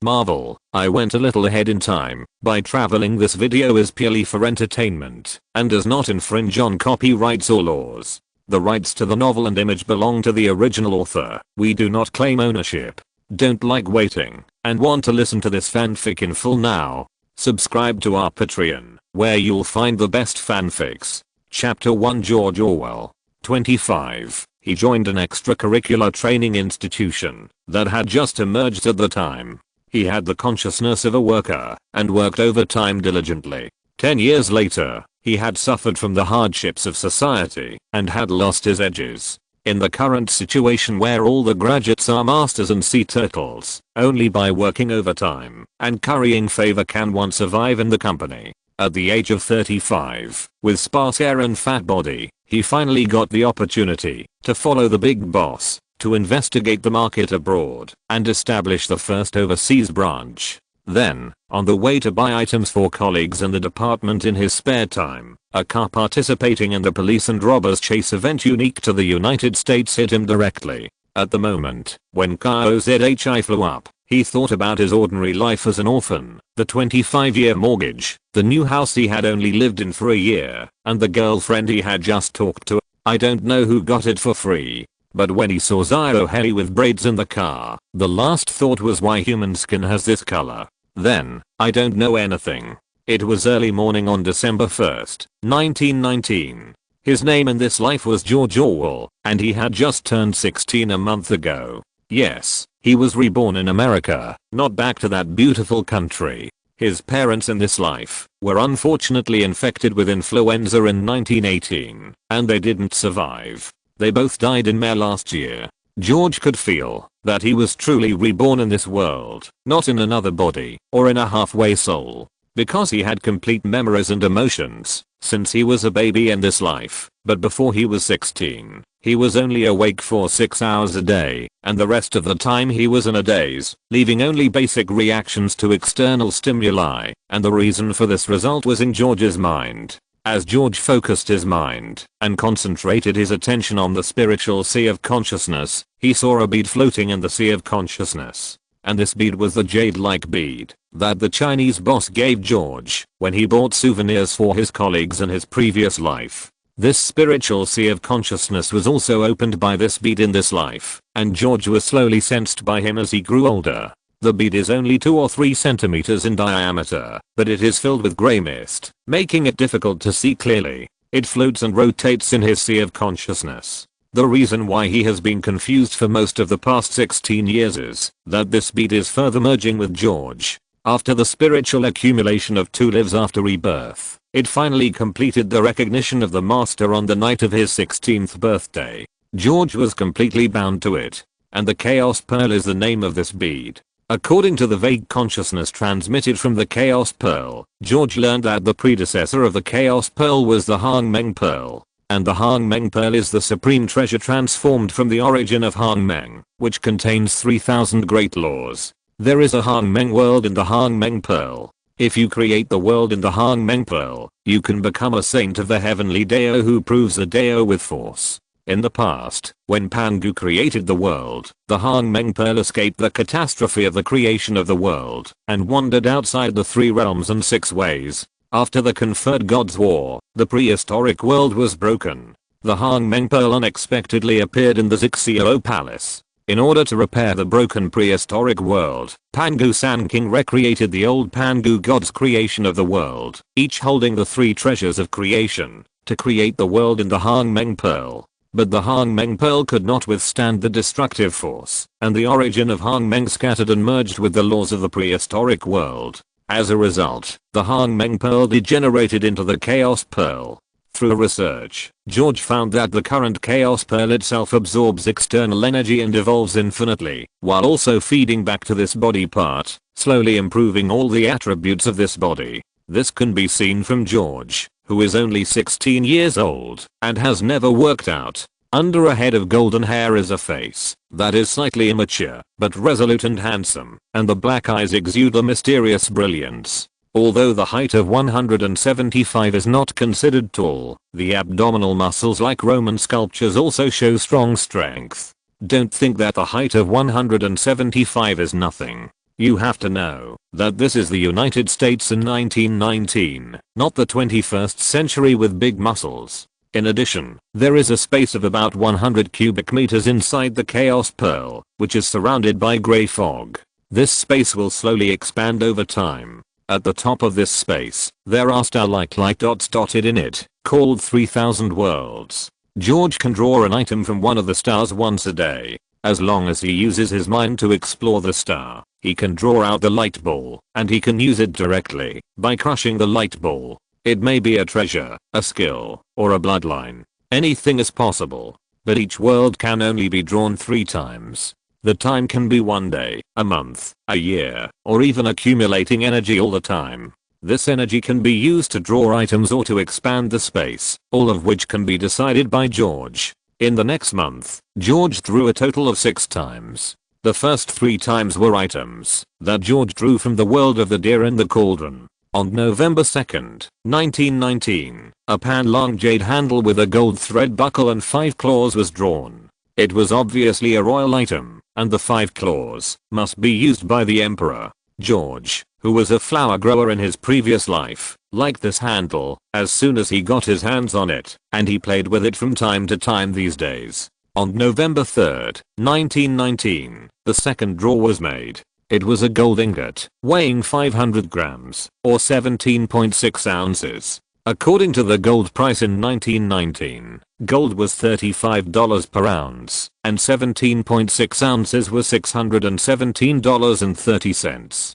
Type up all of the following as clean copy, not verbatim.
Marvel, I went a little ahead in time by traveling. This video is purely for entertainment and does not infringe on copyrights or laws. The rights to the novel and image belong to the original author. We do not claim ownership. Don't like waiting and want to listen to this fanfic in full now? Subscribe to our Patreon, where you'll find the best fanfics. Chapter 1. George Orwell, 25. He joined an extracurricular training institution that had just emerged at the time. He had the consciousness of a worker and worked overtime diligently. 10 years later, he had suffered from the hardships of society and had lost his edges. In the current situation where all the graduates are masters and sea turtles, only by working overtime and currying favor can one survive in the company. At the age of 35, with sparse hair and fat body, he finally got the opportunity to follow the big boss, to investigate the market abroad and establish the first overseas branch. Then, on the way to buy items for colleagues in the department in his spare time, a car participating in the police and robbers chase event unique to the United States hit him directly. At the moment, when KOZHI flew up, he thought about his ordinary life as an orphan, the 25-year mortgage, the new house he had only lived in for a year, and the girlfriend he had just talked to. I don't know who got it for free, but when he saw Heir with braids in the car, the last thought was why human skin has this color. Then, I don't know anything. It was early morning on December 1st, 1919. His name in this life was George Orwell, and he had just turned 16 a month ago. Yes, he was reborn in America, not back to that beautiful country. His parents in this life were unfortunately infected with influenza in 1918, and they didn't survive. They both died in May last year. George could feel that he was truly reborn in this world, not in another body or in a halfway soul, because he had complete memories and emotions since he was a baby in this life. But before he was 16, he was only awake for 6 hours a day, and the rest of the time he was in a daze, leaving only basic reactions to external stimuli, and the reason for this result was in George's mind. As George focused his mind and concentrated his attention on the spiritual sea of consciousness, he saw a bead floating in the sea of consciousness. And this bead was the jade-like bead that the Chinese boss gave George when he bought souvenirs for his colleagues in his previous life. This spiritual sea of consciousness was also opened by this bead in this life, and George was slowly sensed by him as he grew older. The bead is only 2 or 3 centimeters in diameter, but it is filled with gray mist, making it difficult to see clearly. It floats and rotates in his sea of consciousness. The reason why he has been confused for most of the past 16 years is that this bead is further merging with George. After the spiritual accumulation of 2 lives after rebirth, it finally completed the recognition of the master on the night of his 16th birthday. George was completely bound to it, and the Chaos Pearl is the name of this bead. According to the vague consciousness transmitted from the Chaos Pearl, George learned that the predecessor of the Chaos Pearl was the Hangmeng Pearl, and the Hangmeng Pearl is the supreme treasure transformed from the origin of Hangmeng, which contains 3000 great laws. There is a Hangmeng world in the Hangmeng Pearl. If you create the world in the Hangmeng Pearl, you can become a saint of the heavenly Dao who proves the Dao with force. In the past, when Pangu created the world, the Hangmeng Pearl escaped the catastrophe of the creation of the world and wandered outside the 3 realms and 6 ways. After the conferred gods war, the prehistoric world was broken. The Hangmeng Pearl unexpectedly appeared in the Zixio Palace. In order to repair the broken prehistoric world, Pangu San King recreated the old Pangu gods' creation of the world, each holding the 3 treasures of creation, to create the world in the Hangmeng Pearl. But the Hangmeng Pearl could not withstand the destructive force, and the origin of Hangmeng scattered and merged with the laws of the prehistoric world. As a result, the Hangmeng Pearl degenerated into the Chaos Pearl. Through research, George found that the current Chaos Pearl itself absorbs external energy and evolves infinitely, while also feeding back to this body part, slowly improving all the attributes of this body. This can be seen from George, who is only 16 years old and has never worked out. Under a head of golden hair is a face that is slightly immature but resolute and handsome, and the black eyes exude a mysterious brilliance. Although the height of 175 is not considered tall, the abdominal muscles like Roman sculptures also show strong strength. Don't think that the height of 175 is nothing. You have to know that this is the United States in 1919, not the 21st century with big muscles. In addition, there is a space of about 100 cubic meters inside the Chaos Pearl, which is surrounded by gray fog. This space will slowly expand over time. At the top of this space, there are star-like light dots dotted in it, called 3000 worlds. George can draw an item from one of the stars once a day. As long as he uses his mind to explore the star, he can draw out the light ball, and he can use it directly by crushing the light ball. It may be a treasure, a skill, or a bloodline. Anything is possible. But each world can only be drawn 3 times. The time can be 1 day, a month, a year, or even accumulating energy all the time. This energy can be used to draw items or to expand the space, all of which can be decided by George. In the next month, George drew a total of 6 times. The first 3 times were items that George drew from the world of the deer in the cauldron. On November 2nd, 1919, a pan-long jade handle with a gold thread buckle and 5 claws was drawn. It was obviously a royal item, and the 5 claws must be used by the emperor. George, who was a flower grower in his previous life, liked this handle as soon as he got his hands on it, and he played with it from time to time these days. On November 3rd, 1919, the second draw was made. It was a gold ingot, weighing 500 grams, or 17.6 ounces. According to the gold price in 1919, gold was $35 per ounce, and 17.6 ounces was $617.30.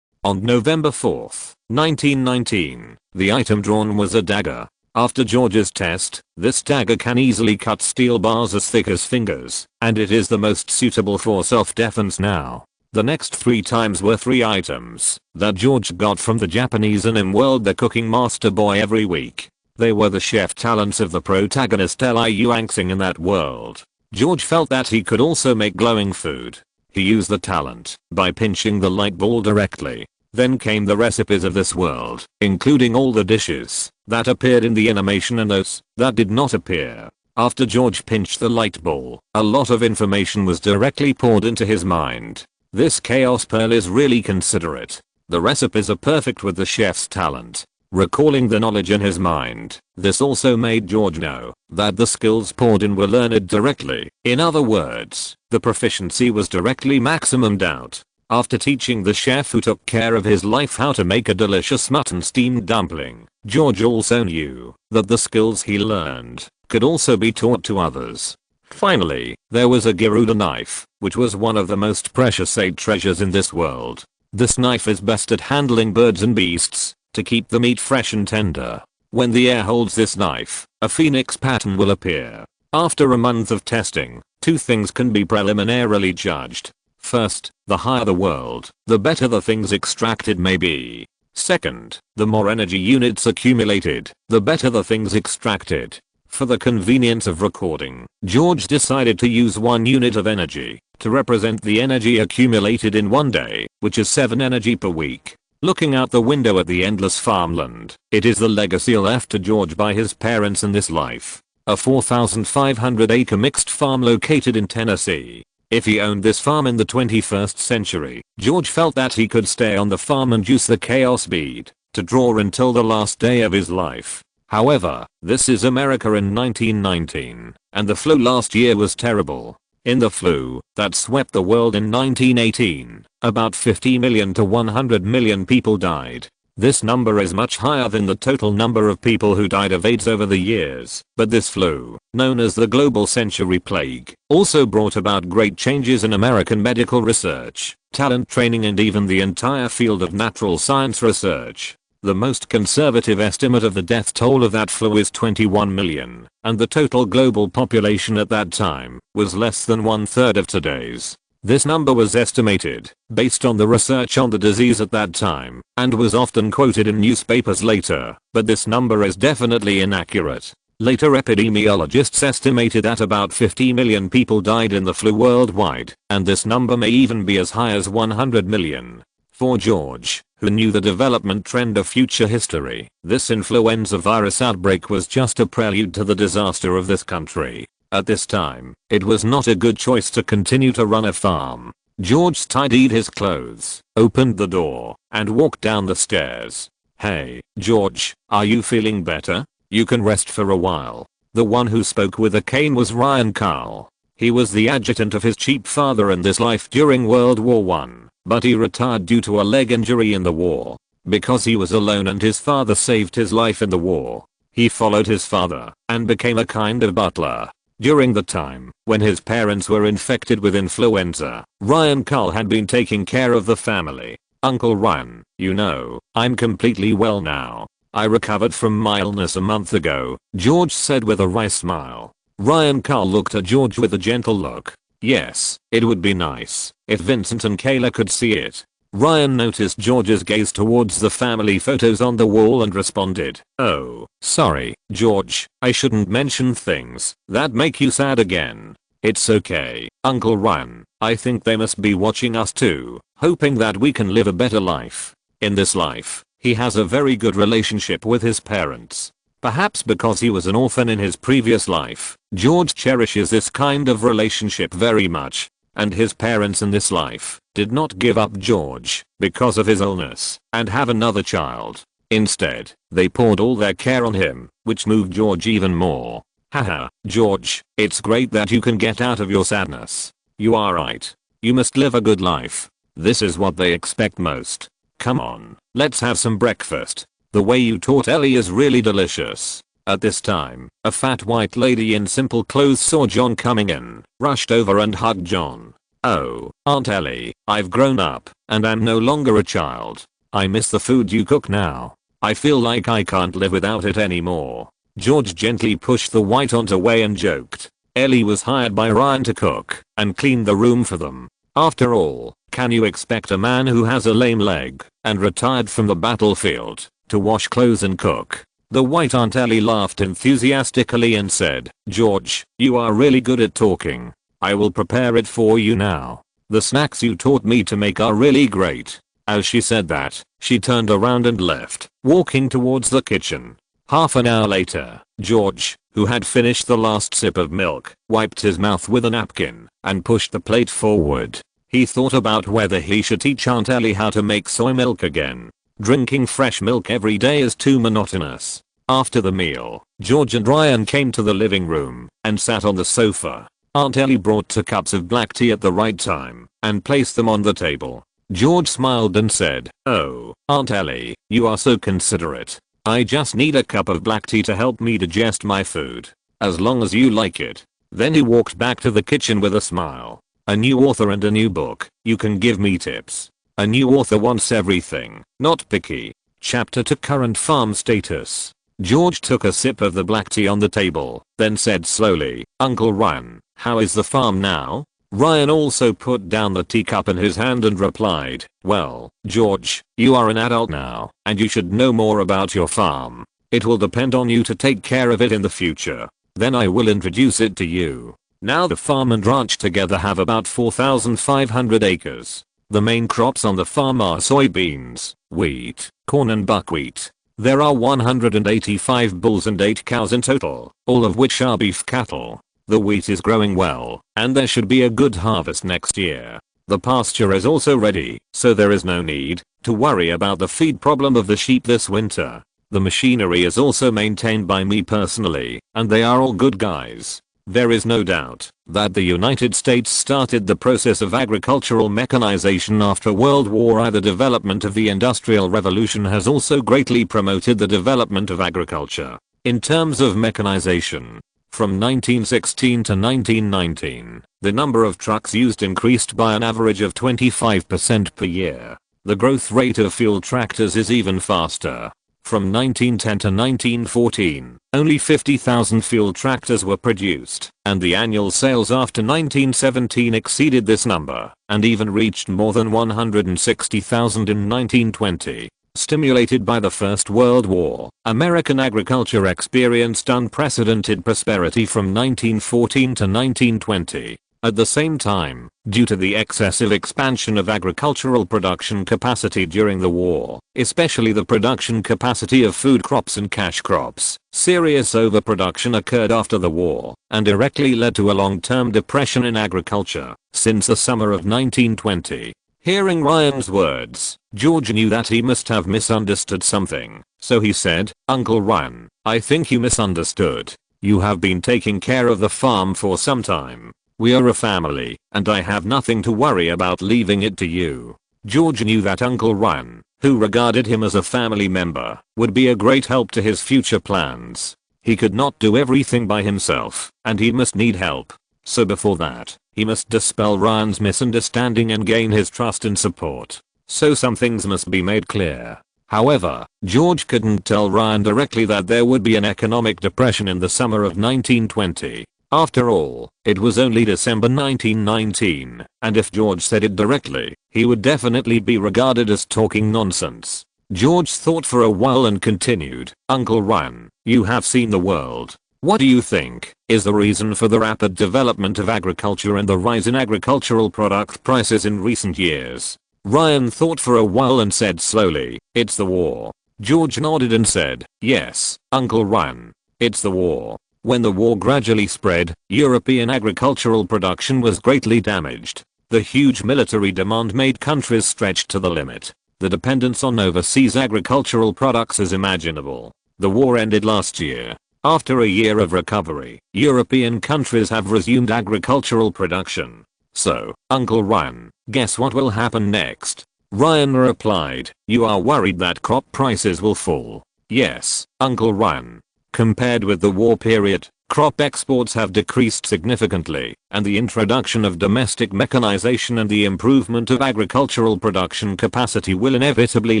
On November 4th, 1919, the item drawn was a dagger. After George's test, this dagger can easily cut steel bars as thick as fingers, and it is the most suitable for self-defense now. The next 3 times were 3 items that George got from the Japanese anime world, the cooking master boy, every week. They were the chef talents of the protagonist Liu Angxing in that world. George felt that he could also make glowing food. He used the talent by pinching the light ball directly. Then came the recipes of this world, including all the dishes that appeared in the animation and those that did not appear. After George pinched the light ball, a lot of information was directly poured into his mind. This Chaos Pearl is really considerate. The recipes are perfect with the chef's talent. Recalling the knowledge in his mind, this also made George know that the skills poured in were learned directly. In other words, the proficiency was directly maximumed out. After teaching the chef who took care of his life how to make a delicious mutton steamed dumpling, George also knew that the skills he learned could also be taught to others. Finally, there was a Garuda knife, which was one of the most precious 8 treasures in this world. This knife is best at handling birds and beasts, to keep the meat fresh and tender. When the heir holds this knife, a phoenix pattern will appear. After a month of testing, 2 things can be preliminarily judged. First, the higher the world, the better the things extracted may be. Second, the more energy units accumulated, the better the things extracted. For the convenience of recording, George decided to use 1 unit of energy to represent the energy accumulated in 1 day, which is 7 energy per week. Looking out the window at the endless farmland, it is the legacy left to George by his parents in this life. A 4,500-acre mixed farm located in Tennessee. If he owned this farm in the 21st century, George felt that he could stay on the farm and use the chaos bead to draw until the last day of his life. However, this is America in 1919, and the flu last year was terrible. In the flu that swept the world in 1918, about 50 million to 100 million people died. This number is much higher than the total number of people who died of AIDS over the years, but this flu, known as the global century plague, also brought about great changes in American medical research, talent training, and even the entire field of natural science research. The most conservative estimate of the death toll of that flu is 21 million, and the total global population at that time was less than 1/3 of today's. This number was estimated based on the research on the disease at that time, and was often quoted in newspapers later, but this number is definitely inaccurate. Later epidemiologists estimated that about 50 million people died in the flu worldwide, and this number may even be as high as 100 million. For George, who knew the development trend of future history, this influenza virus outbreak was just a prelude to the disaster of this country. At this time, it was not a good choice to continue to run a farm. George tidied his clothes, opened the door, and walked down the stairs. "Hey, George, are you feeling better? You can rest for a while." The one who spoke with a cane was Ryan Carl. He was the adjutant of his cheap father in this life during World War I, but he retired due to a leg injury in the war. Because he was alone and his father saved his life in the war, he followed his father and became a kind of butler. During the time when his parents were infected with influenza, Ryan Carl had been taking care of the family. "Uncle Ryan, you know, I'm completely well now. I recovered from my illness a month ago," George said with a wry smile. Ryan Carl looked at George with a gentle look. Yes, it would be nice if Vincent and Kayla could see it. Ryan noticed George's gaze towards the family photos on the wall and responded, "Oh, sorry, George, I shouldn't mention things that make you sad again." "It's okay, Uncle Ryan, I think they must be watching us too, hoping that we can live a better life." In this life, he has a very good relationship with his parents. Perhaps because he was an orphan in his previous life, George cherishes this kind of relationship very much. And his parents in this life did not give up George because of his illness and have another child. Instead, they poured all their care on him, which moved George even more. "Haha, George, it's great that you can get out of your sadness. You are right. You must live a good life. This is what they expect most. Come on, let's have some breakfast. The way you taught Ellie is really delicious." At this time, a fat white lady in simple clothes saw John coming in, rushed over and hugged John. "Oh, Aunt Ellie, I've grown up, and I'm no longer a child. I miss the food you cook now. I feel like I can't live without it anymore." George gently pushed the white aunt away and joked. Ellie was hired by Ryan to cook and clean the room for them. After all, can you expect a man who has a lame leg and retired from the battlefield to wash clothes and cook? The white Aunt Ellie laughed enthusiastically and said, "George, you are really good at talking. I will prepare it for you now. The snacks you taught me to make are really great." As she said that, she turned around and left, walking towards the kitchen. Half an hour later, George, who had finished the last sip of milk, wiped his mouth with a napkin and pushed the plate forward. He thought about whether he should teach Aunt Ellie how to make soy milk again. Drinking fresh milk every day is too monotonous. After the meal, George and Ryan came to the living room and sat on the sofa. Aunt Ellie brought 2 cups of black tea at the right time and placed them on the table. George smiled and said, "Oh, Aunt Ellie, you are so considerate. I just need a cup of black tea to help me digest my food. As long as you like it." Then he walked back to the kitchen with a smile. "A new author and a new book. You can give me tips. A new author wants everything, not picky." Chapter to current farm status. George took a sip of the black tea on the table, then said slowly, "Uncle Ryan, how is the farm now?" Ryan also put down the teacup in his hand and replied, "Well, George, you are an adult now, and you should know more about your farm. It will depend on you to take care of it in the future. Then I will introduce it to you." Now the farm and ranch together have about 4,500 acres. The main crops on the farm are soybeans, wheat, corn and buckwheat. There are 185 bulls and 8 cows in total, all of which are beef cattle. The wheat is growing well, and there should be a good harvest next year. The pasture is also ready, so there is no need to worry about the feed problem of the sheep this winter. The machinery is also maintained by me personally, and they are all good guys. There is no doubt that the United States started the process of agricultural mechanization after World War I. The development of the Industrial Revolution has also greatly promoted the development of agriculture. In terms of mechanization, from 1916 to 1919, the number of trucks used increased by an average of 25% per year. The growth rate of field tractors is even faster. From 1910 to 1914, only 50,000 field tractors were produced, and the annual sales after 1917 exceeded this number, and even reached more than 160,000 in 1920. Stimulated by the First World War, American agriculture experienced unprecedented prosperity from 1914 to 1920. At the same time, due to the excessive expansion of agricultural production capacity during the war, especially the production capacity of food crops and cash crops, serious overproduction occurred after the war and directly led to a long-term depression in agriculture since the summer of 1920. Hearing Ryan's words, George knew that he must have misunderstood something, so he said, "Uncle Ryan, I think you misunderstood. You have been taking care of the farm for some time. We are a family, and I have nothing to worry about leaving it to you." George knew that Uncle Ryan, who regarded him as a family member, would be a great help to his future plans. He could not do everything by himself, and he must need help. So before that, he must dispel Ryan's misunderstanding and gain his trust and support. So some things must be made clear. However, George couldn't tell Ryan directly that there would be an economic depression in the summer of 1920. After all, it was only December 1919, and if George said it directly, he would definitely be regarded as talking nonsense. George thought for a while and continued, "Uncle Ryan, you have seen the world. What do you think is the reason for the rapid development of agriculture and the rise in agricultural product prices in recent years?" Ryan thought for a while and said slowly, "It's the war." George nodded and said, "Yes, Uncle Ryan. It's the war." When the war gradually spread, European agricultural production was greatly damaged. The huge military demand made countries stretched to the limit. The dependence on overseas agricultural products is imaginable. The war ended last year. After a year of recovery, European countries have resumed agricultural production. So, Uncle Ryan, guess what will happen next? Ryan replied, "You are worried that crop prices will fall." Yes, Uncle Ryan. Compared with the war period, crop exports have decreased significantly, and the introduction of domestic mechanization and the improvement of agricultural production capacity will inevitably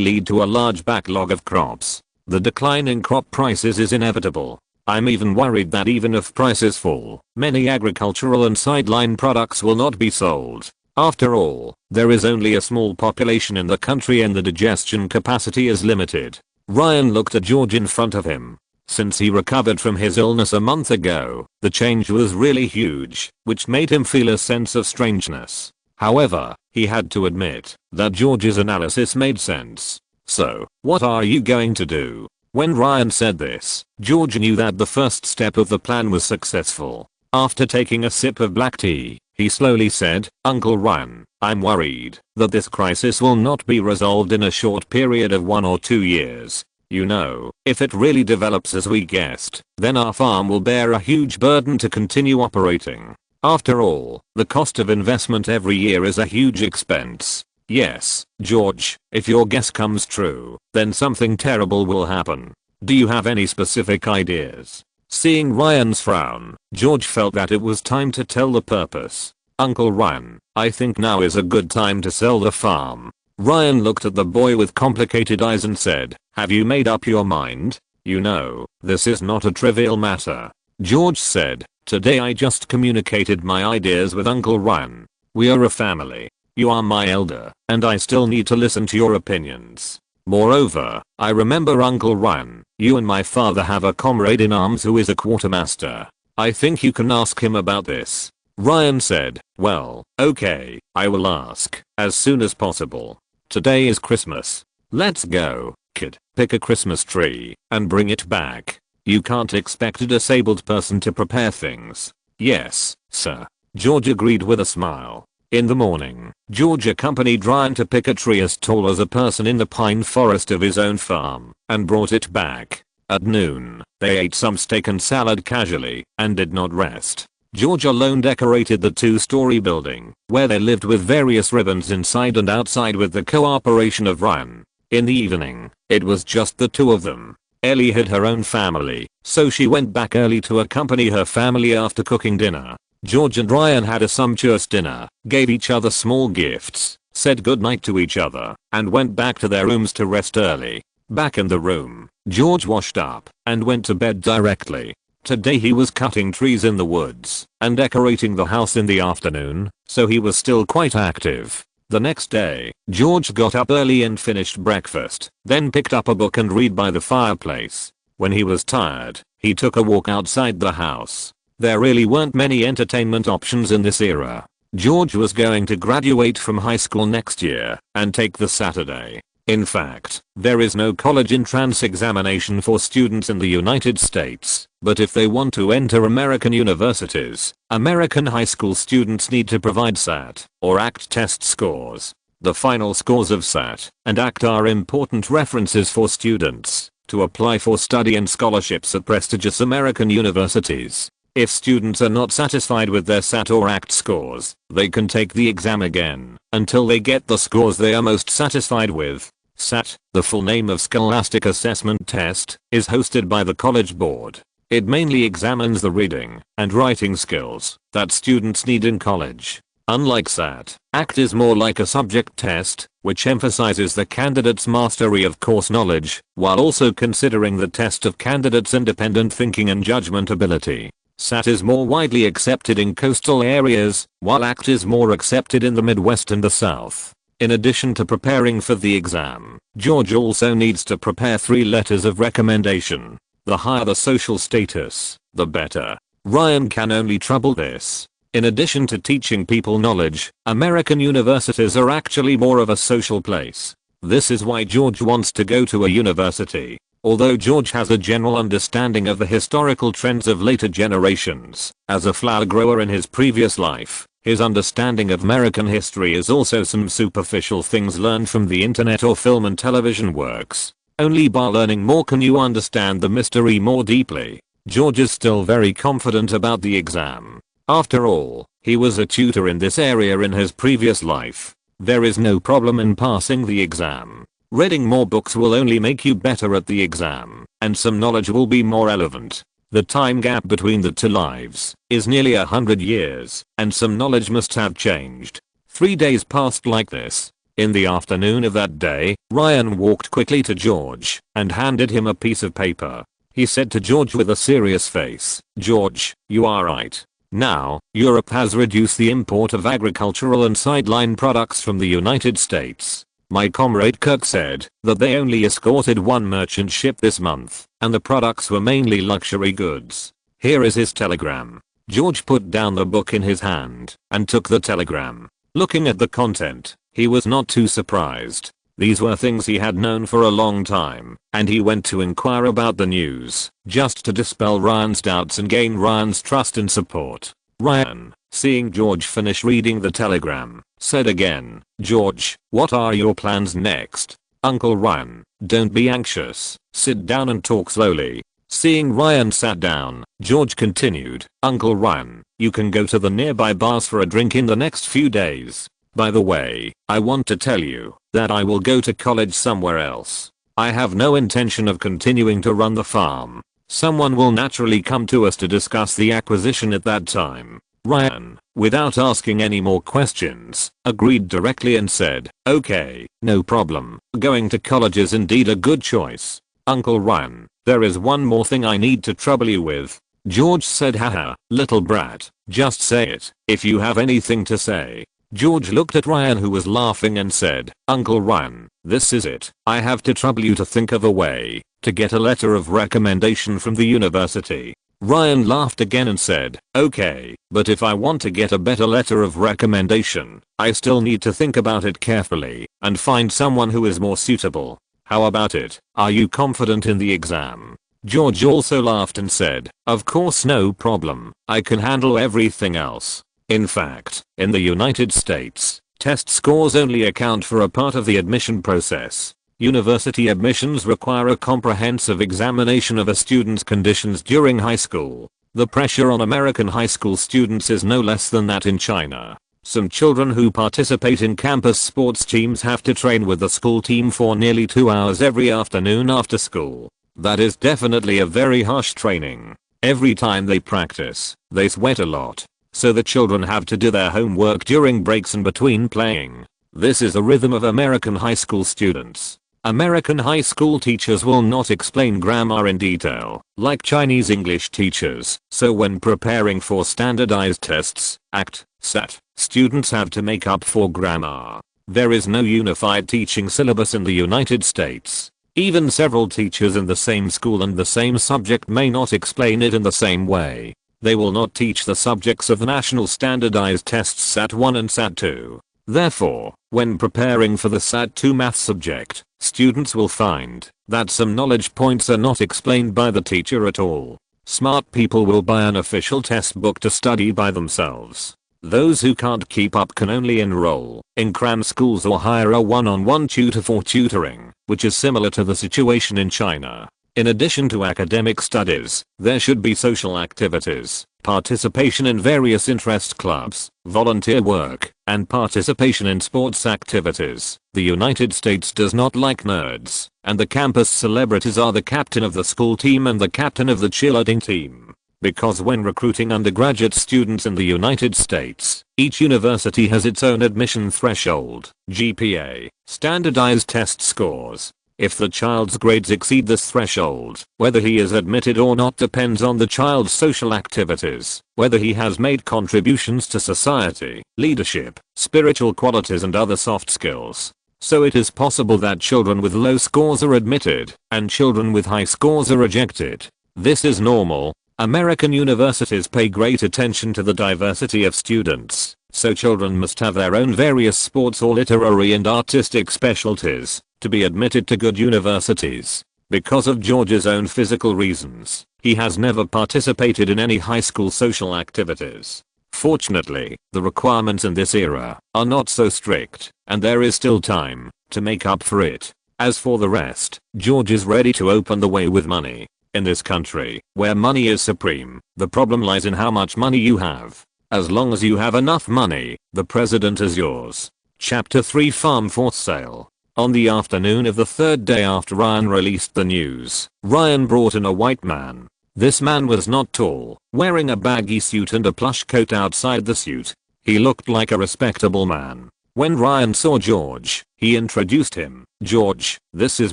lead to a large backlog of crops. The decline in crop prices is inevitable. I'm even worried that even if prices fall, many agricultural and sideline products will not be sold. After all, there is only a small population in the country and the digestion capacity is limited. Ryan looked at George in front of him. Since he recovered from his illness a month ago, the change was really huge, which made him feel a sense of strangeness. However, he had to admit that George's analysis made sense. "So, what are you going to do?" When Ryan said this, George knew that the first step of the plan was successful. After taking a sip of black tea, he slowly said, "Uncle Ryan, I'm worried that this crisis will not be resolved in a short period of 1 or 2 years. You know, if it really develops as we guessed, then our farm will bear a huge burden to continue operating. After all, the cost of investment every year is a huge expense. Yes, George, if your guess comes true, then something terrible will happen. Do you have any specific ideas?" Seeing Ryan's frown, George felt that it was time to tell the purpose. "Uncle Ryan, I think now is a good time to sell the farm." Ryan looked at the boy with complicated eyes and said, "Have you made up your mind? You know, this is not a trivial matter." George said, "Today I just communicated my ideas with Uncle Ryan. We are a family. You are my elder, and I still need to listen to your opinions. Moreover, I remember Uncle Ryan, you and my father have a comrade in arms who is a quartermaster. I think you can ask him about this." Ryan said, "Well, okay, I will ask, as soon as possible. Today is Christmas. Let's go, kid, pick a Christmas tree, and bring it back. You can't expect a disabled person to prepare things." "Yes, sir." George agreed with a smile. In the morning, George accompanied Ryan to pick a tree as tall as a person in the pine forest of his own farm, and brought it back. At noon, they ate some steak and salad casually, and did not rest. George alone decorated the 2-story building, where they lived with various ribbons inside and outside with the cooperation of Ryan. In the evening, it was just the two of them. Ellie had her own family, so she went back early to accompany her family after cooking dinner. George and Ryan had a sumptuous dinner, gave each other small gifts, said goodnight to each other, and went back to their rooms to rest early. Back in the room, George washed up and went to bed directly. Today he was cutting trees in the woods and decorating the house in the afternoon, so he was still quite active. The next day, George got up early and finished breakfast, then picked up a book and read by the fireplace. When he was tired, he took a walk outside the house. There really weren't many entertainment options in this era. George was going to graduate from high school next year and take the Saturday. In fact, there is no college entrance examination for students in the United States, but if they want to enter American universities, American high school students need to provide SAT or ACT test scores. The final scores of SAT and ACT are important references for students to apply for study and scholarships at prestigious American universities. If students are not satisfied with their SAT or ACT scores, they can take the exam again until they get the scores they are most satisfied with. SAT, the full name of Scholastic Assessment Test, is hosted by the College Board. It mainly examines the reading and writing skills that students need in college. Unlike SAT, ACT is more like a subject test, which emphasizes the candidate's mastery of course knowledge, while also considering the test of candidates' independent thinking and judgment ability. SAT is more widely accepted in coastal areas, while ACT is more accepted in the Midwest and the South. In addition to preparing for the exam, George also needs to prepare 3 letters of recommendation. The higher the social status, the better. Ryan can only trouble this. In addition to teaching people knowledge, American universities are actually more of a social place. This is why George wants to go to a university. Although George has a general understanding of the historical trends of later generations, as a flower grower in his previous life, his understanding of American history is also some superficial things learned from the internet or film and television works. Only by learning more can you understand the mystery more deeply. George is still very confident about the exam. After all, he was a tutor in this area in his previous life. There is no problem in passing the exam. Reading more books will only make you better at the exam, and some knowledge will be more relevant. The time gap between the 2 lives is nearly 100 years, and some knowledge must have changed. 3 days passed like this. In the afternoon of that day, Ryan walked quickly to George and handed him a piece of paper. He said to George with a serious face, "George, you are right. Now, Europe has reduced the import of agricultural and sideline products from the United States. My comrade Kirk said that they only escorted 1 merchant ship this month, and the products were mainly luxury goods. Here is his telegram." George put down the book in his hand and took the telegram. Looking at the content, he was not too surprised. These were things he had known for a long time, and he went to inquire about the news, just to dispel Ryan's doubts and gain Ryan's trust and support. Ryan, seeing George finish reading the telegram, said again, "George, what are your plans next?" "Uncle Ryan, don't be anxious, sit down and talk slowly." Seeing Ryan sat down, George continued, "Uncle Ryan, you can go to the nearby bars for a drink in the next few days. By the way, I want to tell you that I will go to college somewhere else. I have no intention of continuing to run the farm. Someone will naturally come to us to discuss the acquisition at that time." Ryan, without asking any more questions, agreed directly and said, "Okay, no problem. Going to college is indeed a good choice. Uncle Ryan, there is one more thing I need to trouble you with." George said, "Haha, little brat, just say it, if you have anything to say." George looked at Ryan, who was laughing, and said, "Uncle Ryan, this is it. I have to trouble you to think of a way to get a letter of recommendation from the university." Ryan laughed again and said, "Okay, but if I want to get a better letter of recommendation, I still need to think about it carefully and find someone who is more suitable. How about it? Are you confident in the exam?" George also laughed and said, "Of course, no problem. I can handle everything else." In fact, in the United States, test scores only account for a part of the admission process. University admissions require a comprehensive examination of a student's conditions during high school. The pressure on American high school students is no less than that in China. Some children who participate in campus sports teams have to train with the school team for nearly 2 hours every afternoon after school. That is definitely a very harsh training. Every time they practice, they sweat a lot. So the children have to do their homework during breaks and between playing. This is the rhythm of American high school students. American high school teachers will not explain grammar in detail, like Chinese English teachers, so when preparing for standardized tests, ACT, SAT, students have to make up for grammar. There is no unified teaching syllabus in the United States. Even several teachers in the same school and the same subject may not explain it in the same way. They will not teach the subjects of the National Standardized Tests SAT 1 and SAT 2. Therefore, when preparing for the SAT 2 math subject, students will find that some knowledge points are not explained by the teacher at all. Smart people will buy an official test book to study by themselves. Those who can't keep up can only enroll in cram schools or hire a one-on-one tutor for tutoring, which is similar to the situation in China. In addition to academic studies, there should be social activities, participation in various interest clubs, volunteer work, and participation in sports activities. The United States does not like nerds, and the campus celebrities are the captain of the school team and the captain of the cheerleading team. Because when recruiting undergraduate students in the United States, each university has its own admission threshold, GPA, standardized test scores. If the child's grades exceed this threshold, whether he is admitted or not depends on the child's social activities, whether he has made contributions to society, leadership, spiritual qualities and other soft skills. So it is possible that children with low scores are admitted, and children with high scores are rejected. This is normal. American universities pay great attention to the diversity of students, so children must have their own various sports or literary and artistic specialties to be admitted to good universities. Because of George's own physical reasons, he has never participated in any high school social activities. Fortunately, the requirements in this era are not so strict, and there is still time to make up for it. As for the rest, George is ready to open the way with money. In this country, where money is supreme, the problem lies in how much money you have. As long as you have enough money, the president is yours. Chapter 3 Farm for Sale. On the afternoon of the third day after Ryan released the news, Ryan brought in a white man. This man was not tall, wearing a baggy suit and a plush coat outside the suit. He looked like a respectable man. When Ryan saw George, he introduced him. "George, this is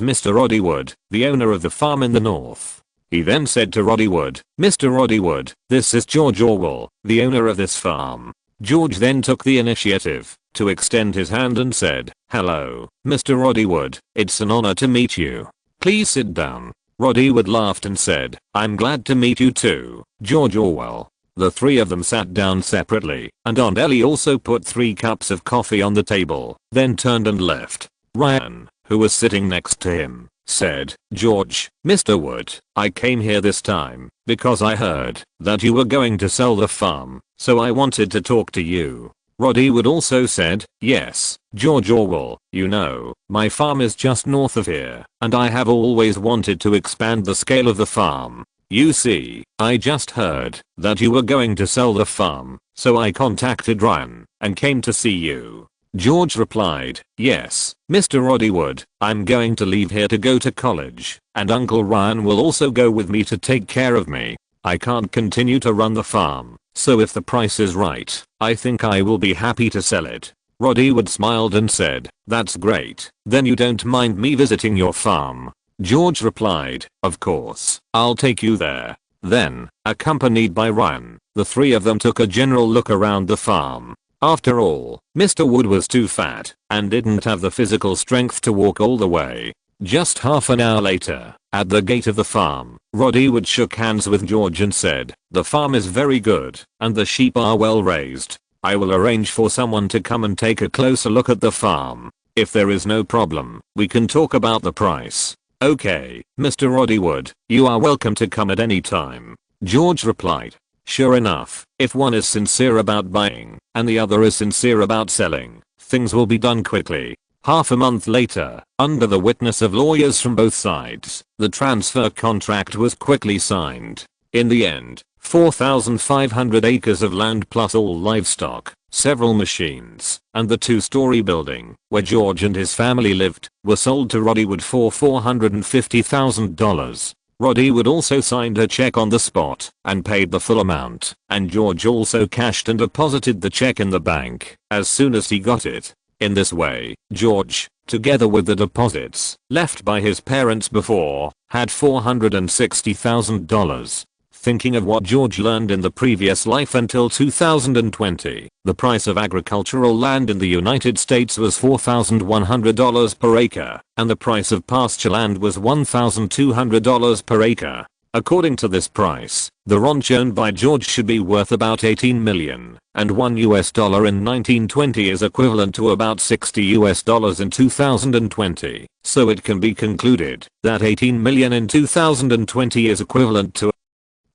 Mr. Roddywood, the owner of the farm in the north." He then said to Roddywood, "Mr. Roddywood, this is George Orwell, the owner of this farm." George then took the initiative to extend his hand and said, "Hello, Mr. Roddywood, it's an honor to meet you. Please sit down." Roddywood laughed and said, "I'm glad to meet you too, George Orwell." The three of them sat down separately, and Aunt Ellie also put 3 cups of coffee on the table, then turned and left. Ryan, who was sitting next to him, said, "George, Mr. Wood, I came here this time because I heard that you were going to sell the farm, so I wanted to talk to you." Roddywood also said, "Yes, George Orwell, you know, my farm is just north of here, and I have always wanted to expand the scale of the farm. You see, I just heard that you were going to sell the farm, so I contacted Ryan and came to see you." George replied, "Yes, Mr. Roddywood, I'm going to leave here to go to college, and Uncle Ryan will also go with me to take care of me. I can't continue to run the farm, so if the price is right, I think I will be happy to sell it." Roddywood smiled and said, "That's great, then you don't mind me visiting your farm?" George replied, "Of course, I'll take you there." Then, accompanied by Ryan, the three of them took a general look around the farm. After all, Mr. Wood was too fat and didn't have the physical strength to walk all the way. Just half an hour later, at the gate of the farm, Roddywood shook hands with George and said, "The farm is very good, and the sheep are well raised. I will arrange for someone to come and take a closer look at the farm. If there is no problem, we can talk about the price." "Okay, Mr. Roddywood, you are welcome to come at any time," George replied. Sure enough, if one is sincere about buying, and the other is sincere about selling, things will be done quickly. Half a month later, under the witness of lawyers from both sides, the transfer contract was quickly signed. In the end, 4,500 acres of land plus all livestock, several machines, and the 2-story building, where George and his family lived, were sold to Roddywood for $450,000. Roddywood also signed a check on the spot and paid the full amount, and George also cashed and deposited the check in the bank as soon as he got it. In this way, George, together with the deposits left by his parents before, had $460,000. Thinking of what George learned in the previous life until 2020, the price of agricultural land in the United States was $4,100 per acre, and the price of pasture land was $1,200 per acre. According to this price, the ranch owned by George should be worth about 18 million, and $1 in 1920 is equivalent to about $60 in 2020, so it can be concluded that 18 million in 2020 is equivalent to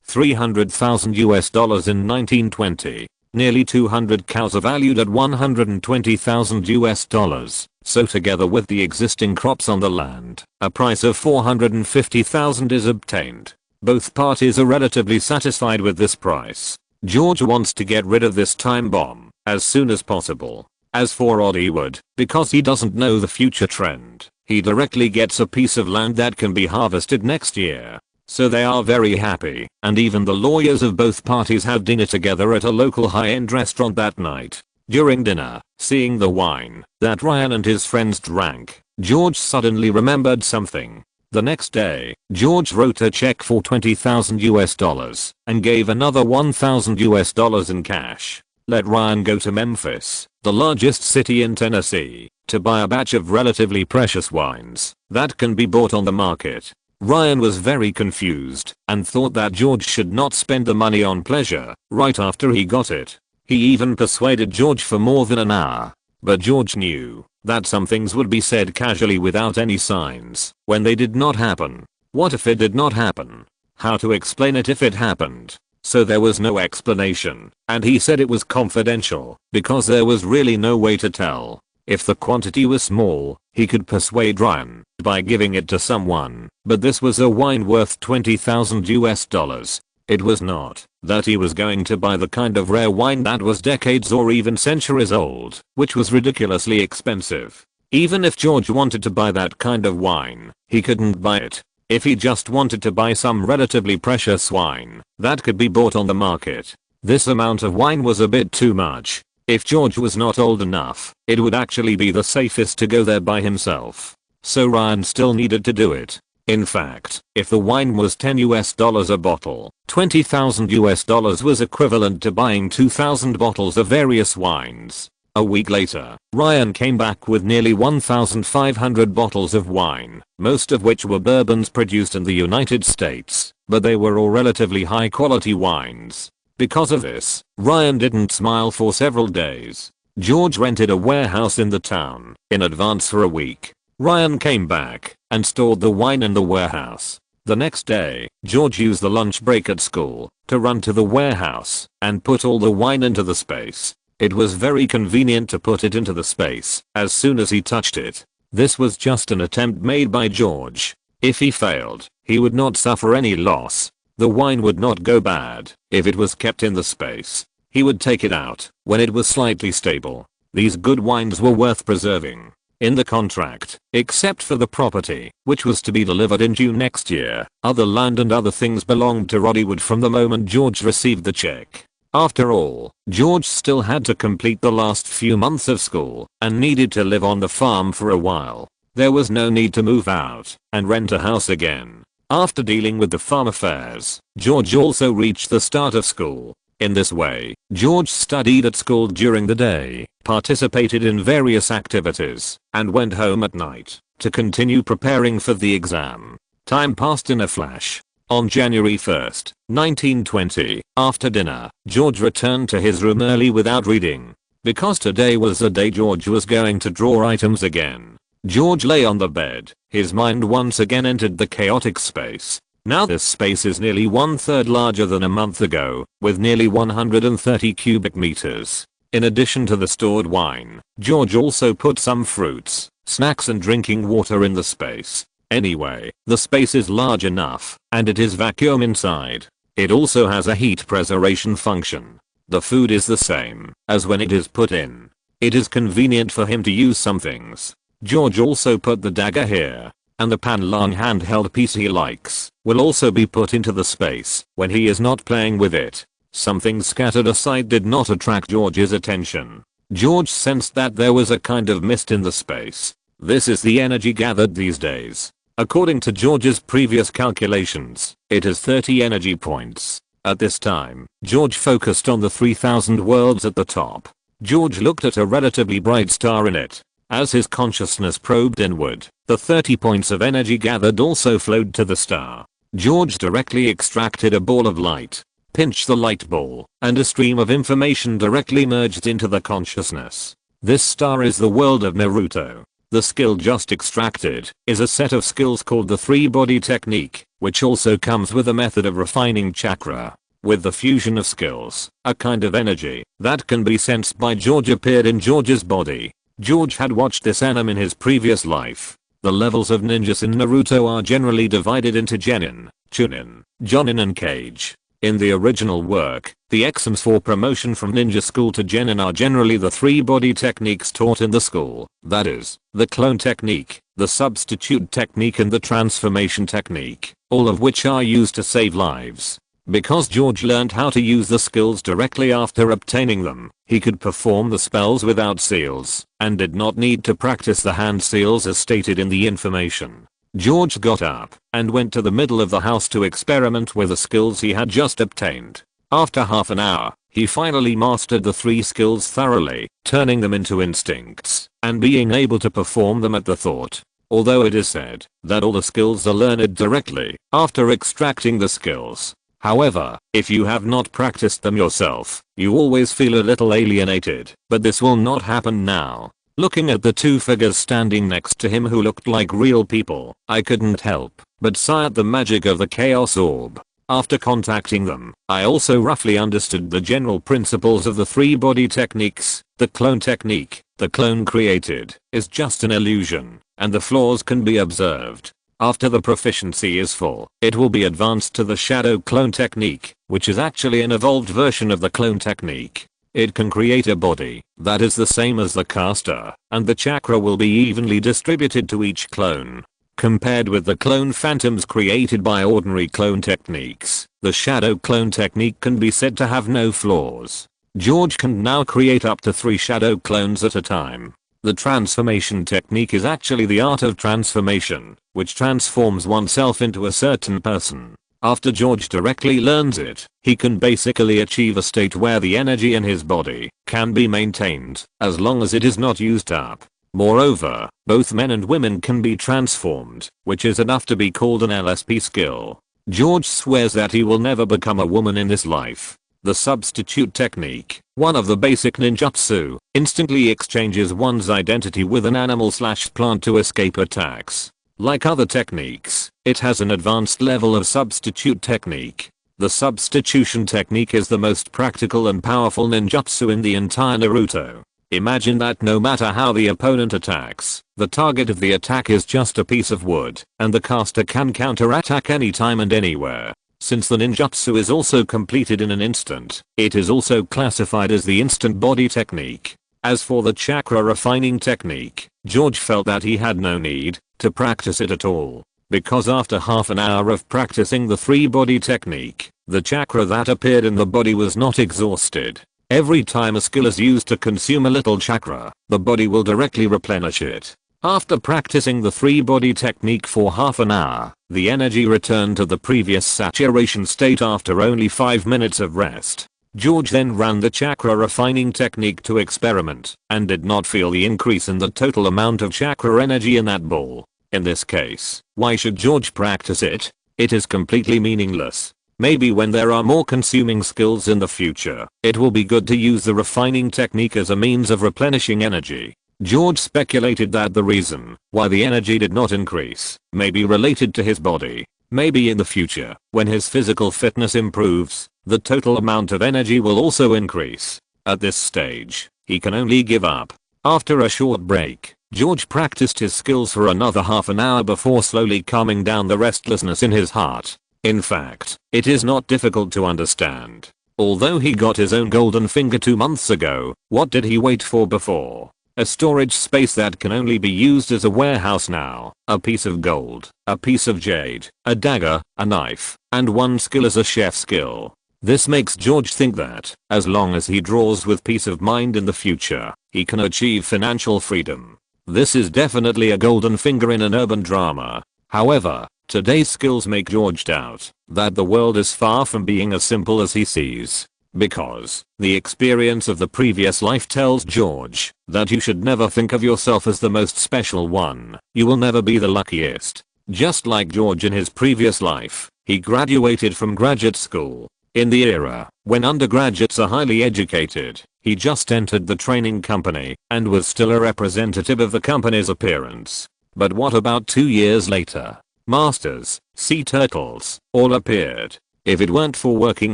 $300,000 in 1920. Nearly 200 cows are valued at $120,000, so together with the existing crops on the land, a price of $450,000 is obtained. Both parties are relatively satisfied with this price. George wants to get rid of this time bomb as soon as possible. As for Oddiewood, because he doesn't know the future trend, he directly gets a piece of land that can be harvested next year. So they are very happy, and even the lawyers of both parties had dinner together at a local high-end restaurant that night. During dinner, seeing the wine that Ryan and his friends drank, George suddenly remembered something. The next day, George wrote a check for $20,000 and gave another $1,000 in cash. Let Ryan go to Memphis, the largest city in Tennessee, to buy a batch of relatively precious wines that can be bought on the market. Ryan was very confused and thought that George should not spend the money on pleasure right after he got it. He even persuaded George for more than an hour. But George knew that some things would be said casually without any signs when they did not happen. What if it did not happen? How to explain it if it happened? So there was no explanation, and he said it was confidential because there was really no way to tell. If the quantity was small, he could persuade Ryan by giving it to someone, but this was a wine worth $20,000. It was not that he was going to buy the kind of rare wine that was decades or even centuries old, which was ridiculously expensive. Even if George wanted to buy that kind of wine, he couldn't buy it. If he just wanted to buy some relatively precious wine that could be bought on the market, this amount of wine was a bit too much. If George was not old enough, it would actually be the safest to go there by himself. So Ryan still needed to do it. In fact, if the wine was $10 a bottle, $20,000 was equivalent to buying 2,000 bottles of various wines. A week later, Ryan came back with nearly 1,500 bottles of wine, most of which were bourbons produced in the United States, but they were all relatively high quality wines. Because of this, Ryan didn't smile for several days. George rented a warehouse in the town in advance for a week. Ryan came back and stored the wine in the warehouse. The next day, George used the lunch break at school to run to the warehouse and put all the wine into the space. It was very convenient to put it into the space as soon as he touched it. This was just an attempt made by George. If he failed, he would not suffer any loss. The wine would not go bad if it was kept in the space. He would take it out when it was slightly stable. These good wines were worth preserving. In the contract, except for the property, which was to be delivered in June next year, other land and other things belonged to Roddywood from the moment George received the check. After all, George still had to complete the last few months of school and needed to live on the farm for a while. There was no need to move out and rent a house again. After dealing with the farm affairs, George also reached the start of school. In this way, George studied at school during the day, participated in various activities, and went home at night to continue preparing for the exam. Time passed in a flash. On January 1st, 1920, after dinner, George returned to his room early without reading. Because today was the day George was going to draw items again. George lay on the bed. His mind once again entered the chaotic space. Now this space is nearly 1/3 larger than a month ago, with nearly 130 cubic meters. In addition to the stored wine, George also put some fruits, snacks and drinking water in the space. Anyway, the space is large enough, and it is vacuum inside. It also has a heat preservation function. The food is the same as when it is put in. It is convenient for him to use some things. George also put the dagger here, and the pan-long handheld piece he likes will also be put into the space when he is not playing with it. Something scattered aside did not attract George's attention. George sensed that there was a kind of mist in the space. This is the energy gathered these days. According to George's previous calculations, it is 30 energy points. At this time, George focused on the 3000 worlds at the top. George looked at a relatively bright star in it. As his consciousness probed inward, the 30 points of energy gathered also flowed to the star. George directly extracted a ball of light, pinched the light ball, and a stream of information directly merged into the consciousness. This star is the world of Naruto. The skill just extracted is a set of skills called the three-body technique, which also comes with a method of refining chakra. With the fusion of skills, a kind of energy that can be sensed by George appeared in George's body. George had watched this anime in his previous life. The levels of ninjas in Naruto are generally divided into Genin, Chunin, Jonin and Kage. In the original work, the exams for promotion from ninja school to Genin are generally the three-body techniques taught in the school, that is, the clone technique, the substitute technique and the transformation technique, all of which are used to save lives. Because George learned how to use the skills directly after obtaining them, he could perform the spells without seals, and did not need to practice the hand seals as stated in the information. George got up and went to the middle of the house to experiment with the skills he had just obtained. After half an hour, he finally mastered the three skills thoroughly, turning them into instincts, and being able to perform them at the thought. Although it is said that all the skills are learned directly after extracting the skills. However, if you have not practiced them yourself, you always feel a little alienated, but this will not happen now. Looking at the two figures standing next to him who looked like real people, I couldn't help but sigh at the magic of the Chaos Orb. After contacting them, I also roughly understood the general principles of the three-body techniques. The clone technique, the clone created, is just an illusion, and the flaws can be observed. After the proficiency is full, it will be advanced to the shadow clone technique, which is actually an evolved version of the clone technique. It can create a body that is the same as the caster, and the chakra will be evenly distributed to each clone. Compared with the clone phantoms created by ordinary clone techniques, the shadow clone technique can be said to have no flaws. George can now create up to 3 shadow clones at a time. The transformation technique is actually the art of transformation, which transforms oneself into a certain person. After George directly learns it, he can basically achieve a state where the energy in his body can be maintained as long as it is not used up. Moreover, both men and women can be transformed, which is enough to be called an LSP skill. George swears that he will never become a woman in this life. The substitute technique, one of the basic ninjutsu, instantly exchanges one's identity with an animal/plant to escape attacks. Like other techniques, it has an advanced level of substitute technique. The substitution technique is the most practical and powerful ninjutsu in the entire Naruto. Imagine that no matter how the opponent attacks, the target of the attack is just a piece of wood, and the caster can counterattack anytime and anywhere. Since the ninjutsu is also completed in an instant, it is also classified as the instant body technique. As for the chakra refining technique, George felt that he had no need to practice it at all, because after half an hour of practicing the three-body technique, the chakra that appeared in the body was not exhausted. Every time a skill is used to consume a little chakra, the body will directly replenish it. After practicing the three-body technique for half an hour, the energy returned to the previous saturation state after only 5 minutes of rest. George then ran the chakra refining technique to experiment, and did not feel the increase in the total amount of chakra energy in that ball. In this case, why should George practice it? It is completely meaningless. Maybe when there are more consuming skills in the future, it will be good to use the refining technique as a means of replenishing energy. George speculated that the reason why the energy did not increase may be related to his body. Maybe in the future, when his physical fitness improves, the total amount of energy will also increase. At this stage, he can only give up. After a short break, George practiced his skills for another half an hour before slowly calming down the restlessness in his heart. In fact, it is not difficult to understand. Although he got his own golden finger 2 months ago, what did he wait for before? A storage space that can only be used as a warehouse now, a piece of gold, a piece of jade, a dagger, a knife, and one skill as a chef skill. This makes George think that, as long as he draws with peace of mind in the future, he can achieve financial freedom. This is definitely a golden finger in an urban drama. However, today's skills make George doubt that the world is far from being as simple as he sees. Because the experience of the previous life tells George that you should never think of yourself as the most special one. You will never be the luckiest. Just like George in his previous life, He graduated from graduate school. In the era when undergraduates are highly educated, he just entered the training company and was still a representative of the company's appearance. But what about 2 years later? Masters, sea turtles, all appeared. If it weren't for working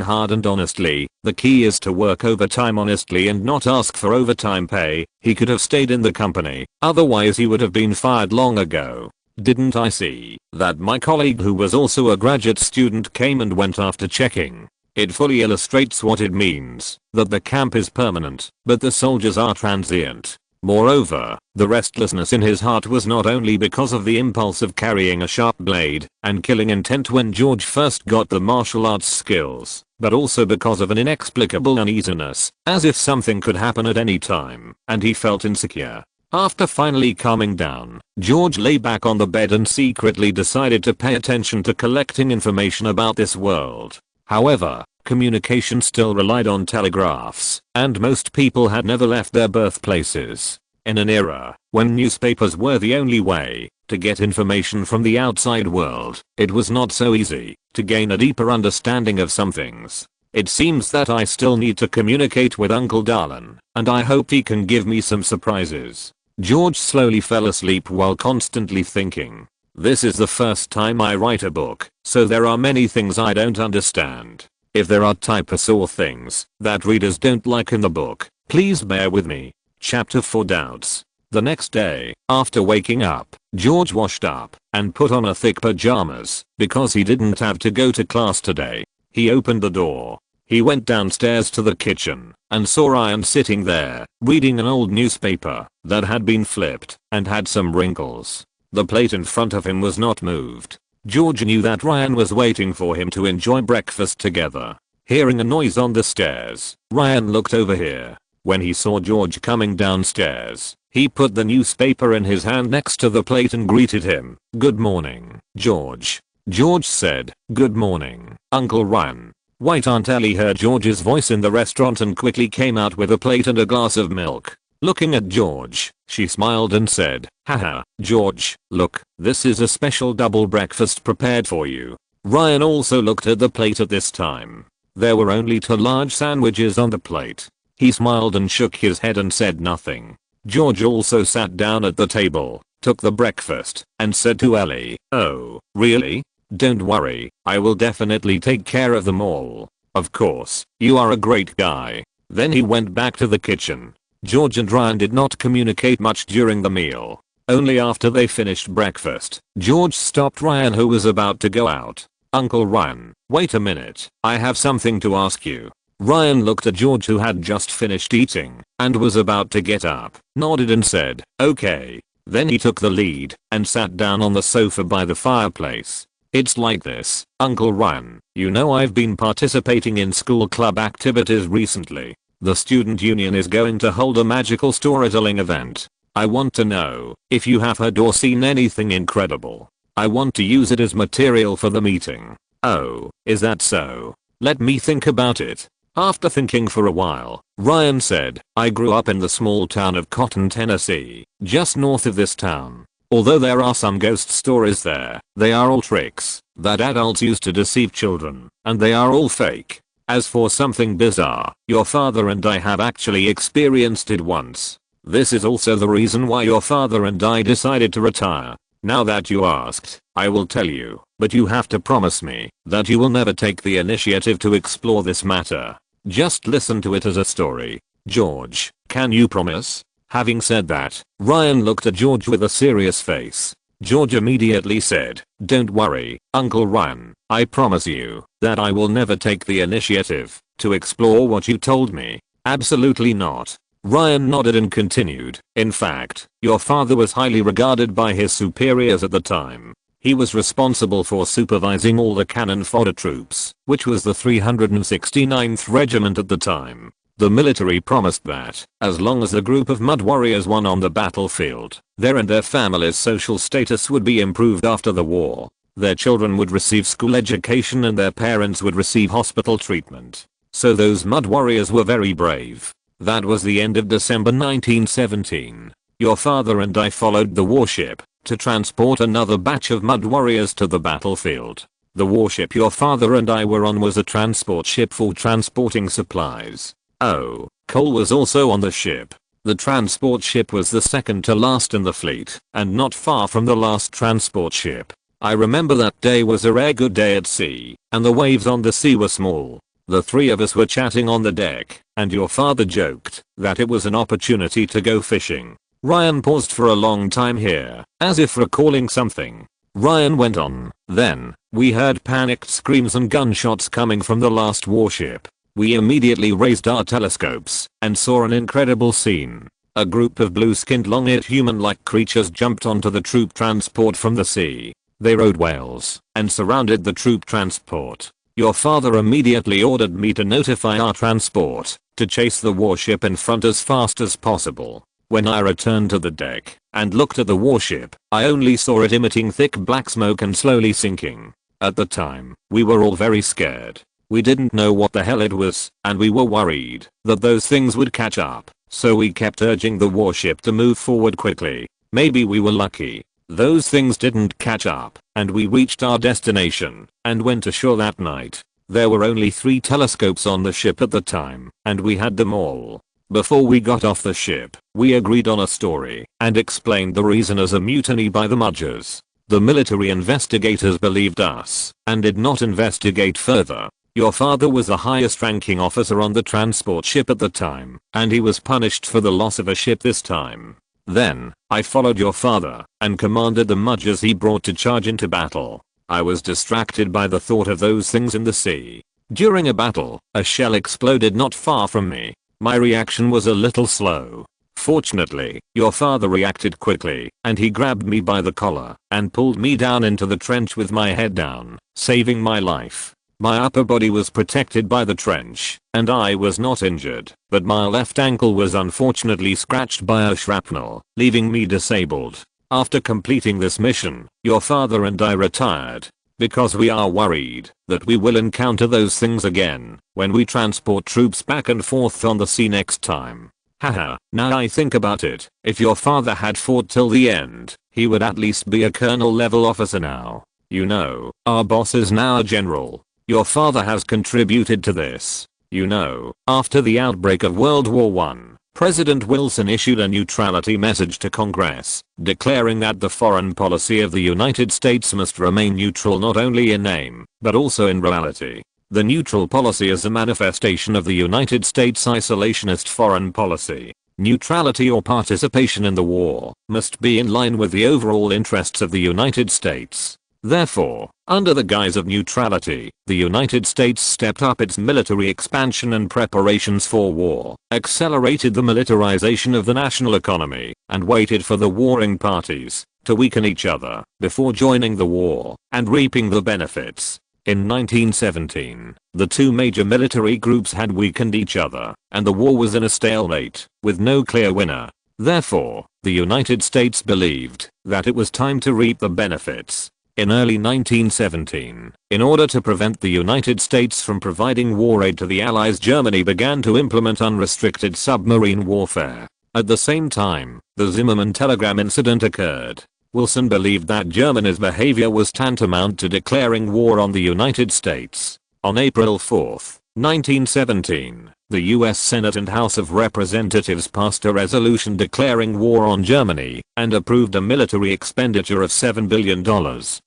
hard and honestly, the key is to work overtime honestly and not ask for overtime pay, he could have stayed in the company, otherwise he would have been fired long ago. Didn't I see that my colleague who was also a graduate student came and went after checking? It fully illustrates what it means, that the camp is permanent, but the soldiers are transient. Moreover, the restlessness in his heart was not only because of the impulse of carrying a sharp blade and killing intent when George first got the martial arts skills, but also because of an inexplicable uneasiness, as if something could happen at any time, and he felt insecure. After finally calming down, George lay back on the bed and secretly decided to pay attention to collecting information about this world. However, communication still relied on telegraphs, and most people had never left their birthplaces. In an era when newspapers were the only way to get information from the outside world, it was not so easy to gain a deeper understanding of some things. It seems that I still need to communicate with Uncle Darlin, and I hope he can give me some surprises. George slowly fell asleep while constantly thinking. This is the first time I write a book, so there are many things I don't understand. If there are typos or things that readers don't like in the book, please bear with me. Chapter 4 Doubts. The next day, after waking up, George washed up and put on a thick pajamas because he didn't have to go to class today. He opened the door. He went downstairs to the kitchen and saw Ryan sitting there, reading an old newspaper that had been flipped and had some wrinkles. The plate in front of him was not moved. George knew that Ryan was waiting for him to enjoy breakfast together. Hearing a noise on the stairs, Ryan looked over here. When he saw George coming downstairs, he put the newspaper in his hand next to the plate and greeted him. "Good morning, George." George said, "Good morning, Uncle Ryan." White Aunt Ellie heard George's voice in the restaurant and quickly came out with a plate and a glass of milk. Looking at George, she smiled and said, "Haha, George, look, this is a special double breakfast prepared for you." Ryan also looked at the plate at this time. There were only 2 large sandwiches on the plate. He smiled and shook his head and said nothing. George also sat down at the table, took the breakfast, and said to Ellie, "Oh, really? Don't worry, I will definitely take care of them all. Of course, you are a great guy." Then he went back to the kitchen. George and Ryan did not communicate much during the meal. Only after they finished breakfast, George stopped Ryan who was about to go out. "Uncle Ryan, wait a minute, I have something to ask you." Ryan looked at George who had just finished eating and was about to get up, nodded and said, "Okay." Then he took the lead and sat down on the sofa by the fireplace. "It's like this, Uncle Ryan, you know I've been participating in school club activities recently. The student union is going to hold a magical storytelling event. I want to know if you have heard or seen anything incredible. I want to use it as material for the meeting." "Oh, is that so? Let me think about it." After thinking for a while, Ryan said, "I grew up in the small town of Cotton, Tennessee, just north of this town. Although there are some ghost stories there, they are all tricks that adults use to deceive children, and they are all fake. As for something bizarre, your father and I have actually experienced it once. This is also the reason why your father and I decided to retire. Now that you asked, I will tell you, but you have to promise me that you will never take the initiative to explore this matter. Just listen to it as a story. George, can you promise?" Having said that, Ryan looked at George with a serious face. George immediately said, "Don't worry, Uncle Ryan, I promise you that I will never take the initiative to explore what you told me." "Absolutely not." Ryan nodded and continued, "In fact, your father was highly regarded by his superiors at the time. He was responsible for supervising all the cannon fodder troops, which was the 369th Regiment at the time. The military promised that, as long as the group of mud warriors won on the battlefield, their and their families' social status would be improved after the war. Their children would receive school education and their parents would receive hospital treatment. So those mud warriors were very brave. That was the end of December 1917. Your father and I followed the warship to transport another batch of mud warriors to the battlefield. The warship your father and I were on was a transport ship for transporting supplies. Oh, coal was also on the ship. The transport ship was the second to last in the fleet, and not far from the last transport ship. I remember that day was a rare good day at sea, and the waves on the sea were small. The three of us were chatting on the deck, and your father joked that it was an opportunity to go fishing. Ryan paused for a long time here, as if recalling something. Ryan went on, then, we heard panicked screams and gunshots coming from the last warship. We immediately raised our telescopes and saw an incredible scene. A group of blue-skinned long-eared human-like creatures jumped onto the troop transport from the sea. They rode whales and surrounded the troop transport. Your father immediately ordered me to notify our transport to chase the warship in front as fast as possible. When I returned to the deck and looked at the warship, I only saw it emitting thick black smoke and slowly sinking. At the time, we were all very scared. We didn't know what the hell it was, and we were worried that those things would catch up, so we kept urging the warship to move forward quickly. Maybe we were lucky. Those things didn't catch up, and we reached our destination and went ashore that night. There were only 3 telescopes on the ship at the time, and we had them all. Before we got off the ship, we agreed on a story and explained the reason as a mutiny by the Mudgers. The military investigators believed us and did not investigate further. Your father was the highest ranking officer on the transport ship at the time, and he was punished for the loss of a ship this time. Then, I followed your father and commanded the Mudgers he brought to charge into battle. I was distracted by the thought of those things in the sea. During a battle, a shell exploded not far from me. My reaction was a little slow. Fortunately, your father reacted quickly, and he grabbed me by the collar and pulled me down into the trench with my head down, saving my life. My upper body was protected by the trench, and I was not injured, but my left ankle was unfortunately scratched by a shrapnel, leaving me disabled. After completing this mission, your father and I retired, because we are worried that we will encounter those things again when we transport troops back and forth on the sea next time. Haha, now I think about it, if your father had fought till the end, he would at least be a colonel level officer now. You know, our boss is now a general. Your father has contributed to this. You know, after the outbreak of World War I, President Wilson issued a neutrality message to Congress, declaring that the foreign policy of the United States must remain neutral not only in name, but also in reality. The neutral policy is a manifestation of the United States' isolationist foreign policy. Neutrality or participation in the war must be in line with the overall interests of the United States. Therefore, under the guise of neutrality, the United States stepped up its military expansion and preparations for war, accelerated the militarization of the national economy, and waited for the warring parties to weaken each other before joining the war and reaping the benefits. In 1917, the two major military groups had weakened each other, and the war was in a stalemate, with no clear winner. Therefore, the United States believed that it was time to reap the benefits. In early 1917, in order to prevent the United States from providing war aid to the Allies, Germany began to implement unrestricted submarine warfare. At the same time, the Zimmermann telegram incident occurred. Wilson believed that Germany's behavior was tantamount to declaring war on the United States. On April 4, 1917, the US Senate and House of Representatives passed a resolution declaring war on Germany and approved a military expenditure of $7 billion,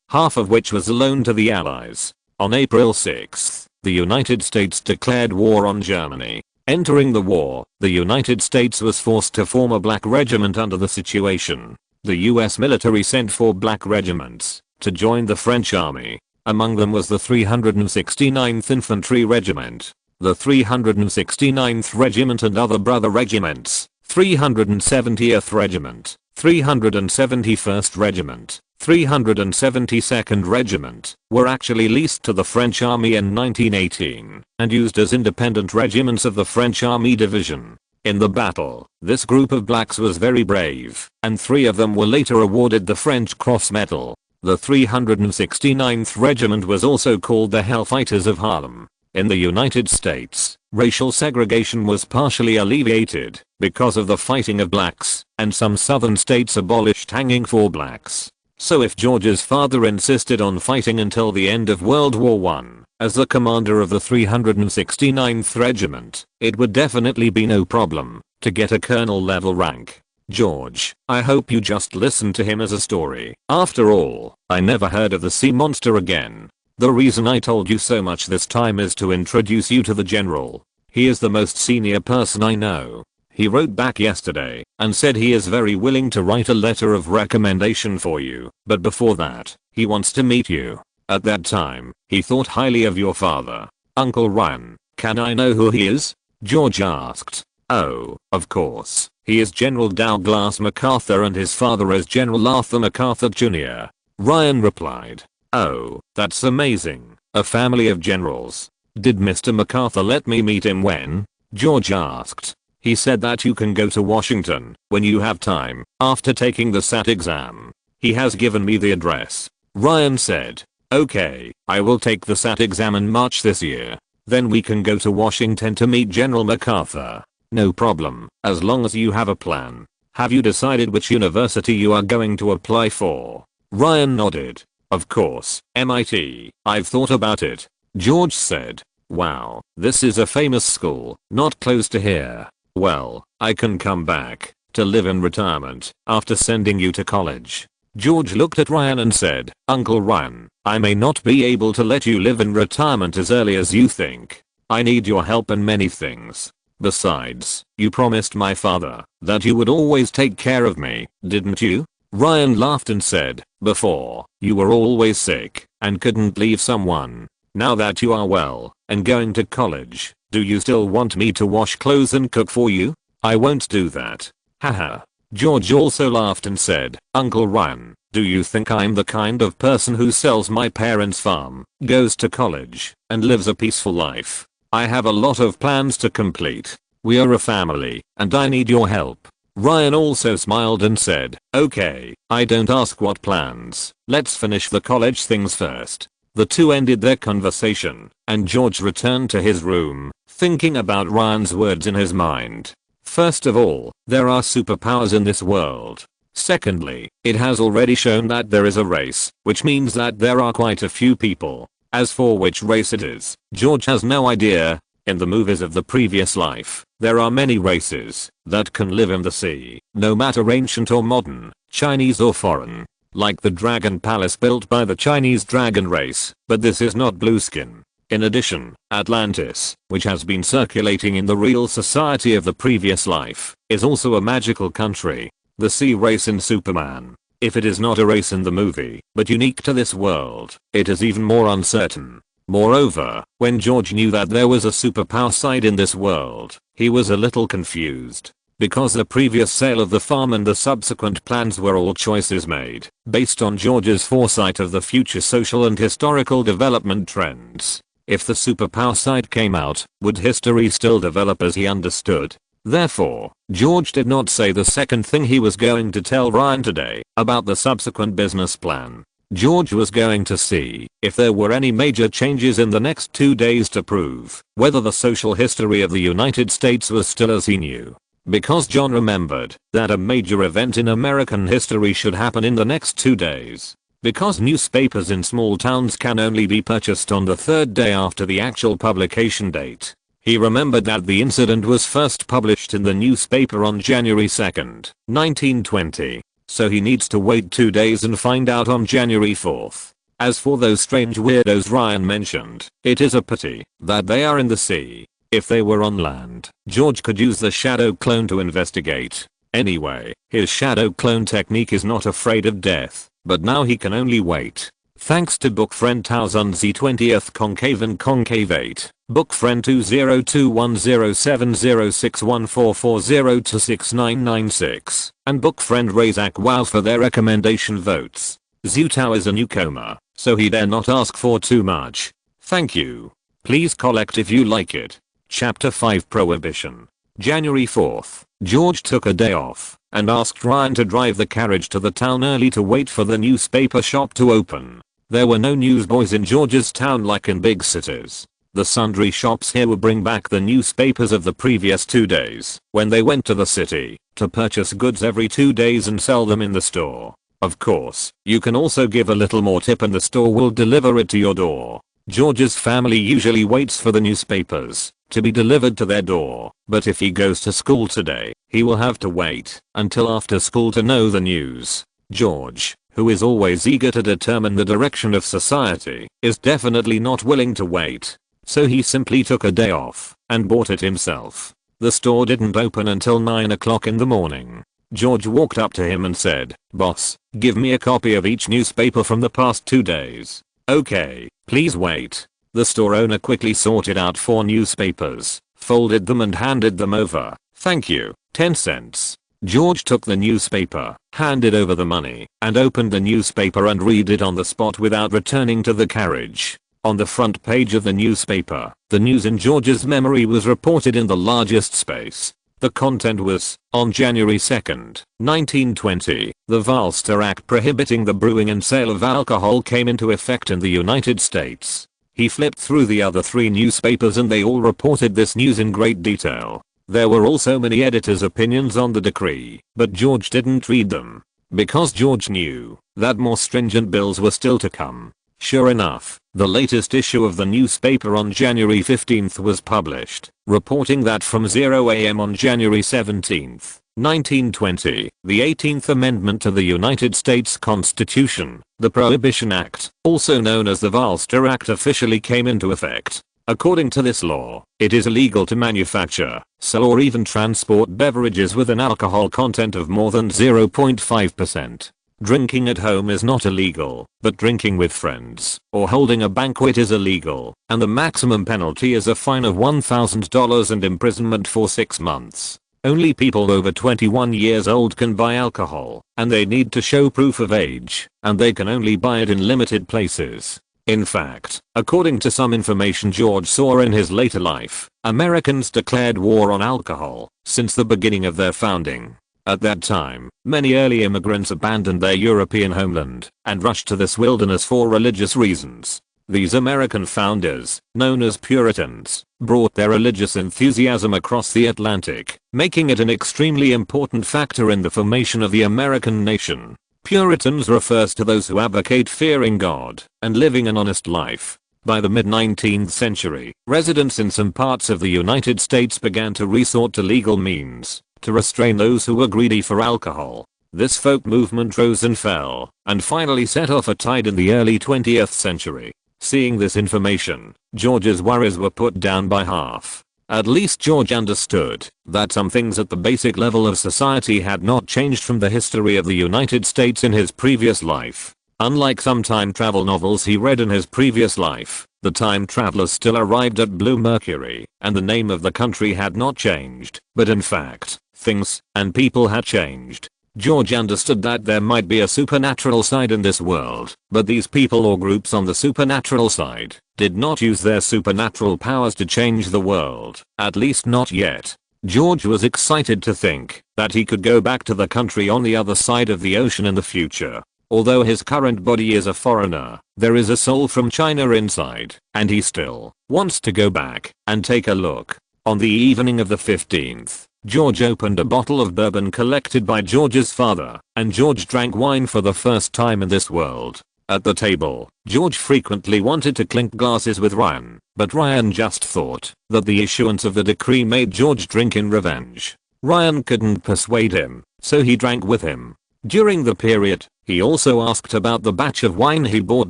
half of which was a loan to the Allies. On April 6, the United States declared war on Germany. Entering the war, the United States was forced to form a black regiment under the situation. The US military sent 4 black regiments to join the French army. Among them was the 369th Infantry Regiment, the 369th Regiment and other brother regiments, 370th Regiment, 371st Regiment, 372nd Regiment, were actually leased to the French Army in 1918 and used as independent regiments of the French Army Division. In the battle, this group of blacks was very brave, and 3 of them were later awarded the French Cross Medal. The 369th Regiment was also called the Hellfighters of Harlem. In the United States, racial segregation was partially alleviated because of the fighting of blacks, and some southern states abolished hanging for blacks. So if George's father insisted on fighting until the end of World War I, as the commander of the 369th Regiment, it would definitely be no problem to get a colonel level rank. George, I hope you just listened to him as a story. After all, I never heard of the sea monster again. The reason I told you so much this time is to introduce you to the general. He is the most senior person I know. He wrote back yesterday and said he is very willing to write a letter of recommendation for you, but before that, he wants to meet you. At that time, he thought highly of your father. Uncle Ryan, can I know who he is? George asked. Oh, of course. He is General Douglas MacArthur and his father is General Arthur MacArthur Jr. Ryan replied. Oh, that's amazing. A family of generals. Did Mr. MacArthur let me meet him when? George asked. He said that you can go to Washington when you have time after taking the SAT exam. He has given me the address. Ryan said. Okay, I will take the SAT exam in March this year. Then we can go to Washington to meet General MacArthur. No problem, as long as you have a plan. Have you decided which university you are going to apply for? Ryan nodded. Of course, MIT. I've thought about it. George said. Wow, this is a famous school, not close to here. Well, I can come back to live in retirement after sending you to college. George looked at Ryan and said, Uncle Ryan, I may not be able to let you live in retirement as early as you think. I need your help in many things. Besides, you promised my father that you would always take care of me, didn't you? Ryan laughed and said, before, you were always sick and couldn't leave someone. Now that you are well and going to college, do you still want me to wash clothes and cook for you? I won't do that. Haha. George also laughed and said, Uncle Ryan, do you think I'm the kind of person who sells my parents' farm, goes to college, and lives a peaceful life? I have a lot of plans to complete. We are a family, and I need your help. Ryan also smiled and said, okay, I don't ask what plans. Let's finish the college things first. The two ended their conversation, and George returned to his room, thinking about Ryan's words in his mind. First of all, there are superpowers in this world. Secondly, it has already shown that there is a race, which means that there are quite a few people. As for which race it is, George has no idea. In the movies of the previous life, there are many races that can live in the sea, no matter ancient or modern, Chinese or foreign. Like the dragon palace built by the Chinese dragon race, but this is not Blueskin. In addition, Atlantis, which has been circulating in the real society of the previous life, is also a magical country. The sea race in Superman. If it is not a race in the movie, but unique to this world, it is even more uncertain. Moreover, when George knew that there was a superpower side in this world, he was a little confused. Because the previous sale of the farm and the subsequent plans were all choices made based on George's foresight of the future social and historical development trends. If the superpower side came out, would history still develop as he understood? Therefore, George did not say the second thing he was going to tell Ryan today about the subsequent business plan. George was going to see if there were any major changes in the next 2 days to prove whether the social history of the United States was still as he knew. Because John remembered that a major event in American history should happen in the next 2 days. Because newspapers in small towns can only be purchased on the third day after the actual publication date. He remembered that the incident was first published in the newspaper on January 2nd, 1920. So he needs to wait 2 days and find out on January 4th. As for those strange weirdos Ryan mentioned, it is a pity that they are in the sea. If they were on land, George could use the shadow clone to investigate. Anyway, his shadow clone technique is not afraid of death, but now he can only wait. Thanks to book friend Taozun Z20th Concave and Concave 8, book friend 20210761440269996, and book friend Razak Wow for their recommendation votes. Zutao is a newcomer, so he dare not ask for too much. Thank you. Please collect if you like it. Chapter 5 Prohibition. January 4th, George took a day off and asked Ryan to drive the carriage to the town early to wait for the newspaper shop to open. There were no newsboys in George's town like in big cities. The sundry shops here would bring back the newspapers of the previous 2 days when they went to the city to purchase goods every 2 days and sell them in the store. Of course, you can also give a little more tip and the store will deliver it to your door. George's family usually waits for the newspapers to be delivered to their door, but if he goes to school today, he will have to wait until after school to know the news. George, who is always eager to determine the direction of society, is definitely not willing to wait. So he simply took a day off and bought it himself. The store didn't open until 9 o'clock in the morning. George walked up to him and said, "Boss, give me a copy of each newspaper from the past 2 days." "Okay, please wait." The store owner quickly sorted out 4 newspapers, folded them and handed them over. "Thank you, 10 cents. George took the newspaper, handed over the money, and opened the newspaper and read it on the spot without returning to the carriage. On the front page of the newspaper, the news in George's memory was reported in the largest space. The content was, on January 2nd, 1920, the Volster Act prohibiting the brewing and sale of alcohol came into effect in the United States. He flipped through the other 3 newspapers and they all reported this news in great detail. There were also many editors' opinions on the decree, but George didn't read them. Because George knew that more stringent bills were still to come. Sure enough, the latest issue of the newspaper on January 15th was published, reporting that from 0 a.m. on January 17th, 1920, the 18th Amendment to the United States Constitution, the Prohibition Act, also known as the Volster Act, officially came into effect. According to this law, it is illegal to manufacture, sell or even transport beverages with an alcohol content of more than 0.5%. Drinking at home is not illegal, but drinking with friends or holding a banquet is illegal, and the maximum penalty is a fine of $1,000 and imprisonment for 6 months. Only people over 21 years old can buy alcohol, and they need to show proof of age, and they can only buy it in limited places. In fact, according to some information George saw in his later life, Americans declared war on alcohol since the beginning of their founding. At that time, many early immigrants abandoned their European homeland and rushed to this wilderness for religious reasons. These American founders, known as Puritans, brought their religious enthusiasm across the Atlantic, making it an extremely important factor in the formation of the American nation. Puritans refers to those who advocate fearing God and living an honest life. By the mid-19th century, residents in some parts of the United States began to resort to legal means to restrain those who were greedy for alcohol. This folk movement rose and fell, and finally set off a tide in the early 20th century. Seeing this information, George's worries were put down by half. At least George understood that some things at the basic level of society had not changed from the history of the United States in his previous life. Unlike some time travel novels he read in his previous life, the time traveler still arrived at Blue Mercury, and the name of the country had not changed, but in fact, things and people had changed. George understood that there might be a supernatural side in this world, but these people or groups on the supernatural side did not use their supernatural powers to change the world, at least not yet. George was excited to think that he could go back to the country on the other side of the ocean in the future. Although his current body is a foreigner, there is a soul from China inside, and he still wants to go back and take a look. On the evening of the 15th, George opened a bottle of bourbon collected by George's father, and George drank wine for the first time in this world. At the table, George frequently wanted to clink glasses with Ryan, but Ryan just thought that the issuance of the decree made George drink in revenge. Ryan couldn't persuade him, so he drank with him. During the period, he also asked about the batch of wine he bought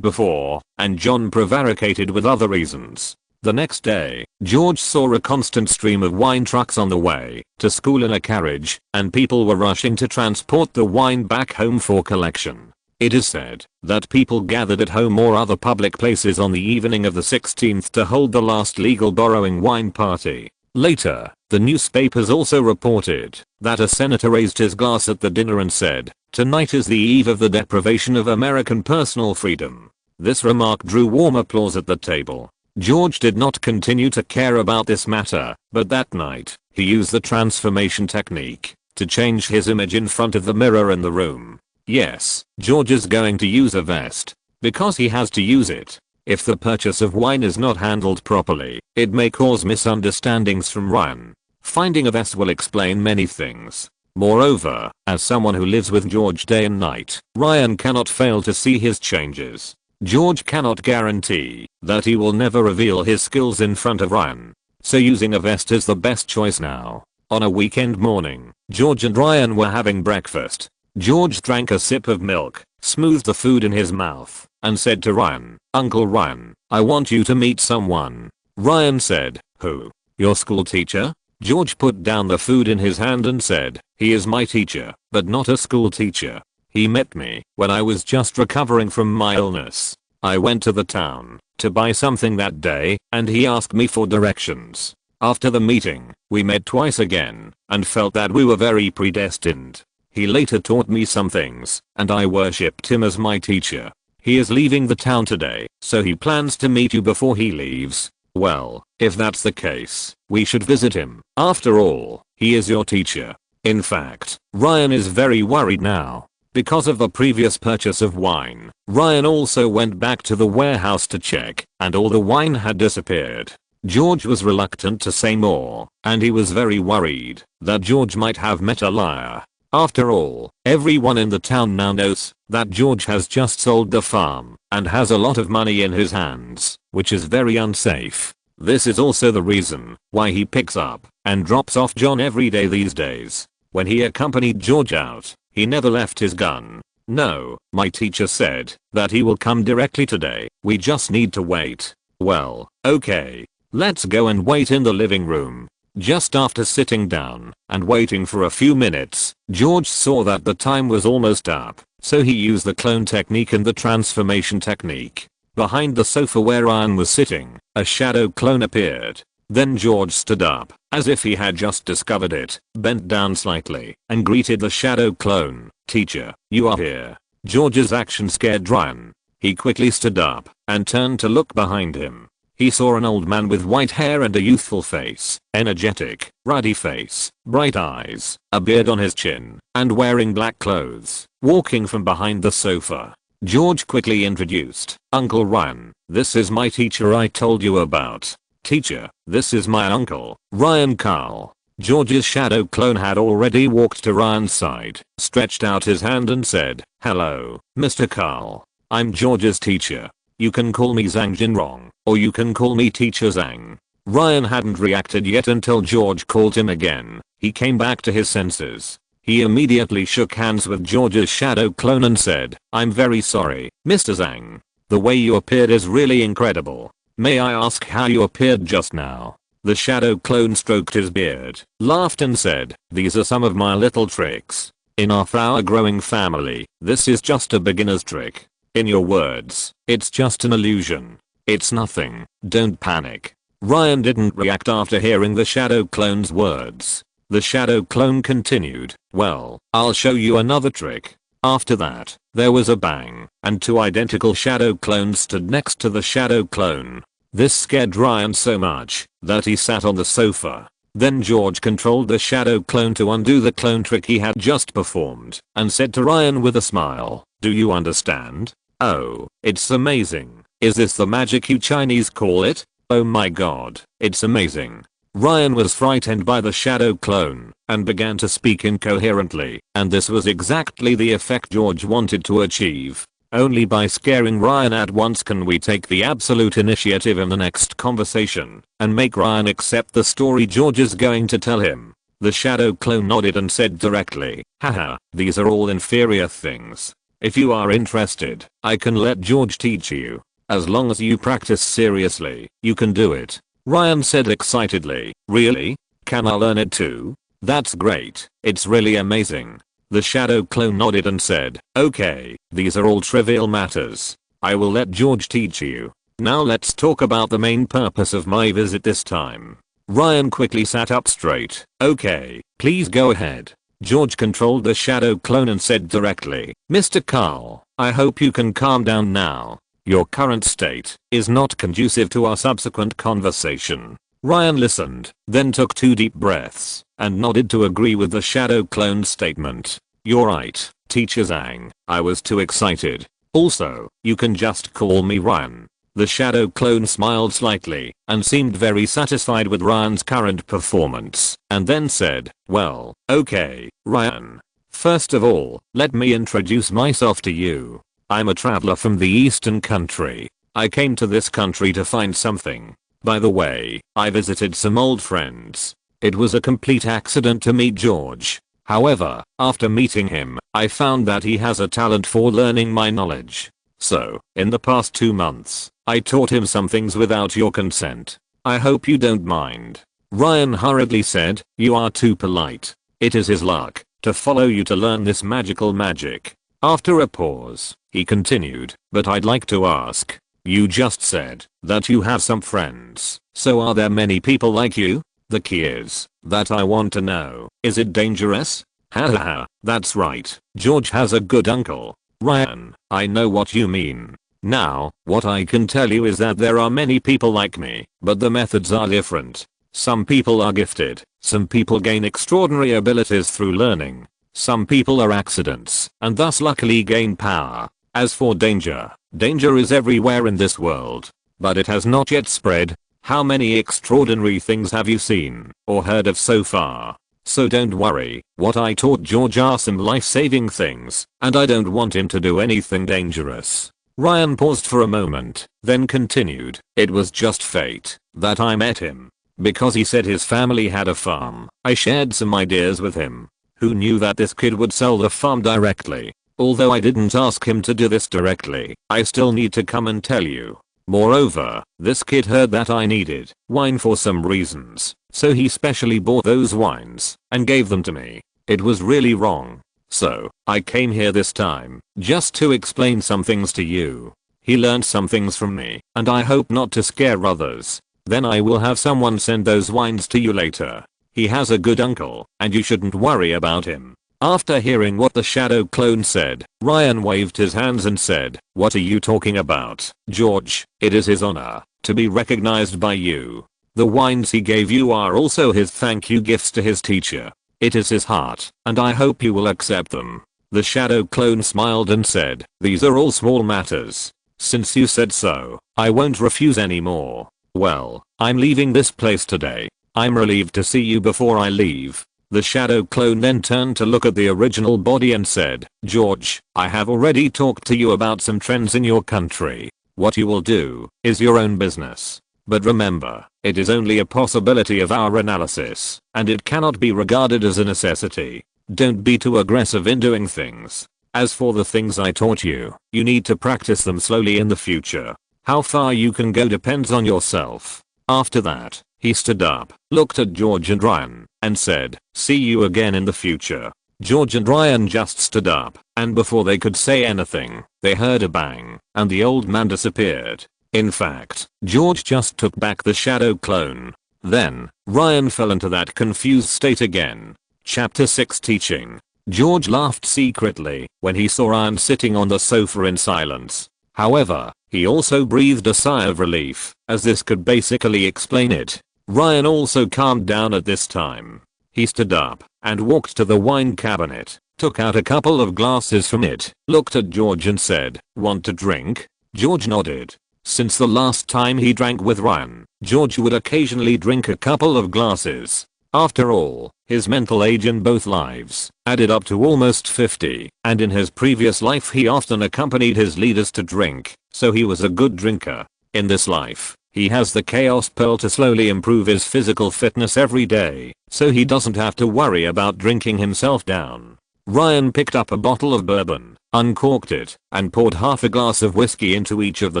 before, and John prevaricated with other reasons. The next day, George saw a constant stream of wine trucks on the way to school in a carriage, and people were rushing to transport the wine back home for collection. It is said that people gathered at home or other public places on the evening of the 16th to hold the last legal borrowing wine party. Later, the newspapers also reported that a senator raised his glass at the dinner and said, "Tonight is the eve of the deprivation of American personal freedom." This remark drew warm applause at the table. George did not continue to care about this matter, but that night, he used the transformation technique to change his image in front of the mirror in the room. Yes, George is going to use a vest, because he has to use it. If the purchase of wine is not handled properly, it may cause misunderstandings from Ryan. Finding a vest will explain many things. Moreover, as someone who lives with George day and night, Ryan cannot fail to see his changes. George cannot guarantee that he will never reveal his skills in front of Ryan. So using a vest is the best choice now. On a weekend morning, George and Ryan were having breakfast. George drank a sip of milk, smoothed the food in his mouth, and said to Ryan, "Uncle Ryan, I want you to meet someone." Ryan said, "Who? Your school teacher?" George put down the food in his hand and said, "He is my teacher, but not a school teacher. He met me when I was just recovering from my illness. I went to the town to buy something that day, and he asked me for directions. After the meeting, we met twice again, and felt that we were very predestined. He later taught me some things, and I worshipped him as my teacher. He is leaving the town today, so he plans to meet you before he leaves. Well, if that's the case, we should visit him. After all, he is your teacher." In fact, Ryan is very worried now. Because of the previous purchase of wine, Ryan also went back to the warehouse to check, and all the wine had disappeared. George was reluctant to say more, and he was very worried that George might have met a liar. After all, everyone in the town now knows that George has just sold the farm and has a lot of money in his hands, which is very unsafe. This is also the reason why he picks up and drops off John every day these days. When he accompanied George out, he never left his gun. "No, my teacher said that he will come directly today. We just need to wait." Well, okay. Let's go and wait in the living room. Just after sitting down and waiting for a few minutes, George saw that the time was almost up, so he used the clone technique and the transformation technique. Behind the sofa where Ryan was sitting, a shadow clone appeared. Then George stood up, as if he had just discovered it, bent down slightly, and greeted the shadow clone. "Teacher, you are here." George's action scared Ryan. He quickly stood up and turned to look behind him. He saw an old man with white hair and a youthful face, energetic, ruddy face, bright eyes, a beard on his chin, and wearing black clothes, walking from behind the sofa. George quickly introduced, "Uncle Ryan, this is my teacher I told you about." "Teacher, this is my uncle, Ryan Carl." George's shadow clone had already walked to Ryan's side, stretched out his hand and said, "Hello, Mr. Carl. I'm George's teacher. You can call me Zhang Jinrong, or you can call me Teacher Zhang." Ryan hadn't reacted yet until George called him again. He came back to his senses. He immediately shook hands with George's shadow clone and said, "I'm very sorry, Mr. Zhang. The way you appeared is really incredible. May I ask how you appeared just now?" The shadow clone stroked his beard, laughed and said, "These are some of my little tricks. In our flower-growing family, this is just a beginner's trick. In your words, it's just an illusion. It's nothing, don't panic." Ryan didn't react after hearing the shadow clone's words. The shadow clone continued, "Well, I'll show you another trick." After that, there was a bang, and two identical shadow clones stood next to the shadow clone. This scared Ryan so much that he sat on the sofa. Then George controlled the shadow clone to undo the clone trick he had just performed, and said to Ryan with a smile, "Do you understand? Oh, it's amazing. Is this the magic you Chinese call it? Oh my god, it's amazing." Ryan was frightened by the shadow clone and began to speak incoherently, and this was exactly the effect George wanted to achieve. Only by scaring Ryan at once can we take the absolute initiative in the next conversation and make Ryan accept the story George is going to tell him. The shadow clone nodded and said directly, "Haha, these are all inferior things. If you are interested, I can let George teach you. As long as you practice seriously, you can do it." Ryan said excitedly, "Really? Can I learn it too? That's great. It's really amazing." The shadow clone nodded and said, "Okay, these are all trivial matters. I will let George teach you. Now let's talk about the main purpose of my visit this time." Ryan quickly sat up straight. "Okay, please go ahead." George controlled the shadow clone and said directly, "Mr. Carl, I hope you can calm down now. Your current state is not conducive to our subsequent conversation." Ryan listened, then took 2 deep breaths, and nodded to agree with the shadow clone's statement. "You're right, Teacher Zhang, I was too excited. Also, you can just call me Ryan." The shadow clone smiled slightly and seemed very satisfied with Ryan's current performance and then said, well, okay, Ryan. First of all, let me introduce myself to you. I'm a traveler from the Eastern country. I came to this country to find something. By the way, I visited some old friends. It was a complete accident to meet George. However, after meeting him, I found that he has a talent for learning my knowledge. So, in the past 2 months, I taught him some things without your consent. I hope you don't mind. Ryan hurriedly said, you are too polite. It is his luck to follow you to learn this magical magic. After a pause, he continued, but I'd like to ask, you just said that you have some friends, so are there many people like you? The key is that I want to know, is it dangerous? Hahaha, that's right, George has a good uncle. Ryan, I know what you mean. Now, what I can tell you is that there are many people like me, but the methods are different. Some people are gifted, some people gain extraordinary abilities through learning. Some people are accidents, and thus luckily gain power. As for danger, danger is everywhere in this world, but it has not yet spread. How many extraordinary things have you seen, or heard of so far? So don't worry, what I taught George are some life-saving things, and I don't want him to do anything dangerous. Ryan paused for a moment, then continued, it was just fate that I met him. Because he said his family had a farm, I shared some ideas with him. Who knew that this kid would sell the farm directly? Although I didn't ask him to do this directly, I still need to come and tell you. Moreover, this kid heard that I needed wine for some reasons, so he specially bought those wines and gave them to me. It was really wrong. So, I came here this time just to explain some things to you. He learned some things from me, and I hope not to scare others. Then I will have someone send those wines to you later. He has a good uncle, and you shouldn't worry about him. After hearing what the shadow clone said, Ryan waved his hands and said, what are you talking about, George? It is his honor to be recognized by you. The wines he gave you are also his thank you gifts to his teacher. It is his heart, and I hope you will accept them. The shadow clone smiled and said, these are all small matters. Since you said so, I won't refuse anymore. Well, I'm leaving this place today. I'm relieved to see you before I leave. The shadow clone then turned to look at the original body and said, George, I have already talked to you about some trends in your country. What you will do is your own business. But remember, it is only a possibility of our analysis, and it cannot be regarded as a necessity. Don't be too aggressive in doing things. As for the things I taught you, you need to practice them slowly in the future. How far you can go depends on yourself. After that, he stood up, looked at George and Ryan, and said, see you again in the future. George and Ryan just stood up, and before they could say anything, they heard a bang, and the old man disappeared. In fact, George just took back the shadow clone. Then, Ryan fell into that confused state again. Chapter 6 Teaching. George laughed secretly when he saw Ryan sitting on the sofa in silence. However, he also breathed a sigh of relief, as this could basically explain it. Ryan also calmed down at this time. He stood up and walked to the wine cabinet, took out a couple of glasses from it, looked at George and said, want to drink? George nodded. Since the last time he drank with Ryan, George would occasionally drink a couple of glasses. After all, his mental age in both lives added up to almost 50, and in his previous life he often accompanied his leaders to drink, so he was a good drinker. In this life, he has the chaos pearl to slowly improve his physical fitness every day, so he doesn't have to worry about drinking himself down. Ryan picked up a bottle of bourbon, uncorked it, and poured half a glass of whiskey into each of the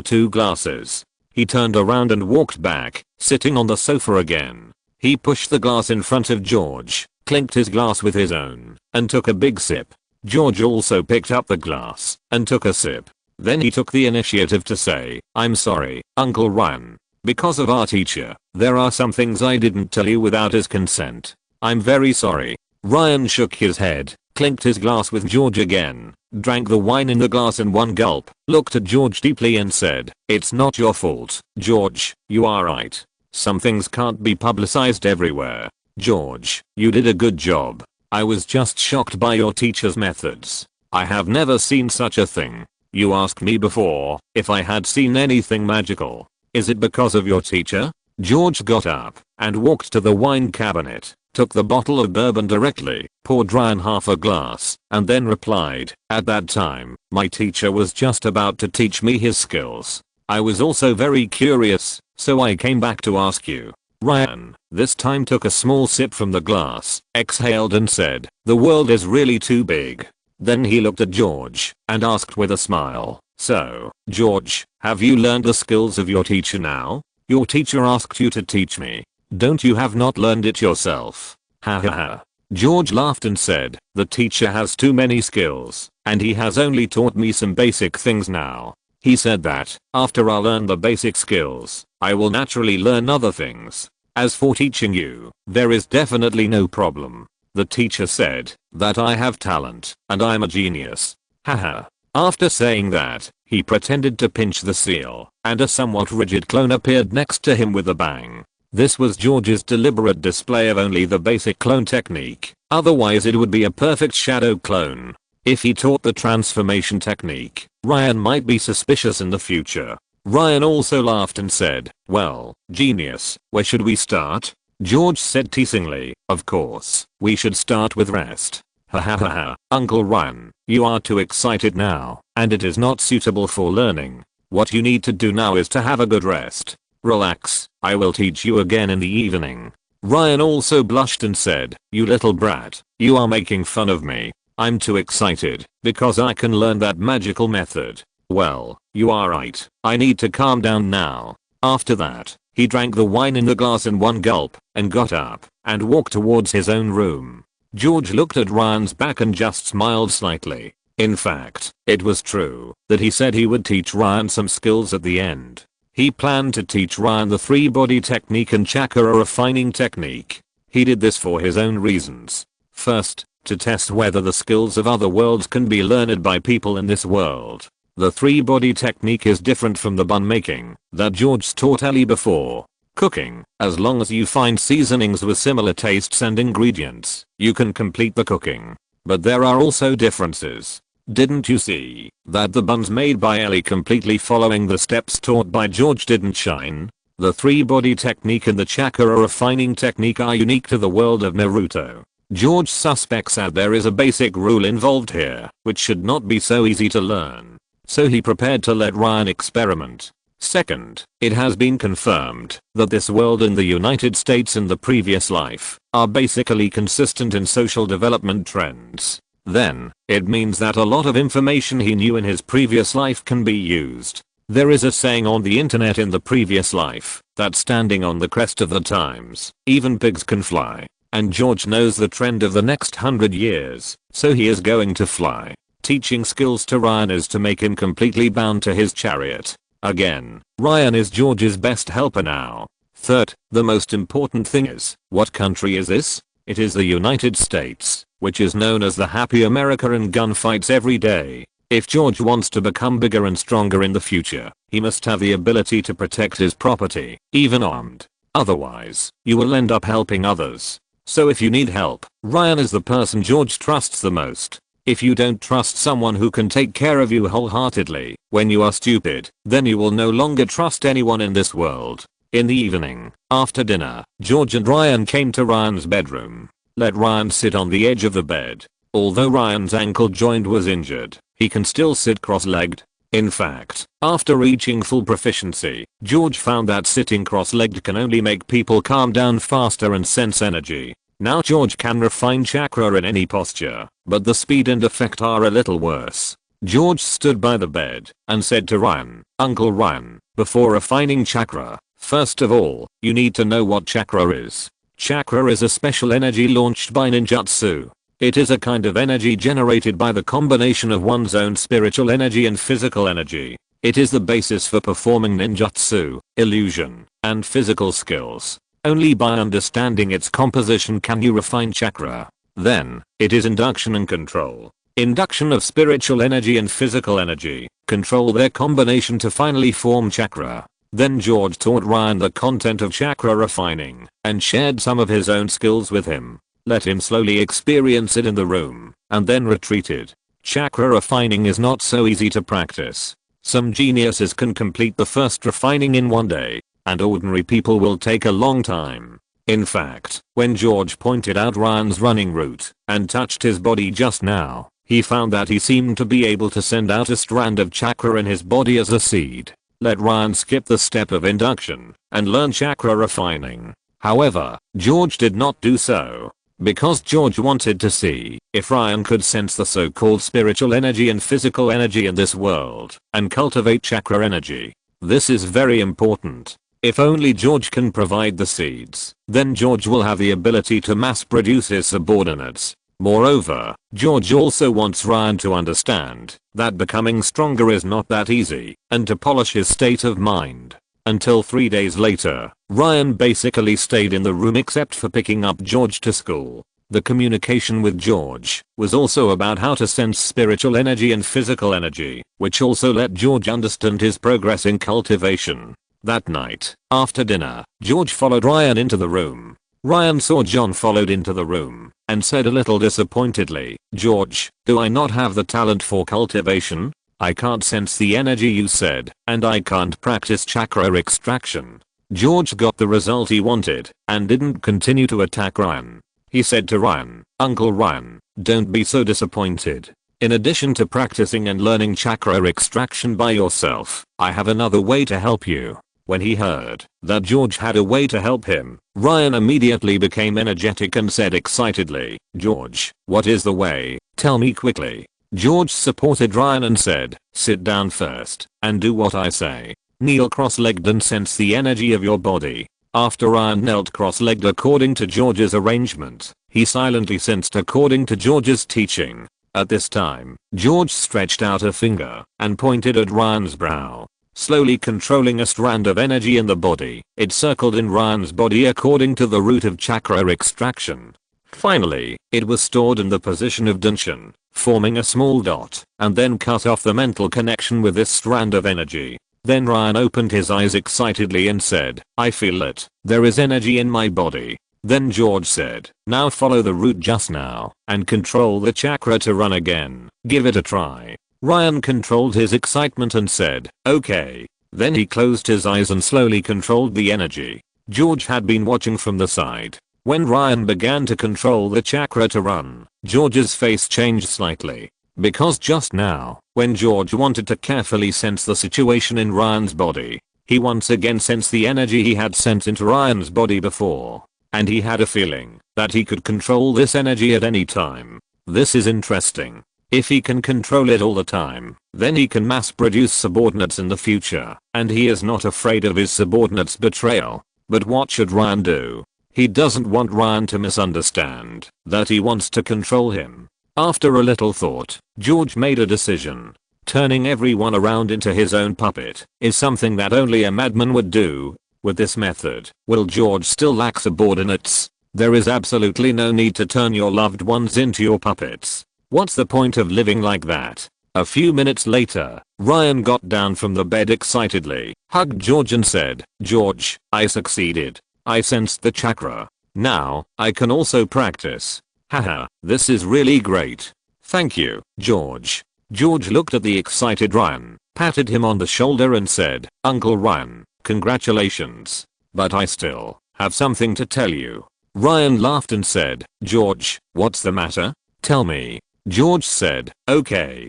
2 glasses. He turned around and walked back, sitting on the sofa again. He pushed the glass in front of George, clinked his glass with his own, and took a big sip. George also picked up the glass and took a sip. Then he took the initiative to say, I'm sorry, Uncle Ryan. Because of our teacher, there are some things I didn't tell you without his consent. I'm very sorry. Ryan shook his head, clinked his glass with George again, drank the wine in the glass in one gulp, looked at George deeply and said, it's not your fault, George, you are right. Some things can't be publicized everywhere. George, you did a good job. I was just shocked by your teacher's methods. I have never seen such a thing. You asked me before if I had seen anything magical. Is it because of your teacher? George got up and walked to the wine cabinet, took the bottle of bourbon directly, poured Ryan half a glass, and then replied, at that time, my teacher was just about to teach me his skills. I was also very curious, so I came back to ask you. Ryan, this time took a small sip from the glass, exhaled and said, the world is really too big. Then he looked at George and asked with a smile, so, George, have you learned the skills of your teacher now? Your teacher asked you to teach me. Don't you have not learned it yourself? Ha ha ha. George laughed and said, the teacher has too many skills, and he has only taught me some basic things now. He said that, after I learn the basic skills, I will naturally learn other things. As for teaching you, there is definitely no problem. The teacher said that I have talent and I'm a genius. Haha. After saying that, he pretended to pinch the seal, and a somewhat rigid clone appeared next to him with a bang. This was George's deliberate display of only the basic clone technique, otherwise it would be a perfect shadow clone. If he taught the transformation technique, Ryan might be suspicious in the future. Ryan also laughed and said, well, genius, where should we start? George said teasingly, of course, we should start with rest. Ha ha ha ha, Uncle Ryan, you are too excited now, and it is not suitable for learning. What you need to do now is to have a good rest. Relax, I will teach you again in the evening. Ryan also blushed and said, you little brat, you are making fun of me. I'm too excited, because I can learn that magical method. Well, you are right, I need to calm down now. After that, he drank the wine in the glass in one gulp, and got up, and walked towards his own room. George looked at Ryan's back and just smiled slightly. In fact, it was true that he said he would teach Ryan some skills at the end. He planned to teach Ryan the 3-body technique and chakra refining technique. He did this for his own reasons. First, to test whether the skills of other worlds can be learned by people in this world. The 3-body technique is different from the bun making that George taught Ellie before. Cooking, as long as you find seasonings with similar tastes and ingredients, you can complete the cooking. But there are also differences. Didn't you see that the buns made by Ellie completely following the steps taught by George didn't shine? The 3-body technique and the chakra refining technique are unique to the world of Naruto. George suspects that there is a basic rule involved here, which should not be so easy to learn. So he prepared to let Ryan experiment. Second, it has been confirmed that this world and the United States in the previous life are basically consistent in social development trends. Then, it means that a lot of information he knew in his previous life can be used. There is a saying on the internet in the previous life that standing on the crest of the times, even pigs can fly. And George knows the trend of the next 100 years, so he is going to fly. Teaching skills to Ryan is to make him completely bound to his chariot. Again, Ryan is George's best helper now. Third, the most important thing is, what country is this? It is the United States, which is known as the happy America and gunfights every day. If George wants to become bigger and stronger in the future, he must have the ability to protect his property, even armed. Otherwise, you will end up helping others. So if you need help, Ryan is the person George trusts the most. If you don't trust someone who can take care of you wholeheartedly when you are stupid, then you will no longer trust anyone in this world. In the evening, after dinner, George and Ryan came to Ryan's bedroom. Let Ryan sit on the edge of the bed. Although Ryan's ankle joint was injured, he can still sit cross-legged. In fact, after reaching full proficiency, George found that sitting cross-legged can only make people calm down faster and sense energy. Now George can refine chakra in any posture, but the speed and effect are a little worse. George stood by the bed and said to Ryan, Uncle Ryan, before refining chakra, first of all, you need to know what chakra is. Chakra is a special energy launched by ninjutsu. It is a kind of energy generated by the combination of one's own spiritual energy and physical energy. It is the basis for performing ninjutsu, illusion, and physical skills. Only by understanding its composition can you refine chakra. Then, it is induction and control. Induction of spiritual energy and physical energy, control their combination to finally form chakra. Then George taught Ryan the content of chakra refining, and shared some of his own skills with him. Let him slowly experience it in the room, and then retreated. Chakra refining is not so easy to practice. Some geniuses can complete the first refining in one day, and ordinary people will take a long time. In fact, when George pointed out Ryan's running route and touched his body just now, he found that he seemed to be able to send out a strand of chakra in his body as a seed. Let Ryan skip the step of induction and learn chakra refining. However, George did not do so, because George wanted to see if Ryan could sense the so-called spiritual energy and physical energy in this world and cultivate chakra energy. This is very important. If only George can provide the seeds, then George will have the ability to mass produce his subordinates. Moreover, George also wants Ryan to understand that becoming stronger is not that easy, and to polish his state of mind. Until 3 days later, Ryan basically stayed in the room except for picking up George to school. The communication with George was also about how to sense spiritual energy and physical energy, which also let George understand his progress in cultivation. That night, after dinner, George followed Ryan into the room. Ryan saw John followed into the room and said a little disappointedly, "George, do I not have the talent for cultivation? I can't sense the energy you said, and I can't practice chakra extraction." George got the result he wanted and didn't continue to attack Ryan. He said to Ryan, "Uncle Ryan, don't be so disappointed. In addition to practicing and learning chakra extraction by yourself, I have another way to help you." When he heard that George had a way to help him, Ryan immediately became energetic and said excitedly, "George, what is the way? Tell me quickly." George supported Ryan and said, "Sit down first and do what I say. Kneel cross-legged and sense the energy of your body." After Ryan knelt cross-legged according to George's arrangement, he silently sensed according to George's teaching. At this time, George stretched out a finger and pointed at Ryan's brow. Slowly controlling a strand of energy in the body, it circled in Ryan's body according to the route of chakra extraction. Finally, it was stored in the position of Danshan, forming a small dot, and then cut off the mental connection with this strand of energy. Then Ryan opened his eyes excitedly and said, "I feel it. There is energy in my body." Then George said, "Now follow the route just now, and control the chakra to run again. Give it a try." Ryan controlled his excitement and said, "Okay." Then he closed his eyes and slowly controlled the energy. George had been watching from the side. When Ryan began to control the chakra to run, George's face changed slightly. Because just now, when George wanted to carefully sense the situation in Ryan's body, he once again sensed the energy he had sent into Ryan's body before. And he had a feeling that he could control this energy at any time. This is interesting. If he can control it all the time, then he can mass produce subordinates in the future, and he is not afraid of his subordinates' betrayal. But what should Ryan do? He doesn't want Ryan to misunderstand that he wants to control him. After a little thought, George made a decision. Turning everyone around into his own puppet is something that only a madman would do. With this method, will George still lack subordinates? There is absolutely no need to turn your loved ones into your puppets. What's the point of living like that? A few minutes later, Ryan got down from the bed excitedly, hugged George and said, "George, I succeeded. I sensed the chakra. Now, I can also practice. Haha, this is really great. Thank you, George." George looked at the excited Ryan, patted him on the shoulder and said, "Uncle Ryan, congratulations. But I still have something to tell you." Ryan laughed and said, "George, what's the matter? Tell me." George said, "Okay,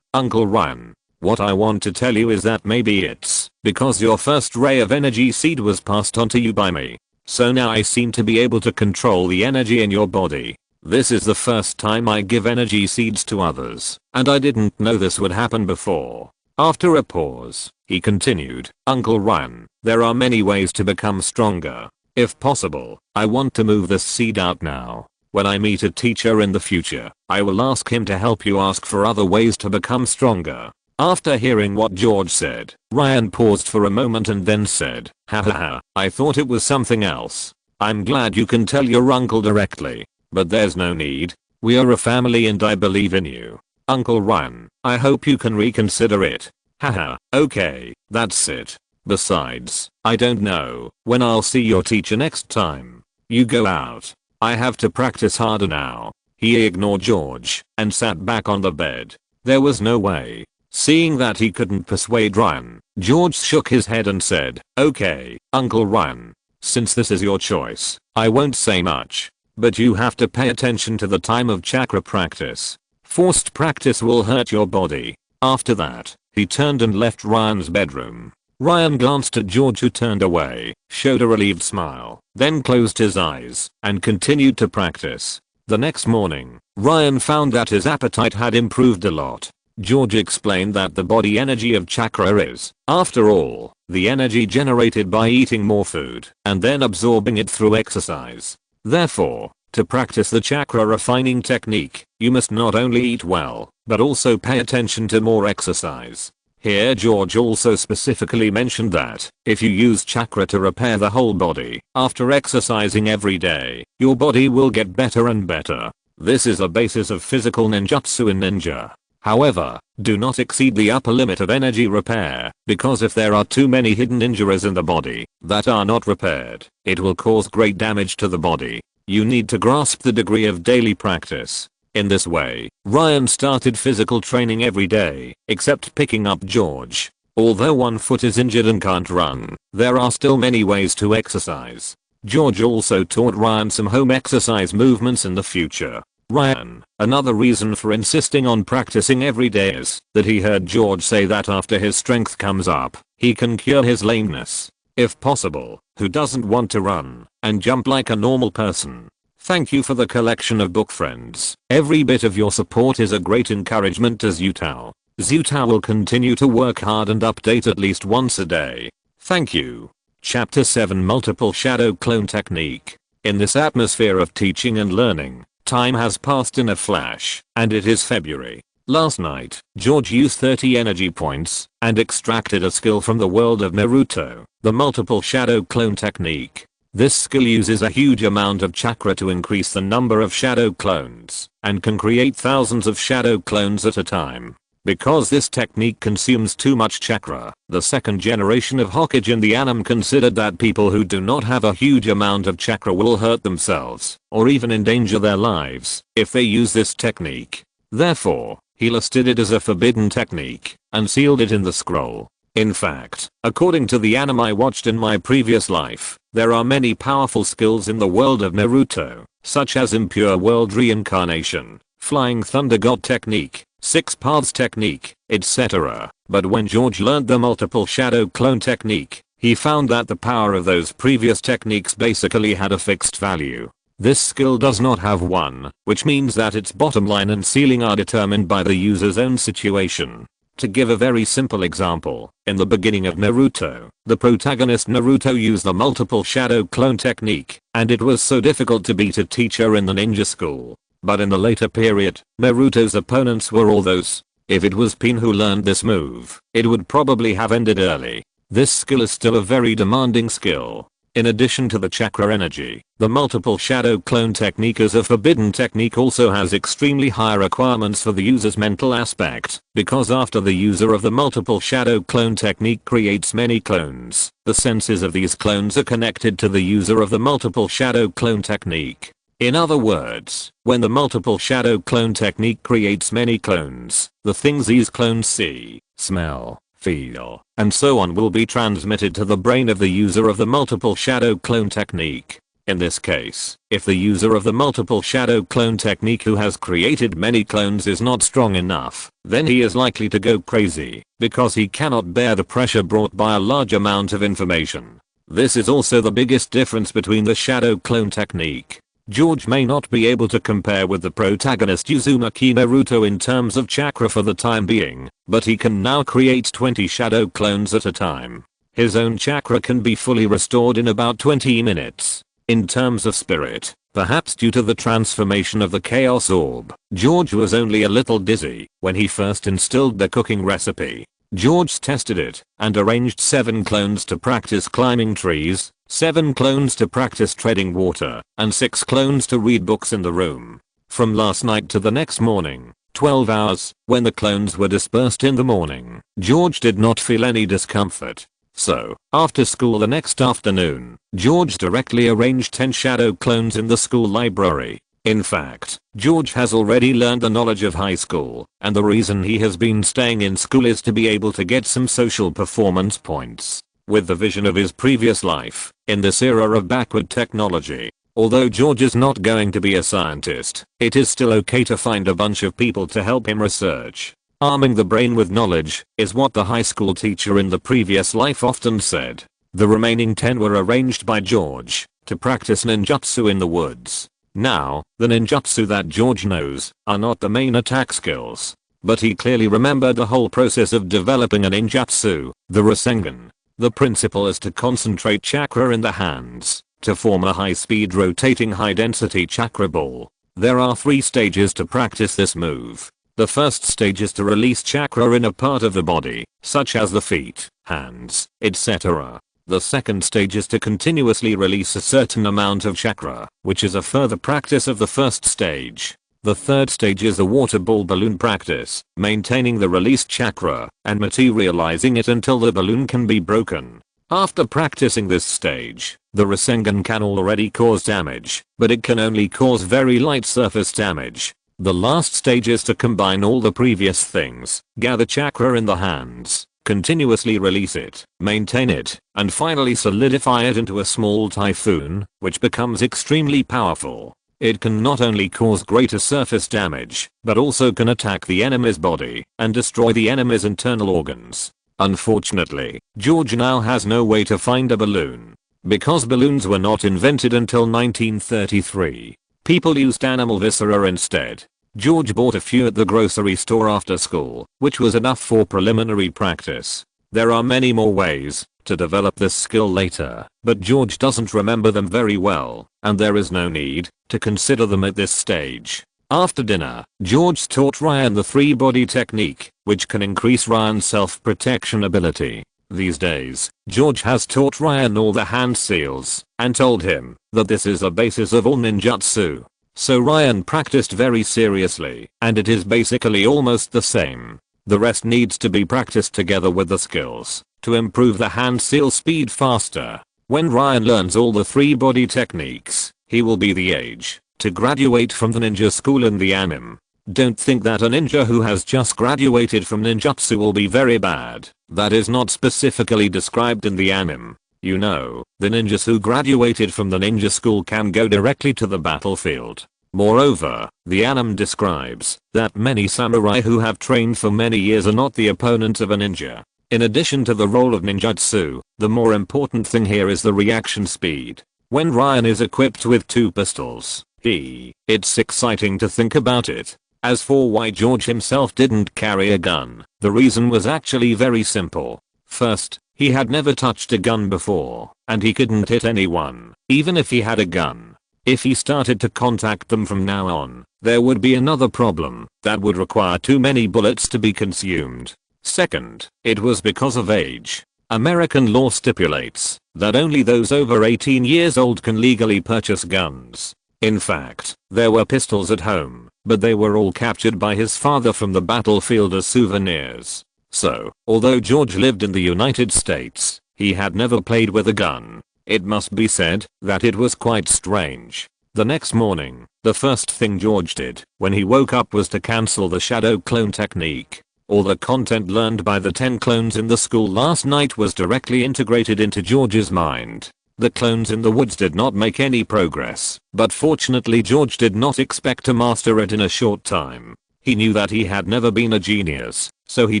Uncle Ryan, what I want to tell you is that maybe it's because your first ray of energy seed was passed on to you by me. So now I seem to be able to control the energy in your body. This is the first time I give energy seeds to others, and I didn't know this would happen before." After a pause, he continued, "Uncle Ryan, there are many ways to become stronger. If possible, I want to move this seed out now. When I meet a teacher in the future, I will ask him to help you ask for other ways to become stronger." After hearing what George said, Ryan paused for a moment and then said, "Hahaha, I thought it was something else. I'm glad you can tell your uncle directly. But there's no need. We are a family and I believe in you. Uncle Ryan, I hope you can reconsider it." Haha, okay, that's it. Besides, I don't know when I'll see your teacher next time. You go out. I have to practice harder now. He ignored George and sat back on the bed. There was no way. Seeing that he couldn't persuade Ryan, George shook his head and said, "Okay, Uncle Ryan. Since this is your choice, I won't say much. But you have to pay attention to the time of chakra practice. Forced practice will hurt your body." After that, he turned and left Ryan's bedroom. Ryan glanced at George, who turned away, showed a relieved smile, then closed his eyes and continued to practice. The next morning, Ryan found that his appetite had improved a lot. George explained that the body energy of chakra is, after all, the energy generated by eating more food and then absorbing it through exercise. Therefore, to practice the chakra refining technique, you must not only eat well, but also pay attention to more exercise. Here George also specifically mentioned that, if you use chakra to repair the whole body, after exercising every day, your body will get better and better. This is the basis of physical ninjutsu in ninja. However, do not exceed the upper limit of energy repair, because if there are too many hidden injuries in the body that are not repaired, it will cause great damage to the body. You need to grasp the degree of daily practice. In this way, Ryan started physical training every day, except picking up George. Although one foot is injured and can't run, there are still many ways to exercise. George also taught Ryan some home exercise movements in the future. Ryan, another reason for insisting on practicing every day is that he heard George say that after his strength comes up, he can cure his lameness. If possible, who doesn't want to run and jump like a normal person? Thank you for the collection of book friends. Every bit of your support is a great encouragement to Zutao. Zutao will continue to work hard and update at least once a day. Thank you. Chapter 7 Multiple Shadow Clone Technique. In this atmosphere of teaching and learning, time has passed in a flash, and it is February. Last night, George used 30 energy points and extracted a skill from the world of Naruto, the Multiple Shadow Clone Technique. This skill uses a huge amount of chakra to increase the number of shadow clones, and can create thousands of shadow clones at a time. Because this technique consumes too much chakra, the second generation of Hokage in the anime considered that people who do not have a huge amount of chakra will hurt themselves, or even endanger their lives, if they use this technique. Therefore, he listed it as a forbidden technique, and sealed it in the scroll. In fact, according to the anime I watched in my previous life, there are many powerful skills in the world of Naruto, such as Impure World Reincarnation, Flying Thunder God Technique, Six Paths Technique, etc. But when George learned the Multiple Shadow Clone Technique, he found that the power of those previous techniques basically had a fixed value. This skill does not have one, which means that its bottom line and ceiling are determined by the user's own situation. To give a very simple example, in the beginning of Naruto, the protagonist Naruto used the Multiple Shadow Clone Technique, and it was so difficult to beat a teacher in the ninja school. But in the later period, Naruto's opponents were all those. If it was Pain who learned this move, it would probably have ended early. This skill is still a very demanding skill. In addition to the chakra energy, the Multiple Shadow Clone Technique as a forbidden technique also has extremely high requirements for the user's mental aspect, because after the user of the Multiple Shadow Clone Technique creates many clones, the senses of these clones are connected to the user of the Multiple Shadow Clone Technique. In other words, when the Multiple Shadow Clone Technique creates many clones, the things these clones see, smell, feel, and so on will be transmitted to the brain of the user of the Multiple Shadow Clone Technique. In this case, if the user of the Multiple Shadow Clone Technique who has created many clones is not strong enough, then he is likely to go crazy, because he cannot bear the pressure brought by a large amount of information. This is also the biggest difference between the Shadow Clone Technique. George may not be able to compare with the protagonist Uzumaki Naruto in terms of chakra for the time being, but he can now create 20 shadow clones at a time. His own chakra can be fully restored in about 20 minutes. In terms of spirit, perhaps due to the transformation of the Chaos Orb, George was only a little dizzy when he first instilled the cooking recipe. George tested it and arranged 7 clones to practice climbing trees, 7 clones to practice treading water, and 6 clones to read books in the room. From last night to the next morning, 12 hours, when the clones were dispersed in the morning, George did not feel any discomfort. So, after school the next afternoon, George directly arranged 10 shadow clones in the school library. In fact, George has already learned the knowledge of high school, and the reason he has been staying in school is to be able to get some social performance points. With the vision of his previous life, in this era of backward technology, although George is not going to be a scientist, it is still okay to find a bunch of people to help him research. Arming the brain with knowledge is what the high school teacher in the previous life often said. The remaining 10 were arranged by George to practice ninjutsu in the woods. Now, the ninjutsu that George knows are not the main attack skills, but he clearly remembered the whole process of developing a ninjutsu, the Rasengan. The principle is to concentrate chakra in the hands to form a high-speed rotating high-density chakra ball. There are 3 stages to practice this move. The first stage is to release chakra in a part of the body, such as the feet, hands, etc. The second stage is to continuously release a certain amount of chakra, which is a further practice of the first stage. The third stage is the water ball balloon practice, maintaining the released chakra and materializing it until the balloon can be broken. After practicing this stage, the Rasengan can already cause damage, but it can only cause very light surface damage. The last stage is to combine all the previous things, gather chakra in the hands, continuously release it, maintain it, and finally solidify it into a small typhoon, which becomes extremely powerful. It can not only cause greater surface damage, but also can attack the enemy's body and destroy the enemy's internal organs. Unfortunately, George now has no way to find a balloon. Because balloons were not invented until 1933, people used animal viscera instead. George bought a few at the grocery store after school, which was enough for preliminary practice. There are many more ways to develop this skill later, but George doesn't remember them very well, and there is no need to consider them at this stage. After dinner, George taught Ryan the 3-body technique, which can increase Ryan's self-protection ability. These days, George has taught Ryan all the hand seals, and told him that this is the basis of all ninjutsu. So Ryan practiced very seriously, and it is basically almost the same. The rest needs to be practiced together with the skills to improve the hand seal speed faster. When Ryan learns all the 3-body techniques, he will be the age to graduate from the ninja school in the anime. Don't think that a ninja who has just graduated from ninjutsu will be very bad. That is not specifically described in the anime. You know, the ninjas who graduated from the ninja school can go directly to the battlefield. Moreover, the anime describes that many samurai who have trained for many years are not the opponents of a ninja. In addition to the role of ninjutsu, the more important thing here is the reaction speed. When Ryan is equipped with 2 pistols, it's exciting to think about it. As for why George himself didn't carry a gun, the reason was actually very simple. First, he had never touched a gun before, and he couldn't hit anyone, even if he had a gun. If he started to contact them from now on, there would be another problem that would require too many bullets to be consumed. Second, it was because of age. American law stipulates that only those over 18 years old can legally purchase guns. In fact, there were pistols at home, but they were all captured by his father from the battlefield as souvenirs. So, although George lived in the United States, he had never played with a gun. It must be said that it was quite strange. The next morning, the first thing George did when he woke up was to cancel the shadow clone technique. All the content learned by the 10 clones in the school last night was directly integrated into George's mind. The clones in the woods did not make any progress, but fortunately George did not expect to master it in a short time. He knew that he had never been a genius, so he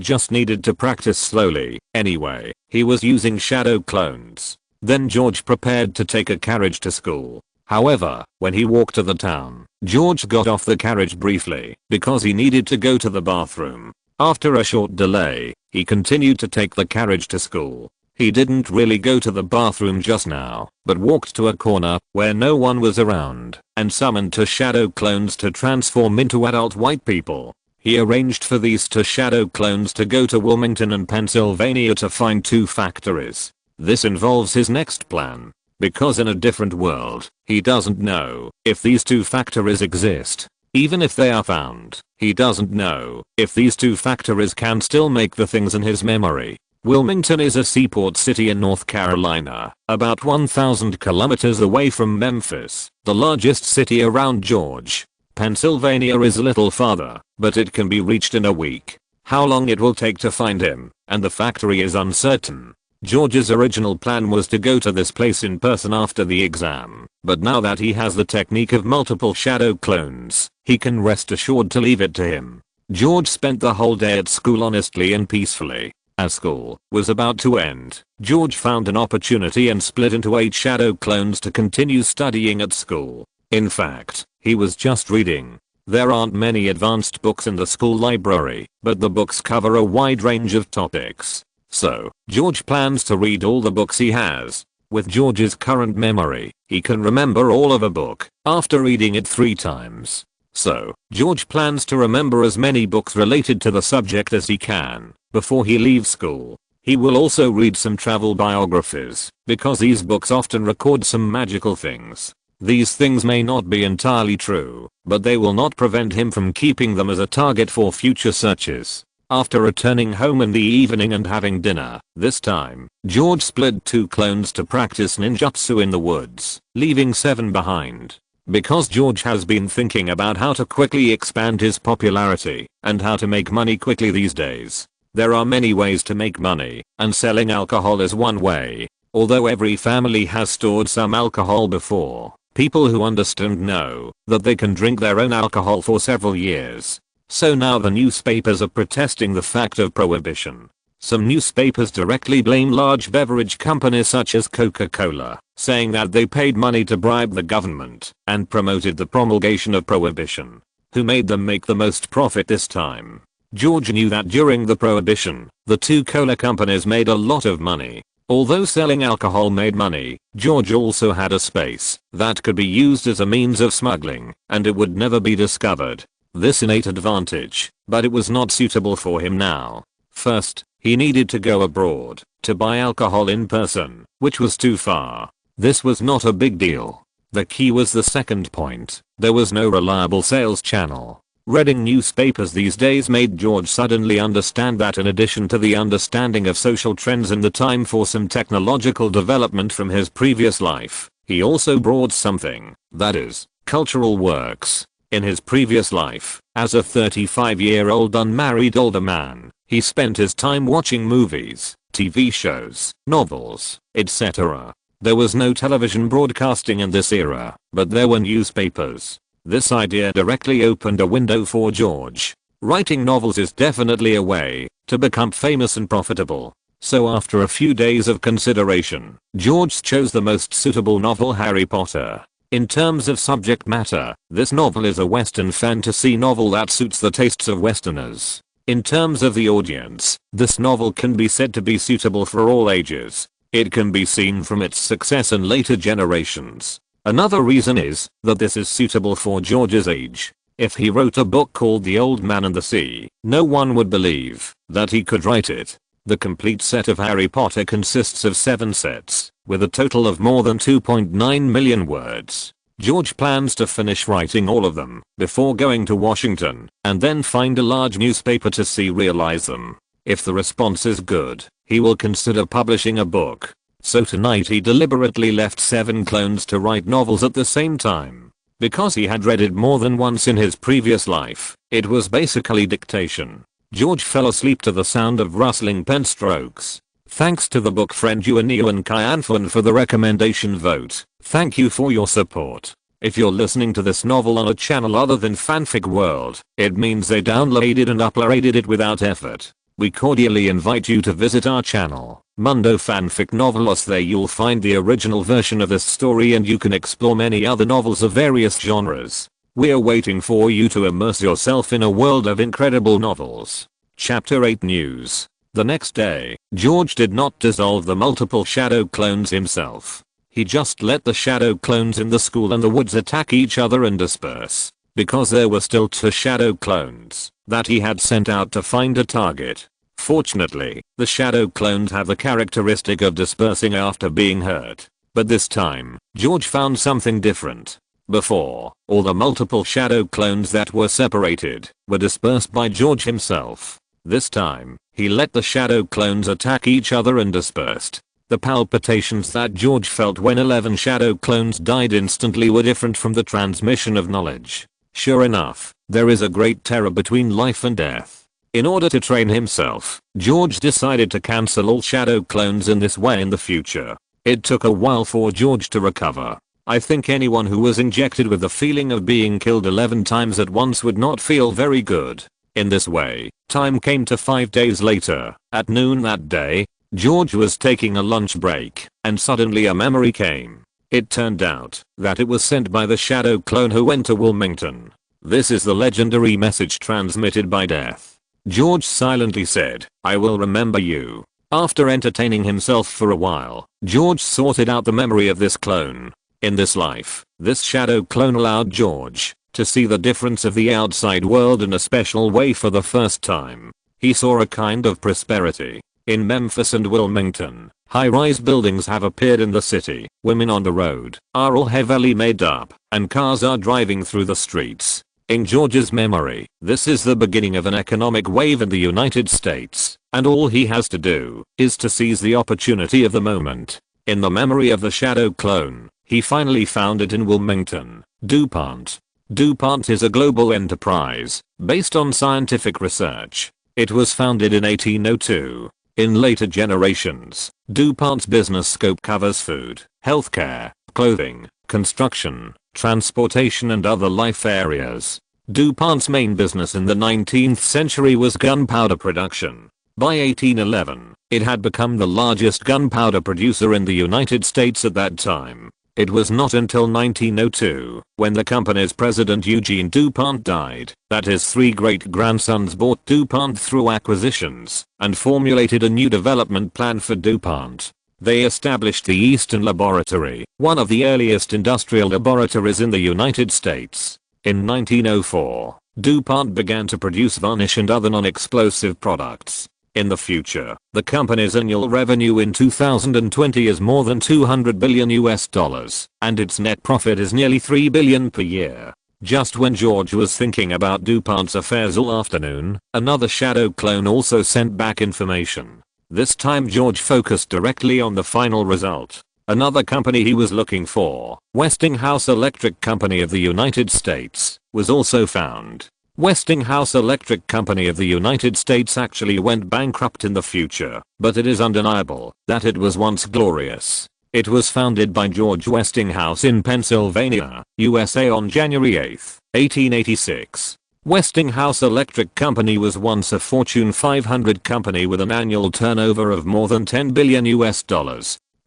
just needed to practice slowly. Anyway, he was using shadow clones. Then George prepared to take a carriage to school. However, when he walked to the town, George got off the carriage briefly because he needed to go to the bathroom. After a short delay, he continued to take the carriage to school. He didn't really go to the bathroom just now, but walked to a corner where no one was around and summoned 2 shadow clones to transform into adult white people. He arranged for these 2 shadow clones to go to Wilmington and Pennsylvania to find 2 factories. This involves his next plan, because in a different world, he doesn't know if these 2 factories exist. Even if they are found, he doesn't know if these 2 factories can still make the things in his memory. Wilmington is a seaport city in North Carolina, about 1,000 kilometers away from Memphis, the largest city around George. Pennsylvania is a little farther, but it can be reached in a week. How long it will take to find him, and the factory is uncertain. George's original plan was to go to this place in person after the exam, but now that he has the technique of multiple shadow clones, he can rest assured to leave it to him. George spent the whole day at school honestly and peacefully. As school was about to end, George found an opportunity and split into 8 shadow clones to continue studying at school. In fact, he was just reading. There aren't many advanced books in the school library, but the books cover a wide range of topics. So, George plans to read all the books he has. With George's current memory, he can remember all of a book after reading it 3 times. So, George plans to remember as many books related to the subject as he can before he leaves school. He will also read some travel biographies, because these books often record some magical things. These things may not be entirely true, but they will not prevent him from keeping them as a target for future searches. After returning home in the evening and having dinner, this time, George split 2 clones to practice ninjutsu in the woods, leaving 7 behind. Because George has been thinking about how to quickly expand his popularity and how to make money quickly these days. There are many ways to make money, and selling alcohol is one way. Although every family has stored some alcohol before, people who understand know that they can drink their own alcohol for several years. So now the newspapers are protesting the fact of prohibition. Some newspapers directly blame large beverage companies such as Coca-Cola, saying that they paid money to bribe the government and promoted the promulgation of prohibition. Who made them make the most profit this time? George knew that during the prohibition, the 2 cola companies made a lot of money. Although selling alcohol made money, George also had a space that could be used as a means of smuggling, and it would never be discovered. This innate advantage, but it was not suitable for him now. First, he needed to go abroad to buy alcohol in person, which was too far. This was not a big deal. The key was the second point. There was no reliable sales channel. Reading newspapers these days made George suddenly understand that in addition to the understanding of social trends and the time for some technological development from his previous life, he also brought something, that is, cultural works. In his previous life, as a 35-year-old unmarried older man, he spent his time watching movies, TV shows, novels, etc. There was no television broadcasting in this era, but there were newspapers. This idea directly opened a window for George. Writing novels is definitely a way to become famous and profitable. So after a few days of consideration, George chose the most suitable novel, Harry Potter. In terms of subject matter, this novel is a Western fantasy novel that suits the tastes of Westerners. In terms of the audience, this novel can be said to be suitable for all ages. It can be seen from its success in later generations. Another reason is that this is suitable for George's age. If he wrote a book called The Old Man and the Sea, no one would believe that he could write it. The complete set of Harry Potter consists of 7 sets, with a total of more than 2.9 million words. George plans to finish writing all of them before going to Washington, and then find a large newspaper to serialize them. If the response is good, he will consider publishing a book. So tonight he deliberately left 7 clones to write novels at the same time. Because he had read it more than once in his previous life, it was basically dictation. George fell asleep to the sound of rustling pen strokes. Thanks to the book friend Yuanio and Kyanfun for the recommendation vote. Thank you for your support. If you're listening to this novel on a channel other than Fanfic World, it means they downloaded and uploaded it without effort. We cordially invite you to visit our channel, Mundo Fanfic Novelos. There you'll find the original version of this story and you can explore many other novels of various genres. We're waiting for you to immerse yourself in a world of incredible novels. Chapter 8 News. The next day, George did not dissolve the multiple shadow clones himself. He just let the shadow clones in the school and the woods attack each other and disperse. Because there were still 2 shadow clones that he had sent out to find a target. Fortunately, the shadow clones have the characteristic of dispersing after being hurt. But this time, George found something different. Before, all the multiple shadow clones that were separated were dispersed by George himself. This time, He let the shadow clones attack each other and dispersed. The palpitations that George felt when 11 shadow clones died instantly were different from the transmission of knowledge. Sure enough, there is a great terror between life and death. In order to train himself, George decided to cancel all shadow clones in this way in the future. It took a while for George to recover. I think anyone who was injected with the feeling of being killed 11 times at once would not feel very good. In this way, time came to 5 days later. At noon that day, George was taking a lunch break, and suddenly a memory came. It turned out that it was sent by the shadow clone who went to Wilmington. This is the legendary message transmitted by death. George silently said, "I will remember you." After entertaining himself for a while, George sorted out the memory of this clone. In this life, this shadow clone allowed George to see the difference of the outside world in a special way for the first time. He saw a kind of prosperity. In Memphis and Wilmington, high-rise buildings have appeared in the city, women on the road are all heavily made up, and cars are driving through the streets. In George's memory, this is the beginning of an economic wave in the United States, and all he has to do is to seize the opportunity of the moment. In the memory of the shadow clone, he finally found it in Wilmington. DuPont. DuPont is a global enterprise based on scientific research. It was founded in 1802. In later generations, DuPont's business scope covers food, healthcare, clothing, construction, transportation and other life areas. DuPont's main business in the 19th century was gunpowder production. By 1811, it had become the largest gunpowder producer in the United States at that time. It was not until 1902, when the company's president Eugene DuPont died, that his 3 great-grandsons bought DuPont through acquisitions and formulated a new development plan for DuPont. They established the Eastern Laboratory, one of the earliest industrial laboratories in the United States. In 1904, DuPont began to produce varnish and other non-explosive products. In the future, the company's annual revenue in 2020 is more than $200 billion, and its net profit is nearly $3 billion per year. Just when George was thinking about DuPont's affairs all afternoon, another shadow clone also sent back information. This time George focused directly on the final result. Another company he was looking for, Westinghouse Electric Company of the United States, was also found. Westinghouse Electric Company of the United States actually went bankrupt in the future, but it is undeniable that it was once glorious. It was founded by George Westinghouse in Pennsylvania, USA on January 8, 1886. Westinghouse Electric Company was once a Fortune 500 company with an annual turnover of more than $10 billion.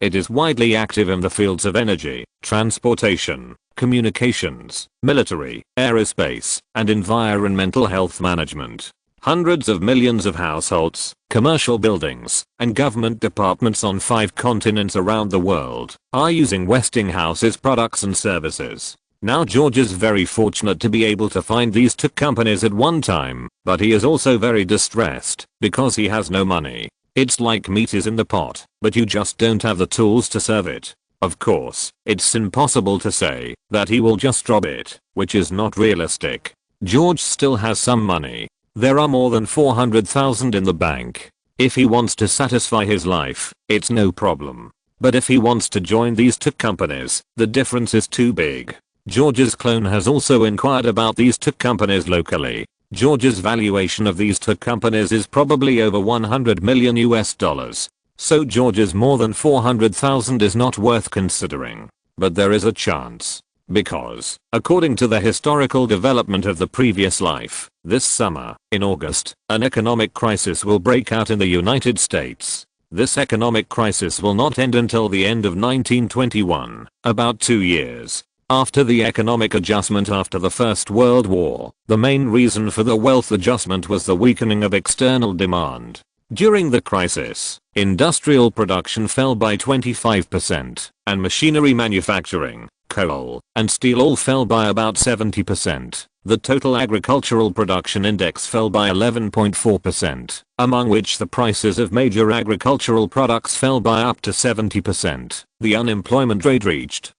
It is widely active in the fields of energy, transportation, communications, military, aerospace, and environmental health management. Hundreds of millions of households, commercial buildings, and government departments on 5 continents around the world are using Westinghouse's products and services. Now George is very fortunate to be able to find these 2 companies at one time, but he is also very distressed because he has no money. It's like meat is in the pot, but you just don't have the tools to serve it. Of course, it's impossible to say that he will just drop it, which is not realistic. George still has some money. There are more than 400,000 in the bank. If he wants to satisfy his life, it's no problem. But if he wants to join these 2 companies, the difference is too big. George's clone has also inquired about these 2 companies locally. George's valuation of these 2 companies is probably over $100 million. So George's more than 400,000 is not worth considering. But there is a chance. Because, according to the historical development of the previous life, this summer, in August, an economic crisis will break out in the United States. This economic crisis will not end until the end of 1921, about 2 years. After the economic adjustment after the First World War, the main reason for the wealth adjustment was the weakening of external demand. During the crisis, industrial production fell by 25%, and machinery manufacturing, coal, and steel all fell by about 70%. The total agricultural production index fell by 11.4%, among which the prices of major agricultural products fell by up to 70%. The unemployment rate reached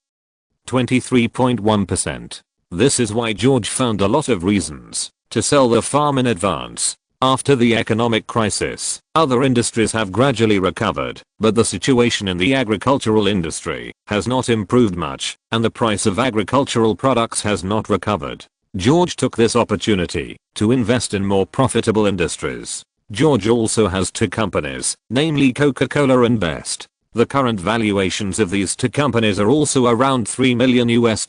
23.1%. This is why George found a lot of reasons to sell the farm in advance. After the economic crisis, other industries have gradually recovered, but the situation in the agricultural industry has not improved much, and the price of agricultural products has not recovered. George took this opportunity to invest in more profitable industries. George also has two companies, namely Coca-Cola and Best. The current valuations of these two companies are also around $3 million US.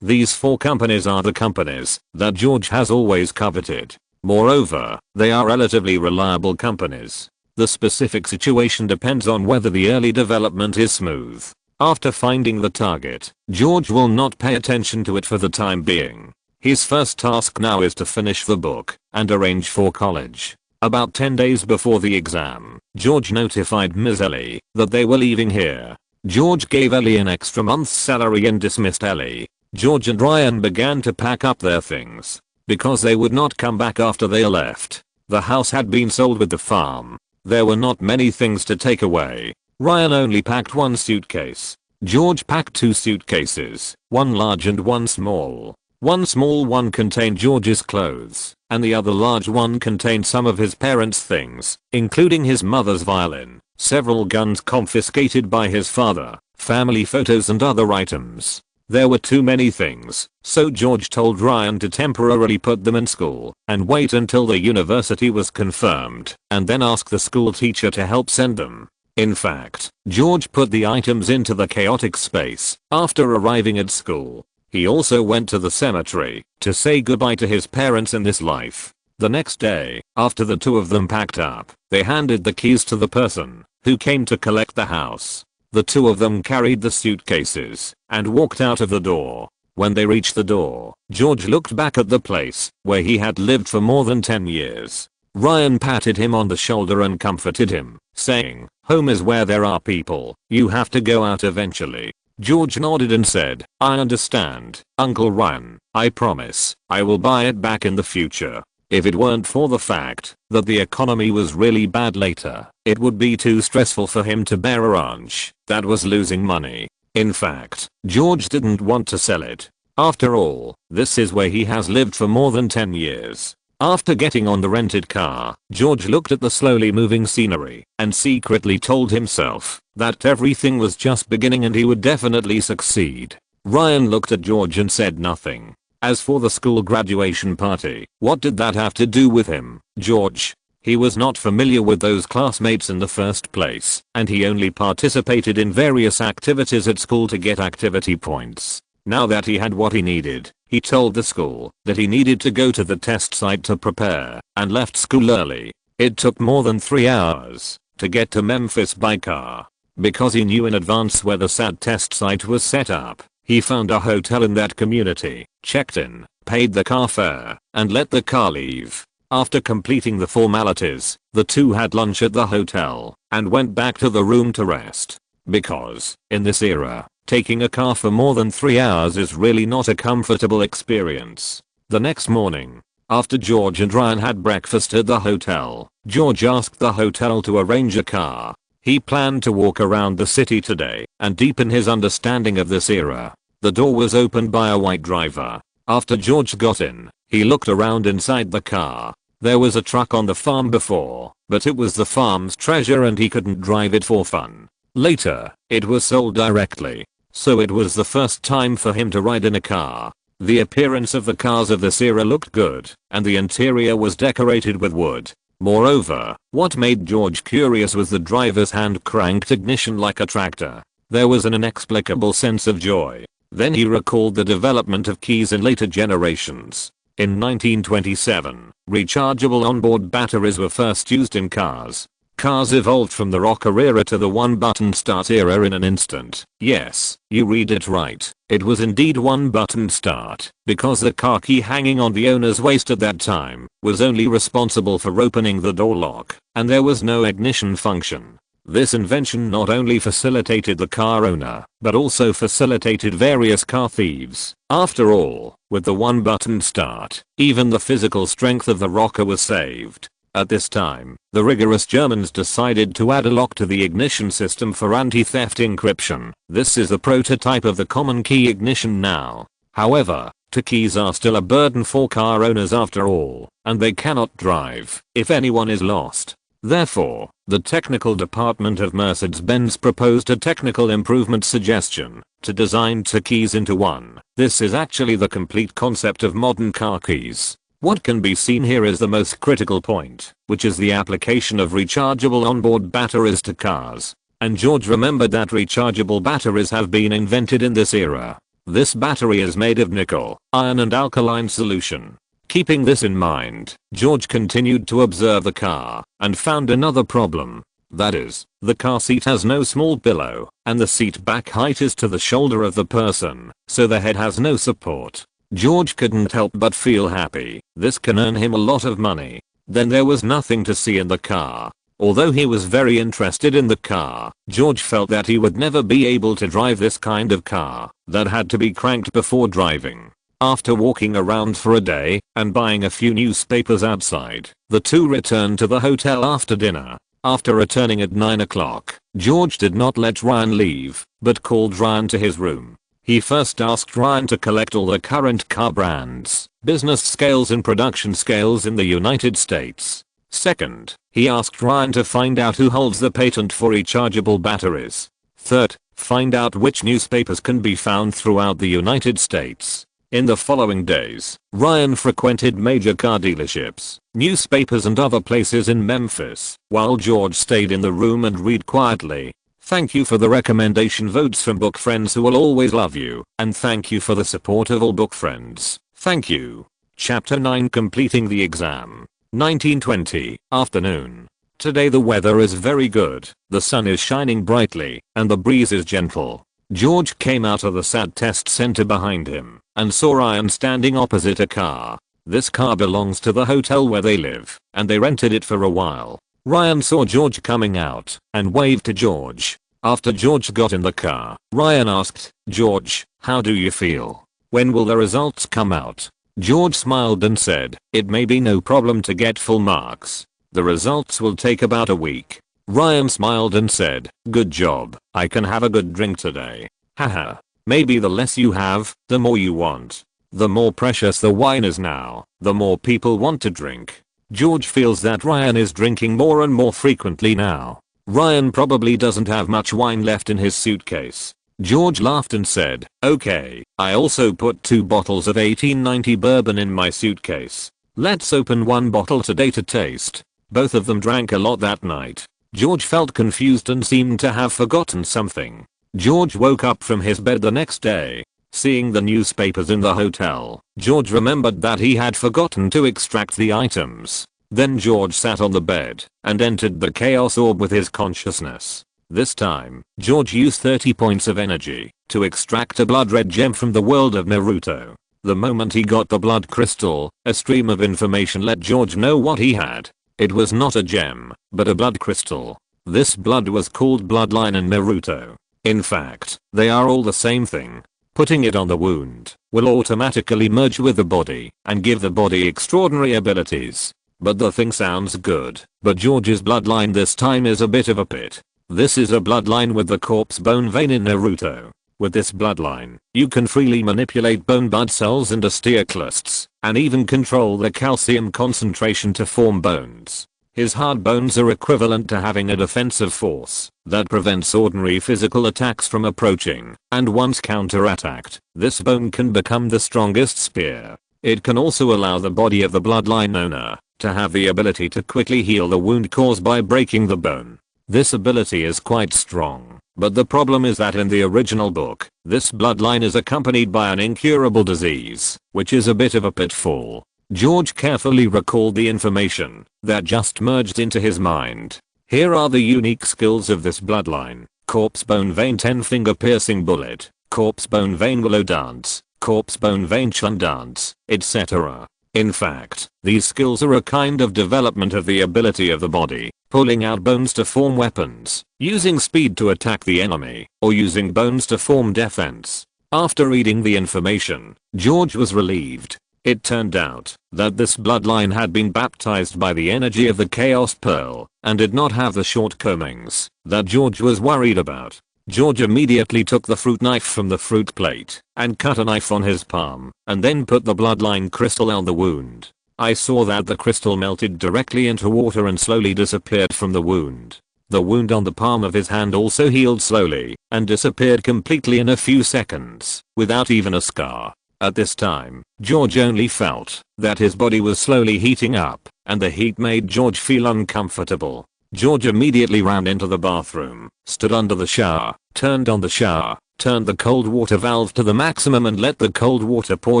These four companies are the companies that George has always coveted. Moreover, they are relatively reliable companies. The specific situation depends on whether the early development is smooth. After finding the target, George will not pay attention to it for the time being. His first task now is to finish the book and arrange for college. About 10 days before the exam, George notified Ms. Ellie that they were leaving here. George gave Ellie an extra month's salary and dismissed Ellie. George and Ryan began to pack up their things because they would not come back after they left. The house had been sold with the farm. There were not many things to take away. Ryan only packed one suitcase. George packed two suitcases, one large and one small. One small one contained George's clothes, and the other large one contained some of his parents' things, including his mother's violin, several guns confiscated by his father, family photos and other items. There were too many things, so George told Ryan to temporarily put them in school and wait until the university was confirmed, and then ask the school teacher to help send them. In fact, George put the items into the chaotic space after arriving at school. He also went to the cemetery to say goodbye to his parents in this life. The next day, after the two of them packed up, they handed the keys to the person who came to collect the house. The two of them carried the suitcases and walked out of the door. When they reached the door, George looked back at the place where he had lived for more than 10 years. Ryan patted him on the shoulder and comforted him, saying, "Home is where there are people. You have to go out eventually." George nodded and said, "I understand, Uncle Ryan. I promise I will buy it back in the future. If it weren't for the fact that the economy was really bad later, it would be too stressful for him to bear a ranch that was losing money." In fact, George didn't want to sell it. After all, this is where he has lived for more than 10 years. After getting on the rented car, George looked at the slowly moving scenery and secretly told himself that everything was just beginning and he would definitely succeed. Ryan looked at George and said nothing. As for the school graduation party, what did that have to do with him, George? He was not familiar with those classmates in the first place, and he only participated in various activities at school to get activity points. Now that he had what he needed, he told the school that he needed to go to the test site to prepare and left school early. It took more than 3 hours to get to Memphis by car. Because he knew in advance where the sad test site was set up, he found a hotel in that community, checked in, paid the car fare, and let the car leave. After completing the formalities, the two had lunch at the hotel and went back to the room to rest. Because, in this era, taking a car for more than 3 hours is really not a comfortable experience. The next morning, after George and Ryan had breakfast at the hotel, George asked the hotel to arrange a car. He planned to walk around the city today and deepen his understanding of this era. The door was opened by a white driver. After George got in, he looked around inside the car. There was a truck on the farm before, but it was the farm's treasure and he couldn't drive it for fun. Later, it was sold directly, so it was the first time for him to ride in a car. The appearance of the cars of this era looked good, and the interior was decorated with wood. Moreover, what made George curious was the driver's hand-cranked ignition like a tractor. There was an inexplicable sense of joy. Then he recalled the development of keys in later generations. In 1927, rechargeable onboard batteries were first used in cars. Cars evolved from the rocker era to the one-button start era in an instant. Yes, you read it right. It was indeed one-button start, because the car key hanging on the owner's waist at that time was only responsible for opening the door lock, and there was no ignition function. This invention not only facilitated the car owner, but also facilitated various car thieves. After all, with the one-button start, even the physical strength of the rocker was saved. At this time, the rigorous Germans decided to add a lock to the ignition system for anti-theft encryption. This is the prototype of the common key ignition now. However, Keys are still a burden for car owners after all, and they cannot drive if anyone is lost. Therefore, the technical department of Mercedes-Benz proposed a technical improvement suggestion to design two keys into one. This is actually the complete concept of modern car keys. What can be seen here is the most critical point, which is the application of rechargeable onboard batteries to cars. And George remembered that rechargeable batteries have been invented in this era. This battery is made of nickel, iron and alkaline solution. Keeping this in mind, George continued to observe the car and found another problem. That is, the car seat has no small pillow, and the seat back height is to the shoulder of the person, so the head has no support. George couldn't help but feel happy. This can earn him a lot of money. Then there was nothing to see in the car. Although he was very interested in the car, George felt that he would never be able to drive this kind of car that had to be cranked before driving. After walking around for a day and buying a few newspapers outside, the two returned to the hotel after dinner. After returning at 9 o'clock, George did not let Ryan leave, but called Ryan to his room. He first asked Ryan to collect all the current car brands, business scales and production scales in the United States. Second, he asked Ryan to find out who holds the patent for rechargeable batteries. Third, find out which newspapers can be found throughout the United States. In the following days, Ryan frequented major car dealerships, newspapers and other places in Memphis, while George stayed in the room and read quietly. Thank you for the recommendation votes from book friends who will always love you, and thank you for the support of all book friends. Thank you. Chapter 9 Completing the Exam. 1920, afternoon. Today the weather is very good, the sun is shining brightly, and the breeze is gentle. George came out of the SAT test center behind him and saw Ryan standing opposite a car. This car belongs to the hotel where they live, and they rented it for a while. Ryan saw George coming out and waved to George. After George got in the car, Ryan asked, "George, how do you feel? When will the results come out?" George smiled and said, "It may be no problem to get full marks. The results will take about a week." Ryan smiled and said, "Good job, I can have a good drink today." Haha. Maybe the less you have, the more you want. The more precious the wine is now, the more people want to drink. George feels that Ryan is drinking more and more frequently now. Ryan probably doesn't have much wine left in his suitcase. George laughed and said, "Okay, I also put 2 bottles of 1890 bourbon in my suitcase. Let's open one bottle today to taste." Both of them drank a lot that night. George felt confused and seemed to have forgotten something. George woke up from his bed the next day. Seeing the newspapers in the hotel, George remembered that he had forgotten to extract the items. Then George sat on the bed and entered the chaos orb with his consciousness. This time, George used 30 points of energy to extract a blood red gem from the world of Naruto. The moment he got the blood crystal, a stream of information let George know what he had. It was not a gem, but a blood crystal. This blood was called bloodline in Naruto. In fact, they are all the same thing. Putting it on the wound will automatically merge with the body and give the body extraordinary abilities. But the thing sounds good, but George's bloodline this time is a bit of a pit. This is a bloodline with the corpse bone vein in Naruto. With this bloodline, you can freely manipulate bone bud cells and osteoclasts, and even control the calcium concentration to form bones. His hard bones are equivalent to having a defensive force that prevents ordinary physical attacks from approaching, and once counterattacked, this bone can become the strongest spear. It can also allow the body of the bloodline owner to have the ability to quickly heal the wound caused by breaking the bone. This ability is quite strong, but the problem is that in the original book, this bloodline is accompanied by an incurable disease, which is a bit of a pitfall. George carefully recalled the information that just merged into his mind. Here are the unique skills of this bloodline: corpse bone vein 10-finger piercing bullet, corpse bone vein willow dance, corpse bone vein chun dance, etc. In fact, these skills are a kind of development of the ability of the body, pulling out bones to form weapons, using speed to attack the enemy, or using bones to form defense. After reading the information, George was relieved. It turned out that this bloodline had been baptized by the energy of the Chaos Pearl and did not have the shortcomings that George was worried about. George immediately took the fruit knife from the fruit plate and cut a knife on his palm and then put the bloodline crystal on the wound. I saw that the crystal melted directly into water and slowly disappeared from the wound. The wound on the palm of his hand also healed slowly and disappeared completely in a few seconds without even a scar. At this time, George only felt that his body was slowly heating up and the heat made George feel uncomfortable. George immediately ran into the bathroom, stood under the shower, turned on the shower, turned the cold water valve to the maximum and let the cold water pour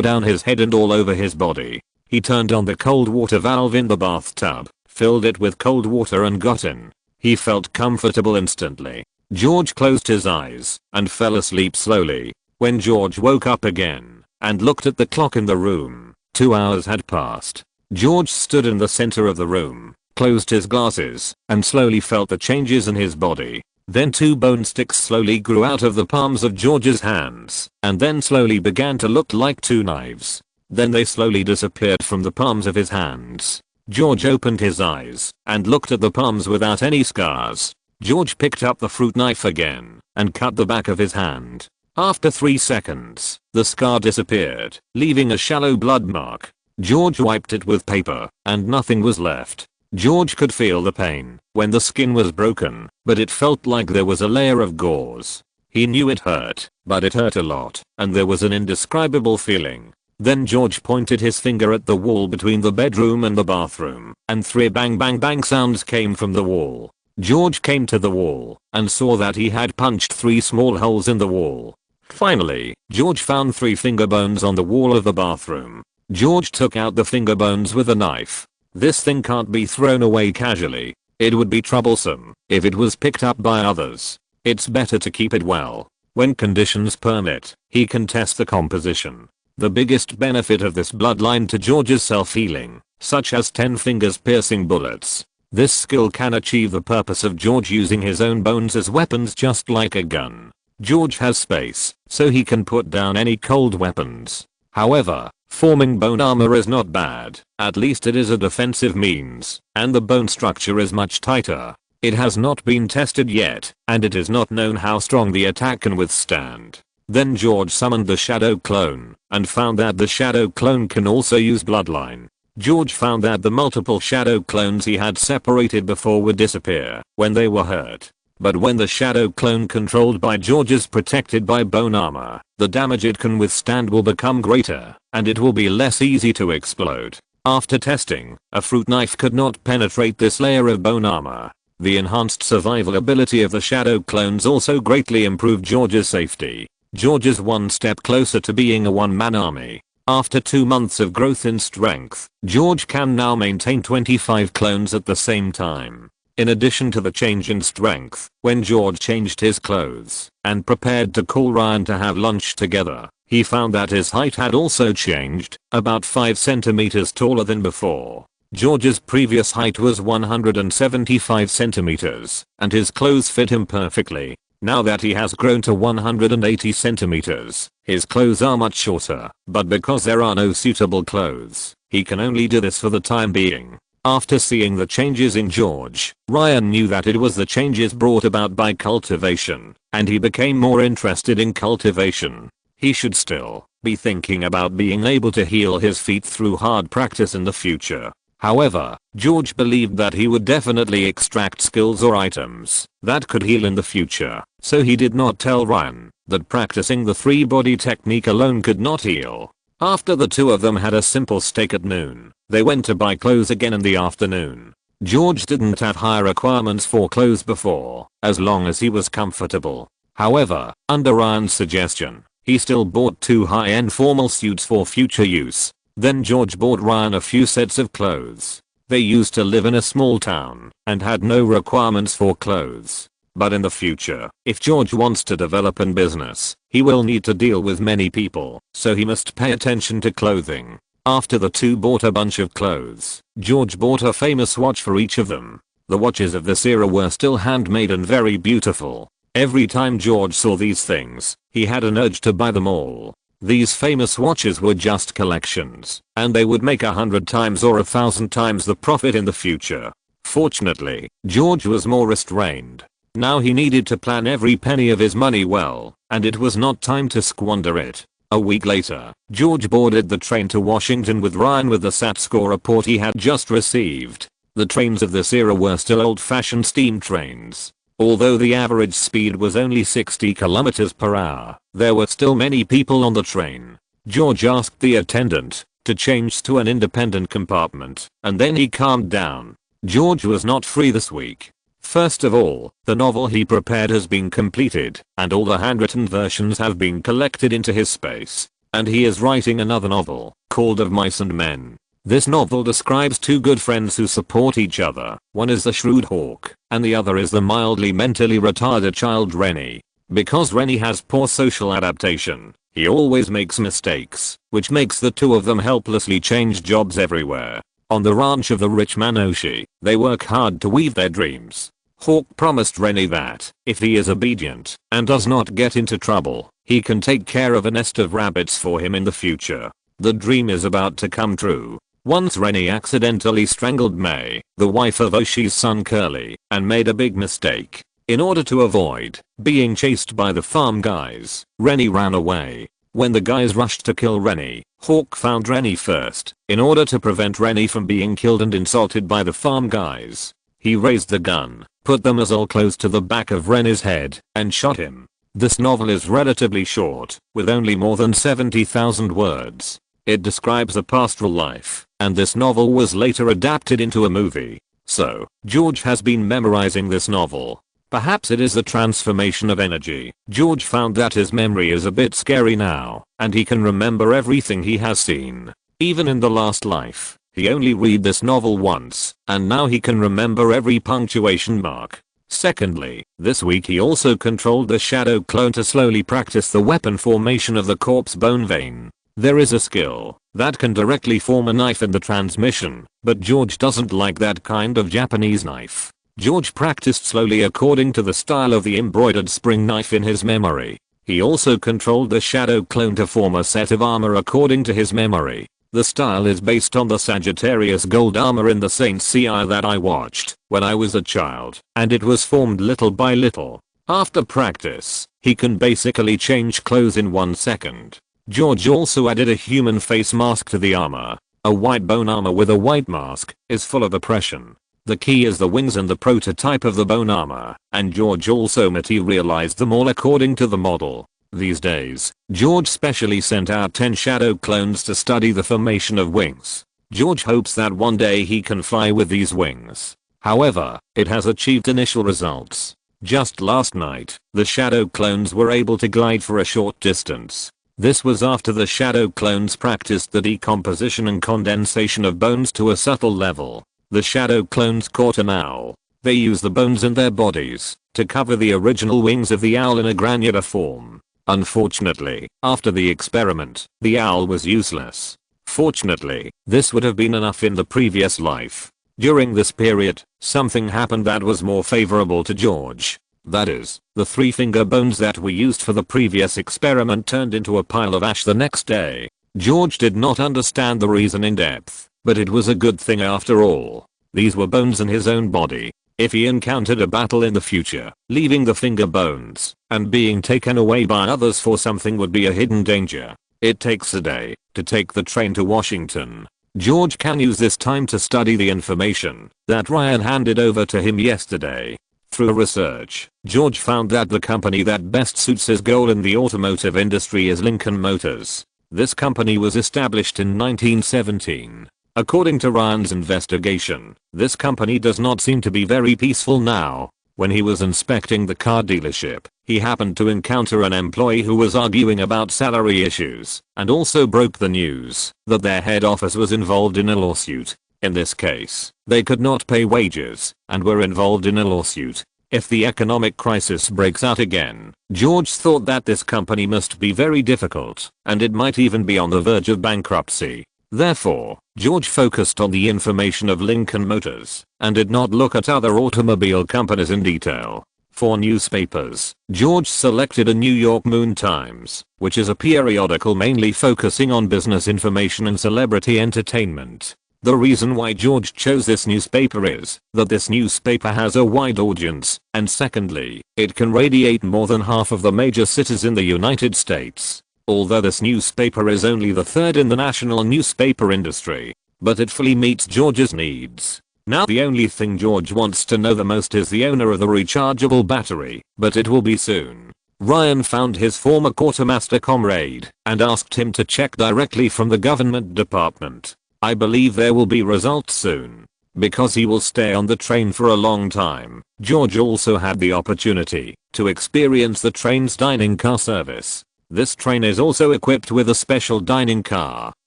down his head and all over his body. He turned on the cold water valve in the bathtub, filled it with cold water and got in. He felt comfortable instantly. George closed his eyes and fell asleep slowly. When George woke up again and looked at the clock in the room, 2 hours had passed. George stood in the center of the room, closed his glasses, and slowly felt the changes in his body. Then 2 bone sticks slowly grew out of the palms of George's hands, and then slowly began to look like 2 knives. Then they slowly disappeared from the palms of his hands. George opened his eyes and looked at the palms without any scars. George picked up the fruit knife again and cut the back of his hand. After 3 seconds, the scar disappeared, leaving a shallow blood mark. George wiped it with paper, and nothing was left. George could feel the pain when the skin was broken, but it felt like there was a layer of gauze. He knew it hurt, but it hurt a lot, and there was an indescribable feeling. Then George pointed his finger at the wall between the bedroom and the bathroom, and 3 bang bang bang sounds came from the wall. George came to the wall and saw that he had punched 3 small holes in the wall. Finally, George found 3 finger bones on the wall of the bathroom. George took out the finger bones with a knife. This thing can't be thrown away casually. It would be troublesome if it was picked up by others. It's better to keep it well. When conditions permit, he can test the composition. The biggest benefit of this bloodline to George's self-healing, such as 10 fingers piercing bullets. This skill can achieve the purpose of George using his own bones as weapons just like a gun. George has space, so he can put down any cold weapons. However, forming bone armor is not bad, at least it is a defensive means, and the bone structure is much tighter. It has not been tested yet, and it is not known how strong the attack can withstand. Then George summoned the shadow clone, and found that the shadow clone can also use bloodline. George found that the multiple shadow clones he had separated before would disappear when they were hurt. But when the shadow clone controlled by George is protected by bone armor, the damage it can withstand will become greater, and it will be less easy to explode. After testing, a fruit knife could not penetrate this layer of bone armor. The enhanced survival ability of the shadow clones also greatly improved George's safety. George is one step closer to being a one-man army. After 2 months of growth in strength, George can now maintain 25 clones at the same time. In addition to the change in strength, when George changed his clothes and prepared to call Ryan to have lunch together, he found that his height had also changed, about 5 centimeters taller than before. George's previous height was 175 centimeters, and his clothes fit him perfectly. Now that he has grown to 180 centimeters, his clothes are much shorter, but because there are no suitable clothes, he can only do this for the time being. After seeing the changes in George, Ryan knew that it was the changes brought about by cultivation, and he became more interested in cultivation. He should still be thinking about being able to heal his feet through hard practice in the future. However, George believed that he would definitely extract skills or items that could heal in the future, so he did not tell Ryan that practicing the 3-body technique alone could not heal. After the 2 of them had a simple steak at noon, they went to buy clothes again in the afternoon. George didn't have high requirements for clothes before, as long as he was comfortable. However, under Ryan's suggestion, he still bought 2 high-end formal suits for future use. Then George bought Ryan a few sets of clothes. They used to live in a small town and had no requirements for clothes. But in the future, if George wants to develop in business, he will need to deal with many people, so he must pay attention to clothing. After the 2 bought a bunch of clothes, George bought a famous watch for each of them. The watches of this era were still handmade and very beautiful. Every time George saw these things, he had an urge to buy them all. These famous watches were just collections, and they would make 100 times or 1,000 times the profit in the future. Fortunately, George was more restrained. Now he needed to plan every penny of his money well, and it was not time to squander it. A week later, George boarded the train to Washington with Ryan with the SAT score report he had just received. The trains of this era were still old-fashioned steam trains. Although the average speed was only 60 kilometers per hour, there were still many people on the train. George asked the attendant to change to an independent compartment, and then he calmed down. George was not free this week. First of all, the novel he prepared has been completed, and all the handwritten versions have been collected into his space. And he is writing another novel, called Of Mice and Men. This novel describes two good friends who support each other. One is the shrewd hawk, and the other is the mildly mentally retarded child Rennie. Because Rennie has poor social adaptation, he always makes mistakes, which makes the two of them helplessly change jobs everywhere. On the ranch of the rich man Oshi, they work hard to weave their dreams. Hawk promised Rennie that, if he is obedient and does not get into trouble, he can take care of a nest of rabbits for him in the future. The dream is about to come true. Once Rennie accidentally strangled May, the wife of Oshi's son Curly, and made a big mistake. In order to avoid being chased by the farm guys, Rennie ran away. When the guys rushed to kill Rennie, Hawk found Rennie first. In order to prevent Rennie from being killed and insulted by the farm guys, he raised the gun, put the muzzle close to the back of Rennie's head, and shot him. This novel is relatively short, with only more than 70,000 words. It describes a pastoral life, and this novel was later adapted into a movie. So, George has been memorizing this novel. Perhaps it is the transformation of energy. George found that his memory is a bit scary now, and he can remember everything he has seen. Even in the last life, he only read this novel once, and now he can remember every punctuation mark. Secondly, this week he also controlled the shadow clone to slowly practice the weapon formation of the corpse bone vein. There is a skill that can directly form a knife in the transmission, but George doesn't like that kind of Japanese knife. George practiced slowly according to the style of the embroidered spring knife in his memory. He also controlled the shadow clone to form a set of armor according to his memory. The style is based on the Sagittarius gold armor in the Saint Seiya that I watched when I was a child, and it was formed little by little. After practice, he can basically change clothes in 1 second. George also added a human face mask to the armor. A white bone armor with a white mask is full of oppression. The key is the wings and the prototype of the bone armor, and George also materialized them all according to the model. These days, George specially sent out 10 shadow clones to study the formation of wings. George hopes that one day he can fly with these wings. However, it has achieved initial results. Just last night, the shadow clones were able to glide for a short distance. This was after the shadow clones practiced the decomposition and condensation of bones to a subtle level. The shadow clones caught an owl. They use the bones in their bodies to cover the original wings of the owl in a granular form. Unfortunately, after the experiment, the owl was useless. Fortunately, this would have been enough in the previous life. During this period, something happened that was more favorable to George. That is, the 3 finger bones that we used for the previous experiment turned into a pile of ash the next day. George did not understand the reason in depth, but it was a good thing after all. These were bones in his own body. If he encountered a battle in the future, leaving the finger bones and being taken away by others for something would be a hidden danger. It takes a day to take the train to Washington. George can use this time to study the information that Ryan handed over to him yesterday. Through research, George found that the company that best suits his goal in the automotive industry is Lincoln Motors. This company was established in 1917. According to Ryan's investigation, this company does not seem to be very peaceful now. When he was inspecting the car dealership, he happened to encounter an employee who was arguing about salary issues, and also broke the news that their head office was involved in a lawsuit. In this case, they could not pay wages, and were involved in a lawsuit. If the economic crisis breaks out again, George thought that this company must be very difficult, and it might even be on the verge of bankruptcy. Therefore, George focused on the information of Lincoln Motors, and did not look at other automobile companies in detail. For newspapers, George selected a New York Moon Times, which is a periodical mainly focusing on business information and celebrity entertainment. The reason why George chose this newspaper is that this newspaper has a wide audience, and secondly, it can radiate more than half of the major cities in the United States. Although this newspaper is only the third in the national newspaper industry, but it fully meets George's needs. Now the only thing George wants to know the most is the owner of the rechargeable battery, but it will be soon. Ryan found his former quartermaster comrade and asked him to check directly from the government department. I believe there will be results soon. Because he will stay on the train for a long time, George also had the opportunity to experience the train's dining car service. This train is also equipped with a special dining car,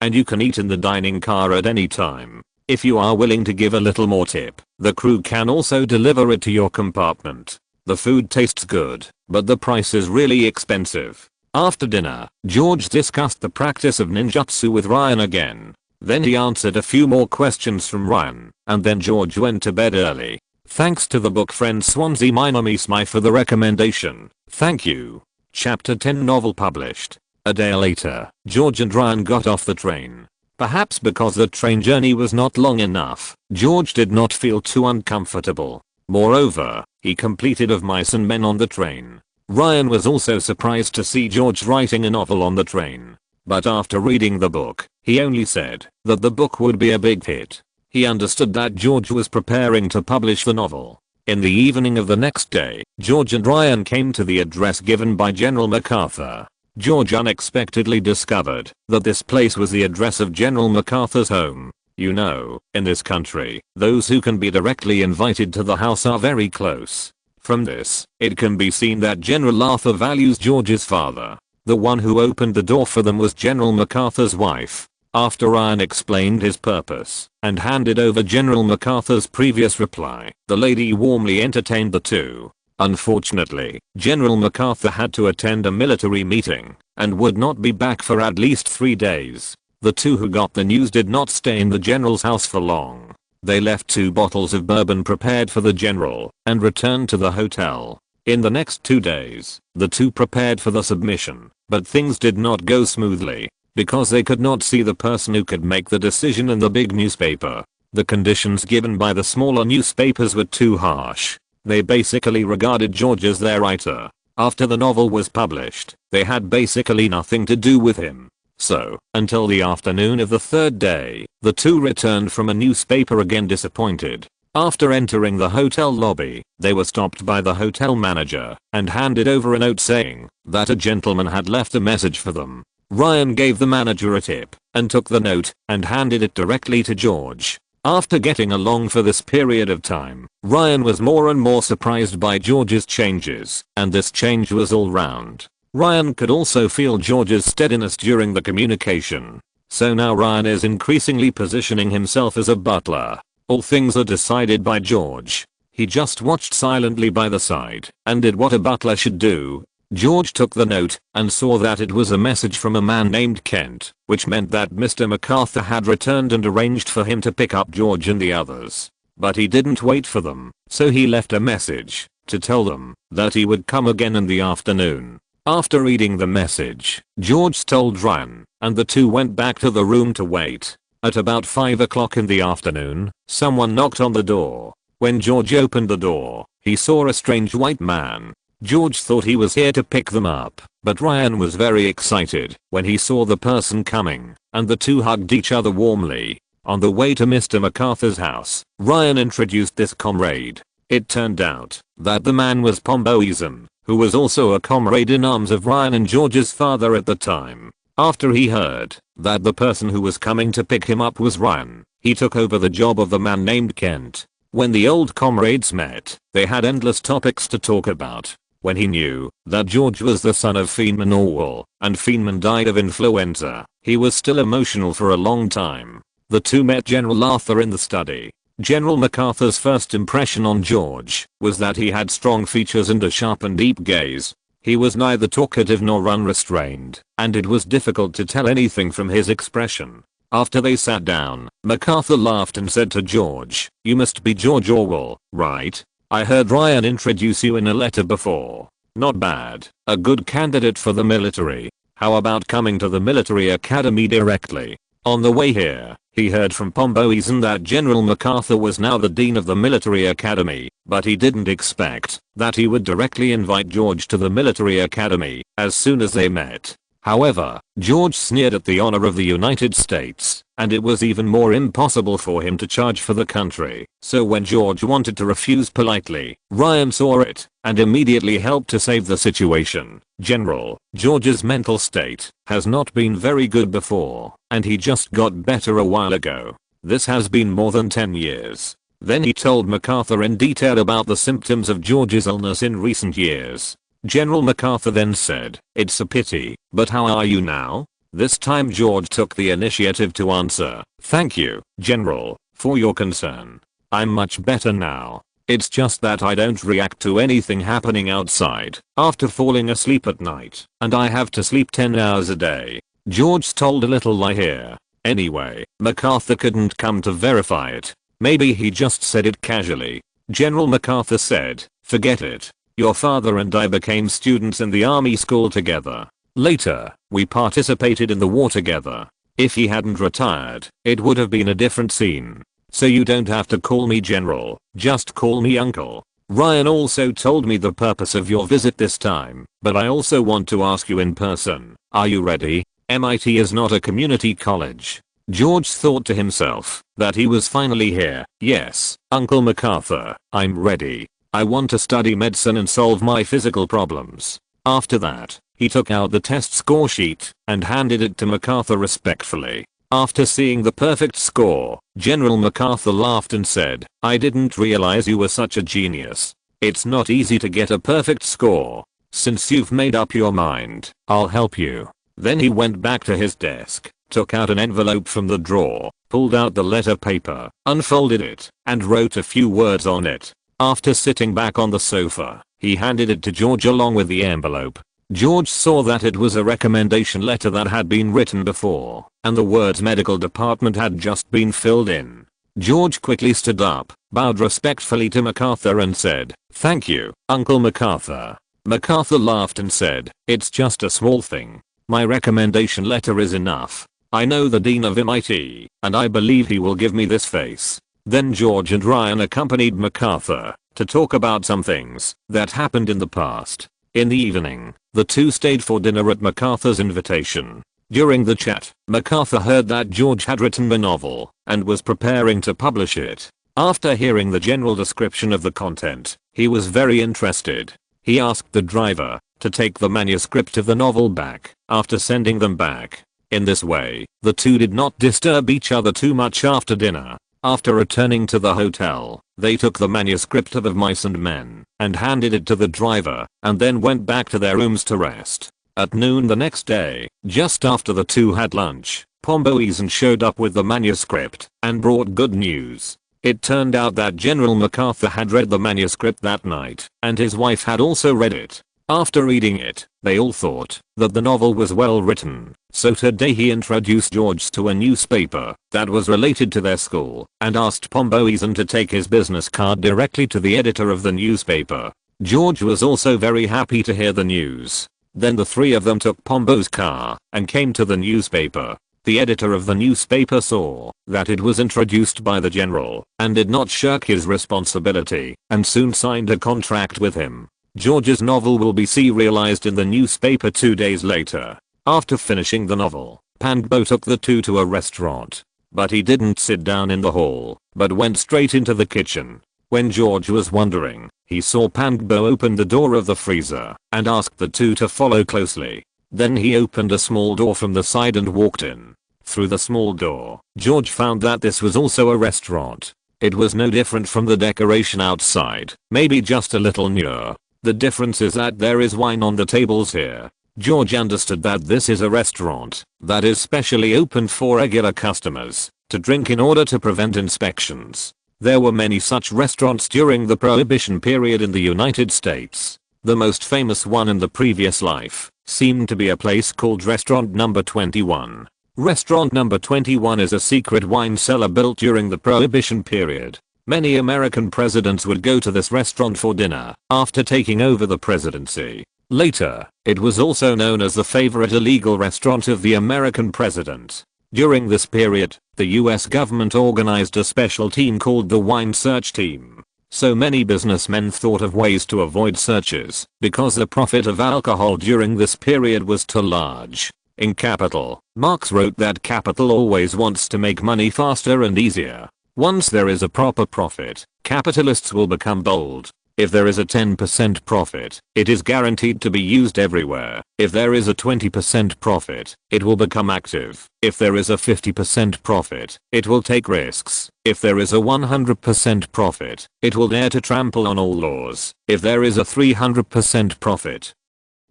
and you can eat in the dining car at any time. If you are willing to give a little more tip, the crew can also deliver it to your compartment. The food tastes good, but the price is really expensive. After dinner, George discussed the practice of ninjutsu with Ryan again. Then he answered a few more questions from Ryan, and then George went to bed early. Thanks to the book friend Swansea Minami Smith for the recommendation. Thank you. Chapter 10 novel published. A day later, George and Ryan got off the train. Perhaps because the train journey was not long enough, George did not feel too uncomfortable. Moreover, he completed Of Mice and Men on the train. Ryan was also surprised to see George writing a novel on the train. But after reading the book, he only said that the book would be a big hit. He understood that George was preparing to publish the novel. In the evening of the next day, George and Ryan came to the address given by General MacArthur. George unexpectedly discovered that this place was the address of General MacArthur's home. You know, in this country, those who can be directly invited to the house are very close. From this, it can be seen that General Arthur values George's father. The one who opened the door for them was General MacArthur's wife. After Ryan explained his purpose and handed over General MacArthur's previous reply, the lady warmly entertained the two. Unfortunately, General MacArthur had to attend a military meeting and would not be back for at least 3 days. The two who got the news did not stay in the general's house for long. They left 2 bottles of bourbon prepared for the general and returned to the hotel. In the next 2 days, the two prepared for the submission, but things did not go smoothly because they could not see the person who could make the decision in the big newspaper. The conditions given by the smaller newspapers were too harsh. They basically regarded George as their writer. After the novel was published, they had basically nothing to do with him. So, until the afternoon of the 3rd day, the two returned from a newspaper again disappointed. After entering the hotel lobby, they were stopped by the hotel manager and handed over a note saying that a gentleman had left a message for them. Ryan gave the manager a tip and took the note and handed it directly to George. After getting along for this period of time, Ryan was more and more surprised by George's changes, and this change was all round. Ryan could also feel George's steadiness during the communication. So now Ryan is increasingly positioning himself as a butler. All things are decided by George. He just watched silently by the side and did what a butler should do. George took the note and saw that it was a message from a man named Kent, which meant that Mr. MacArthur had returned and arranged for him to pick up George and the others. But he didn't wait for them, so he left a message to tell them that he would come again in the afternoon. After reading the message, George told Ryan, and the two went back to the room to wait. At about 5 o'clock in the afternoon, someone knocked on the door. When George opened the door, he saw a strange white man. George thought he was here to pick them up, but Ryan was very excited when he saw the person coming, and the two hugged each other warmly. On the way to Mr. MacArthur's house, Ryan introduced this comrade. It turned out that the man was Pomboisen, who was also a comrade in arms of Ryan and George's father at the time. After he heard that the person who was coming to pick him up was Ryan, he took over the job of the man named Kent. When the old comrades met, they had endless topics to talk about. When he knew that George was the son of Fiendman Orwell, and Fiendman died of influenza, he was still emotional for a long time. The two met General Arthur in the study. General MacArthur's first impression on George was that he had strong features and a sharp and deep gaze. He was neither talkative nor unrestrained, and it was difficult to tell anything from his expression. After they sat down, MacArthur laughed and said to George, "You must be George Orwell, right? I heard Ryan introduce you in a letter before. Not bad. A good candidate for the military. How about coming to the military academy directly?" On the way here, He heard from Pomboisen that General MacArthur was now the Dean of the Military Academy, but he didn't expect that he would directly invite George to the Military Academy as soon as they met. However, George sneered at the honor of the United States, and it was even more impossible for him to charge for the country. So when George wanted to refuse politely, Ryan saw it and immediately helped to save the situation. General, George's mental state has not been very good before, and he just got better a while ago. This has been more than 10 years. Then he told MacArthur in detail about the symptoms of George's illness in recent years. General MacArthur then said, "It's a pity, but how are you now?" This time George took the initiative to answer, "Thank you, General, for your concern. I'm much better now. It's just that I don't react to anything happening outside after falling asleep at night, and I have to sleep 10 hours a day." George told a little lie here. Anyway, MacArthur couldn't come to verify it. Maybe he just said it casually. General MacArthur said, "Forget it. Your father and I became students in the army school together. Later, we participated in the war together. If he hadn't retired, it would have been a different scene. So you don't have to call me General, just call me Uncle. Ryan also told me the purpose of your visit this time, but I also want to ask you in person. Are you ready? MIT is not a community college." George thought to himself that he was finally here. "Yes, Uncle MacArthur, I'm ready. I want to study medicine and solve my physical problems." After that, he took out the test score sheet and handed it to MacArthur respectfully. After seeing the perfect score, General MacArthur laughed and said, "I didn't realize you were such a genius. It's not easy to get a perfect score. Since you've made up your mind, I'll help you." Then he went back to his desk, took out an envelope from the drawer, pulled out the letter paper, unfolded it, and wrote a few words on it. After sitting back on the sofa, he handed it to George along with the envelope. George saw that it was a recommendation letter that had been written before, and the words medical department had just been filled in. George quickly stood up, bowed respectfully to MacArthur and said, "Thank you, Uncle MacArthur." MacArthur laughed and said, "It's just a small thing. My recommendation letter is enough. I know the Dean of MIT, and I believe he will give me this face." Then George and Ryan accompanied MacArthur to talk about some things that happened in the past. In the evening, the two stayed for dinner at MacArthur's invitation. During the chat, MacArthur heard that George had written a novel and was preparing to publish it. After hearing the general description of the content, he was very interested. He asked the driver to take the manuscript of the novel back after sending them back. In this way, the two did not disturb each other too much after dinner. After returning to the hotel, they took the manuscript of Mice and Men and handed it to the driver and then went back to their rooms to rest. At noon the next day, just after the two had lunch, Pomboisen showed up with the manuscript and brought good news. It turned out that General MacArthur had read the manuscript that night, and his wife had also read it. After reading it, they all thought that the novel was well written, so today he introduced George to a newspaper that was related to their school and asked Pomboisen to take his business card directly to the editor of the newspaper. George was also very happy to hear the news. Then the three of them took Pombo's car and came to the newspaper. The editor of the newspaper saw that it was introduced by the general and did not shirk his responsibility and soon signed a contract with him. George's novel will be serialized in the newspaper 2 days later. After finishing the novel, Pombo took the two to a restaurant. But he didn't sit down in the hall, but went straight into the kitchen. When George was wondering, he saw Pombo open the door of the freezer and asked the two to follow closely. Then he opened a small door from the side and walked in. Through the small door, George found that this was also a restaurant. It was no different from the decoration outside, maybe just a little newer. The difference is that there is wine on the tables here. George understood that this is a restaurant that is specially opened for regular customers to drink in order to prevent inspections. There were many such restaurants during the Prohibition period in the United States. The most famous one in the previous life seemed to be a place called Restaurant Number 21. Restaurant Number 21 is a secret wine cellar built during the Prohibition period. Many American presidents would go to this restaurant for dinner after taking over the presidency. Later, it was also known as the favorite illegal restaurant of the American president. During this period, the US government organized a special team called the Wine Search Team. So many businessmen thought of ways to avoid searches because the profit of alcohol during this period was too large. In Capital, Marx wrote that capital always wants to make money faster and easier. Once there is a proper profit, capitalists will become bold. If there is a 10% profit, it is guaranteed to be used everywhere. If there is a 20% profit, it will become active. If there is a 50% profit, it will take risks. If there is a 100% profit, it will dare to trample on all laws. If there is a 300% profit,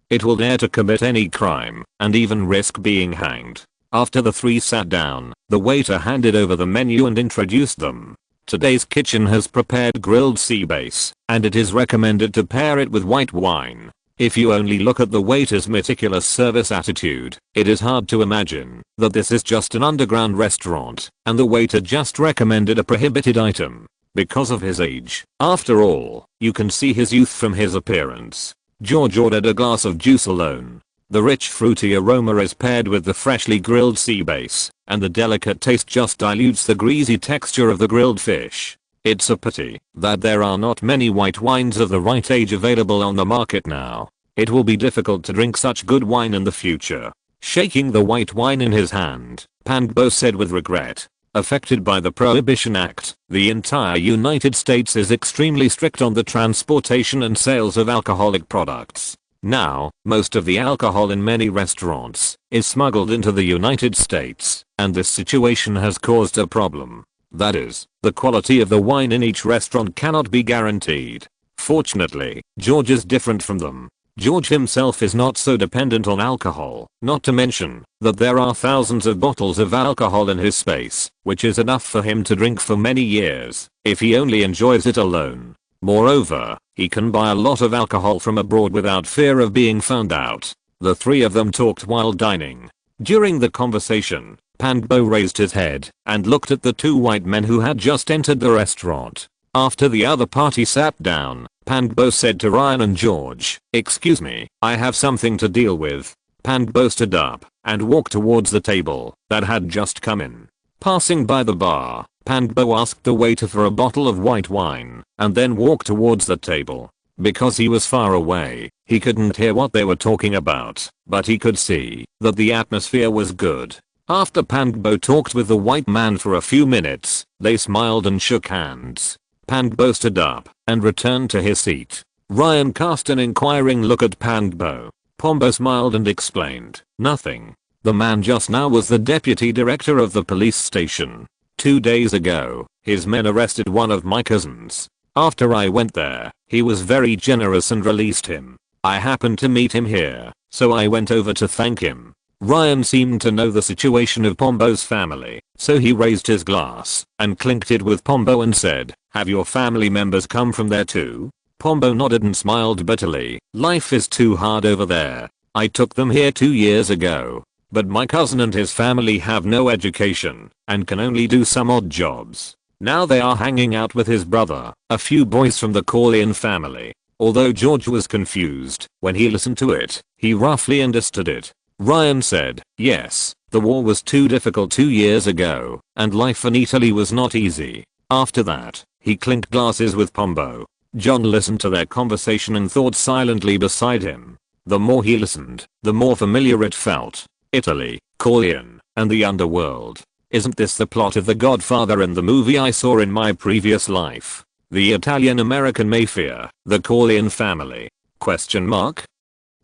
it will dare to commit any crime, and even risk being hanged. After the three sat down, the waiter handed over the menu and introduced them. Today's kitchen has prepared grilled sea bass, and it is recommended to pair it with white wine. If you only look at the waiter's meticulous service attitude, it is hard to imagine that this is just an underground restaurant, and the waiter just recommended a prohibited item because of his age. After all, you can see his youth from his appearance. George ordered a glass of juice alone. The rich fruity aroma is paired with the freshly grilled sea bass, and the delicate taste just dilutes the greasy texture of the grilled fish. It's a pity that there are not many white wines of the right age available on the market now. It will be difficult to drink such good wine in the future. Shaking the white wine in his hand, Pandbo said with regret. Affected by the Prohibition Act, the entire United States is extremely strict on the transportation and sales of alcoholic products. Now, most of the alcohol in many restaurants is smuggled into the United States, and this situation has caused a problem. That is, the quality of the wine in each restaurant cannot be guaranteed. Fortunately, George is different from them. George himself is not so dependent on alcohol, not to mention that there are thousands of bottles of alcohol in his space, which is enough for him to drink for many years, if he only enjoys it alone. Moreover, he can buy a lot of alcohol from abroad without fear of being found out. The three of them talked while dining. During the conversation, Pandbo raised his head and looked at the two white men who had just entered the restaurant. After the other party sat down, Pandbo said to Ryan and George, "Excuse me, I have something to deal with." Pandbo stood up and walked towards the table that had just come in. Passing by the bar, Pandbo asked the waiter for a bottle of white wine and then walked towards the table. Because he was far away, he couldn't hear what they were talking about, but he could see that the atmosphere was good. After Pandbo talked with the white man for a few minutes, they smiled and shook hands. Pandbo stood up and returned to his seat. Ryan cast an inquiring look at Pandbo. Pombo smiled and explained, "Nothing. The man just now was the deputy director of the police station. 2 days ago, his men arrested one of my cousins. After I went there, he was very generous and released him. I happened to meet him here, so I went over to thank him." Ryan seemed to know the situation of Pombo's family, so he raised his glass and clinked it with Pombo and said, "Have your family members come from there too?" Pombo nodded and smiled bitterly. "Life is too hard over there. I took them here 2 years ago. But my cousin and his family have no education and can only do some odd jobs. Now they are hanging out with his brother, a few boys from the Corleone family." Although George was confused when he listened to it, he roughly understood it. Ryan said, "Yes, the war was too difficult 2 years ago, and life in Italy was not easy." After that, he clinked glasses with Pombo. John listened to their conversation and thought silently beside him. The more he listened, the more familiar it felt. Italy, Corleone, and the underworld. Isn't this the plot of The Godfather in the movie I saw in my previous life? The Italian-American Mafia, the Corleone family? Question mark?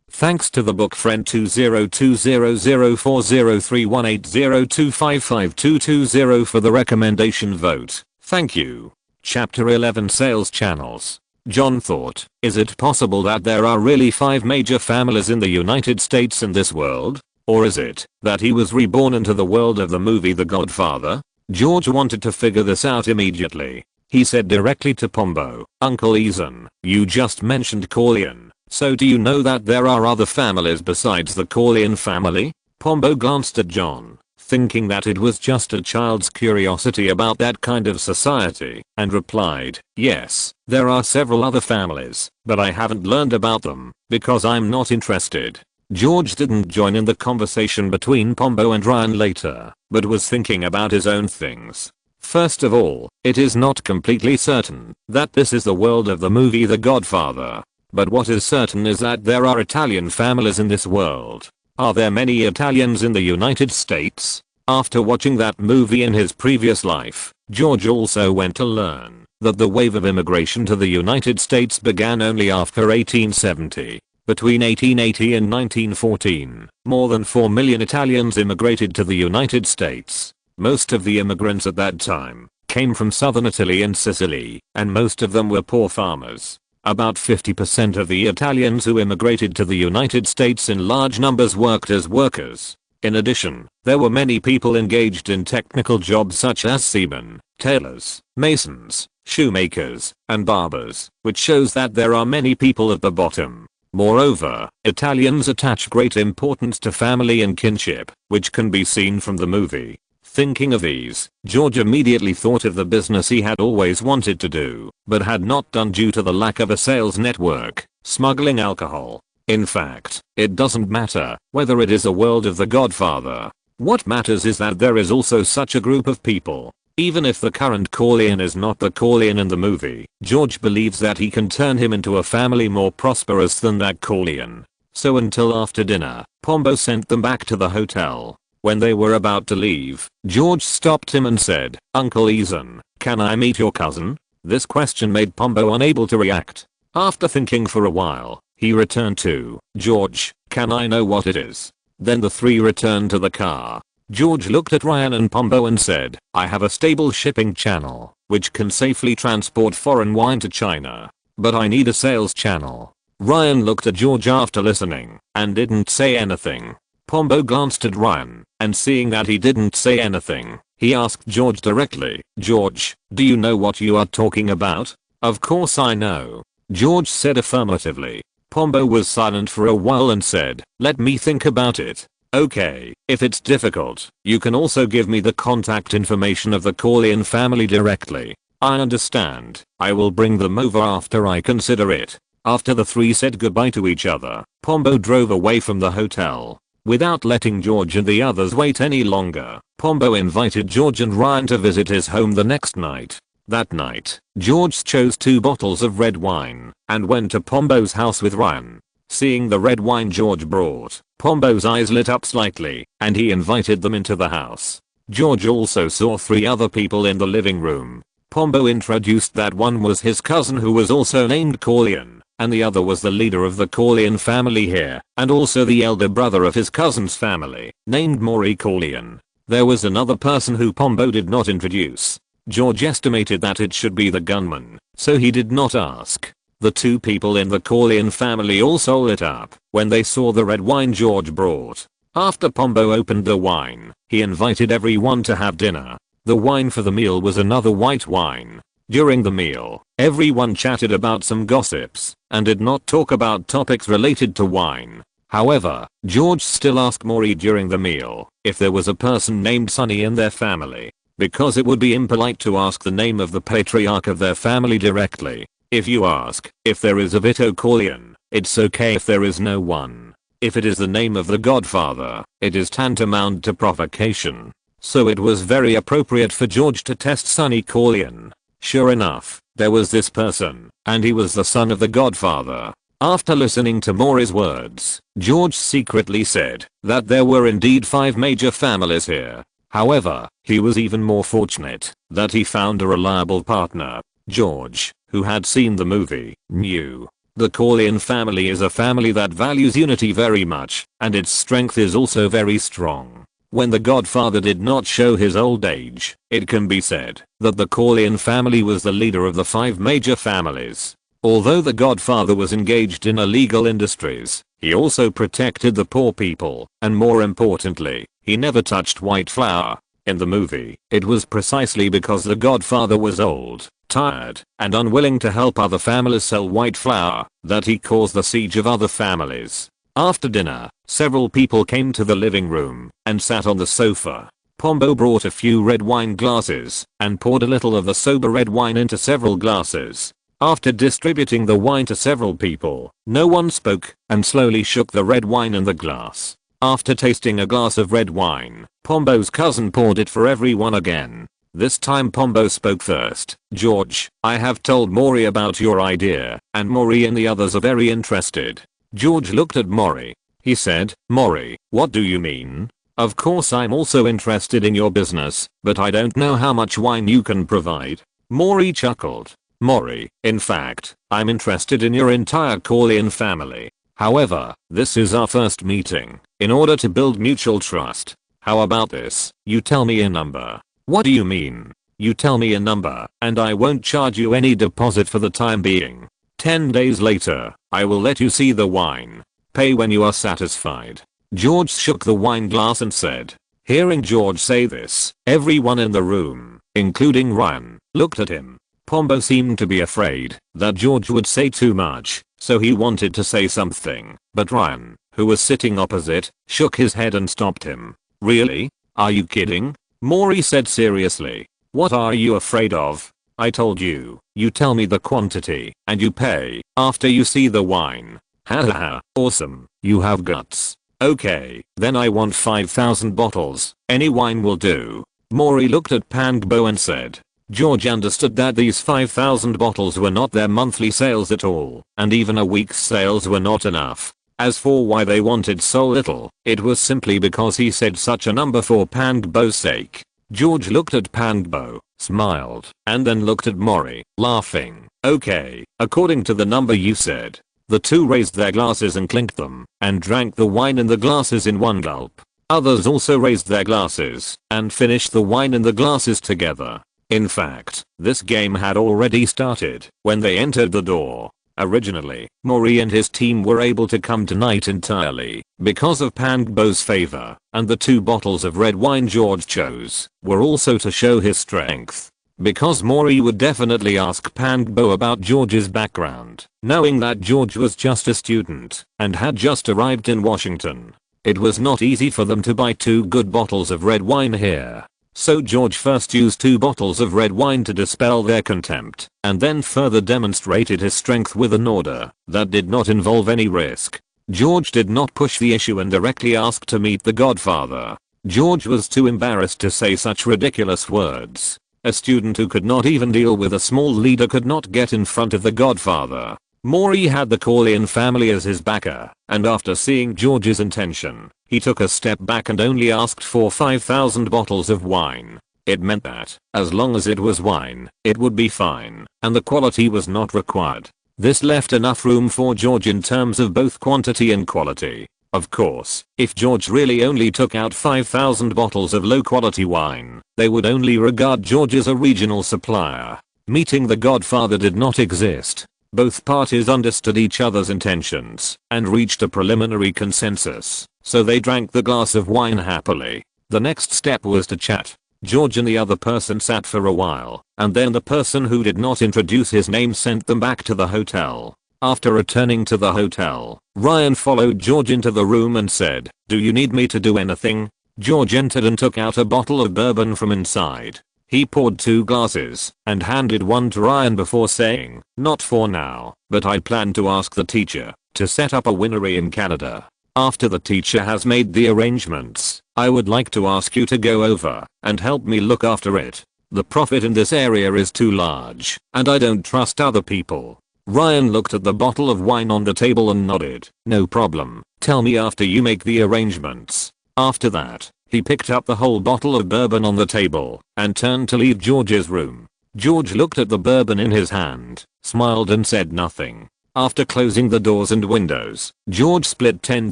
Thanks to the book friend 202004031802552220 for the recommendation vote. Thank you. Chapter 11 Sales Channels. John thought, is it possible that there are really 5 major families in the United States in this world? Or is it that he was reborn into the world of the movie The Godfather? George wanted to figure this out immediately. He said directly to Pombo, "Uncle Ethan, you just mentioned Corleone. So do you know that there are other families besides the Corleone family?" Pombo glanced at John, thinking that it was just a child's curiosity about that kind of society, and replied, "Yes, there are several other families, but I haven't learned about them because I'm not interested." George didn't join in the conversation between Pombo and Ryan later, but was thinking about his own things. First of all, it is not completely certain that this is the world of the movie The Godfather. But what is certain is that there are Italian families in this world. Are there many Italians in the United States? After watching that movie in his previous life, George also went to learn that the wave of immigration to the United States began only after 1870. Between 1880 and 1914, more than 4 million Italians immigrated to the United States. Most of the immigrants at that time came from southern Italy and Sicily, and most of them were poor farmers. About 50% of the Italians who immigrated to the United States in large numbers worked as workers. In addition, there were many people engaged in technical jobs such as seamen, tailors, masons, shoemakers, and barbers, which shows that there are many people at the bottom. Moreover, Italians attach great importance to family and kinship, which can be seen from the movie. Thinking of these, George immediately thought of the business he had always wanted to do, but had not done due to the lack of a sales network: smuggling alcohol. In fact, it doesn't matter whether it is a world of The Godfather. What matters is that there is also such a group of people. Even if the current Corleone is not the Corleone in the movie, George believes that he can turn him into a family more prosperous than that Corleone. So until after dinner, Pombo sent them back to the hotel. When they were about to leave, George stopped him and said, "Uncle Ethan, can I meet your cousin?" This question made Pombo unable to react. After thinking for a while, he returned to, "George, can I know what it is?" Then the three returned to the car. George looked at Ryan and Pombo and said, "I have a stable shipping channel, which can safely transport foreign wine to China. But I need a sales channel." Ryan looked at George after listening, and didn't say anything. Pombo glanced at Ryan, and seeing that he didn't say anything, he asked George directly, "George, do you know what you are talking about?" "Of course I know," George said affirmatively. Pombo was silent for a while and said, "Let me think about it." "Okay, if it's difficult, you can also give me the contact information of the Corleone family directly." "I understand. I will bring them over after I consider it." After the three said goodbye to each other, Pombo drove away from the hotel. Without letting George and the others wait any longer, Pombo invited George and Ryan to visit his home the next night. That night, George chose 2 bottles of red wine and went to Pombo's house with Ryan. Seeing the red wine George brought, Pombo's eyes lit up slightly, and he invited them into the house. George also saw 3 other people in the living room. Pombo introduced that one was his cousin who was also named Corleone, and the other was the leader of the Corleone family here, and also the elder brother of his cousin's family, named Maury Corleone. There was another person who Pombo did not introduce. George estimated that it should be the gunman, so he did not ask. The 2 people in the Corleone family also lit up when they saw the red wine George brought. After Pombo opened the wine, he invited everyone to have dinner. The wine for the meal was another white wine. During the meal, everyone chatted about some gossips and did not talk about topics related to wine. However, George still asked Maury during the meal if there was a person named Sonny in their family, because it would be impolite to ask the name of the patriarch of their family directly. If you ask if there is a Vito Corleone, it's okay if there is no one. If it is the name of the Godfather, it is tantamount to provocation. So it was very appropriate for George to test Sonny Corleone. Sure enough, there was this person, and he was the son of the Godfather. After listening to Maury's words, George secretly said that there were indeed 5 major families here. However, he was even more fortunate that he found a reliable partner. George, who had seen the movie, knew the Corleone family is a family that values unity very much, and its strength is also very strong. When the Godfather did not show his old age, it can be said that the Corleone family was the leader of the 5 major families. Although the Godfather was engaged in illegal industries, he also protected the poor people, and more importantly, he never touched white flour. In the movie, it was precisely because the Godfather was old, tired, and unwilling to help other families sell white flour that he caused the siege of other families. After dinner, several people came to the living room and sat on the sofa. Pombo brought a few red wine glasses and poured a little of the sober red wine into several glasses. After distributing the wine to several people, no one spoke and slowly shook the red wine in the glass. After tasting a glass of red wine, Pombo's cousin poured it for everyone again. This time Pombo spoke first. "George, I have told Maury about your idea, and Maury and the others are very interested." George looked at Maury. He said, "Maury, what do you mean?" "Of course I'm also interested in your business, but I don't know how much wine you can provide." Maury chuckled. "Maury, in fact, I'm interested in your entire Corleone family. However, this is our first meeting. In order to build mutual trust, how about this? You tell me a number." "What do you mean?" "You tell me a number, and I won't charge you any deposit for the time being. 10 days later, I will let you see the wine. Pay when you are satisfied." George shook the wine glass and said. Hearing George say this, everyone in the room, including Ryan, looked at him. Pombo seemed to be afraid that George would say too much, so he wanted to say something, but Ryan, who was sitting opposite, shook his head and stopped him. "Really? Are you kidding?" Maury said seriously. "What are you afraid of? I told you, you tell me the quantity, and you pay after you see the wine." "Ha ha ha, awesome, you have guts. Okay, then I want 5,000 bottles, any wine will do." Maury looked at Pangbo and said. George understood that these 5,000 bottles were not their monthly sales at all, and even a week's sales were not enough. As for why they wanted so little, it was simply because he said such a number for Pangbo's sake. George looked at Pangbo, smiled, and then looked at Maury, laughing. "Okay, according to the number you said." The two raised their glasses and clinked them, and drank the wine in the glasses in one gulp. Others also raised their glasses, and finished the wine in the glasses together. In fact, this game had already started when they entered the door. Originally, Maury and his team were able to come tonight entirely because of Pangbo's favor, and the 2 bottles of red wine George chose were also to show his strength. Because Maury would definitely ask Pangbo about George's background, knowing that George was just a student and had just arrived in Washington. It was not easy for them to buy 2 good bottles of red wine here. So George first used 2 bottles of red wine to dispel their contempt, and then further demonstrated his strength with an order that did not involve any risk. George did not push the issue and directly asked to meet the Godfather. George was too embarrassed to say such ridiculous words. A student who could not even deal with a small leader could not get in front of the Godfather. Maury had the Corleone family as his backer, and after seeing George's intention, he took a step back and only asked for 5,000 bottles of wine. It meant that, as long as it was wine, it would be fine, and the quality was not required. This left enough room for George in terms of both quantity and quality. Of course, if George really only took out 5,000 bottles of low quality wine, they would only regard George as a regional supplier. Meeting the Godfather did not exist. Both parties understood each other's intentions and reached a preliminary consensus, so they drank the glass of wine happily. The next step was to chat. George and the other person sat for a while, and then the person who did not introduce his name sent them back to the hotel. After returning to the hotel, Ryan followed George into the room and said, "Do you need me to do anything?" George entered and took out a bottle of bourbon from inside. He poured 2 glasses and handed one to Ryan before saying, "Not for now, but I plan to ask the teacher to set up a winery in Canada. After the teacher has made the arrangements, I would like to ask you to go over and help me look after it. The profit in this area is too large, and I don't trust other people." Ryan looked at the bottle of wine on the table and nodded. "No problem, tell me after you make the arrangements." After that, he picked up the whole bottle of bourbon on the table and turned to leave George's room. George looked at the bourbon in his hand, smiled and said nothing. After closing the doors and windows, George split 10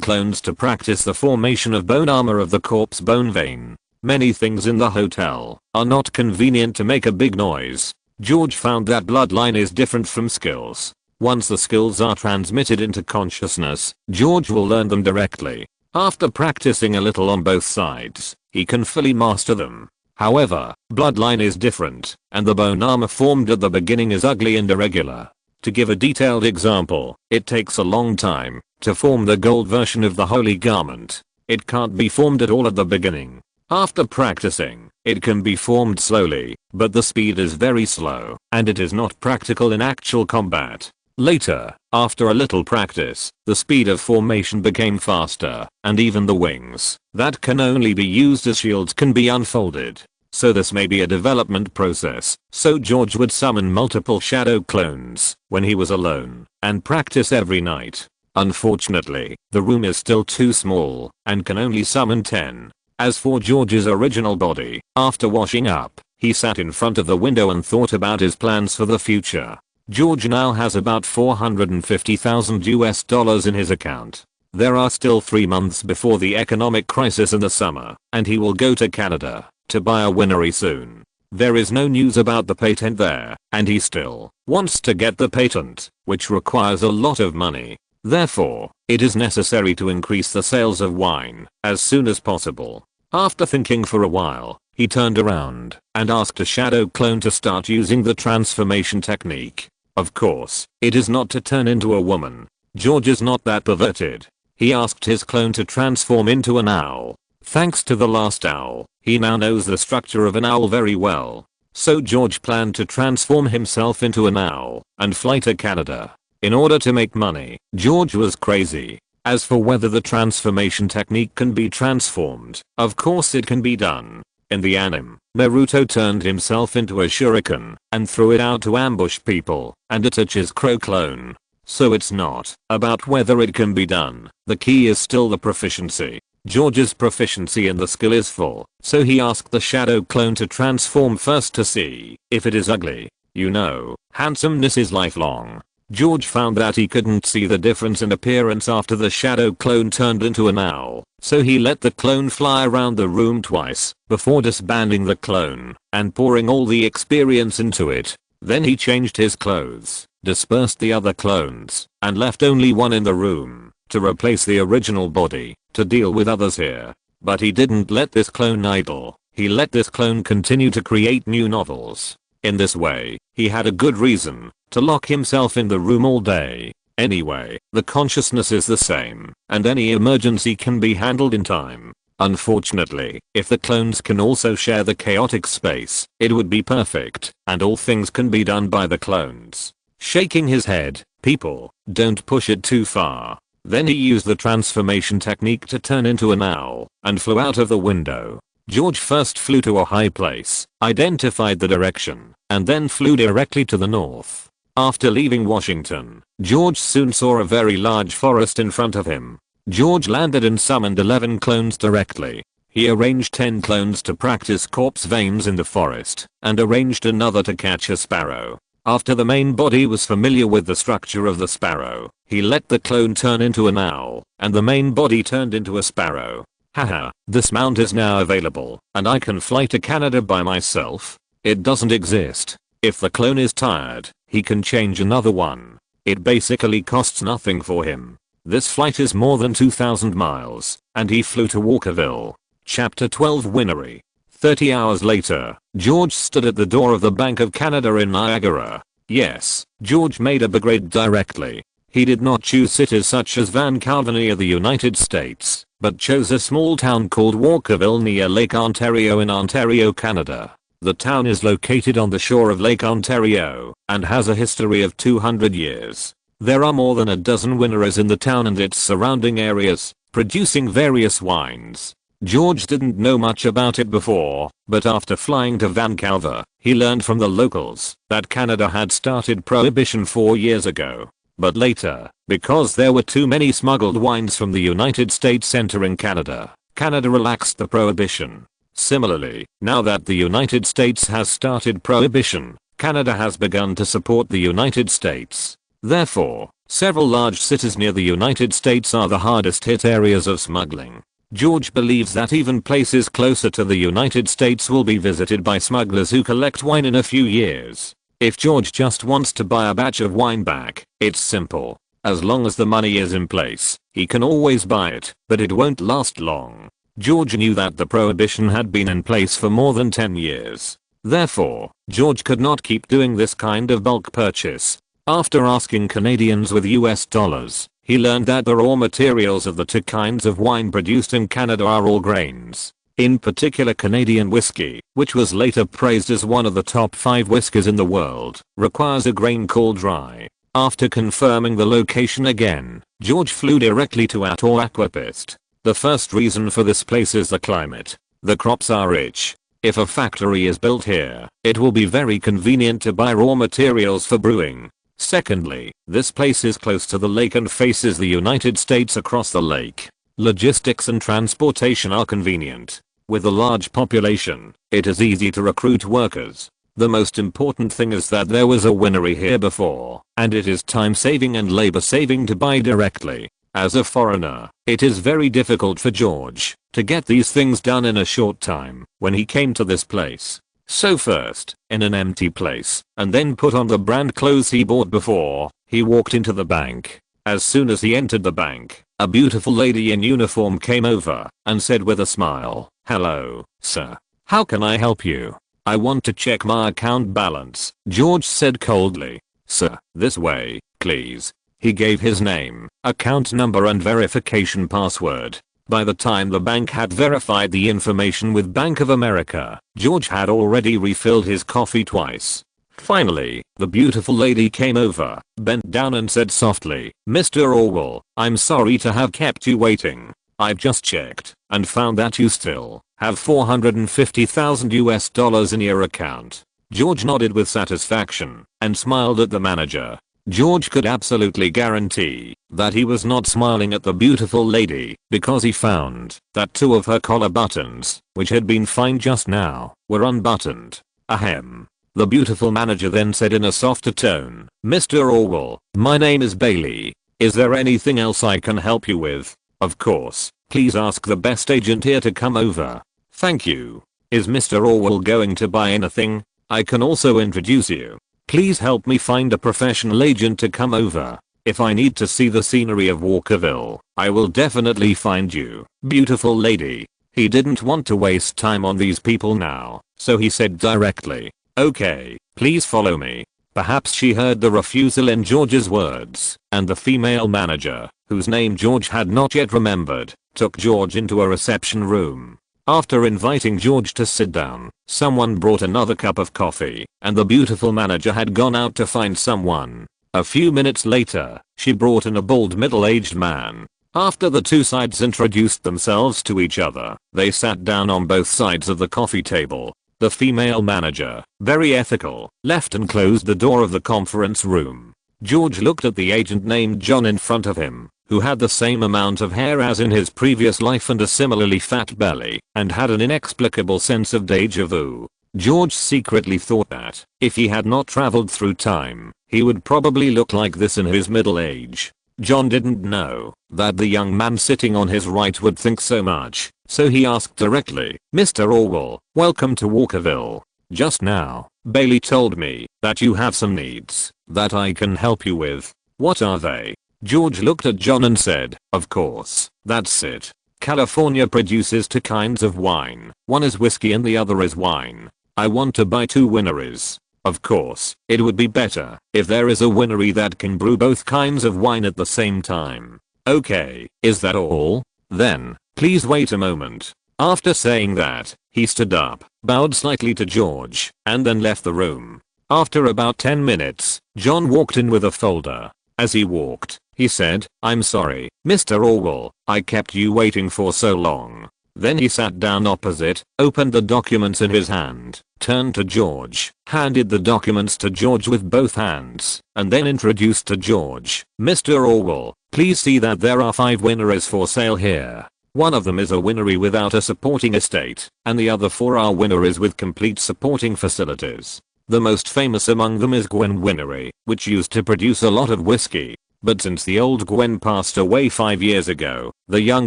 clones to practice the formation of bone armor of the corpse bone vein. Many things in the hotel are not convenient to make a big noise. George found that bloodline is different from skills. Once the skills are transmitted into consciousness, George will learn them directly. After practicing a little on both sides, he can fully master them. However, bloodline is different, and the bone armor formed at the beginning is ugly and irregular. To give a detailed example, it takes a long time to form the gold version of the holy garment. It can't be formed at all at the beginning. After practicing, it can be formed slowly, but the speed is very slow, and it is not practical in actual combat. Later, after a little practice, the speed of formation became faster, and even the wings, that can only be used as shields, can be unfolded. So this may be a development process, so George would summon multiple shadow clones when he was alone, and practice every night. Unfortunately, the room is still too small, and can only summon 10. As for George's original body, after washing up, he sat in front of the window and thought about his plans for the future. George now has about $450,000 in his account. There are still 3 months before the economic crisis in the summer, and he will go to Canada to buy a winery soon. There is no news about the patent there, and he still wants to get the patent, which requires a lot of money. Therefore, it is necessary to increase the sales of wine as soon as possible. After thinking for a while, he turned around and asked a shadow clone to start using the transformation technique. Of course, it is not to turn into a woman. George is not that perverted. He asked his clone to transform into an owl. Thanks to the last owl, he now knows the structure of an owl very well. So George planned to transform himself into an owl and fly to Canada. In order to make money, George was crazy. As for whether the transformation technique can be transformed, of course it can be done. In the anime, Naruto turned himself into a shuriken and threw it out to ambush people and attach his crow clone. So it's not about whether it can be done, the key is still the proficiency. George's proficiency in the skill is full, so he asked the shadow clone to transform first to see if it is ugly. You know, handsomeness is lifelong. George found that he couldn't see the difference in appearance after the shadow clone turned into an owl, so he let the clone fly around the room twice before disbanding the clone and pouring all the experience into it. Then he changed his clothes, dispersed the other clones, and left only one in the room to replace the original body to deal with others here. But he didn't let this clone idle. He let this clone continue to create new novels. In this way, he had a good reason to lock himself in the room all day. Anyway, the consciousness is the same, and any emergency can be handled in time. Unfortunately, if the clones can also share the chaotic space, it would be perfect, and all things can be done by the clones. Shaking his head, people, don't push it too far. Then he used the transformation technique to turn into an owl and flew out of the window. George first flew to a high place, identified the direction, and then flew directly to the north. After leaving Washington, George soon saw a very large forest in front of him. George landed and summoned 11 clones directly. He arranged 10 clones to practice corpse veins in the forest, and arranged another to catch a sparrow. After the main body was familiar with the structure of the sparrow, he let the clone turn into an owl, and the main body turned into a sparrow. Haha, this mount is now available, and I can fly to Canada by myself. It doesn't exist. If the clone is tired, he can change another one. It basically costs nothing for him. This flight is more than 2,000 miles, and he flew to Walkerville. Chapter 12 Winery. 30 hours later, George stood at the door of the Bank of Canada in Niagara. Yes, George made a big grade directly. He did not choose cities such as Vancouver near the United States, but chose a small town called Walkerville near Lake Ontario in Ontario, Canada. The town is located on the shore of Lake Ontario and has a history of 200 years. There are more than a dozen wineries in the town and its surrounding areas, producing various wines. George didn't know much about it before, but after flying to Vancouver, he learned from the locals that Canada had started prohibition 4 years ago. But later, because there were too many smuggled wines from the United States entering Canada, Canada relaxed the prohibition. Similarly, now that the United States has started prohibition, Canada has begun to support the United States. Therefore, several large cities near the United States are the hardest hit areas of smuggling. George believes that even places closer to the United States will be visited by smugglers who collect wine in a few years. If George just wants to buy a batch of wine back, it's simple. As long as the money is in place, he can always buy it, but it won't last long. George knew that the prohibition had been in place for more than 10 years. Therefore, George could not keep doing this kind of bulk purchase. After asking Canadians with US dollars, he learned that the raw materials of the two kinds of wine produced in Canada are all grains. In particular, Canadian whiskey, which was later praised as one of the top 5 whiskies in the world, requires a grain called rye. After confirming the location again, George flew directly to Atoll Aquapist. The first reason for this place is the climate. The crops are rich. If a factory is built here, it will be very convenient to buy raw materials for brewing. Secondly, this place is close to the lake and faces the United States across the lake. Logistics and transportation are convenient. With a large population, it is easy to recruit workers. The most important thing is that there was a winery here before, and it is time saving and labor saving to buy directly. As a foreigner, it is very difficult for George to get these things done in a short time when he came to this place. So first, in an empty place, and then put on the brand clothes he bought before, he walked into the bank. As soon as he entered the bank, a beautiful lady in uniform came over and said with a smile, "Hello, sir. How can I help you?" "I want to check my account balance," George said coldly. "Sir, this way, please." He gave his name, account number and verification password. By the time the bank had verified the information with Bank of America, George had already refilled his coffee twice. Finally, the beautiful lady came over, bent down and said softly, "Mr. Orwell, I'm sorry to have kept you waiting. I've just checked and found that you still have $450,000 in your account." George nodded with satisfaction and smiled at the manager. George could absolutely guarantee that he was not smiling at the beautiful lady because he found that two of her collar buttons, which had been fine just now, were unbuttoned. Ahem. The beautiful manager then said in a softer tone, "Mr. Orwell, my name is Bailey. Is there anything else I can help you with?" "Of course. Please ask the best agent here to come over." "Thank you. Is Mr. Orwell going to buy anything? I can also introduce you. Please help me find a professional agent to come over. If I need to see the scenery of Walkerville, I will definitely find you." Beautiful lady. He didn't want to waste time on these people now, so he said directly, "Okay, please follow me." Perhaps she heard the refusal in George's words, and the female manager, whose name George had not yet remembered, took George into a reception room. After inviting George to sit down, someone brought another cup of coffee, and the beautiful manager had gone out to find someone. A few minutes later, she brought in a bald middle-aged man. After the two sides introduced themselves to each other, they sat down on both sides of the coffee table. The female manager, very ethical, left and closed the door of the conference room. George looked at the agent named John in front of him, who had the same amount of hair as in his previous life and a similarly fat belly, and had an inexplicable sense of deja vu. George secretly thought that, if he had not traveled through time, he would probably look like this in his middle age. John didn't know that the young man sitting on his right would think so much, so he asked directly, "Mr. Orwell, welcome to Walkerville. Just now, Bailey told me that you have some needs that I can help you with. What are they?" George looked at John and said, "Of course, that's it. California produces two kinds of wine. One is whiskey and the other is wine. I want to buy two wineries. Of course, it would be better if there is a winery that can brew both kinds of wine at the same time." "Okay, is that all? Then, please wait a moment." After saying that, he stood up, bowed slightly to George, and then left the room. After about 10 minutes, John walked in with a folder. As he walked, he said, "I'm sorry, Mr. Orwell, I kept you waiting for so long." Then he sat down opposite, opened the documents in his hand, turned to George, handed the documents to George with both hands, and then introduced to George, "Mr. Orwell, please see that there are 5 wineries for sale here. One of them is a winery without a supporting estate, and the other 4 are wineries with complete supporting facilities. The most famous among them is Gwen Winery, which used to produce a lot of whiskey. But since the old Gwen passed away 5 years ago, the young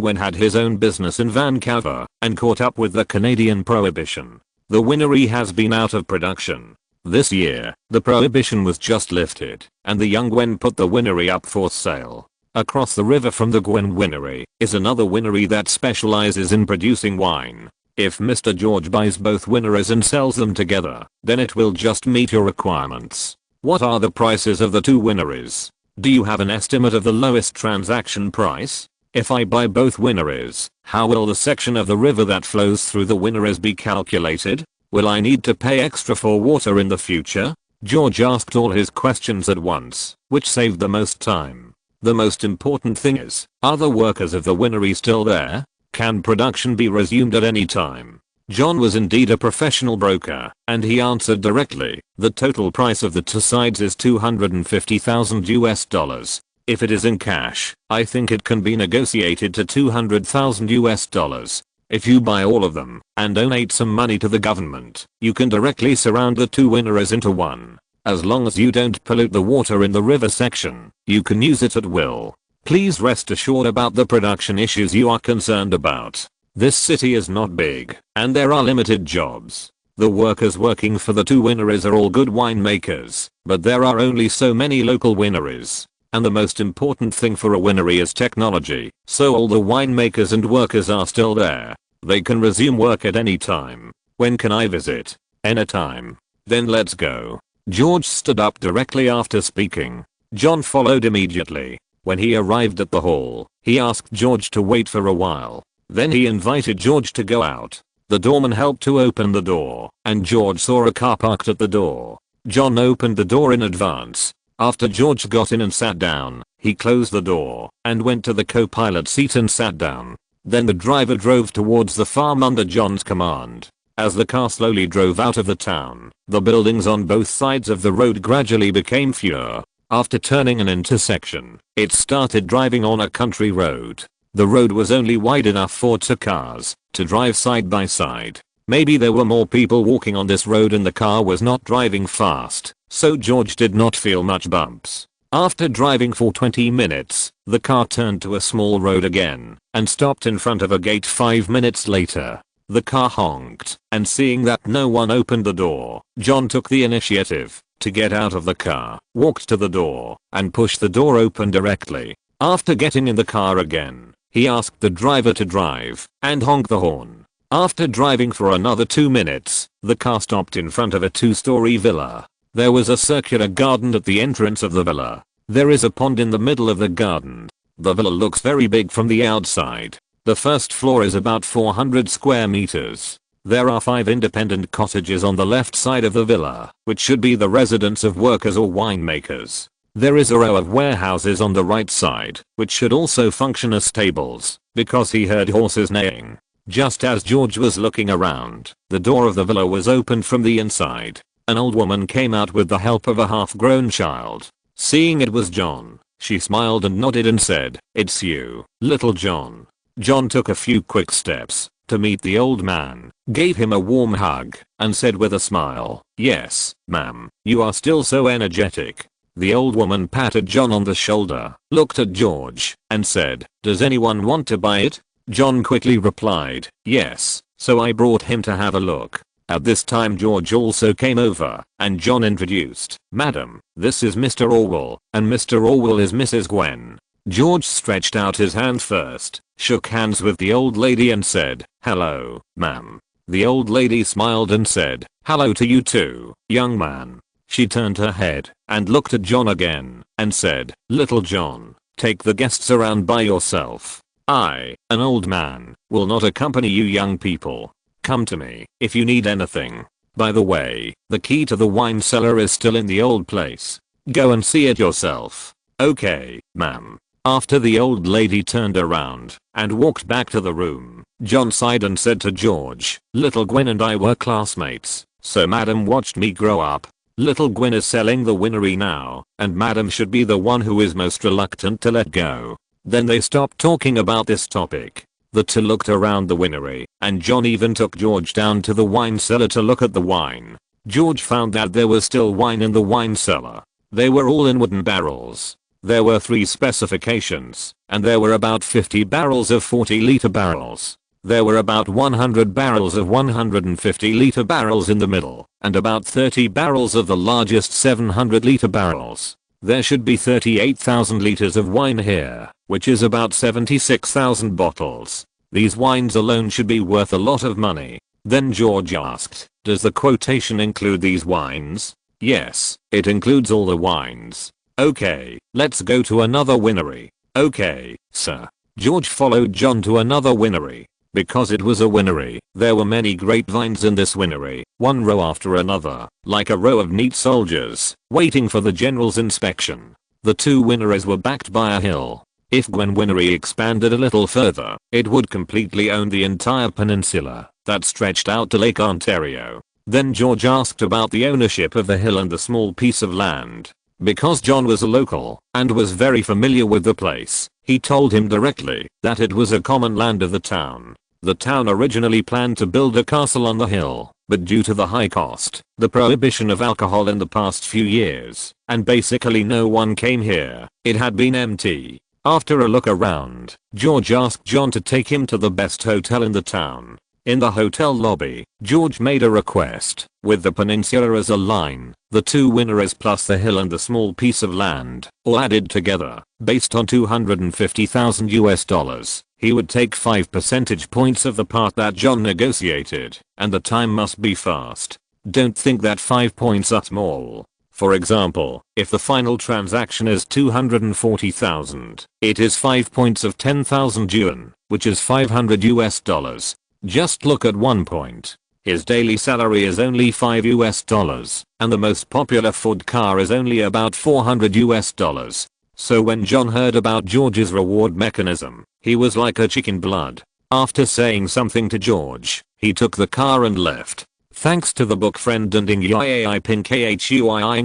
Gwen had his own business in Vancouver and caught up with the Canadian prohibition. The winery has been out of production. This year, the prohibition was just lifted, and the young Gwen put the winery up for sale. Across the river from the Gwen Winery is another winery that specializes in producing wine. If Mr. George buys both wineries and sells them together, then it will just meet your requirements. What are the prices of the 2 wineries? Do you have an estimate of the lowest transaction price? If I buy both wineries, how will the section of the river that flows through the wineries be calculated? Will I need to pay extra for water in the future? George asked all his questions at once, which saved the most time. The most important thing is, are the workers of the winery still there? Can production be resumed at any time? John was indeed a professional broker, and he answered directly. The total price of the two sides is $250,000 US. If it is in cash, I think it can be negotiated to $200,000 US. If you buy all of them and donate some money to the government, you can directly surround the two wineries into one. As long as you don't pollute the water in the river section, you can use it at will. Please rest assured about the production issues you are concerned about. This city is not big, and there are limited jobs. The workers working for the two wineries are all good winemakers, but there are only so many local wineries. And the most important thing for a winery is technology, so all the winemakers and workers are still there. They can resume work at any time. When can I visit? Anytime. Then let's go. George stood up directly after speaking. John followed immediately. When he arrived at the hall, he asked George to wait for a while. Then he invited George to go out. The doorman helped to open the door, and George saw a car parked at the door. John opened the door in advance. After George got in and sat down, he closed the door and went to the co-pilot seat and sat down. Then the driver drove towards the farm under John's command. As the car slowly drove out of the town, the buildings on both sides of the road gradually became fewer. After turning an intersection, it started driving on a country road. The road was only wide enough for two cars to drive side by side. Maybe there were more people walking on this road and the car was not driving fast, so George did not feel much bumps. After driving for 20 minutes, the car turned to a small road again and stopped in front of a gate 5 minutes later. The car honked, and seeing that no one opened the door, John took the initiative to get out of the car, walked to the door, and pushed the door open directly. After getting in the car again, he asked the driver to drive and honk the horn. After driving for another 2 minutes, the car stopped in front of a 2-story villa. There was a circular garden at the entrance of the villa. There is a pond in the middle of the garden. The villa looks very big from the outside. The first floor is about 400 square meters. There are 5 independent cottages on the left side of the villa, which should be the residence of workers or winemakers. There is a row of warehouses on the right side, which should also function as stables, because he heard horses neighing. Just as George was looking around, the door of the villa was opened from the inside. An old woman came out with the help of a half-grown child. Seeing it was John, she smiled and nodded and said, "It's you, little John." John took a few quick steps to meet the old man, gave him a warm hug, and said with a smile, "Yes, ma'am, you are still so energetic." The old woman patted John on the shoulder, looked at George, and said, "Does anyone want to buy it?" John quickly replied, "Yes, so I brought him to have a look." At this time George also came over, and John introduced, "Madam, this is Mr. Orwell, and Mr. Orwell is Mrs. Gwen." George stretched out his hand first, shook hands with the old lady and said, "Hello, ma'am." The old lady smiled and said, "Hello to you too, young man." She turned her head and looked at John again and said, "Little John, take the guests around by yourself. I, an old man, will not accompany you young people. Come to me if you need anything. By the way, the key to the wine cellar is still in the old place. Go and see it yourself." "Okay, ma'am." After the old lady turned around and walked back to the room, John sighed and said to George, "Little Gwen and I were classmates, so madam watched me grow up. Little Gwen is selling the winery now, and madam should be the one who is most reluctant to let go." Then they stopped talking about this topic. The two looked around the winery, and John even took George down to the wine cellar to look at the wine. George found that there was still wine in the wine cellar. They were all in wooden barrels. There were 3 specifications, and there were about 50 barrels of 40-liter barrels. There were about 100 barrels of 150-liter barrels in the middle, and about 30 barrels of the largest 700-liter barrels. There should be 38,000 liters of wine here, which is about 76,000 bottles. These wines alone should be worth a lot of money. Then George asked, "Does the quotation include these wines?" "Yes, it includes all the wines." "Okay, let's go to another winery." "Okay, sir." George followed John to another winery. because it was a winery. There were many grapevines in this winery, one row after another, like a row of neat soldiers, waiting for the general's inspection. The two wineries were backed by a hill. If Gwen Winery expanded a little further, it would completely own the entire peninsula that stretched out to Lake Ontario. Then George asked about the ownership of the hill and the small piece of land. Because John was a local and was very familiar with the place, he told him directly that it was a common land of the town. The town originally planned to build a castle on the hill, but due to the high cost, the prohibition of alcohol in the past few years, and basically no one came here, it had been empty. After a look around, George asked John to take him to the best hotel in the town. In the hotel lobby, George made a request. With the peninsula as a line, the two wineries plus the hill and the small piece of land, all added together, based on $250,000, he would take 5 percentage points of the part that John negotiated, and the time must be fast. Don't think that 5 points are small. For example, if the final transaction is $240,000, it is 5 points of 10,000 yuan, which is $500. Just look at 1 point. His daily salary is only $5, and the most popular Ford car is only about $400. So when John heard about George's reward mechanism, he was like a chicken blood. After saying something to George, he took the car and left. Thanks to the book friend and Pink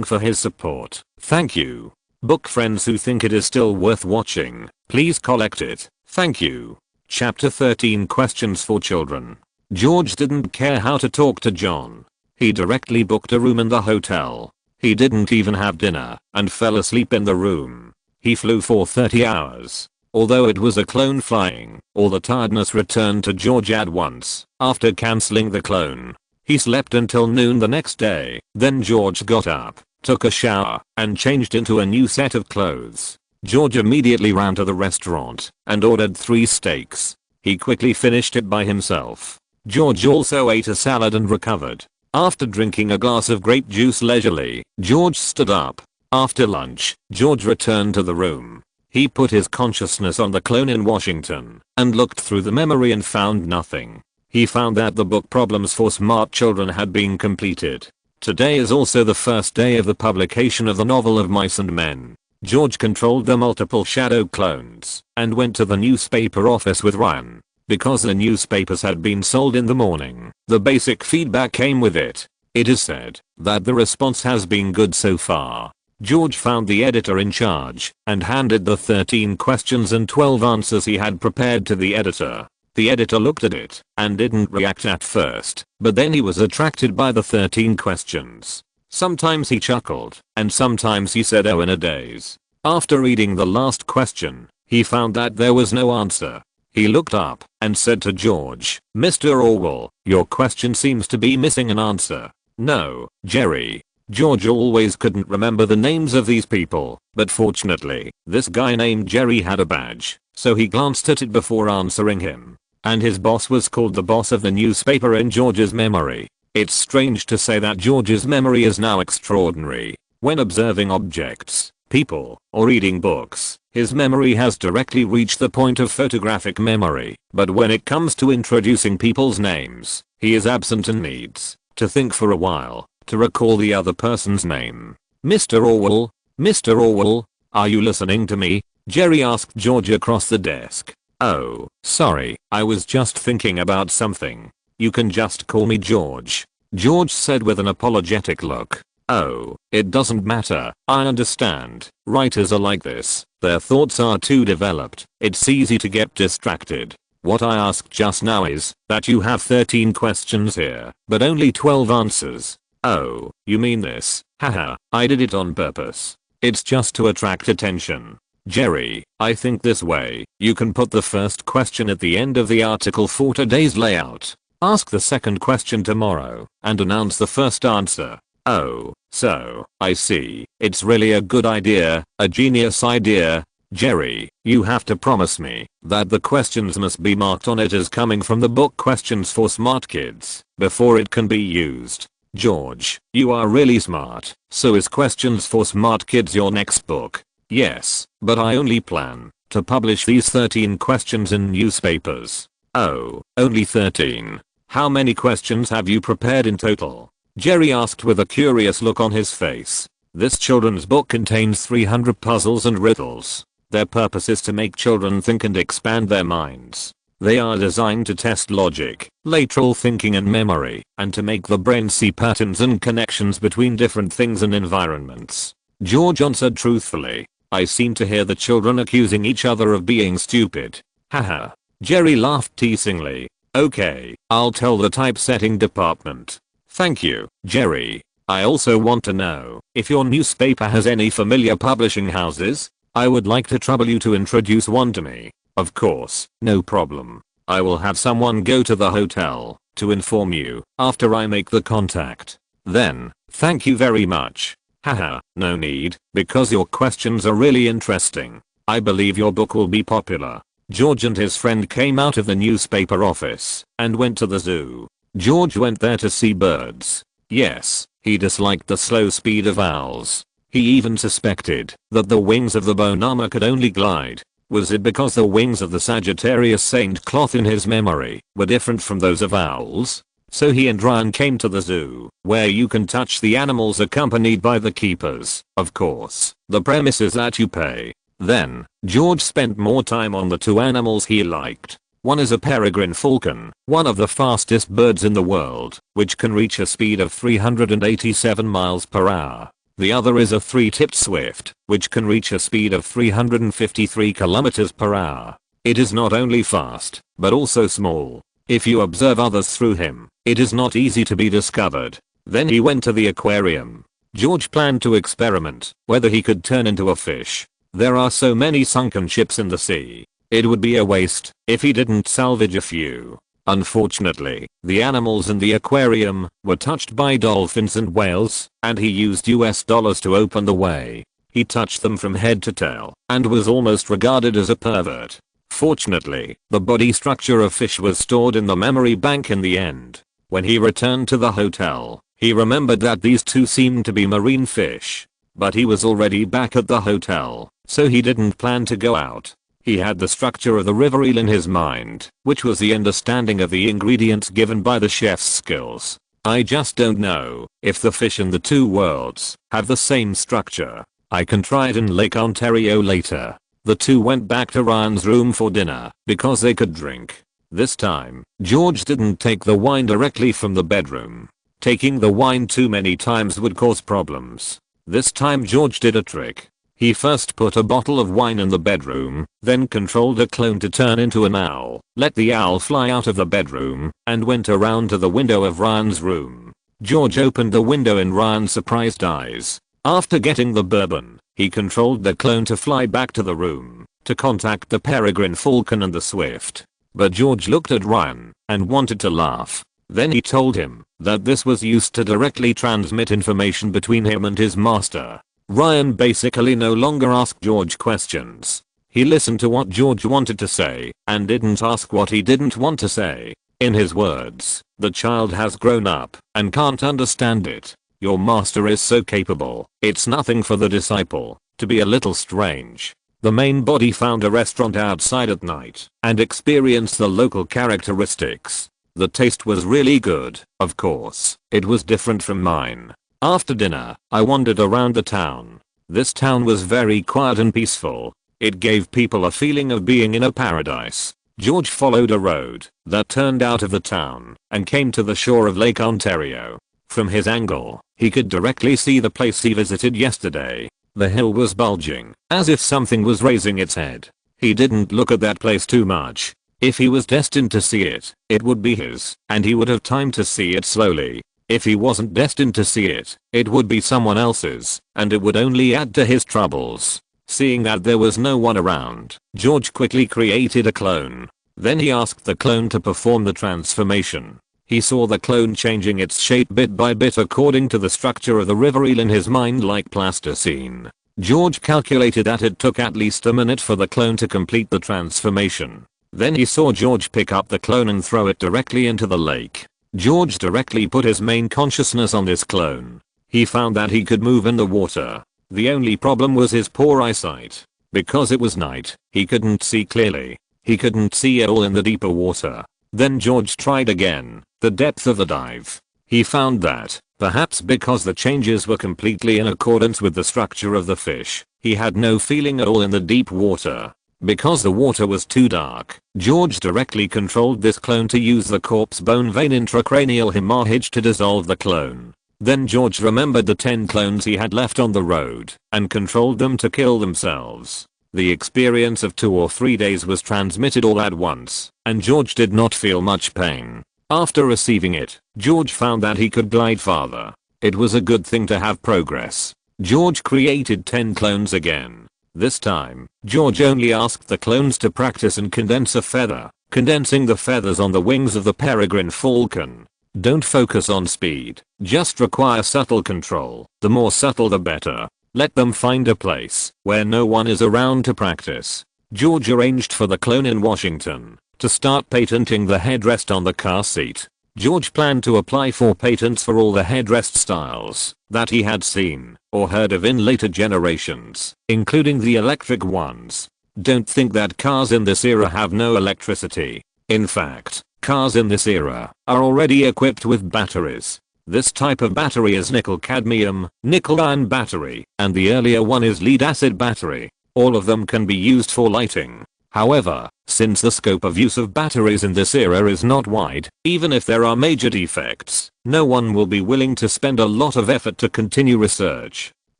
for his support. Thank you. Book friends who think it is still worth watching, please collect it. Thank you. Chapter 13 Questions for Children. George didn't care how to talk to John. He directly booked a room in the hotel. He didn't even have dinner and fell asleep in the room. He flew for 30 hours. Although it was a clone flying, all the tiredness returned to George at once after cancelling the clone. He slept until noon the next day. Then George got up, took a shower, and changed into a new set of clothes. George immediately ran to the restaurant and ordered 3 steaks. He quickly finished it by himself. George also ate a salad and recovered. After drinking a glass of grape juice leisurely, George stood up. After lunch, George returned to the room. He put his consciousness on the clone in Washington and looked through the memory and found nothing. He found that the book Problems for Smart Children had been completed. Today is also the first day of the publication of the novel of Mice and Men. George controlled the multiple shadow clones and went to the newspaper office with Ryan. Because the newspapers had been sold in the morning, the basic feedback came with it. It is said that the response has been good so far. George found the editor in charge and handed the 13 questions and 12 answers he had prepared to the editor. The editor looked at it and didn't react at first, but then he was attracted by the 13 questions. Sometimes he chuckled, and sometimes he said oh in a daze. After reading the last question, he found that there was no answer. He looked up and said to George, "Mr. Orwell, your question seems to be missing an answer." "No, Jerry." George always couldn't remember the names of these people, but fortunately, this guy named Jerry had a badge, so he glanced at it before answering him. And his boss was called the boss of the newspaper in George's memory. It's strange to say that George's memory is now extraordinary. When observing objects, people, or reading books, his memory has directly reached the point of photographic memory. But when it comes to introducing people's names, he is absent and needs to think for a while to recall the other person's name. "Mr. Orwell? Mr. Orwell? Are you listening to me?" Jerry asked George across the desk. "Oh, sorry, I was just thinking about something. You can just call me George," George said with an apologetic look. "Oh, it doesn't matter, I understand. Writers are like this, their thoughts are too developed, it's easy to get distracted. What I asked just now is that you have 13 questions here, but only 12 answers." "Oh, you mean this? Haha, I did it on purpose. It's just to attract attention. Jerry, I think this way, you can put the first question at the end of the article for today's layout. Ask the second question tomorrow, and announce the first answer." "Oh, so, I see. It's really a good idea, a genius idea. Jerry, you have to promise me that the questions must be marked on it as coming from the book Questions for Smart Kids before it can be used." "George, you are really smart. So is Questions for Smart Kids your next book?" "Yes, but I only plan to publish these 13 questions in newspapers. Oh, only 13. How many questions have you prepared in total? Jerry asked with a curious look on his face. This children's book contains 300 puzzles and riddles. Their purpose is to make children think and expand their minds. They are designed to test logic, lateral thinking and memory, and to make the brain see patterns and connections between different things and environments. George answered truthfully. I seem to hear the children accusing each other of being stupid. Haha. Jerry laughed teasingly. Okay, I'll tell the typesetting department. Thank you, Jerry. I also want to know if your newspaper has any familiar publishing houses. I would like to trouble you to introduce one to me. Of course, no problem. I will have someone go to the hotel to inform you after I make the contact. Then, thank you very much. Haha, no need, because your questions are really interesting. I believe your book will be popular. George and his friend came out of the newspaper office and went to the zoo. George went there to see birds. Yes, he disliked the slow speed of owls. He even suspected that the wings of the bonama could only glide. Was it because the wings of the Sagittarius saint cloth in his memory were different from those of owls? So he and Ryan came to the zoo, where you can touch the animals accompanied by the keepers. Of course, the premise is that you pay. Then, George spent more time on the two animals he liked. One is a peregrine falcon, one of the fastest birds in the world, which can reach a speed of 387 miles per hour. The other is a three-tipped swift, which can reach a speed of 353 kilometers per hour. It is not only fast, but also small. If you observe others through him, it is not easy to be discovered. Then he went to the aquarium. George planned to experiment whether he could turn into a fish. There are so many sunken ships in the sea. It would be a waste if he didn't salvage a few. Unfortunately, the animals in the aquarium were touched by dolphins and whales, and he used US dollars to open the way. He touched them from head to tail and was almost regarded as a pervert. Fortunately, the body structure of fish was stored in the memory bank in the end. When he returned to the hotel, he remembered that these two seemed to be marine fish. But he was already back at the hotel, so he didn't plan to go out. He had the structure of the river eel in his mind, which was the understanding of the ingredients given by the chef's skills. I just don't know if the fish in the two worlds have the same structure. I can try it in Lake Ontario later. The two went back to Ryan's room for dinner because they could drink. This time, George didn't take the wine directly from the bedroom. Taking the wine too many times would cause problems. This time George did a trick. He first put a bottle of wine in the bedroom, then controlled a clone to turn into an owl, let the owl fly out of the bedroom, and went around to the window of Ryan's room. George opened the window in Ryan's surprised eyes. After getting the bourbon, he controlled the clone to fly back to the room, to contact the peregrine falcon and the swift. But George looked at Ryan, and wanted to laugh. Then he told him that this was used to directly transmit information between him and his master. Ryan basically no longer asked George questions. He listened to what George wanted to say, and didn't ask what he didn't want to say. In his words, the child has grown up, and can't understand it. Your master is so capable, it's nothing for the disciple to be a little strange. The main body found a restaurant outside at night, and experienced the local characteristics. The taste was really good, of course, it was different from mine. After dinner, I wandered around the town. This town was very quiet and peaceful. It gave people a feeling of being in a paradise. George followed a road that turned out of the town and came to the shore of Lake Ontario. From his angle, he could directly see the place he visited yesterday. The hill was bulging, as if something was raising its head. He didn't look at that place too much. If he was destined to see it, it would be his, and he would have time to see it slowly. If he wasn't destined to see it, it would be someone else's, and it would only add to his troubles. Seeing that there was no one around, George quickly created a clone. Then he asked the clone to perform the transformation. He saw the clone changing its shape bit by bit according to the structure of the river eel in his mind like plasticine. George calculated that it took at least a minute for the clone to complete the transformation. Then he saw George pick up the clone and throw it directly into the lake. George directly put his main consciousness on this clone. He found that he could move in the water. The only problem was his poor eyesight. Because it was night, he couldn't see clearly. He couldn't see at all in the deeper water. Then George tried again, the depth of the dive. He found that, perhaps because the changes were completely in accordance with the structure of the fish, he had no feeling at all in the deep water. Because the water was too dark, George directly controlled this clone to use the corpse bone vein intracranial hemorrhage to dissolve the clone. Then George remembered the 10 clones he had left on the road and controlled them to kill themselves. The experience of 2 or 3 days was transmitted all at once, and George did not feel much pain. After receiving it, George found that he could glide farther. It was a good thing to have progress. George created 10 clones again. This time, George only asked the clones to practice and condense a feather, condensing the feathers on the wings of the peregrine falcon. Don't focus on speed, just require subtle control. The more subtle the better. Let them find a place where no one is around to practice. George arranged for the clone in Washington to start patenting the headrest on the car seat. George planned to apply for patents for all the headrest styles that he had seen or heard of in later generations, including the electric ones. Don't think that cars in this era have no electricity. In fact, cars in this era are already equipped with batteries. This type of battery is nickel-cadmium, nickel-iron battery, and the earlier one is lead-acid battery. All of them can be used for lighting. However, since the scope of use of batteries in this era is not wide, even if there are major defects, no one will be willing to spend a lot of effort to continue research.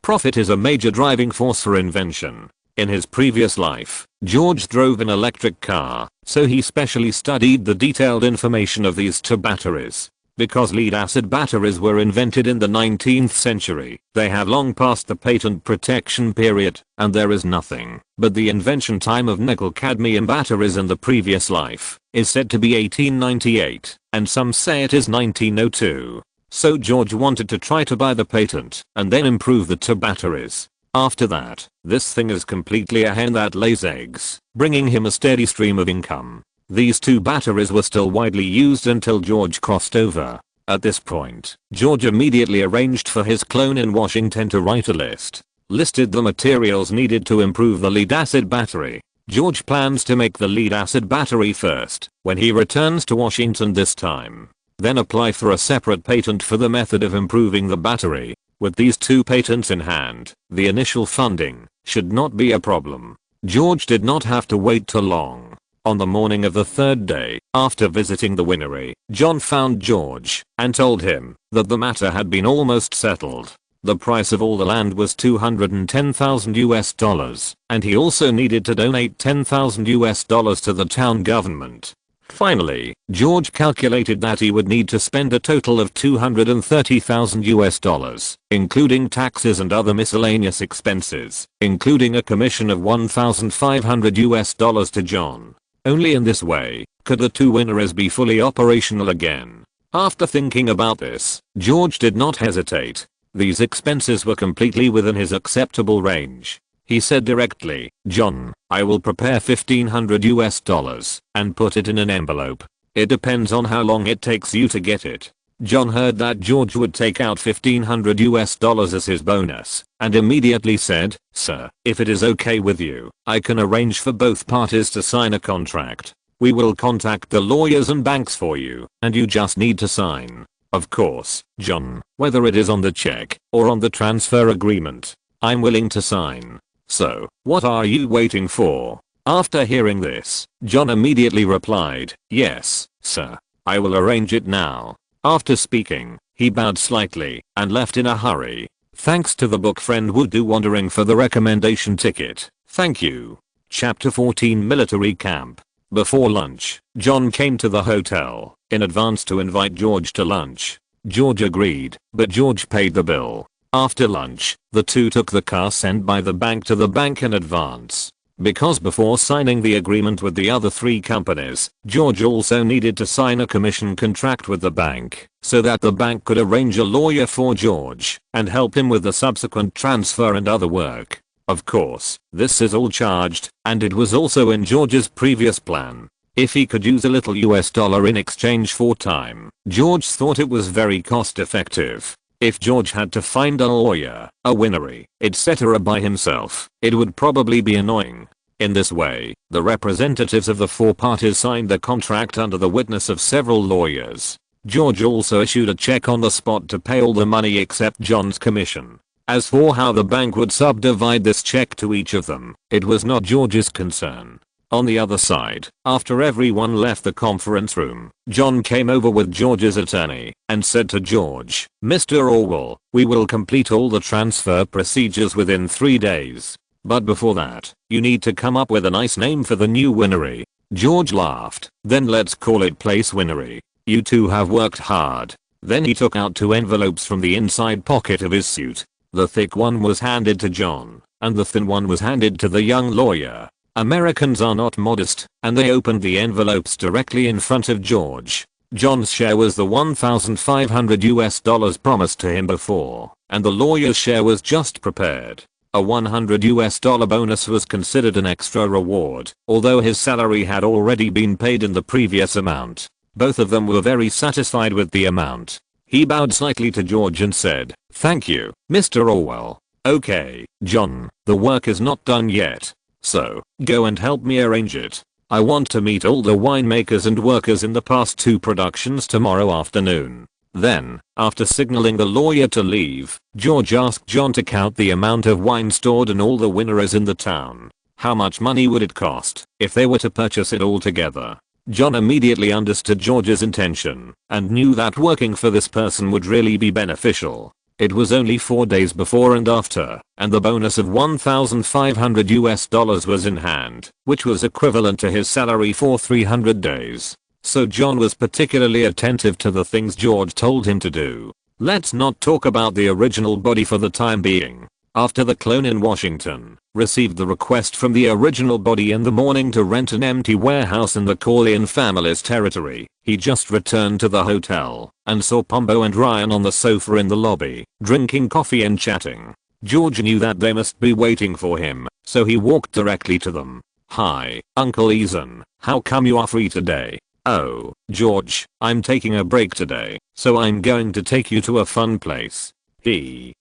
Profit is a major driving force for invention. In his previous life, George drove an electric car, so he specially studied the detailed information of these 2 batteries. Because lead-acid batteries were invented in the 19th century, they have long passed the patent protection period, and there is nothing but the invention time of nickel-cadmium batteries in the previous life is said to be 1898, and some say it is 1902. So George wanted to try to buy the patent and then improve the 2 batteries. After that, this thing is completely a hen that lays eggs, bringing him a steady stream of income. These 2 batteries were still widely used until George crossed over. At this point, George immediately arranged for his clone in Washington to write a list. Listed the materials needed to improve the lead-acid battery. George plans to make the lead-acid battery first, when he returns to Washington this time. Then apply for a separate patent for the method of improving the battery. With these 2 patents in hand, the initial funding should not be a problem. George did not have to wait too long. On the morning of the 3rd day, after visiting the winery, John found George and told him that the matter had been almost settled. The price of all the land was $210,000 and he also needed to donate $10,000 to the town government. Finally, George calculated that he would need to spend a total of $230,000, including taxes and other miscellaneous expenses, including a commission of $1,500 to John. Only in this way could the 2 wineries be fully operational again. After thinking about this, George did not hesitate. These expenses were completely within his acceptable range. He said directly, "John, I will prepare $1,500 and put it in an envelope. It depends on how long it takes you to get it." John heard that George would take out $1,500 as his bonus and immediately said, "Sir, if it is okay with you, I can arrange for both parties to sign a contract. We will contact the lawyers and banks for you, and you just need to sign." "Of course, John, whether it is on the check or on the transfer agreement, I'm willing to sign. So, what are you waiting for?" After hearing this, John immediately replied, "Yes, sir. I will arrange it now." After speaking, he bowed slightly and left in a hurry. Thanks to the book friend Woodoo Wandering for the recommendation ticket. Thank you. Chapter 14 Military Camp. Before lunch, John came to the hotel in advance to invite George to lunch. George agreed, but George paid the bill. After lunch, the 2 took the car sent by the bank to the bank in advance. Because before signing the agreement with the other 3 companies, George also needed to sign a commission contract with the bank, so that the bank could arrange a lawyer for George and help him with the subsequent transfer and other work. Of course, this is all charged, and it was also in George's previous plan. If he could use a little US dollar in exchange for time, George thought it was very cost effective. If George had to find a lawyer, a winery, etc. by himself, it would probably be annoying. In this way, the representatives of the four parties signed the contract under the witness of several lawyers. George also issued a check on the spot to pay all the money except John's commission. As for how the bank would subdivide this check to each of them, it was not George's concern. On the other side, after everyone left the conference room, John came over with George's attorney and said to George, "Mr. Orwell, we will complete all the transfer procedures within 3 days. But before that, you need to come up with a nice name for the new winery." George laughed. "Then let's call it Place Winery. You two have worked hard." Then he took out 2 envelopes from the inside pocket of his suit. The thick one was handed to John, and the thin one was handed to the young lawyer. Americans are not modest, and they opened the envelopes directly in front of George. John's share was the $1,500 promised to him before, and the lawyer's share was just prepared. A $100 bonus was considered an extra reward, although his salary had already been paid in the previous amount. Both of them were very satisfied with the amount. He bowed slightly to George and said, "Thank you, Mr. Orwell. Okay, John, the work is not done yet. So, go and help me arrange it. I want to meet all the winemakers and workers in the past 2 productions tomorrow afternoon." Then, after signaling the lawyer to leave, George asked John to count the amount of wine stored in all the wineries in the town. How much money would it cost if they were to purchase it all together? John immediately understood George's intention and knew that working for this person would really be beneficial. It was only 4 days before and after, and the bonus of $1,500 was in hand, which was equivalent to his salary for 300 days. So John was particularly attentive to the things George told him to do. Let's not talk about the original body for the time being. After the clone in Washington received the request from the original body in the morning to rent an empty warehouse in the Corleone family's territory, he just returned to the hotel and saw Pombo and Ryan on the sofa in the lobby, drinking coffee and chatting. George knew that they must be waiting for him, so he walked directly to them. "Hi, Uncle Ethan, how come you are free today?" "Oh, George, I'm taking a break today, so I'm going to take you to a fun place."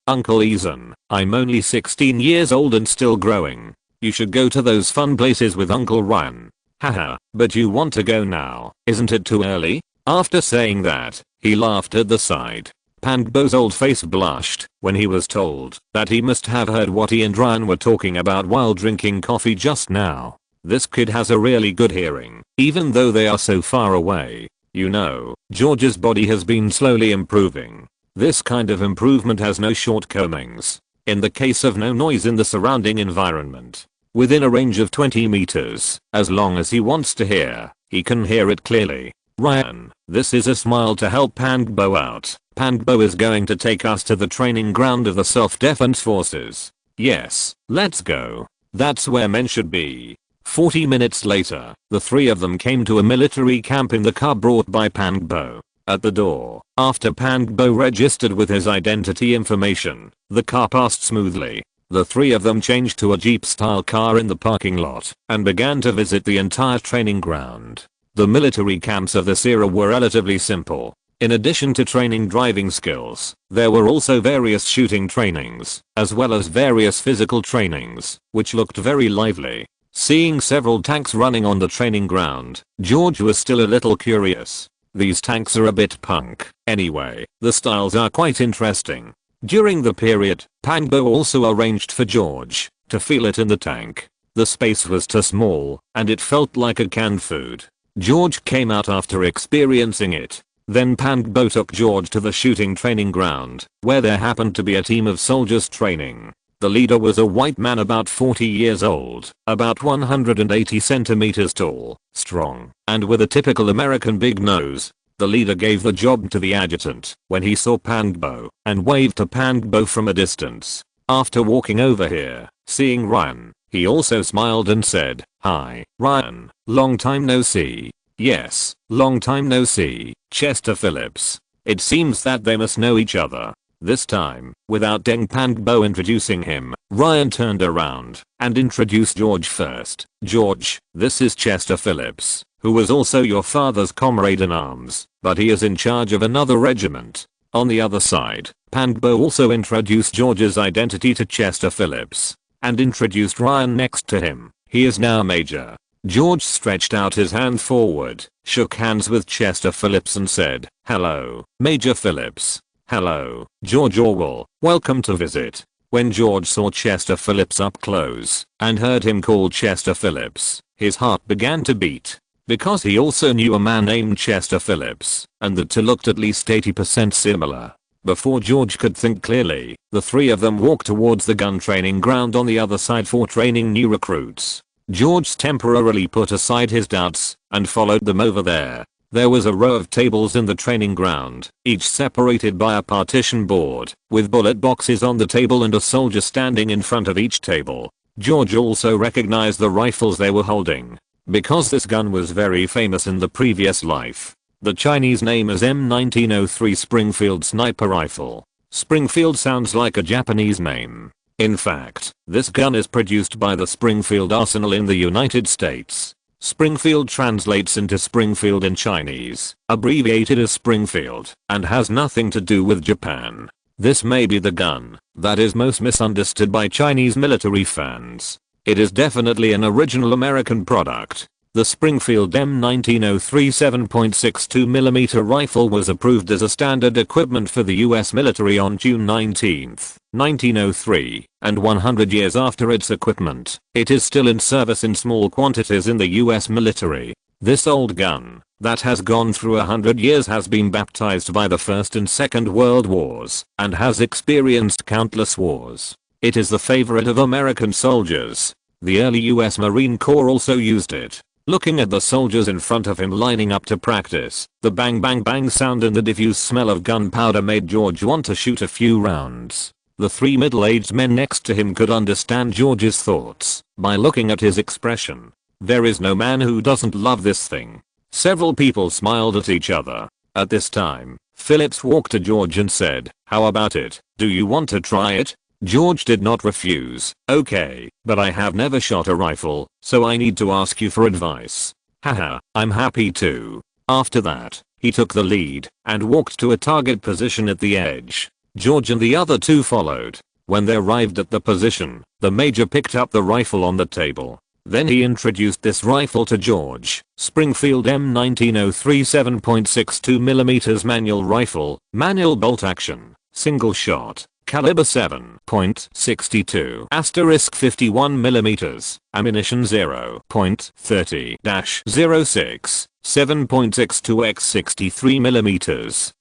"Uncle Ethan, I'm only 16 years old and still growing. You should go to those fun places with Uncle Ryan." "Haha, but you want to go now, isn't it too early?" After saying that, he laughed at the side. Pandbo's old face blushed when he was told that he must have heard what he and Ryan were talking about while drinking coffee just now. This kid has a really good hearing, even though they are so far away. You know, George's body has been slowly improving. This kind of improvement has no shortcomings. In the case of no noise in the surrounding environment, within a range of 20 meters, as long as he wants to hear, he can hear it clearly. "Ryan, this is a smile to help Pandbo out. Pandbo is going to take us to the training ground of the Self-Defense Forces." "Yes, let's go. That's where men should be." 40 minutes later, the 3 of them came to a military camp in the car brought by Pandbo. At the door, after Pandbo registered with his identity information, the car passed smoothly. The 3 of them changed to a Jeep-style car in the parking lot and began to visit the entire training ground. The military camps of this era were relatively simple. In addition to training driving skills, there were also various shooting trainings, as well as various physical trainings, which looked very lively. Seeing several tanks running on the training ground, George was still a little curious. These tanks are a bit punk. Anyway, the styles are quite interesting. During the period, Pandbo also arranged for George to feel it in the tank. The space was too small, and it felt like a canned food. George came out after experiencing it. Then Pandbo took George to the shooting training ground, where there happened to be a team of soldiers training. The leader was a white man about 40 years old, about 180 centimeters tall, strong, and with a typical American big nose. The leader gave the job to the adjutant when he saw Pandbo and waved to Pandbo from a distance. After walking over here, seeing Ryan, he also smiled and said, "Hi, Ryan, long time no see." "Yes, long time no see, Chester Phillips." It seems that they must know each other. This time, without Deng Pandbo introducing him, Ryan turned around and introduced George first. "George, this is Chester Phillips, who was also your father's comrade in arms, but he is in charge of another regiment." On the other side, Pandbo also introduced George's identity to Chester Phillips and introduced Ryan next to him. He is now Major. George stretched out his hand forward, shook hands with Chester Phillips and said, "Hello, Major Phillips." "Hello, George Orwell, welcome to visit." When George saw Chester Phillips up close and heard him call Chester Phillips, his heart began to beat. Because he also knew a man named Chester Phillips, and the two looked at least 80% similar. Before George could think clearly, the three of them walked towards the gun training ground on the other side for training new recruits. George temporarily put aside his doubts and followed them over there. There was a row of tables in the training ground, each separated by a partition board, with bullet boxes on the table and a soldier standing in front of each table. George also recognized the rifles they were holding, because this gun was very famous in the previous life. The Chinese name is M1903 Springfield Sniper Rifle. Springfield sounds like a Japanese name. In fact, this gun is produced by the Springfield Arsenal in the United States. Springfield translates into Springfield in Chinese, abbreviated as Springfield, and has nothing to do with Japan. This may be the gun that is most misunderstood by Chinese military fans. It is definitely an original American product. The Springfield M1903 7.62mm rifle was approved as a standard equipment for the US military on June 19, 1903, and 100 years after its equipment, it is still in service in small quantities in the US military. This old gun, that has gone through 100 years, has been baptized by the First and Second World Wars, and has experienced countless wars. It is the favorite of American soldiers. The early US Marine Corps also used it. Looking at the soldiers in front of him lining up to practice, the bang bang bang sound and the diffuse smell of gunpowder made George want to shoot a few rounds. The three middle-aged men next to him could understand George's thoughts by looking at his expression. There is no man who doesn't love this thing. Several people smiled at each other. At this time, Phillips walked to George and said, "How about it? Do you want to try it?" George did not refuse. "Okay, but I have never shot a rifle, so I need to ask you for advice." "Haha, I'm happy to." After that, he took the lead and walked to a target position at the edge. George and the other two followed. When they arrived at the position, the major picked up the rifle on the table. Then he introduced this rifle to George. Springfield M1903 7.62mm manual rifle, manual bolt action, single shot. Caliber 7.62 *51mm, ammunition 0.30-06, 7.62x63mm.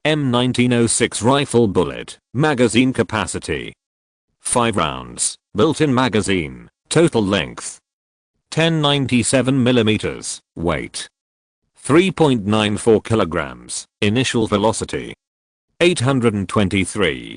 M1906 rifle bullet, magazine capacity 5 rounds, built-in magazine, total length 1097mm, weight 3.94 kilograms, initial velocity 823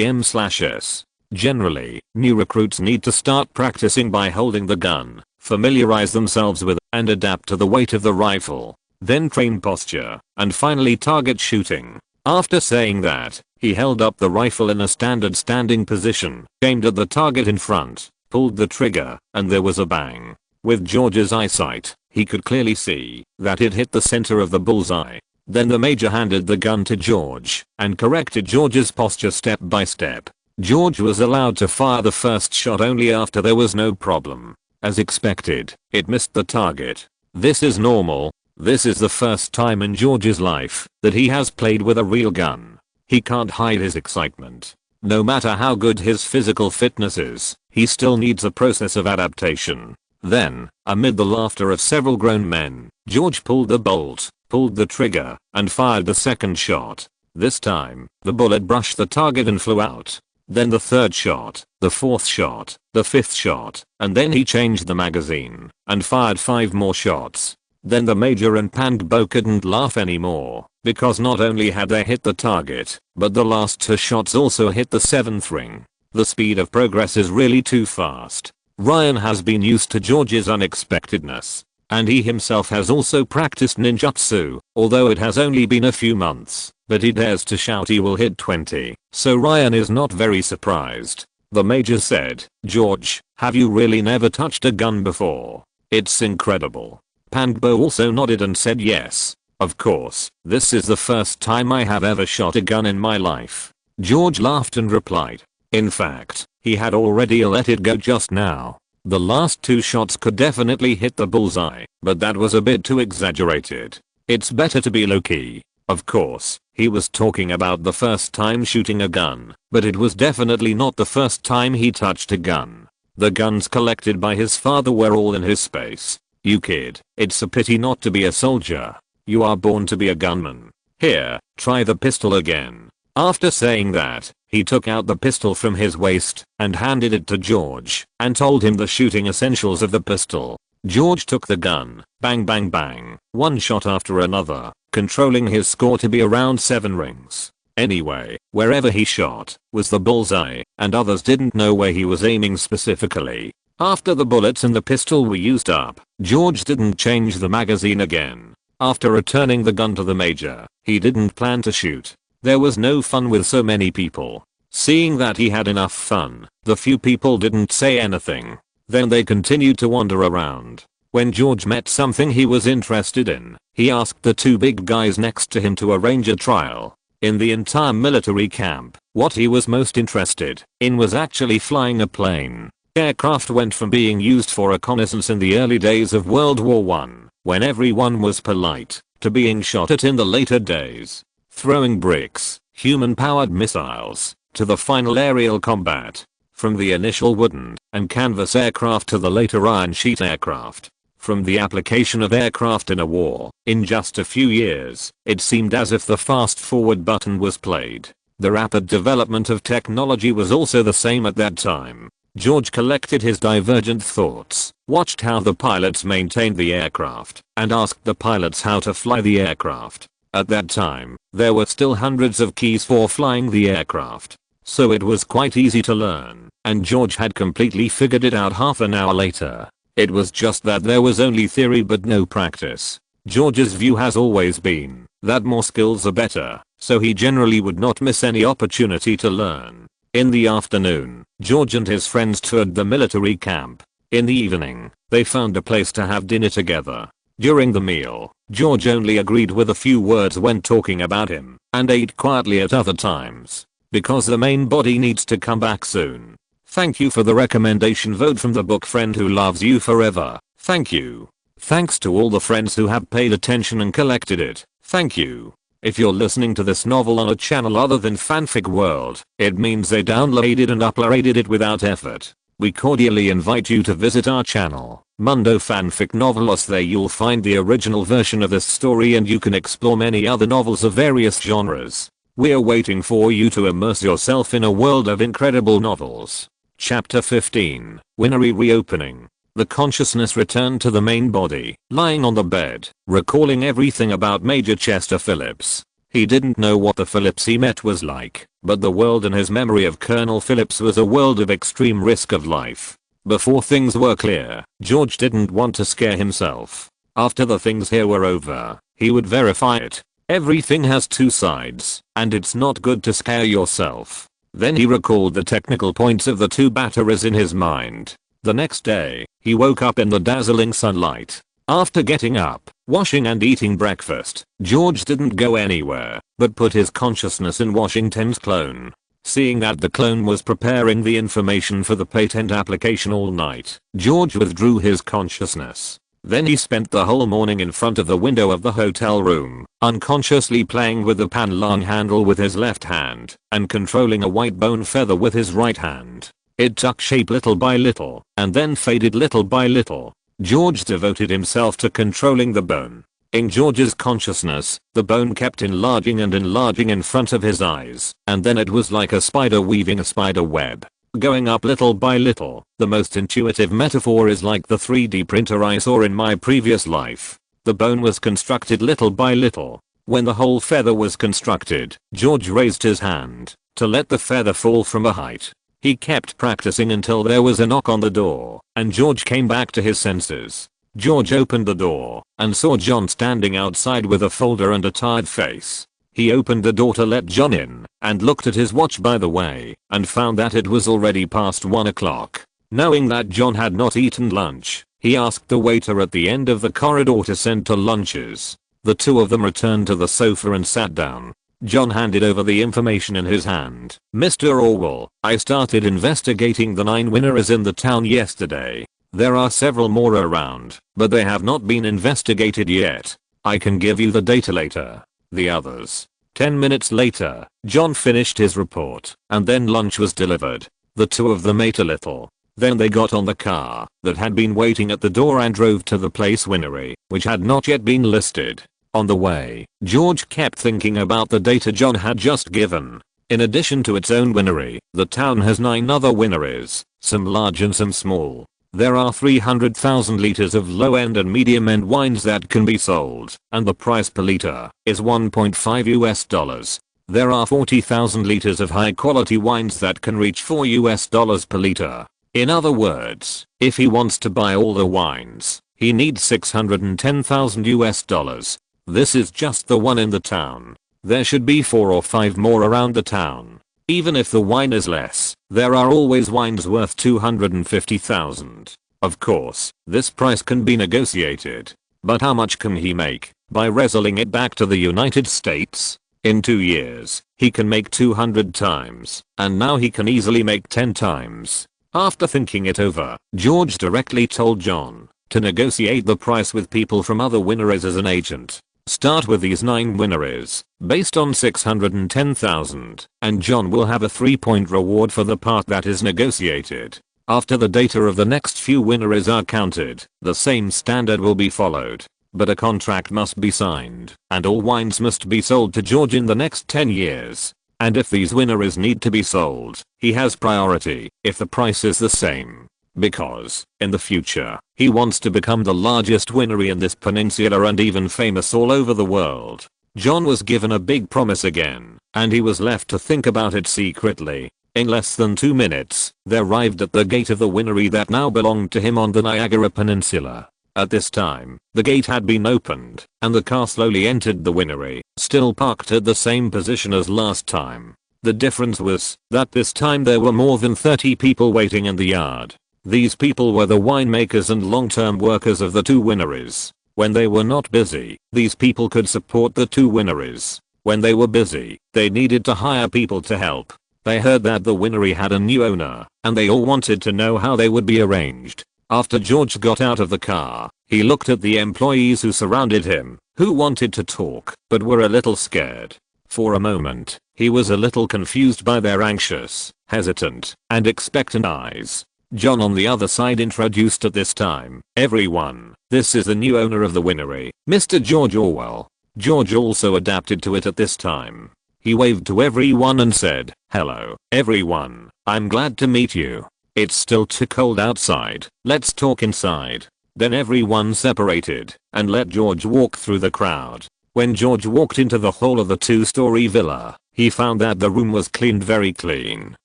m/s. Generally, new recruits need to start practicing by holding the gun, familiarize themselves with and adapt to the weight of the rifle, then train posture, and finally target shooting. After saying that, he held up the rifle in a standard standing position, aimed at the target in front, pulled the trigger, and there was a bang. With George's eyesight, he could clearly see that it hit the center of the bullseye. Then the major handed the gun to George and corrected George's posture step by step. George was allowed to fire the first shot only after there was no problem. As expected, it missed the target. This is normal. This is the first time in George's life that he has played with a real gun. He can't hide his excitement. No matter how good his physical fitness is, he still needs a process of adaptation. Then, amid the laughter of several grown men, George pulled the bolt, pulled the trigger, and fired the second shot. This time, the bullet brushed the target and flew out. Then the third shot, the fourth shot, the fifth shot, and then he changed the magazine and fired 5 more shots. Then the major and Pandbo couldn't laugh anymore, because not only had they hit the target, but the last 2 shots also hit the 7th ring. The speed of progress is really too fast. Ryan has been used to George's unexpectedness. And he himself has also practiced ninjutsu, although it has only been a few months, but he dares to shout he will hit 20, so Ryan is not very surprised. The major said, "George, have you really never touched a gun before? It's incredible." Pandbo also nodded and said yes. "Of course, this is the first time I have ever shot a gun in my life." George laughed and replied. In fact, he had already let it go just now. The last 2 shots could definitely hit the bullseye, but that was a bit too exaggerated. It's better to be low-key. Of course, he was talking about the first time shooting a gun, but it was definitely not the first time he touched a gun. The guns collected by his father were all in his space. You kid, it's a pity not to be a soldier. You are born to be a gunman. Here, try the pistol again. After saying that, he took out the pistol from his waist and handed it to George and told him the shooting essentials of the pistol. George took the gun, bang bang bang, one shot after another, controlling his score to be around 7 rings. Anyway, wherever he shot was the bullseye, and others didn't know where he was aiming specifically. After the bullets in the pistol were used up, George didn't change the magazine again. After returning the gun to the major, he didn't plan to shoot. There was no fun with so many people. Seeing that he had enough fun, the few people didn't say anything. Then they continued to wander around. When George met something he was interested in, he asked the 2 big guys next to him to arrange a trial. In the entire military camp, what he was most interested in was actually flying a plane. Aircraft went from being used for reconnaissance in the early days of World War I, when everyone was polite, to being shot at in the later days. Throwing bricks, human-powered missiles, to the final aerial combat. From the initial wooden and canvas aircraft to the later iron sheet aircraft. From the application of aircraft in a war, in just a few years, it seemed as if the fast-forward button was played. The rapid development of technology was also the same at that time. George collected his divergent thoughts, watched how the pilots maintained the aircraft, and asked the pilots how to fly the aircraft. At that time, there were still hundreds of keys for flying the aircraft. So it was quite easy to learn, and George had completely figured it out half an hour later. It was just that there was only theory but no practice. George's view has always been that more skills are better, so he generally would not miss any opportunity to learn. In the afternoon, George and his friends toured the military camp. In the evening, they found a place to have dinner together. During the meal, George only agreed with a few words when talking about him, and ate quietly at other times. Because the main body needs to come back soon. Thank you for the recommendation vote from the book Friend Who Loves You Forever. Thank you. Thanks to all the friends who have paid attention and collected it. Thank you. If you're listening to this novel on a channel other than Fanfic World, it means they downloaded and uploaded it without effort. We cordially invite you to visit our channel, Mundo Fanfic Novelos. There you'll find the original version of this story and you can explore many other novels of various genres. We're waiting for you to immerse yourself in a world of incredible novels. Chapter 15, Winery Reopening. The consciousness returned to the main body, lying on the bed, recalling everything about Major Chester Phillips. He didn't know what the Phillips he met was like, but the world in his memory of Colonel Phillips was a world of extreme risk of life. Before things were clear, George didn't want to scare himself. After the things here were over, he would verify it. Everything has 2 sides, and it's not good to scare yourself. Then he recalled the technical points of the 2 batteries in his mind. The next day, he woke up in the dazzling sunlight. After getting up, washing and eating breakfast, George didn't go anywhere, but put his consciousness in Washington's clone. Seeing that the clone was preparing the information for the patent application all night, George withdrew his consciousness. Then he spent the whole morning in front of the window of the hotel room, unconsciously playing with the panelong handle with his left hand, and controlling a white bone feather with his right hand. It took shape little by little, and then faded little by little. George devoted himself to controlling the bone. In George's consciousness, the bone kept enlarging and enlarging in front of his eyes, and then it was like a spider weaving a spider web. Going up little by little. The most intuitive metaphor is like the 3D printer I saw in my previous life. The bone was constructed little by little. When the whole feather was constructed, George raised his hand to let the feather fall from a height. He kept practicing until there was a knock on the door, and George came back to his senses. George opened the door and saw John standing outside with a folder and a tired face. He opened the door to let John in, and looked at his watch by the way, and found that it was already past 1 o'clock. Knowing that John had not eaten lunch, he asked the waiter at the end of the corridor to send to lunches. The 2 of them returned to the sofa and sat down. John handed over the information in his hand. Mr. Orwell, I started investigating the 9 winners in the town yesterday. There are several more around, but they have not been investigated yet. I can give you the data later. The others. 10 minutes later, John finished his report, and then lunch was delivered. The two of them ate a little. Then they got on the car that had been waiting at the door and drove to the place winery, which had not yet been listed. On the way, George kept thinking about the data John had just given. In addition to its own winery, the town has 9 other wineries, some large and some small. There are 300,000 liters of low-end and medium-end wines that can be sold, and the price per liter is $1.5. There are 40,000 liters of high-quality wines that can reach $4 per liter. In other words, if he wants to buy all the wines, he needs $610,000. This is just the one in the town. There should be 4 or 5 more around the town. Even if the wine is less, there are always wines worth $250,000. Of course, this price can be negotiated. But how much can he make by reselling it back to the United States? In 2 years, he can make 200 times, and now he can easily make 10 times. After thinking it over, George directly told John to negotiate the price with people from other wineries as an agent. Start with these 9 wineries, based on 610,000, and John will have a 3-point reward for the part that is negotiated. After the data of the next few wineries are counted, the same standard will be followed. But a contract must be signed, and all wines must be sold to George in the next 10 years. And if these wineries need to be sold, he has priority if the price is the same. Because, in the future, he wants to become the largest winery in this peninsula and even famous all over the world. John was given a big promise again, and he was left to think about it secretly. In less than 2 minutes, they arrived at the gate of the winery that now belonged to him on the Niagara Peninsula. At this time, the gate had been opened, and the car slowly entered the winery, still parked at the same position as last time. The difference was that this time there were more than 30 people waiting in the yard. These people were the winemakers and long-term workers of the 2 wineries. When they were not busy, these people could support the 2 wineries. When they were busy, they needed to hire people to help. They heard that the winery had a new owner, and they all wanted to know how they would be arranged. After George got out of the car, he looked at the employees who surrounded him, who wanted to talk, but were a little scared. For a moment, he was a little confused by their anxious, hesitant, and expectant eyes. John on the other side introduced at this time, "Everyone, this is the new owner of the winery, Mr. George Orwell." George also adapted to it at this time. He waved to everyone and said, "Hello, everyone, I'm glad to meet you. It's still too cold outside, let's talk inside." Then everyone separated and let George walk through the crowd. When George walked into the hall of the 2-story villa, he found that the room was cleaned, very clean.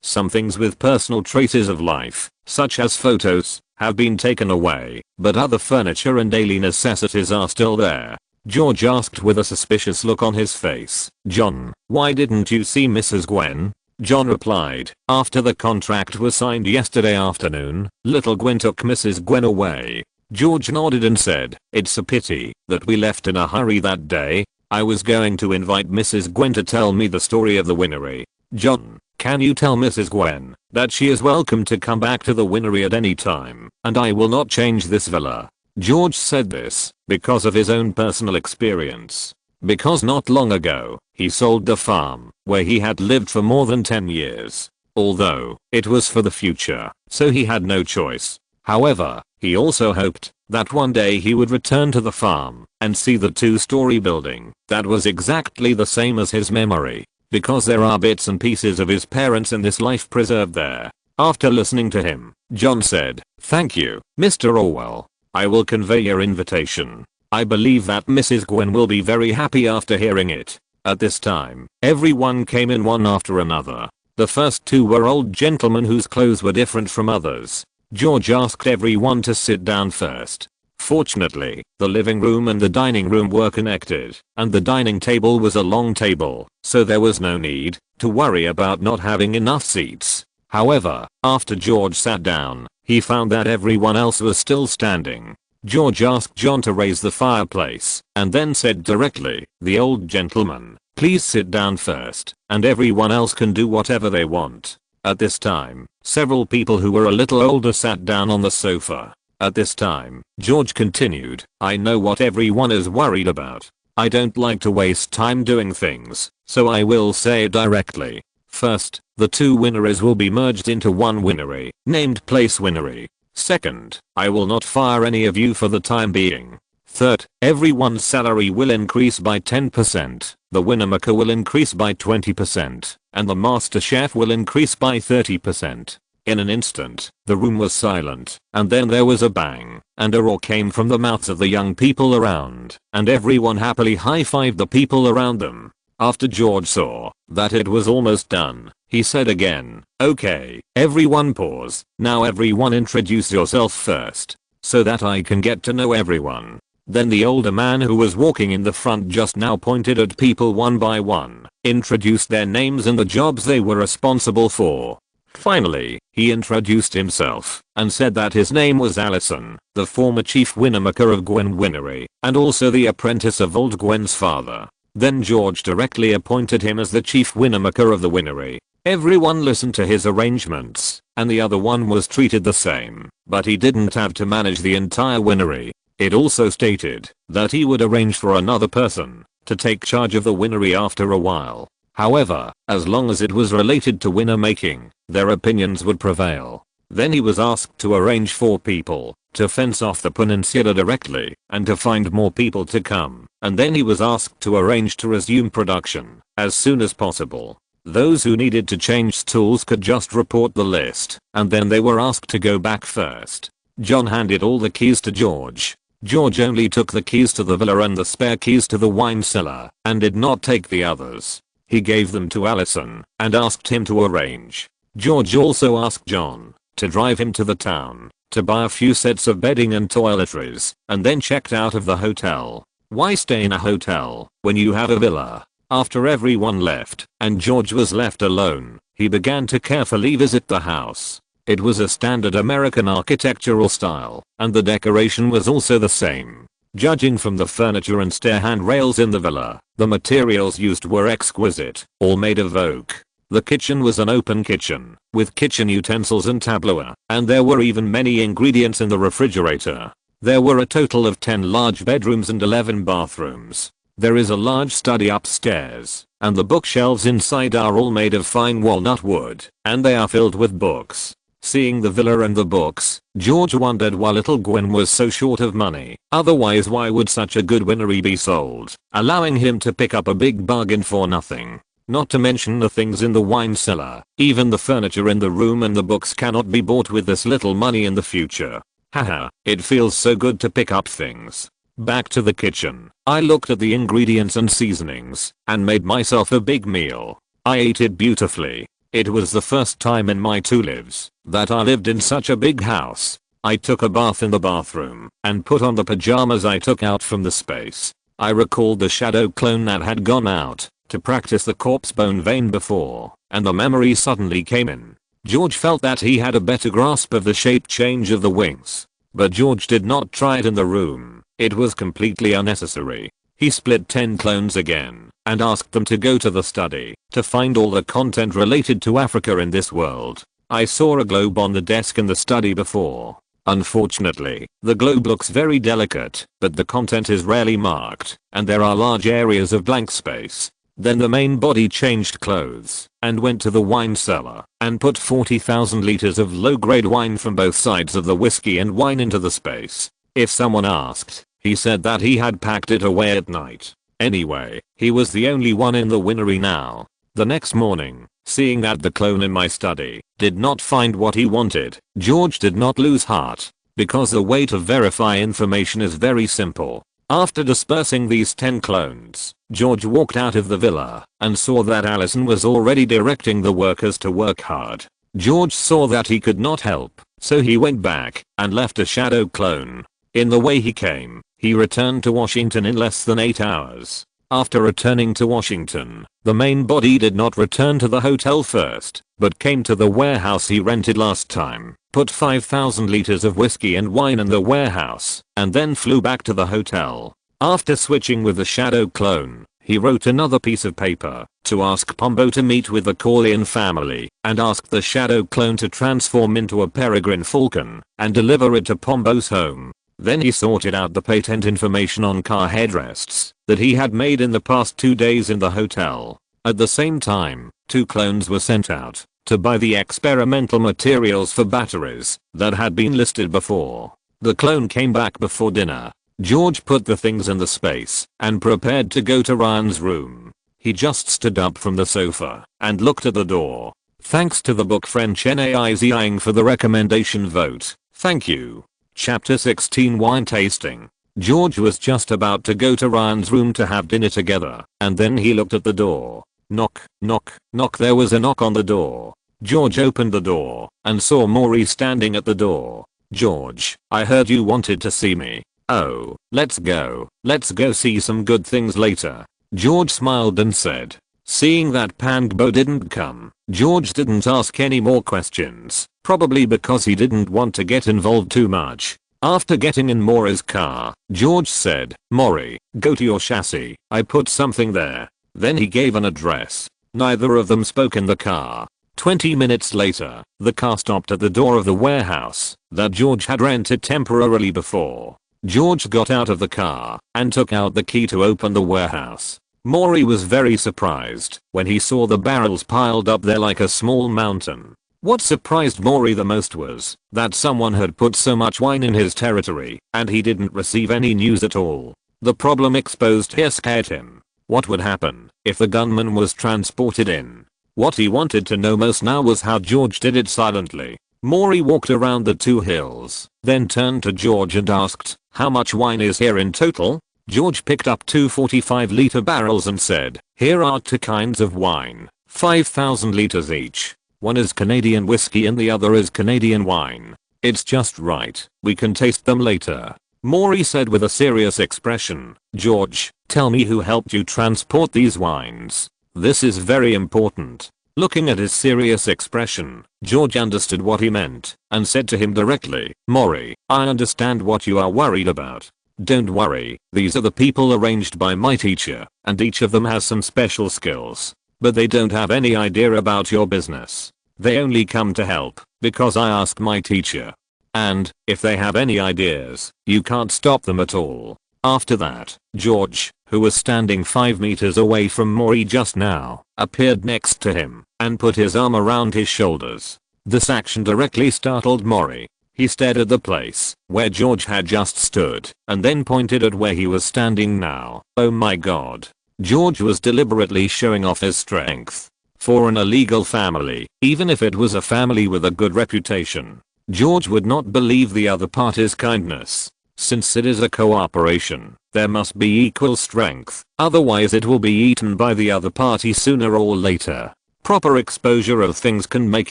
Some things with personal traces of life, such as photos, have been taken away, but other furniture and daily necessities are still there. George asked with a suspicious look on his face, "John, why didn't you see Mrs. Gwen?" John replied, "After the contract was signed yesterday afternoon, little Gwen took Mrs. Gwen away." George nodded and said, "It's a pity that we left in a hurry that day. I was going to invite Mrs. Gwen to tell me the story of the winery." "John, can you tell Mrs. Gwen that she is welcome to come back to the winery at any time, and I will not change this villa?" George said this because of his own personal experience. Because not long ago, he sold the farm where he had lived for more than 10 years. Although it was for the future, so he had no choice. However, he also hoped that one day he would return to the farm and see the 2-story building that was exactly the same as his memory, because there are bits and pieces of his parents in this life preserved there. After listening to him, John said, "Thank you, Mr. Orwell. I will convey your invitation. I believe that Mrs. Gwen will be very happy after hearing it." At this time, everyone came in one after another. The first 2 were old gentlemen whose clothes were different from others. George asked everyone to sit down first. Fortunately, the living room and the dining room were connected, and the dining table was a long table, so there was no need to worry about not having enough seats. However, after George sat down, he found that everyone else was still standing. George asked John to raise the fireplace, and then said directly, "The old gentleman, please sit down first, and everyone else can do whatever they want." At this time, several people who were a little older sat down on the sofa. At this time, George continued, I know what everyone is worried about. I don't like to waste time doing things, so I will say it directly. First, the two winneries will be merged into one winnery, named Place Winnery. Second, I will not fire any of you for the time being. Third, everyone's salary will increase by 10%, the winnermaker will increase by 20%, and the master chef will increase by 30%. In an instant, the room was silent, and then there was a bang, and a roar came from the mouths of the young people around, and everyone happily high-fived the people around them. After George saw that it was almost done, he said again, okay, everyone pause, now everyone introduce yourself first, so that I can get to know everyone. Then the older man who was walking in the front just now pointed at people one by one, introduced their names and the jobs they were responsible for. Finally, he introduced himself and said that his name was Allison, the former chief winnermaker of Gwen Winnery, and also the apprentice of old Gwen's father. Then George directly appointed him as the chief winnermaker of the winnery. Everyone listened to his arrangements, and the other one was treated the same, but he didn't have to manage the entire winnery. It also stated that he would arrange for another person to take charge of the winnery after a while. However, as long as it was related to winner making, their opinions would prevail. Then he was asked to arrange 4 people to fence off the peninsula directly and to find more people to come, and then he was asked to arrange to resume production as soon as possible. Those who needed to change stools could just report the list, and then they were asked to go back first. John handed all the keys to George. George only took the keys to the villa and the spare keys to the wine cellar, and did not take the others. He gave them to Allison and asked him to arrange. George also asked John to drive him to the town to buy a few sets of bedding and toiletries, and then checked out of the hotel. Why stay in a hotel when you have a villa? After everyone left and George was left alone, he began to carefully visit the house. It was a standard American architectural style, and the decoration was also the same. Judging from the furniture and stair handrails in the villa, the materials used were exquisite, all made of oak. The kitchen was an open kitchen, with kitchen utensils and tableau, and there were even many ingredients in the refrigerator. There were a total of 10 large bedrooms and 11 bathrooms. There is a large study upstairs, and the bookshelves inside are all made of fine walnut wood, and they are filled with books. Seeing the villa and the books, George wondered why little Gwen was so short of money. Otherwise, why would such a good winnery be sold, allowing him to pick up a big bargain for nothing? Not to mention the things in the wine cellar. Even the furniture in the room and the books cannot be bought with this little money in the future. Haha, it feels so good to pick up things. Back to the kitchen. I looked at the ingredients and seasonings and made myself a big meal. I ate it beautifully. It was the first time in my 2 lives that I lived in such a big house. I took a bath in the bathroom and put on the pajamas I took out from the space. I recalled the shadow clone that had gone out to practice the corpse bone vein before, and the memory suddenly came in. George felt that he had a better grasp of the shape change of the wings, but George did not try it in the room. It was completely unnecessary. He split 10 clones again and asked them to go to the study to find all the content related to Africa in this world. I saw a globe on the desk in the study before. Unfortunately, the globe looks very delicate, but the content is rarely marked, and there are large areas of blank space. Then the main body changed clothes and went to the wine cellar and put 40,000 liters of low-grade wine from both sides of the whiskey and wine into the space. If someone asked, he said that he had packed it away at night. Anyway, he was the only one in the winnery now. The next morning, seeing that the clone in my study did not find what he wanted, George did not lose heart, because the way to verify information is very simple. After dispersing these 10 clones, George walked out of the villa and saw that Allison was already directing the workers to work hard. George saw that he could not help, so he went back and left a shadow clone. In the way he came, he returned to Washington in less than 8 hours. After returning to Washington, the main body did not return to the hotel first, but came to the warehouse he rented last time, put 5,000 liters of whiskey and wine in the warehouse, and then flew back to the hotel. After switching with the shadow clone, He wrote another piece of paper to ask Pombo to meet with the Corleone family and ask the shadow clone to transform into a peregrine falcon and deliver it to Pombo's home. Then he sorted out the patent information on car headrests that he had made in the past 2 days in the hotel. At the same time, 2 clones were sent out to buy the experimental materials for batteries that had been listed before. The clone came back before dinner. George put the things in the space and prepared to go to Ryan's room. He just stood up from the sofa and looked at the door. Thanks to the book French NAIZing for the recommendation vote. Thank you. Chapter 16 Wine Tasting. George was just about to go to Ryan's room to have dinner together, and then he looked at the door. Knock, knock, knock. There was a knock on the door. George opened the door and saw Maury standing at the door. George, I heard you wanted to see me. Oh, let's go. Let's go see some good things later. George smiled and said. Seeing that Pangbo didn't come, George didn't ask any more questions, probably because he didn't want to get involved too much. After getting in Maury's car, George said, Maury, go to your chassis, I put something there. Then he gave an address. Neither of them spoke in the car. 20 minutes later, the car stopped at the door of the warehouse that George had rented temporarily before. George got out of the car and took out the key to open the warehouse. Maury was very surprised when he saw the barrels piled up there like a small mountain. What surprised Maury the most was that someone had put so much wine in his territory and he didn't receive any news at all. The problem exposed here scared him. What would happen if the gunman was transported in? What he wanted to know most now was how George did it silently. Maury walked around the 2 hills, then turned to George and asked, how much wine is here in total? George picked up 2 45-liter barrels and said, here are 2 kinds of wine, 5,000 liters each. One is Canadian whiskey and the other is Canadian wine. It's just right, we can taste them later. Maury said with a serious expression, George, tell me who helped you transport these wines. This is very important. Looking at his serious expression, George understood what he meant and said to him directly, Maury, I understand what you are worried about. Don't worry, these are the people arranged by my teacher, and each of them has some special skills. But they don't have any idea about your business. They only come to help because I asked my teacher. And, if they have any ideas, you can't stop them at all. After that, George, who was standing 5 meters away from Maury just now, appeared next to him and put his arm around his shoulders. This action directly startled Maury. He stared at the place where George had just stood and then pointed at where he was standing now. Oh my god. George was deliberately showing off his strength. For an illegal family, even if it was a family with a good reputation, George would not believe the other party's kindness. Since it is a cooperation, there must be equal strength, otherwise it will be eaten by the other party sooner or later. Proper exposure of things can make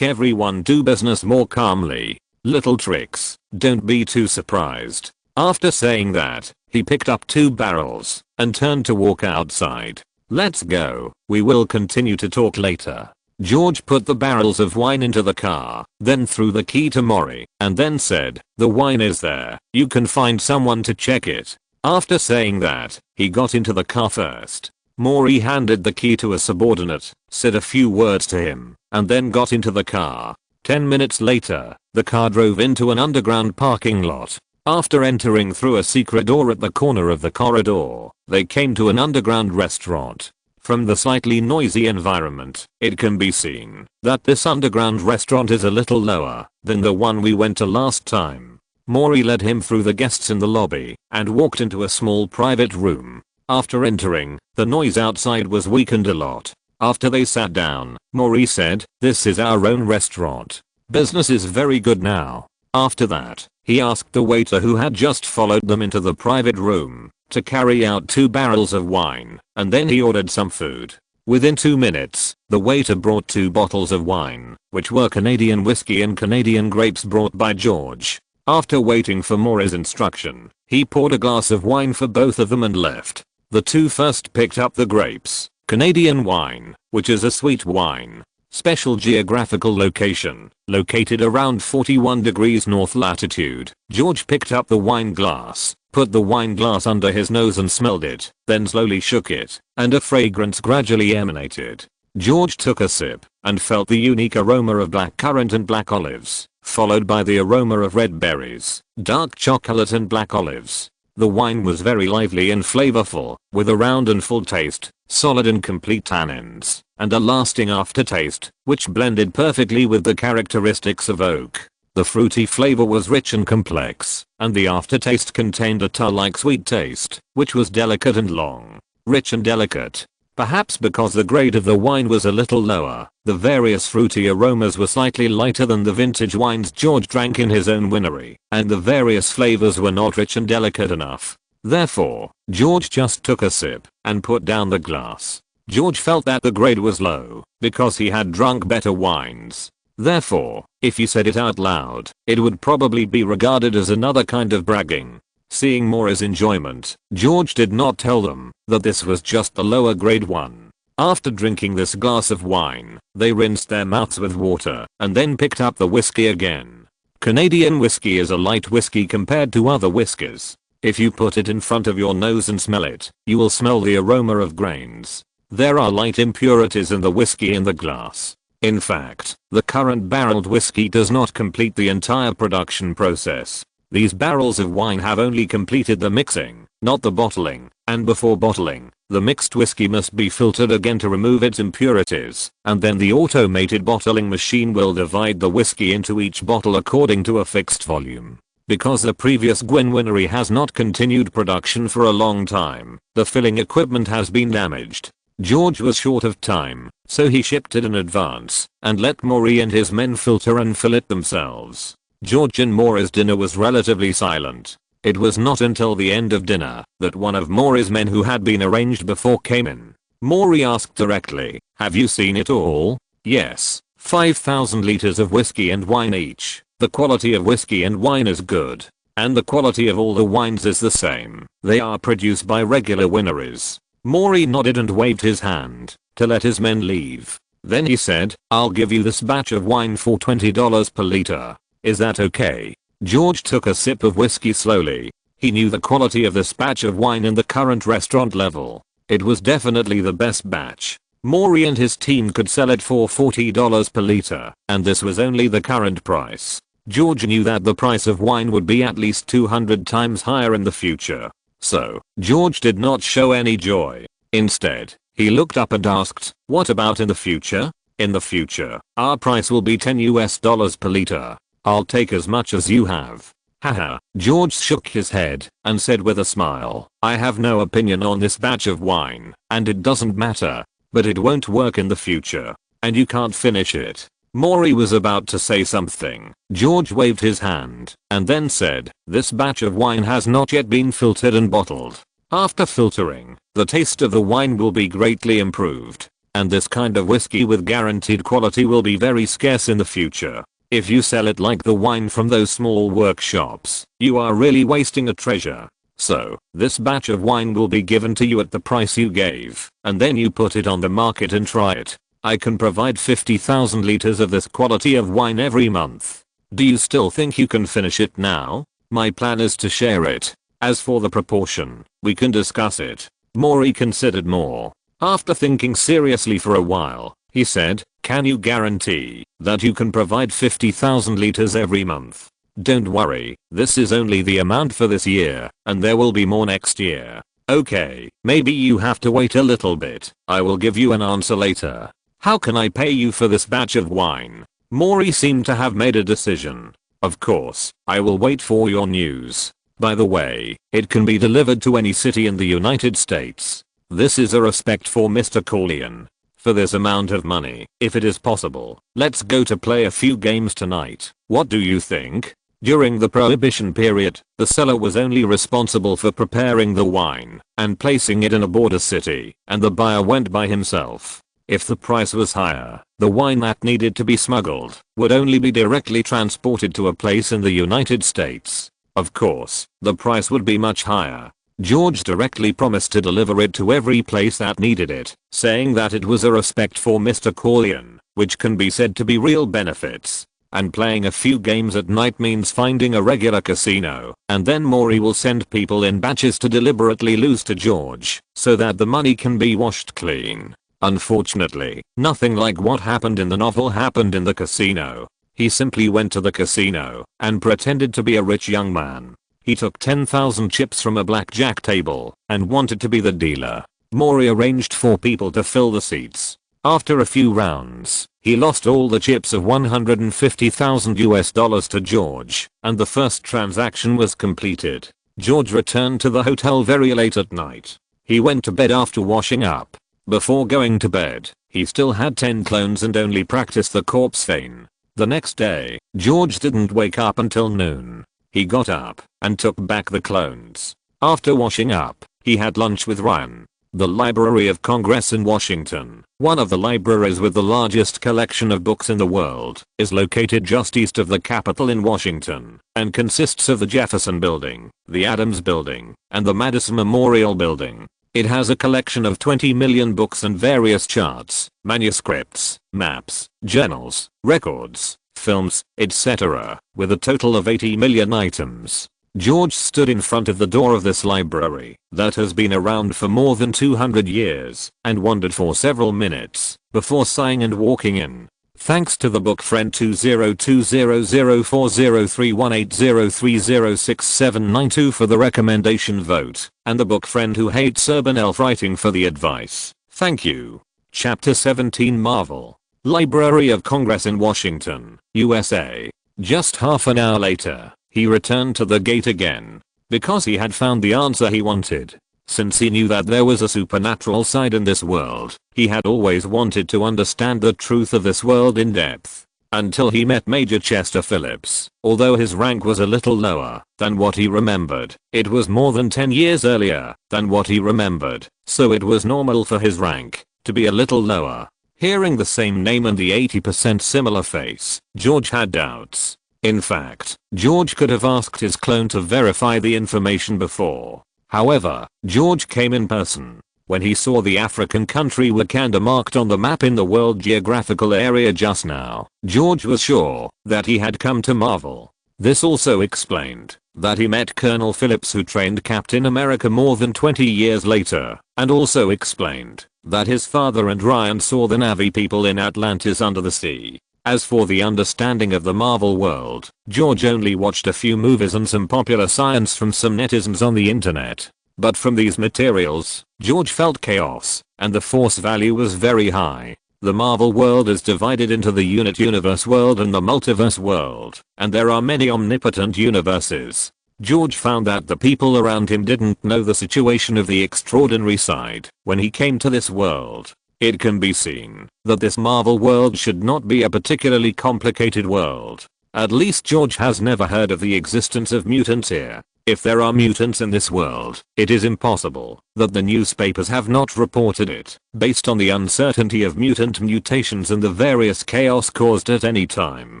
everyone do business more calmly. Little tricks, don't be too surprised. After saying that, he picked up 2 barrels and turned to walk outside. Let's go, we will continue to talk later. George put the barrels of wine into the car, then threw the key to Maury, and then said, the wine is there, you can find someone to check it. After saying that, he got into the car first. Maury handed the key to a subordinate, said a few words to him, and then got into the car. 10 minutes later, the car drove into an underground parking lot. After entering through a secret door at the corner of the corridor, they came to an underground restaurant. From the slightly noisy environment, it can be seen that this underground restaurant is a little lower than the one we went to last time. Maury led him through the guests in the lobby and walked into a small private room. After entering, the noise outside was weakened a lot. After they sat down, Maury said, this is our own restaurant. Business is very good now. After that, he asked the waiter who had just followed them into the private room to carry out 2 barrels of wine, and then he ordered some food. Within 2 minutes, the waiter brought 2 bottles of wine, which were Canadian whiskey and Canadian grapes brought by George. After waiting for Maury's instruction, he poured a glass of wine for both of them and left. The 2 first picked up the grapes. Canadian wine, which is a sweet wine. Special geographical location, located around 41 degrees north latitude. George picked up the wine glass, put the wine glass under his nose and smelled it, then slowly shook it, and a fragrance gradually emanated. George took a sip and felt the unique aroma of blackcurrant and black olives, followed by the aroma of red berries, dark chocolate and black olives. The wine was very lively and flavorful, with a round and full taste, solid and complete tannins, and a lasting aftertaste, which blended perfectly with the characteristics of oak. The fruity flavor was rich and complex, and the aftertaste contained a tar-like sweet taste, which was delicate and long, rich and delicate. Perhaps because the grade of the wine was a little lower, the various fruity aromas were slightly lighter than the vintage wines George drank in his own winery, and the various flavors were not rich and delicate enough. Therefore, George just took a sip and put down the glass. George felt that the grade was low because he had drunk better wines. Therefore, if he said it out loud, it would probably be regarded as another kind of bragging. Seeing more as enjoyment, George did not tell them that this was just the lower grade one. After drinking this glass of wine, they rinsed their mouths with water and then picked up the whiskey again. Canadian whiskey is a light whiskey compared to other whiskies. If you put it in front of your nose and smell it, you will smell the aroma of grains. There are light impurities in the whiskey in the glass. In fact, the current barreled whiskey does not complete the entire production process. These barrels of wine have only completed the mixing, not the bottling, and before bottling, the mixed whiskey must be filtered again to remove its impurities, and then the automated bottling machine will divide the whiskey into each bottle according to a fixed volume. Because the previous Gwen winery has not continued production for a long time, the filling equipment has been damaged. George was short of time, so he shipped it in advance, and let Maury and his men filter and fill it themselves. George and Maury's dinner was relatively silent. It was not until the end of dinner that one of Maury's men who had been arranged before came in. Maury asked directly, "Have you seen it all?" "Yes, 5,000 liters of whiskey and wine each. The quality of whiskey and wine is good. And the quality of all the wines is the same. They are produced by regular wineries." Maury nodded and waved his hand to let his men leave. Then he said, "I'll give you this batch of wine for $20 per liter. Is that okay?" George took a sip of whiskey slowly. He knew the quality of this batch of wine in the current restaurant level. It was definitely the best batch. Maury and his team could sell it for $40 per liter, and this was only the current price. George knew that the price of wine would be at least 200 times higher in the future. So, George did not show any joy. Instead, he looked up and asked, "What about in the future?" "In the future, our price will be $10 per liter. I'll take as much as you have." Haha. George shook his head and said with a smile, "I have no opinion on this batch of wine, and it doesn't matter. But it won't work in the future. And you can't finish it." Maury was about to say something. George waved his hand and then said, "This batch of wine has not yet been filtered and bottled. After filtering, the taste of the wine will be greatly improved. And this kind of whiskey with guaranteed quality will be very scarce in the future. If you sell it like the wine from those small workshops, you are really wasting a treasure. So, this batch of wine will be given to you at the price you gave, and then you put it on the market and try it. I can provide 50,000 liters of this quality of wine every month. Do you still think you can finish it now? My plan is to share it. As for the proportion, we can discuss it." Maury considered more. After thinking seriously for a while, he said, "Can you guarantee that you can provide 50,000 liters every month?" "Don't worry, this is only the amount for this year, and there will be more next year." "Okay, maybe you have to wait a little bit. I will give you an answer later." "How can I pay you for this batch of wine?" Maury seemed to have made a decision. "Of course, I will wait for your news. By the way, it can be delivered to any city in the United States. This is a respect for Mr. Corleone. For this amount of money, if it is possible, let's go to play a few games tonight. What do you think?" During the Prohibition period, the seller was only responsible for preparing the wine and placing it in a border city, and the buyer went by himself. If the price was higher, the wine that needed to be smuggled would only be directly transported to a place in the United States. Of course, the price would be much higher. George directly promised to deliver it to every place that needed it, saying that it was a respect for Mr. Corleone, which can be said to be real benefits. and playing a few games at night means finding a regular casino, and then Maury will send people in batches to deliberately lose to George, so that the money can be washed clean. Unfortunately, nothing like what happened in the novel happened in the casino. He simply went to the casino and pretended to be a rich young man. He took 10,000 chips from a blackjack table and wanted to be the dealer. Maury arranged for people to fill the seats. After a few rounds, he lost all the chips of $150,000 to George, and the first transaction was completed. George returned to the hotel very late at night. He went to bed after washing up. Before going to bed, he still had 10 clones and only practiced the corpse feign. The next day, George didn't wake up until noon. He got up and took back the clones. After washing up, he had lunch with Ryan. The Library of Congress in Washington, one of the libraries with the largest collection of books in the world, is located just east of the Capitol in Washington and consists of the Jefferson Building, the Adams Building, and the Madison Memorial Building. It has a collection of 20 million books and various charts, manuscripts, maps, journals, records, films, etc., with a total of 80 million items. George stood in front of the door of this library that has been around for more than 200 years and wondered for several minutes before sighing and walking in. Thanks to the book friend 20200403180306792 for the recommendation vote, and the book friend who hates urban elf writing for the advice. Thank you. Chapter 17 Marvel. Library of Congress in Washington, USA. Just half an hour later, he returned to the gate again. Because he had found the answer he wanted. Since he knew that there was a supernatural side in this world, he had always wanted to understand the truth of this world in depth. Until he met Major Chester Phillips. Although his rank was a little lower than what he remembered, it was more than 10 years earlier than what he remembered, so it was normal for his rank to be a little lower. Hearing the same name and the 80% similar face, George had doubts. In fact, George could have asked his clone to verify the information before. However, George came in person. When he saw the African country Wakanda marked on the map in the World Geographical Area just now, George was sure that he had come to Marvel. This also explained that he met Colonel Phillips, who trained Captain America more than 20 years later, and also explained that his father and Ryan saw the Na'vi people in Atlantis under the sea. As for the understanding of the Marvel world, George only watched a few movies and some popular science from some netizens on the internet. But from these materials, George felt chaos, and the force value was very high. The Marvel world is divided into the unit universe world and the multiverse world, and there are many omnipotent universes. George found that the people around him didn't know the situation of the extraordinary side when he came to this world. It can be seen that this Marvel world should not be a particularly complicated world. At least George has never heard of the existence of mutants here. If there are mutants in this world, it is impossible that the newspapers have not reported it, based on the uncertainty of mutant mutations and the various chaos caused at any time.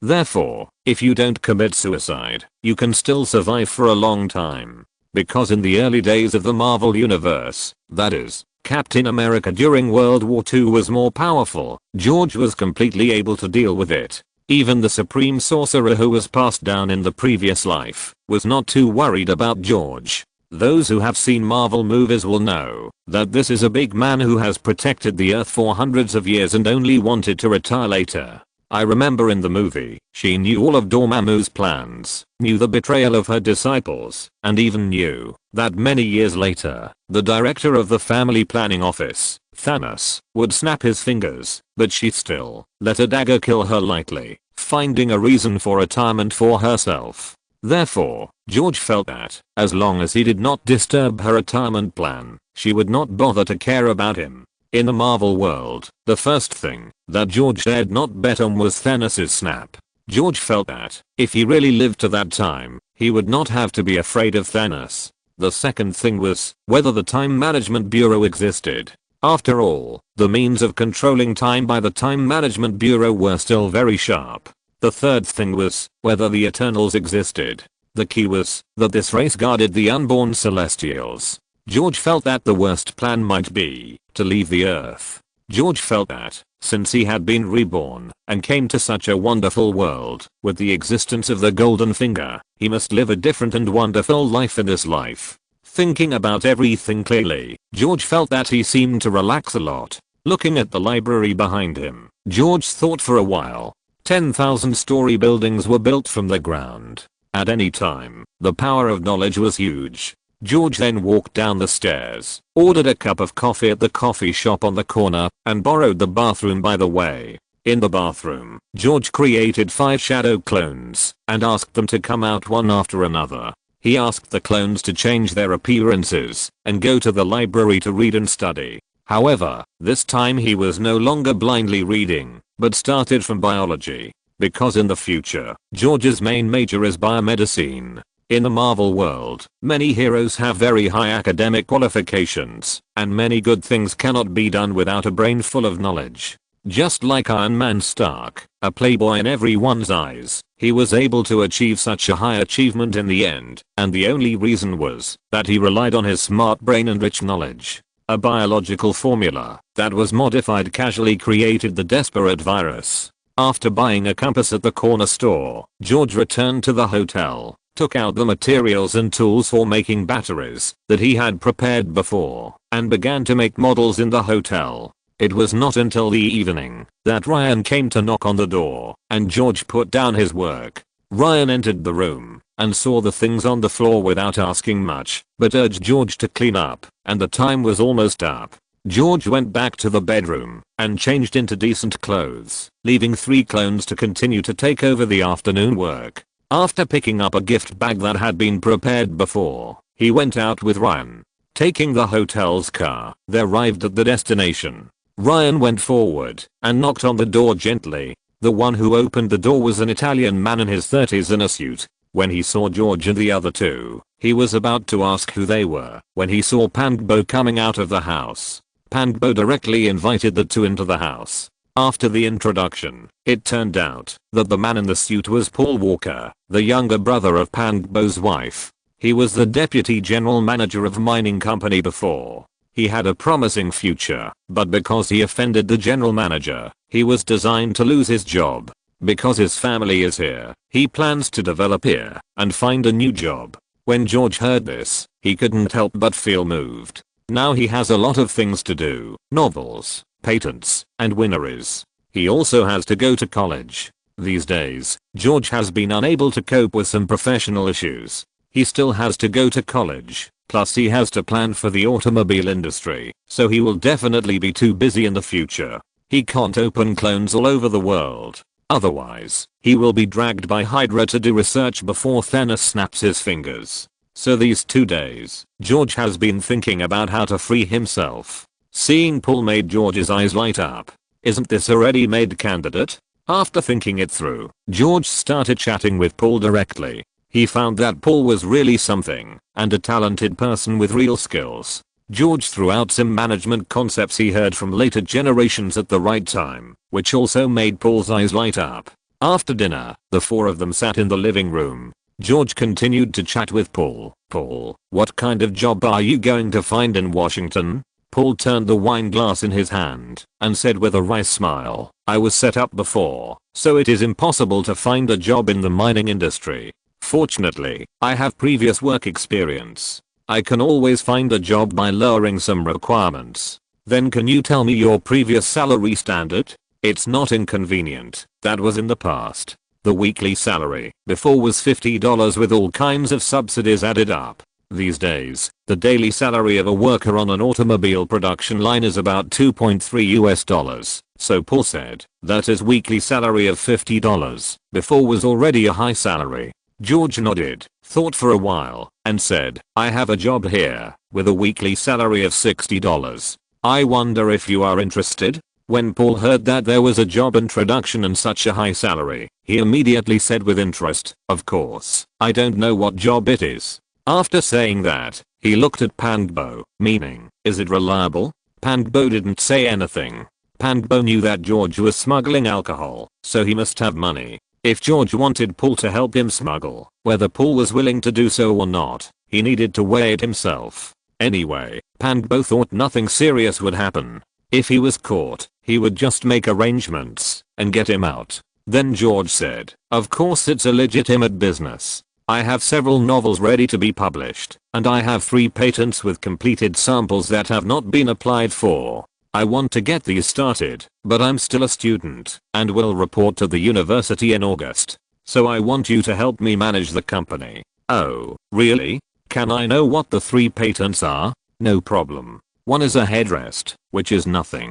Therefore, if you don't commit suicide, you can still survive for a long time. Because in the early days of the Marvel universe, that is, Captain America during World War II was more powerful, George was completely able to deal with it. Even the Supreme Sorcerer, who was passed down in the previous life, was not too worried about George. Those who have seen Marvel movies will know that this is a big man who has protected the Earth for hundreds of years and only wanted to retire later. I remember in the movie, she knew all of Dormammu's plans, knew the betrayal of her disciples, and even knew that many years later, the director of the family planning office, Thanos, would snap his fingers, but she still let a dagger kill her lightly, finding a reason for retirement for herself. Therefore, George felt that, as long as he did not disturb her retirement plan, she would not bother to care about him. In the Marvel world, the first thing that George dared not bet on was Thanos' snap. George felt that, if he really lived to that time, he would not have to be afraid of Thanos. The second thing was whether the Time Management Bureau existed. After all, the means of controlling time by the Time Management Bureau were still very sharp. The third thing was whether the Eternals existed. The key was that this race guarded the unborn Celestials. George felt that the worst plan might be to leave the Earth. George felt that since he had been reborn and came to such a wonderful world with the existence of the golden finger, he must live a different and wonderful life in this life. Thinking about everything clearly, George felt that he seemed to relax a lot. Looking at the library behind him, George thought for a while. 10,000-story buildings were built from the ground. At any time, the power of knowledge was huge. George then walked down the stairs, ordered a cup of coffee at the coffee shop on the corner, and borrowed the bathroom by the way. In the bathroom, George created 5 shadow clones and asked them to come out one after another. He asked the clones to change their appearances and go to the library to read and study. However, this time he was no longer blindly reading, but started from biology. Because in the future, George's main major is biomedicine. In the Marvel world, many heroes have very high academic qualifications, and many good things cannot be done without a brain full of knowledge. Just like Iron Man Stark, a playboy in everyone's eyes, he was able to achieve such a high achievement in the end, and the only reason was that he relied on his smart brain and rich knowledge. A biological formula that was modified casually created the desperate virus. After buying a compass at the corner store, George returned to the hotel, took out the materials and tools for making batteries that he had prepared before, and began to make models in the hotel. It was not until the evening that Ryan came to knock on the door, and George put down his work. Ryan entered the room and saw the things on the floor without asking much, but urged George to clean up, and the time was almost up. George went back to the bedroom and changed into decent clothes, leaving 3 clones to continue to take over the afternoon work. After picking up a gift bag that had been prepared before, he went out with Ryan. Taking the hotel's car, they arrived at the destination. Ryan went forward and knocked on the door gently. The one who opened the door was an Italian man in his 30s in a suit. When he saw George and the other 2, he was about to ask who they were when he saw Pangbo coming out of the house. Pangbo directly invited the 2 into the house. After the introduction, it turned out that the man in the suit was Paul Walker, the younger brother of Pangbo's wife. He was the deputy general manager of a mining company before. He had a promising future, but because he offended the general manager, he was designed to lose his job. Because his family is here, he plans to develop here and find a new job. When George heard this, he couldn't help but feel moved. Now he has a lot of things to do, novels, patents, and wineries. He also has to go to college. These days, George has been unable to cope with some professional issues. He still has to go to college, plus he has to plan for the automobile industry, so he will definitely be too busy in the future. He can't open clones all over the world. Otherwise, he will be dragged by Hydra to do research before Thanos snaps his fingers. So these 2 days, George has been thinking about how to free himself. Seeing Paul made George's eyes light up. Isn't this a ready-made candidate? After thinking it through, George started chatting with Paul directly. He found that Paul was really something, and a talented person with real skills. George threw out some management concepts he heard from later generations at the right time, which also made Paul's eyes light up. After dinner, the 4 of them sat in the living room. George continued to chat with Paul. Paul, what kind of job are you going to find in Washington? Paul turned the wine glass in his hand and said with a wry smile, I was set up before, so it is impossible to find a job in the mining industry. Fortunately, I have previous work experience. I can always find a job by lowering some requirements. Then can you tell me your previous salary standard? It's not inconvenient. That was in the past. The weekly salary before was $50 with all kinds of subsidies added up. These days, the daily salary of a worker on an automobile production line is about $2.3. So Paul said that his weekly salary of $50 before was already a high salary. George nodded, thought for a while, and said, I have a job here, with a weekly salary of $60. I wonder if you are interested? When Paul heard that there was a job introduction and such a high salary, he immediately said with interest, of course, I don't know what job it is. After saying that, he looked at Pangbo, meaning, is it reliable? Pangbo didn't say anything. Pangbo knew that George was smuggling alcohol, so he must have money. If George wanted Paul to help him smuggle, whether Paul was willing to do so or not, he needed to weigh it himself. Anyway, Pangbo thought nothing serious would happen. If he was caught, he would just make arrangements and get him out. Then George said, "Of course it's a legitimate business. I have several novels ready to be published, and I have 3 patents with completed samples that have not been applied for. I want to get these started, but I'm still a student and will report to the university in August. So I want you to help me manage the company." "Oh, really? Can I know what the 3 patents are?" "No problem. One is a headrest, which is nothing.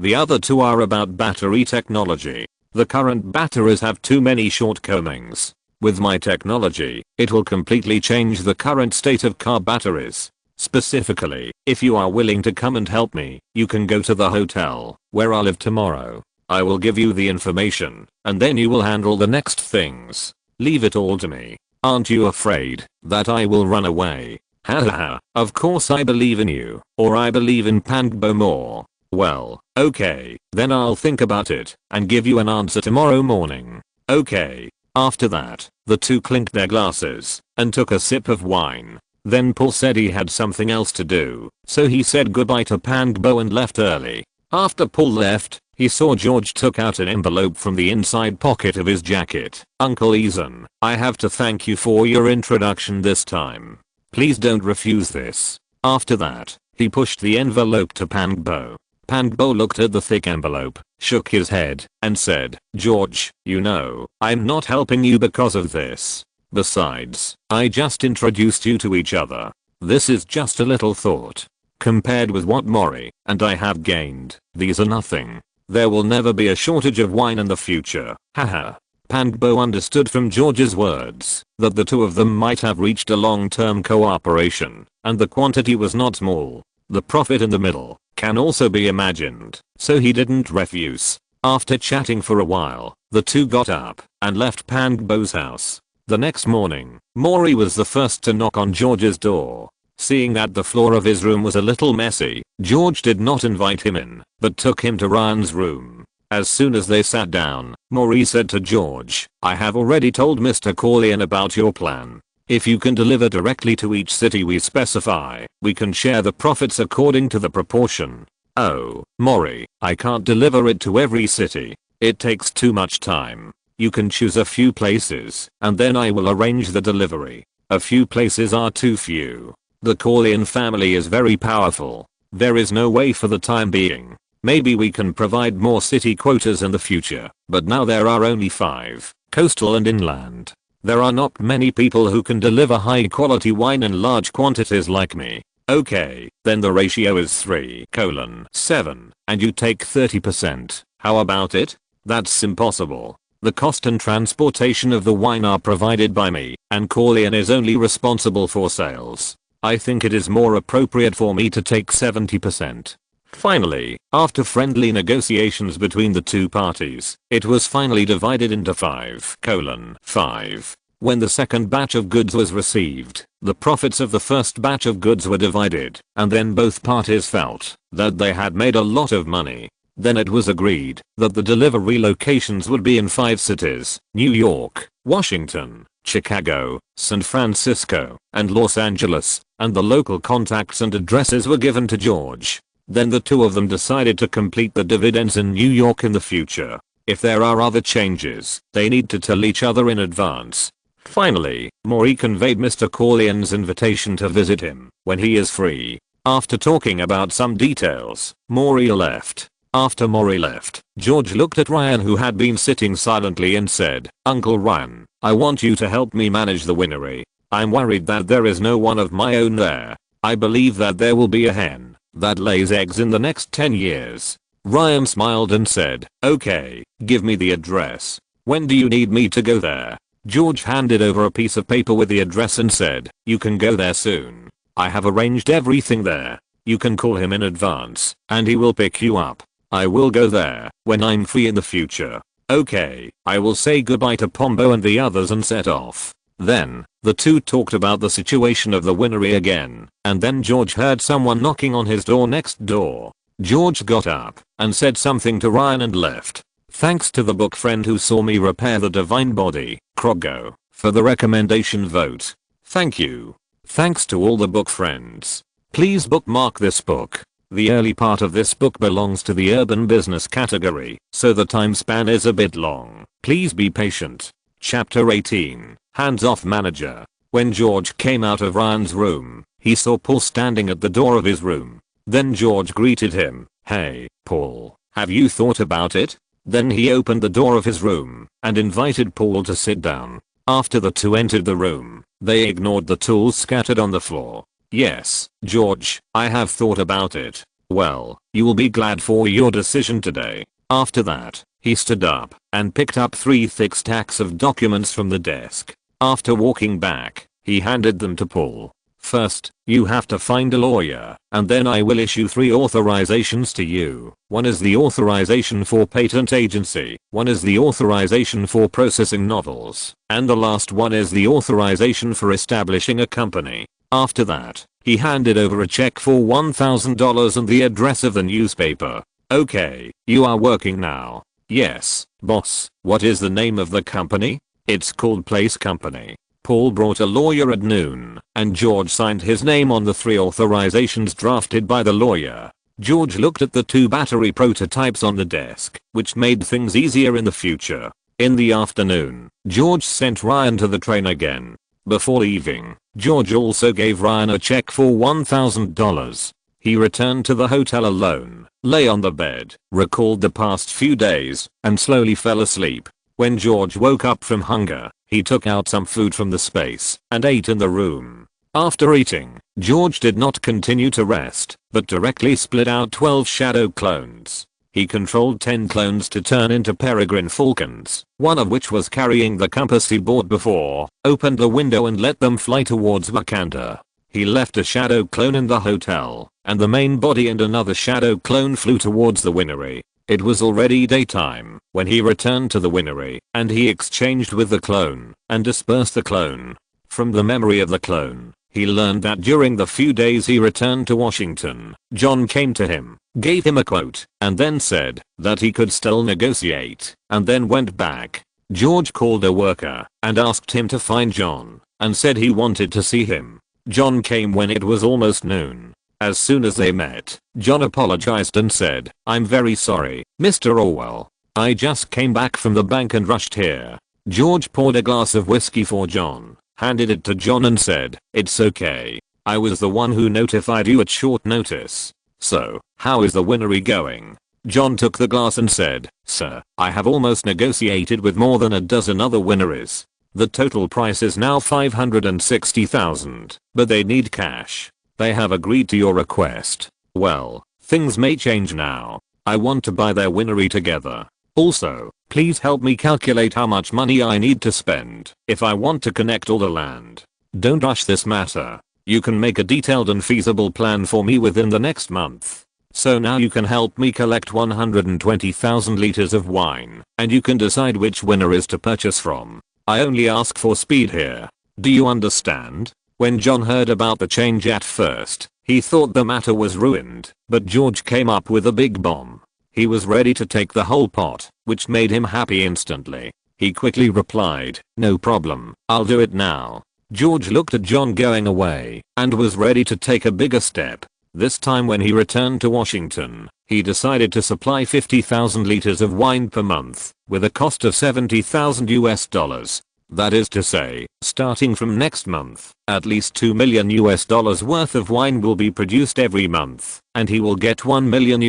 The other 2 are about battery technology. The current batteries have too many shortcomings. With my technology, it will completely change the current state of car batteries. Specifically, if you are willing to come and help me, you can go to the hotel where I live tomorrow. I will give you the information, and then you will handle the next things. Leave it all to me. Aren't you afraid that I will run away?" Haha, of course I believe in you, or I believe in Pangbo more. "Well, okay, then I'll think about it and give you an answer tomorrow morning." "Okay." After that, the 2 clinked their glasses and took a sip of wine. Then Paul said he had something else to do, so he said goodbye to Pangbo and left early. After Paul left, he saw George took out an envelope from the inside pocket of his jacket. "Uncle Ethan, I have to thank you for your introduction this time. Please don't refuse this." After that, he pushed the envelope to Pangbo. Pangbo looked at the thick envelope, shook his head, and said, "George, you know, I'm not helping you because of this. Besides, I just introduced you to each other. This is just a little thought. Compared with what Mori and I have gained, these are nothing. There will never be a shortage of wine in the future." Haha. Pangbo understood from George's words that the 2 of them might have reached a long-term cooperation, and the quantity was not small. The profit in the middle can also be imagined, so he didn't refuse. After chatting for a while, the 2 got up and left Pangbo's house. The next morning, Mori was the first to knock on George's door. Seeing that the floor of his room was a little messy, George did not invite him in, but took him to Ryan's room. As soon as they sat down, Mori said to George, "I have already told Mr. Corleone about your plan. If you can deliver directly to each city we specify, we can share the profits according to the proportion." "Oh, Mori, I can't deliver it to every city. It takes too much time. You can choose a few places, and then I will arrange the delivery. A few places are too few. The Corleone family is very powerful. There is no way for the time being. Maybe we can provide more city quotas in the future, but now there are only 5, coastal and inland. There are not many people who can deliver high quality wine in large quantities like me." "Okay, then the ratio is 3:7, and you take 30%. How about it?" "That's impossible. The cost and transportation of the wine are provided by me, and Corleone is only responsible for sales. I think it is more appropriate for me to take 70%. Finally, after friendly negotiations between the 2 parties, it was finally divided into 5:5. When the second batch of goods was received, the profits of the first batch of goods were divided, and then both parties felt that they had made a lot of money. Then it was agreed that the delivery locations would be in 5 cities: New York, Washington, Chicago, San Francisco, and Los Angeles, and the local contacts and addresses were given to George. Then the 2 of them decided to complete the dividends in New York in the future. If there are other changes, they need to tell each other in advance. Finally, Mori conveyed Mr. Corleone's invitation to visit him when he is free. After talking about some details, Mori left. After Mori left, George looked at Ryan, who had been sitting silently, and said, "Uncle Ryan, I want you to help me manage the winery. I'm worried that there is no one of my own there. I believe that there will be a hen that lays eggs in the next 10 years. Ryan smiled and said, "Okay, give me the address. When do you need me to go there?" George handed over a piece of paper with the address and said, "You can go there soon. I have arranged everything there. You can call him in advance, and he will pick you up. I will go there when I'm free in the future." "Okay." I will say goodbye to Pombo and the others and set off. Then, the 2 talked about the situation of the winery again, and then George heard someone knocking on his door next door. George got up and said something to Ryan and left. Thanks to the book friend who saw me repair the divine body, Krogo, for the recommendation vote. Thank you. Thanks to all the book friends. Please bookmark this book. The early part of this book belongs to the urban business category, so the time span is a bit long. Please be patient. Chapter 18. Hands-off manager. When George came out of Ryan's room, he saw Paul standing at the door of his room. Then George greeted him. "Hey, Paul, have you thought about it?" Then he opened the door of his room and invited Paul to sit down. After the two entered the room, they ignored the tools scattered on the floor. "Yes, George, I have thought about it. Well, you will be glad for your decision today." After that, he stood up and picked up 3 thick stacks of documents from the desk. After walking back, he handed them to Paul. "First, you have to find a lawyer, and then I will issue 3 authorizations to you. One is the authorization for patent agency, one is the authorization for processing novels, and the last one is the authorization for establishing a company." After that, he handed over a check for $1,000 and the address of the newspaper. "Okay, you are working now." "Yes, boss. What is the name of the company?" "It's called Place Company." Paul brought a lawyer at noon, and George signed his name on the 3 authorizations drafted by the lawyer. George looked at the 2 battery prototypes on the desk, which made things easier in the future. In the afternoon, George sent Ryan to the train again. Before leaving, George also gave Ryan a check for $1,000. He returned to the hotel alone, lay on the bed, recalled the past few days, and slowly fell asleep. When George woke up from hunger, he took out some food from the space and ate in the room. After eating, George did not continue to rest, but directly split out 12 shadow clones. He controlled 10 clones to turn into peregrine falcons, one of which was carrying the compass he bought before, opened the window and let them fly towards Wakanda. He left a shadow clone in the hotel, and the main body and another shadow clone flew towards the winery. It was already daytime when he returned to the winery, and he exchanged with the clone and dispersed the clone. From the memory of the clone, he learned that during the few days he returned to Washington, John came to him, gave him a quote, and then said that he could still negotiate, and then went back. George called a worker and asked him to find John, and said he wanted to see him. John came when it was almost noon. As soon as they met, John apologized and said, "I'm very sorry, Mr. Orwell. I just came back from the bank and rushed here." George poured a glass of whiskey for John, handed it to John and said, "It's okay. I was the one who notified you at short notice. So, how is the winery going?" John took the glass and said, "Sir, I have almost negotiated with more than a dozen other wineries. The total price is now $560,000, but they need cash. They have agreed to your request. Well, things may change now. I want to buy their winery together. Also, please help me calculate how much money I need to spend if I want to connect all the land. Don't rush this matter. You can make a detailed and feasible plan for me within the next month. So now you can help me collect 120,000 liters of wine, and you can decide which winner is to purchase from. I only ask for speed here. Do you understand?" When John heard about the change at first, he thought the matter was ruined, but George came up with a big bomb. He was ready to take the whole pot, which made him happy instantly. He quickly replied, "No problem, I'll do it now." George looked at John going away and was ready to take a bigger step. This time when he returned to Washington, he decided to supply 50,000 liters of wine per month with a cost of $70,000. That is to say, starting from next month, at least $2 million worth of wine will be produced every month, and he will get $1 million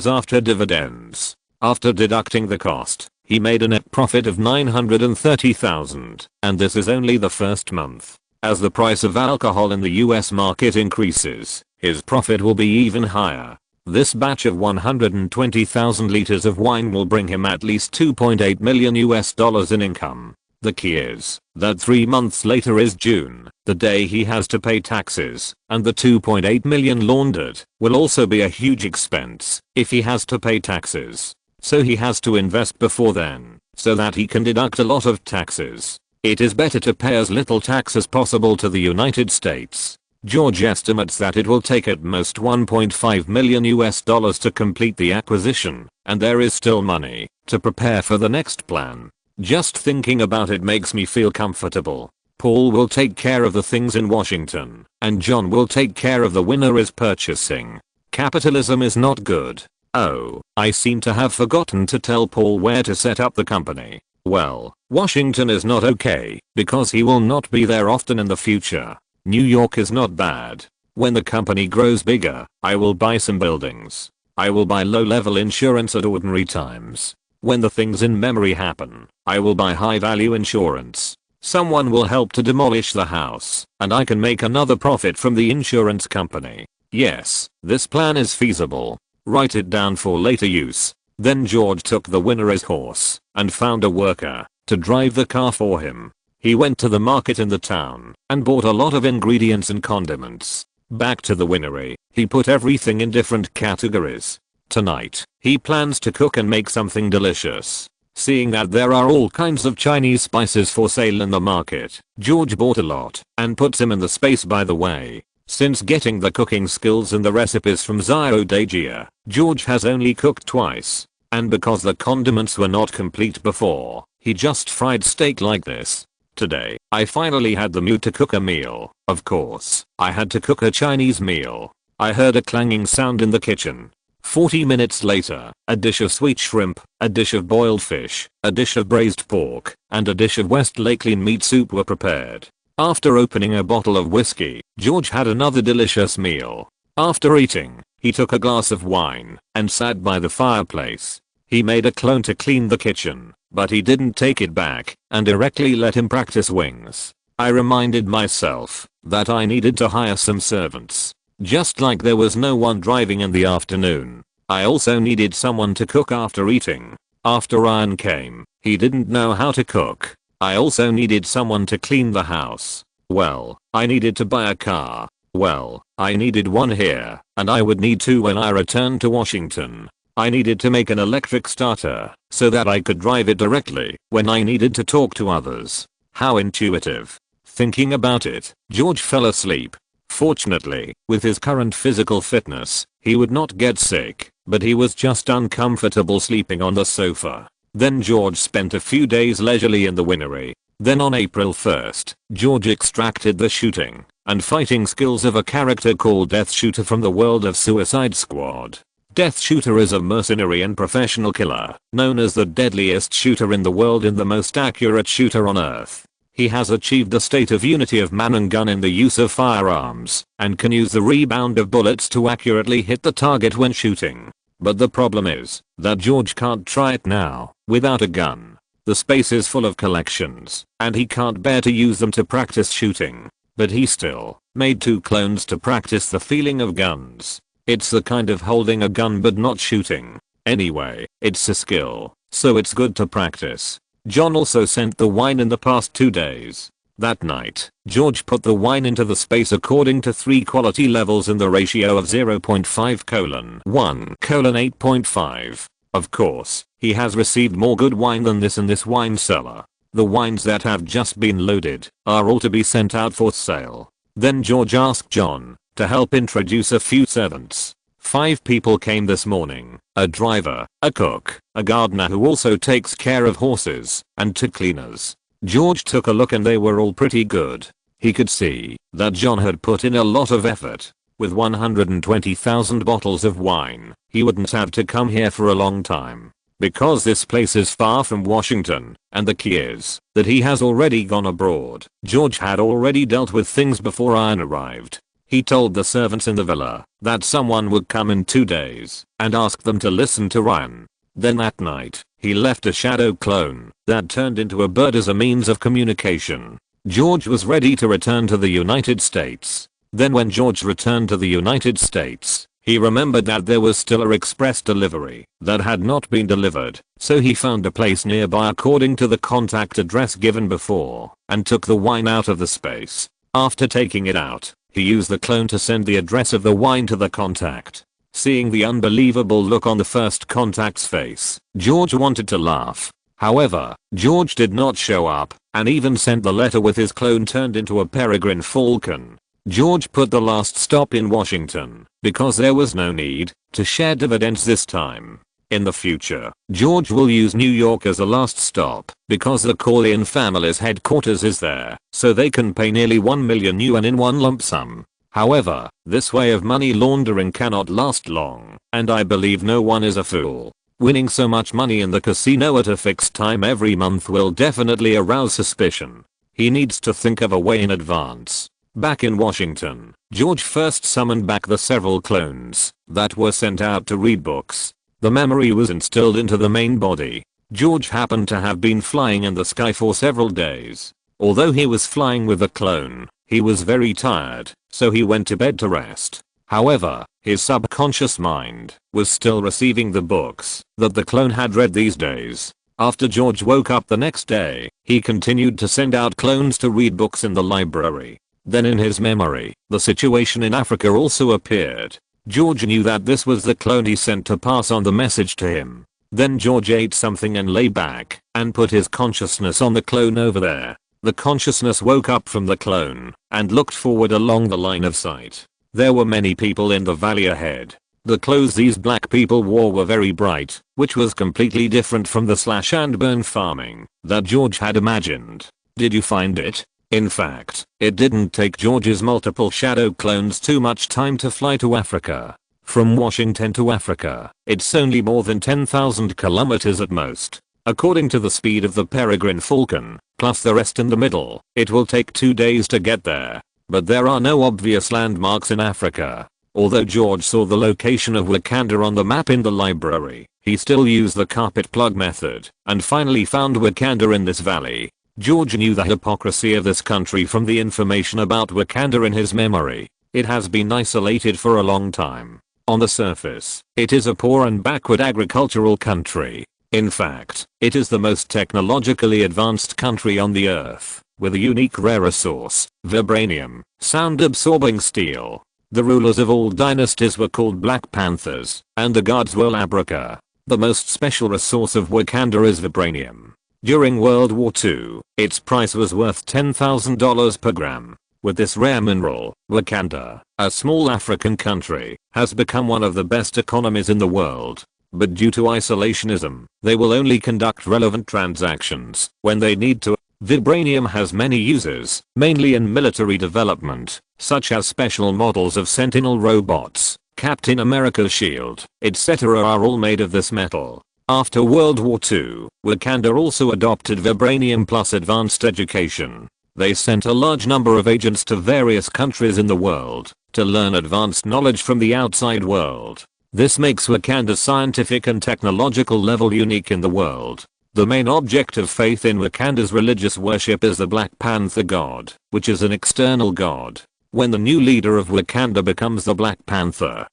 after dividends. After deducting the cost, he made a net profit of $930,000, and this is only the first month. As the price of alcohol in the US market increases, his profit will be even higher. This batch of 120,000 liters of wine will bring him at least $2.8 million in income. The key is that 3 months later is June, the day he has to pay taxes, and the $2.8 million laundered will also be a huge expense if he has to pay taxes. So he has to invest before then, so that he can deduct a lot of taxes. It is better to pay as little tax as possible to the United States. George estimates that it will take at most $1.5 million to complete the acquisition, and there is still money to prepare for the next plan. Just thinking about it makes me feel comfortable. Paul will take care of the things in Washington, and John will take care of the winner is purchasing. Capitalism is not good. Oh, I seem to have forgotten to tell Paul where to set up the company. Well, Washington is not okay, because he will not be there often in the future. New York is not bad. When the company grows bigger, I will buy some buildings. I will buy low-level insurance at ordinary times. When the things in memory happen, I will buy high-value insurance. Someone will help to demolish the house, and I can make another profit from the insurance company. Yes, this plan is feasible. Write it down for later use. Then George took the winner's horse and found a worker to drive the car for him. He went to the market in the town and bought a lot of ingredients and condiments. Back to the winery, he put everything in different categories. Tonight, he plans to cook and make something delicious. Seeing that there are all kinds of Chinese spices for sale in the market, George bought a lot and puts them in the space. By the way, since getting the cooking skills and the recipes from Zio Dejia, George has only cooked twice. And because the condiments were not complete before, he just fried steak like this. Today, I finally had the mood to cook a meal. Of course, I had to cook a Chinese meal. I heard a clanging sound in the kitchen. 40 minutes later, a dish of sweet shrimp, a dish of boiled fish, a dish of braised pork, and a dish of Westlake lean meat soup were prepared. After opening a bottle of whiskey, George had another delicious meal. After eating, he took a glass of wine and sat by the fireplace. He made a clone to clean the kitchen, but he didn't take it back and directly let him practice wings. I reminded myself that I needed to hire some servants. Just like there was no one driving in the afternoon, I also needed someone to cook after eating. After Ryan came, he didn't know how to cook. I also needed someone to clean the house. Well, I needed to buy a car. Well, I needed one here, and I would need two when I returned to Washington. I needed to make an electric starter so that I could drive it directly when I needed to talk to others. How intuitive. Thinking about it, George fell asleep. Fortunately, with his current physical fitness, he would not get sick, but he was just uncomfortable sleeping on the sofa. Then George spent a few days leisurely in the winery. Then on April 1st, George extracted the shooting and fighting skills of a character called Death Shooter from the world of Suicide Squad. Death Shooter is a mercenary and professional killer, known as the deadliest shooter in the world and the most accurate shooter on Earth. He has achieved the state of unity of man and gun in the use of firearms, and can use the rebound of bullets to accurately hit the target when shooting. But the problem is that George can't try it now without a gun. The space is full of collections, and he can't bear to use them to practice shooting. But he still made 2 clones to practice the feeling of guns. It's the kind of holding a gun but not shooting. Anyway, it's a skill, so it's good to practice. John also sent the wine in the past 2 days. That night, George put the wine into the space according to 3 quality levels in the ratio of 0.5:1:8.5. Of course, he has received more good wine than this in this wine cellar. The wines that have just been loaded are all to be sent out for sale. Then George asked John to help introduce a few servants. 5 people came this morning: a driver, a cook, a gardener who also takes care of horses, and 2 cleaners. George took a look and they were all pretty good. He could see that John had put in a lot of effort. With 120,000 bottles of wine, he wouldn't have to come here for a long time. Because this place is far from Washington, and the key is that he has already gone abroad. George had already dealt with things before Ian arrived. He told the servants in the villa that someone would come in 2 days and ask them to listen to Ryan. Then that night, he left a shadow clone that turned into a bird as a means of communication. George was ready to return to the United States. Then when George returned to the United States, he remembered that there was still an express delivery that had not been delivered, so he found a place nearby according to the contact address given before, and took the wine out of the space. After taking it out, he used the clone to send the address of the wine to the contact. Seeing the unbelievable look on the first contact's face, George wanted to laugh. However, George did not show up, and even sent the letter with his clone turned into a peregrine falcon. George put the last stop in Washington, because there was no need to share dividends this time. In the future, George will use New York as a last stop, because the Corleone family's headquarters is there, so they can pay nearly 1 million yuan in one lump sum. However, this way of money laundering cannot last long, and I believe no one is a fool. Winning so much money in the casino at a fixed time every month will definitely arouse suspicion. He needs to think of a way in advance. Back in Washington, George first summoned back the several clones that were sent out to read books. The memory was instilled into the main body. George happened to have been flying in the sky for several days. Although he was flying with the clone, he was very tired, so he went to bed to rest. However, his subconscious mind was still receiving the books that the clone had read these days. After George woke up the next day, he continued to send out clones to read books in the library. Then in his memory, the situation in Africa also appeared. George knew that this was the clone he sent to pass on the message to him. Then George ate something and lay back and put his consciousness on the clone over there. The consciousness woke up from the clone and looked forward along the line of sight. There were many people in the valley ahead. The clothes these black people wore were very bright, which was completely different from the slash and burn farming that George had imagined. Did you find it? In fact, it didn't take George's multiple shadow clones too much time to fly to Africa. From Washington to Africa, it's only more than 10,000 kilometers at most. According to the speed of the peregrine falcon, plus the rest in the middle, it will take 2 days to get there. But there are no obvious landmarks in Africa. Although George saw the location of Wakanda on the map in the library, he still used the carpet plug method and finally found Wakanda in this valley. George knew the hypocrisy of this country from the information about Wakanda in his memory. It has been isolated for a long time. On the surface, it is a poor and backward agricultural country. In fact, it is the most technologically advanced country on the earth, with a unique rare resource, vibranium, sound-absorbing steel. The rulers of all dynasties were called Black Panthers, and the gods were Labraka. The most special resource of Wakanda is vibranium. During World War II, its price was worth $10,000 per gram. With this rare mineral, Wakanda, a small African country, has become one of the best economies in the world. But due to isolationism, they will only conduct relevant transactions when they need to. Vibranium has many uses, mainly in military development, such as special models of Sentinel robots, Captain America's shield, etc. are all made of this metal. After World War II, Wakanda also adopted vibranium plus advanced education. They sent a large number of agents to various countries in the world to learn advanced knowledge from the outside world. This makes Wakanda's scientific and technological level unique in the world. The main object of faith in Wakanda's religious worship is the Black Panther god, which is an external god. When the new leader of Wakanda becomes the Black Panther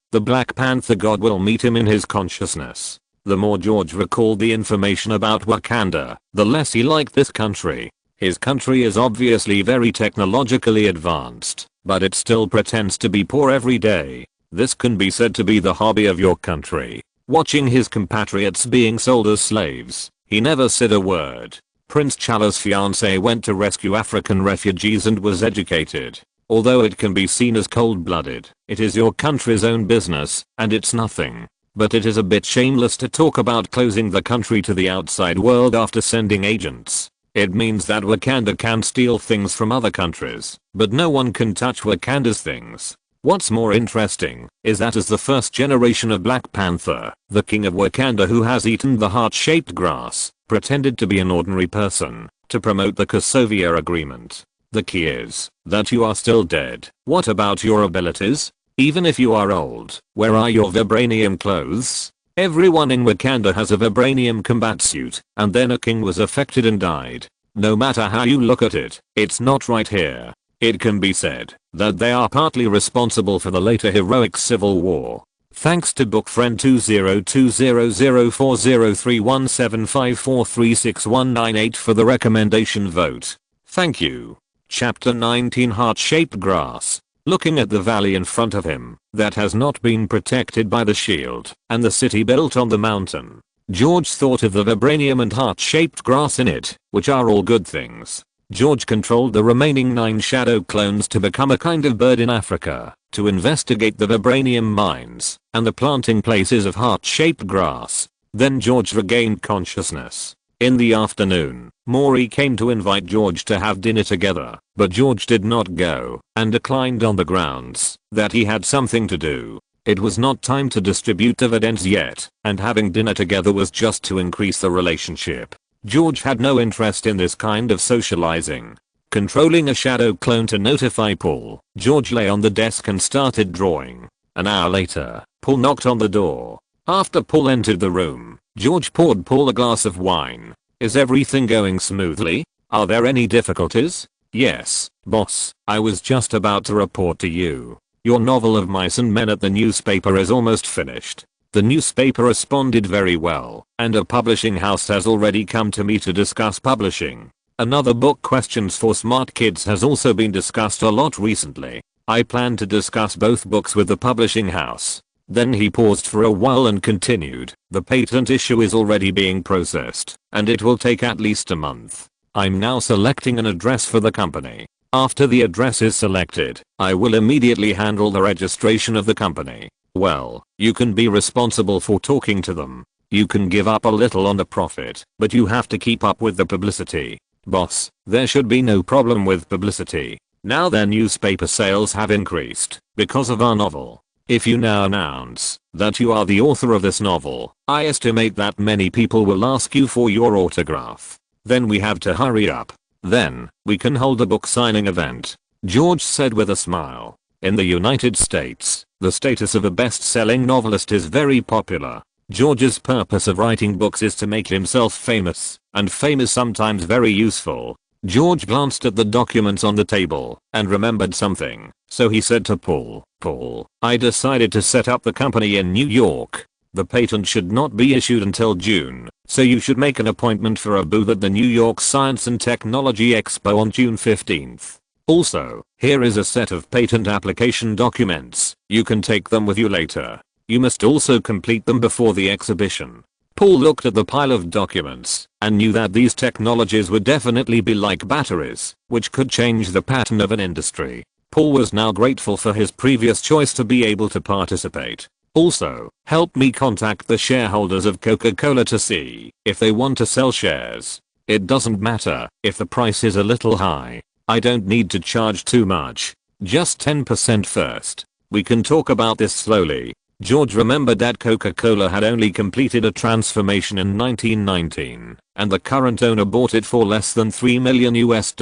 god will meet him in his consciousness. The more George recalled the information about Wakanda, the less he liked this country. His country is obviously very technologically advanced, but it still pretends to be poor every day. This can be said to be the hobby of your country. Watching his compatriots being sold as slaves, he never said a word. Prince Chala's fiancée went to rescue African refugees and was educated. Although it can be seen as cold-blooded, it is your country's own business, and it's nothing. But it is a bit shameless to talk about closing the country to the outside world after sending agents. It means that Wakanda can steal things from other countries, but no one can touch Wakanda's things. What's more interesting is that as the first generation of Black Panther, the king of Wakanda who has eaten the heart-shaped grass, pretended to be an ordinary person to promote the Kosovia agreement. The key is that you are still dead. What about your abilities? Even if you are old, where are your vibranium clothes? Everyone in Wakanda has a vibranium combat suit, and then a king was affected and died. No matter how you look at it, it's not right here. It can be said that they are partly responsible for the later heroic civil war. Thanks to bookfriend 202004031754361998 for the recommendation vote. Thank you. Chapter 19 Heart-Shaped Grass. Looking at the valley in front of him that has not been protected by the shield and the city built on the mountain, George thought of the vibranium and heart-shaped grass in it, which are all good things. George controlled the remaining 9 shadow clones to become a kind of bird in Africa to investigate the vibranium mines and the planting places of heart-shaped grass. Then George regained consciousness. In the afternoon, Maury came to invite George to have dinner together, but George did not go and declined on the grounds that he had something to do. It was not time to distribute dividends yet, and having dinner together was just to increase the relationship. George had no interest in this kind of socializing. Controlling a shadow clone to notify Paul, George lay on the desk and started drawing. An hour later, Paul knocked on the door. After Paul entered the room, George poured Paul a glass of wine. Is everything going smoothly? Are there any difficulties? Yes, boss, I was just about to report to you. Your novel of Mice and Men at the newspaper is almost finished. The newspaper responded very well, and a publishing house has already come to me to discuss publishing. Another book, Questions for Smart Kids, has also been discussed a lot recently. I plan to discuss both books with the publishing house. Then he paused for a while and continued, the patent issue is already being processed, and it will take at least a month. I'm now selecting an address for the company. After the address is selected, I will immediately handle the registration of the company. Well, you can be responsible for talking to them. You can give up a little on the profit, but you have to keep up with the publicity. Boss, there should be no problem with publicity. Now their newspaper sales have increased because of our novel. If you now announce that you are the author of this novel, I estimate that many people will ask you for your autograph. Then we have to hurry up. Then, we can hold a book signing event, George said with a smile. In the United States, the status of a best-selling novelist is very popular. George's purpose of writing books is to make himself famous, and fame is sometimes very useful. George glanced at the documents on the table and remembered something, so he said to Paul, Paul, I decided to set up the company in New York. The patent should not be issued until June, so you should make an appointment for a booth at the New York Science and Technology Expo on June 15th. Also, here is a set of patent application documents. You can take them with you later. You must also complete them before the exhibition. Paul looked at the pile of documents and knew that these technologies would definitely be like batteries, which could change the pattern of an industry. Paul was now grateful for his previous choice to be able to participate. Also, help me contact the shareholders of Coca-Cola to see if they want to sell shares. It doesn't matter if the price is a little high. I don't need to charge too much. Just 10% first. We can talk about this slowly. George remembered that Coca-Cola had only completed a transformation in 1919, and the current owner bought it for less than $3 million US.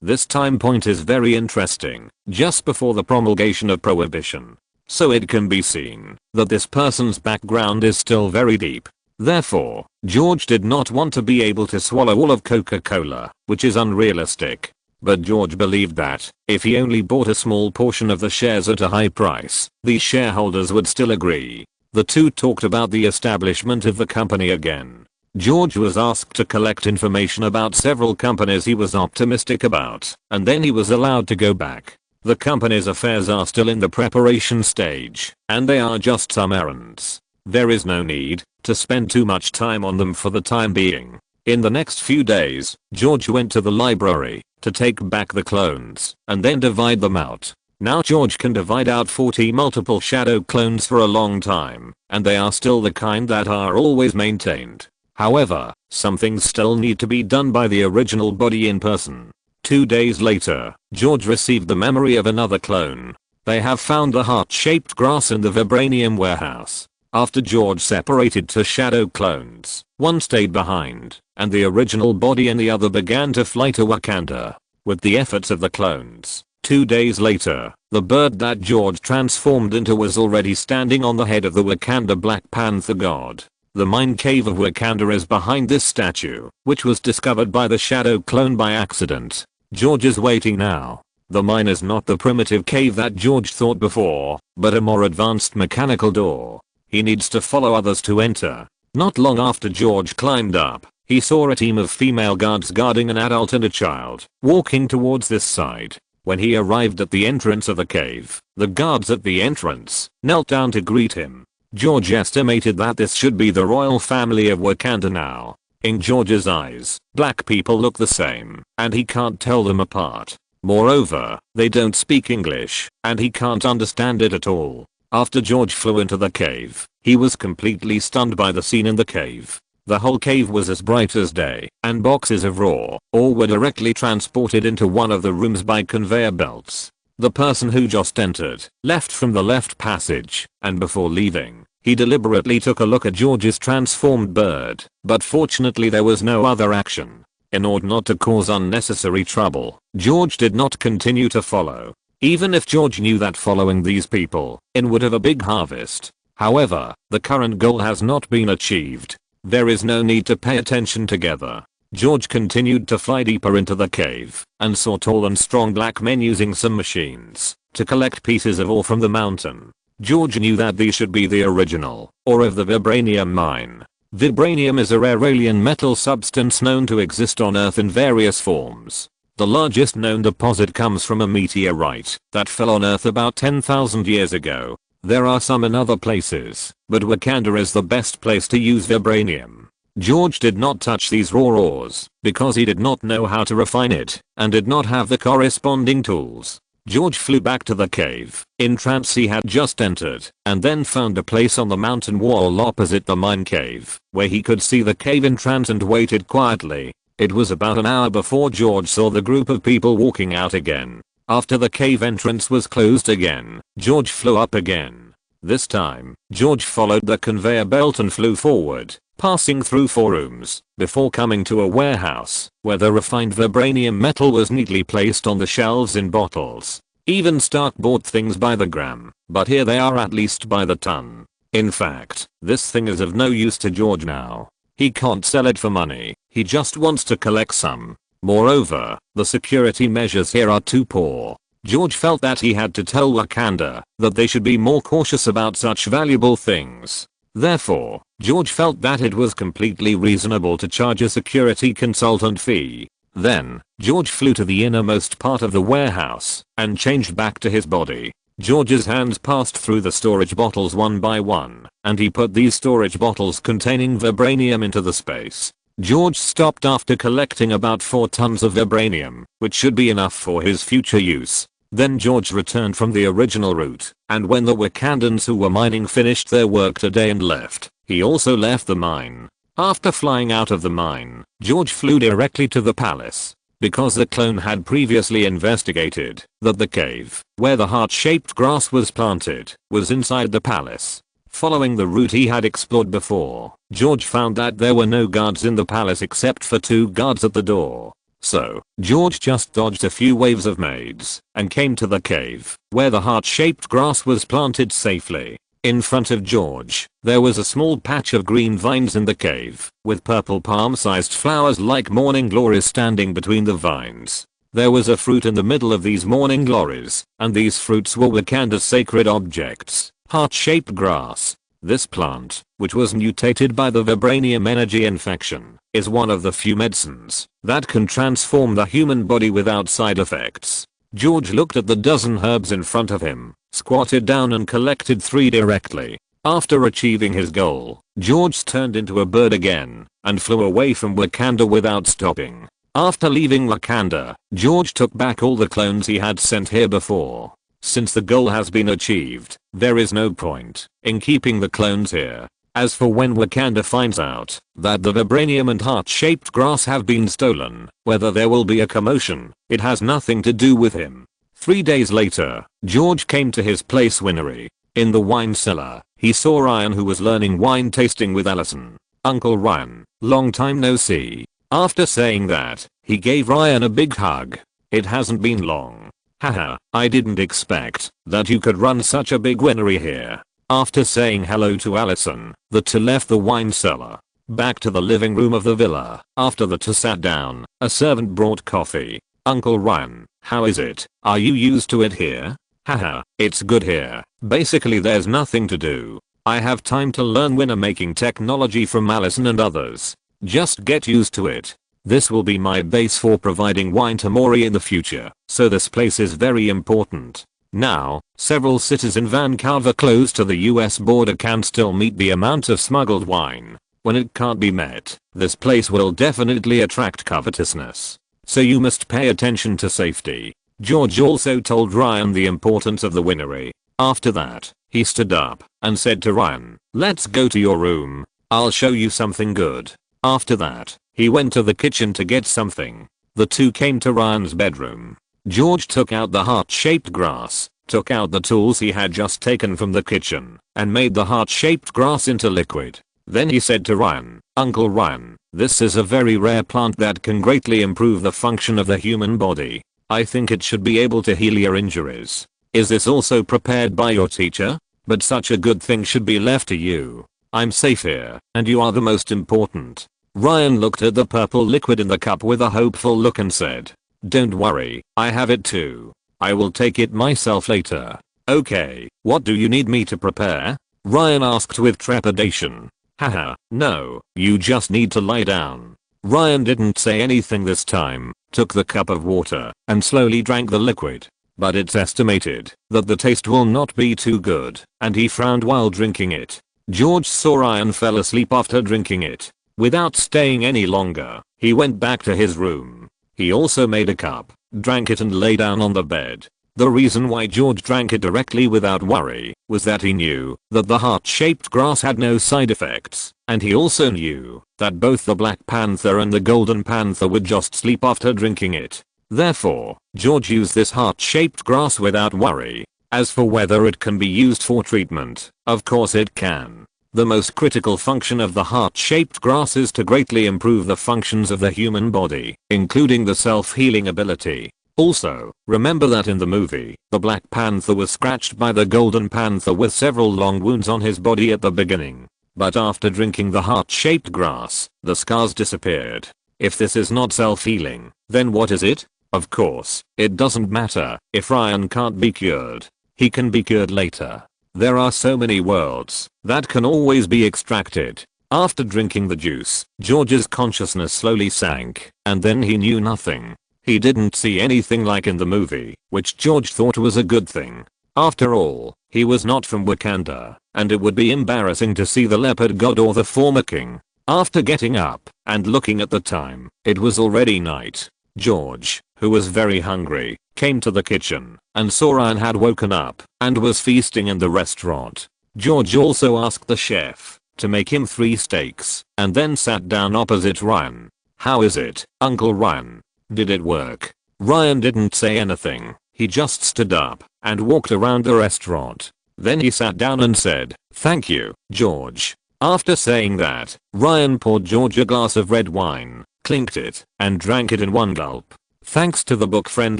This time point is very interesting, just before the promulgation of Prohibition. So it can be seen that this person's background is still very deep. Therefore, George did not want to be able to swallow all of Coca-Cola, which is unrealistic. But George believed that, if he only bought a small portion of the shares at a high price, these shareholders would still agree. The two talked about the establishment of the company again. George was asked to collect information about several companies he was optimistic about, and then he was allowed to go back. The company's affairs are still in the preparation stage, and they are just some errands. There is no need to spend too much time on them for the time being. In the next few days, George went to the library to take back the clones and then divide them out. Now George can divide out 40 multiple shadow clones for a long time, and they are still the kind that are always maintained. However, some things still need to be done by the original body in person. 2 days later, George received the memory of another clone. They have found the heart-shaped grass in the vibranium warehouse. After George separated two shadow clones, one stayed behind, and the original body and the other began to fly to Wakanda. With the efforts of the clones, 2 days later, the bird that George transformed into was already standing on the head of the Wakanda Black Panther god. The mine cave of Wakanda is behind this statue, which was discovered by the shadow clone by accident. George is waiting now. The mine is not the primitive cave that George thought before, but a more advanced mechanical door. He needs to follow others to enter. Not long after George climbed up, he saw a team of female guards guarding an adult and a child, walking towards this side. When he arrived at the entrance of the cave, the guards at the entrance knelt down to greet him. George estimated that this should be the royal family of Wakanda now. In George's eyes, black people look the same, and he can't tell them apart. Moreover, they don't speak English, and he can't understand it at all. After George flew into the cave, he was completely stunned by the scene in the cave. The whole cave was as bright as day, and boxes of raw ore were directly transported into one of the rooms by conveyor belts. The person who just entered left from the left passage, and before leaving, he deliberately took a look at George's transformed bird, but fortunately there was no other action. In order not to cause unnecessary trouble, George did not continue to follow. Even if George knew that following these people in would have a big harvest. However, the current goal has not been achieved. There is no need to pay attention together. George continued to fly deeper into the cave and saw tall and strong black men using some machines to collect pieces of ore from the mountain. George knew that these should be the original ore of the vibranium mine. Vibranium is a rare alien metal substance known to exist on Earth in various forms. The largest known deposit comes from a meteorite that fell on Earth about 10,000 years ago. There are some in other places, but Wakanda is the best place to use vibranium. George did not touch these raw ores because he did not know how to refine it and did not have the corresponding tools. George flew back to the cave in trance he had just entered and then found a place on the mountain wall opposite the mine cave where he could see the cave entrance and waited quietly. It was about an hour before George saw the group of people walking out again. After the cave entrance was closed again, George flew up again. This time, George followed the conveyor belt and flew forward, passing through 4 rooms, before coming to a warehouse, where the refined vibranium metal was neatly placed on the shelves in bottles. Even Stark bought things by the gram, but here they are at least by the ton. In fact, this thing is of no use to George now. He can't sell it for money, he just wants to collect some. Moreover, the security measures here are too poor. George felt that he had to tell Wakanda that they should be more cautious about such valuable things. Therefore, George felt that it was completely reasonable to charge a security consultant fee. Then, George flew to the innermost part of the warehouse and changed back to his body. George's hands passed through the storage bottles one by one, and he put these storage bottles containing vibranium into the space. George stopped after collecting about 4 tons of vibranium, which should be enough for his future use. Then George returned from the original route, and when the Wakandans who were mining finished their work today and left, he also left the mine. After flying out of the mine, George flew directly to the palace. Because the clone had previously investigated that the cave, where the heart-shaped grass was planted, was inside the palace. Following the route he had explored before, George found that there were no guards in the palace except for 2 guards at the door. So, George just dodged a few waves of maids and came to the cave, where the heart-shaped grass was planted safely. In front of George, there was a small patch of green vines in the cave, with purple palm-sized flowers like morning glories standing between the vines. There was a fruit in the middle of these morning glories, and these fruits were Wakanda's sacred objects, heart-shaped grass. This plant, which was mutated by the vibranium energy infection, is one of the few medicines that can transform the human body without side effects. George looked at the dozen herbs in front of him, squatted down and collected 3 directly. After achieving his goal, George turned into a bird again and flew away from Wakanda without stopping. After leaving Wakanda, George took back all the clones he had sent here before. Since the goal has been achieved, there is no point in keeping the clones here. As for when Wakanda finds out that the vibranium and heart-shaped grass have been stolen, whether there will be a commotion, it has nothing to do with him. 3 days later, George came to his place winery. In the wine cellar, he saw Ryan, who was learning wine tasting with Allison. Uncle Ryan, long time no see. After saying that, he gave Ryan a big hug. It hasn't been long. Haha, I didn't expect that you could run such a big winery here. After saying hello to Allison, the two left the wine cellar. Back to the living room of the villa. After the two sat down, a servant brought coffee. Uncle Ryan, how is it? Are you used to it here? Haha, it's good here. Basically there's nothing to do. I have time to learn winner making technology from Allison and others. Just get used to it. This will be my base for providing wine to Maury in the future, so this place is very important. Now, several cities in Vancouver close to the US border can still meet the amount of smuggled wine. When it can't be met, this place will definitely attract covetousness. So you must pay attention to safety. George also told Ryan the importance of the winery. After that, he stood up and said to Ryan, let's go to your room. I'll show you something good. After that, he went to the kitchen to get something. The two came to Ryan's bedroom. George took out the heart-shaped grass, took out the tools he had just taken from the kitchen, and made the heart-shaped grass into liquid. Then he said to Ryan, "Uncle Ryan, this is a very rare plant that can greatly improve the function of the human body. I think it should be able to heal your injuries. Is this also prepared by your teacher? But such a good thing should be left to you. I'm safe here, and you are the most important." Ryan looked at the purple liquid in the cup with a hopeful look and said, "Don't worry, I have it too. I will take it myself later." "Okay, what do you need me to prepare?" Ryan asked with trepidation. "Haha, no, you just need to lie down." Ryan didn't say anything this time, took the cup of water, and slowly drank the liquid. But it's estimated that the taste will not be too good, and he frowned while drinking it. George saw Ryan fell asleep after drinking it. Without staying any longer, he went back to his room. He also made a cup, drank it and lay down on the bed. The reason why George drank it directly without worry was that he knew that the heart-shaped grass had no side effects, and he also knew that both the Black Panther and the Golden Panther would just sleep after drinking it. Therefore, George used this heart-shaped grass without worry. As for whether it can be used for treatment, of course it can. The most critical function of the heart-shaped grass is to greatly improve the functions of the human body, including the self-healing ability. Also, remember that in the movie, the Black Panther was scratched by the Golden Panther with several long wounds on his body at the beginning. But after drinking the heart-shaped grass, the scars disappeared. If this is not self-healing, then what is it? Of course, it doesn't matter if Ryan can't be cured. He can be cured later. There are so many worlds that can always be extracted. After drinking the juice, George's consciousness slowly sank, and then he knew nothing. He didn't see anything like in the movie, which George thought was a good thing. After all, he was not from Wakanda, and it would be embarrassing to see the leopard god or the former king. After getting up and looking at the time, it was already night. George, who was very hungry, came to the kitchen and saw Ryan had woken up and was feasting in the restaurant. George also asked the chef to make him 3 steaks and then sat down opposite Ryan. "How is it, Uncle Ryan? Did it work?" Ryan didn't say anything. He just stood up and walked around the restaurant. Then he sat down and said, "Thank you, George." After saying that, Ryan poured George a glass of red wine, clinked it, and drank it in one gulp. Thanks to the book friend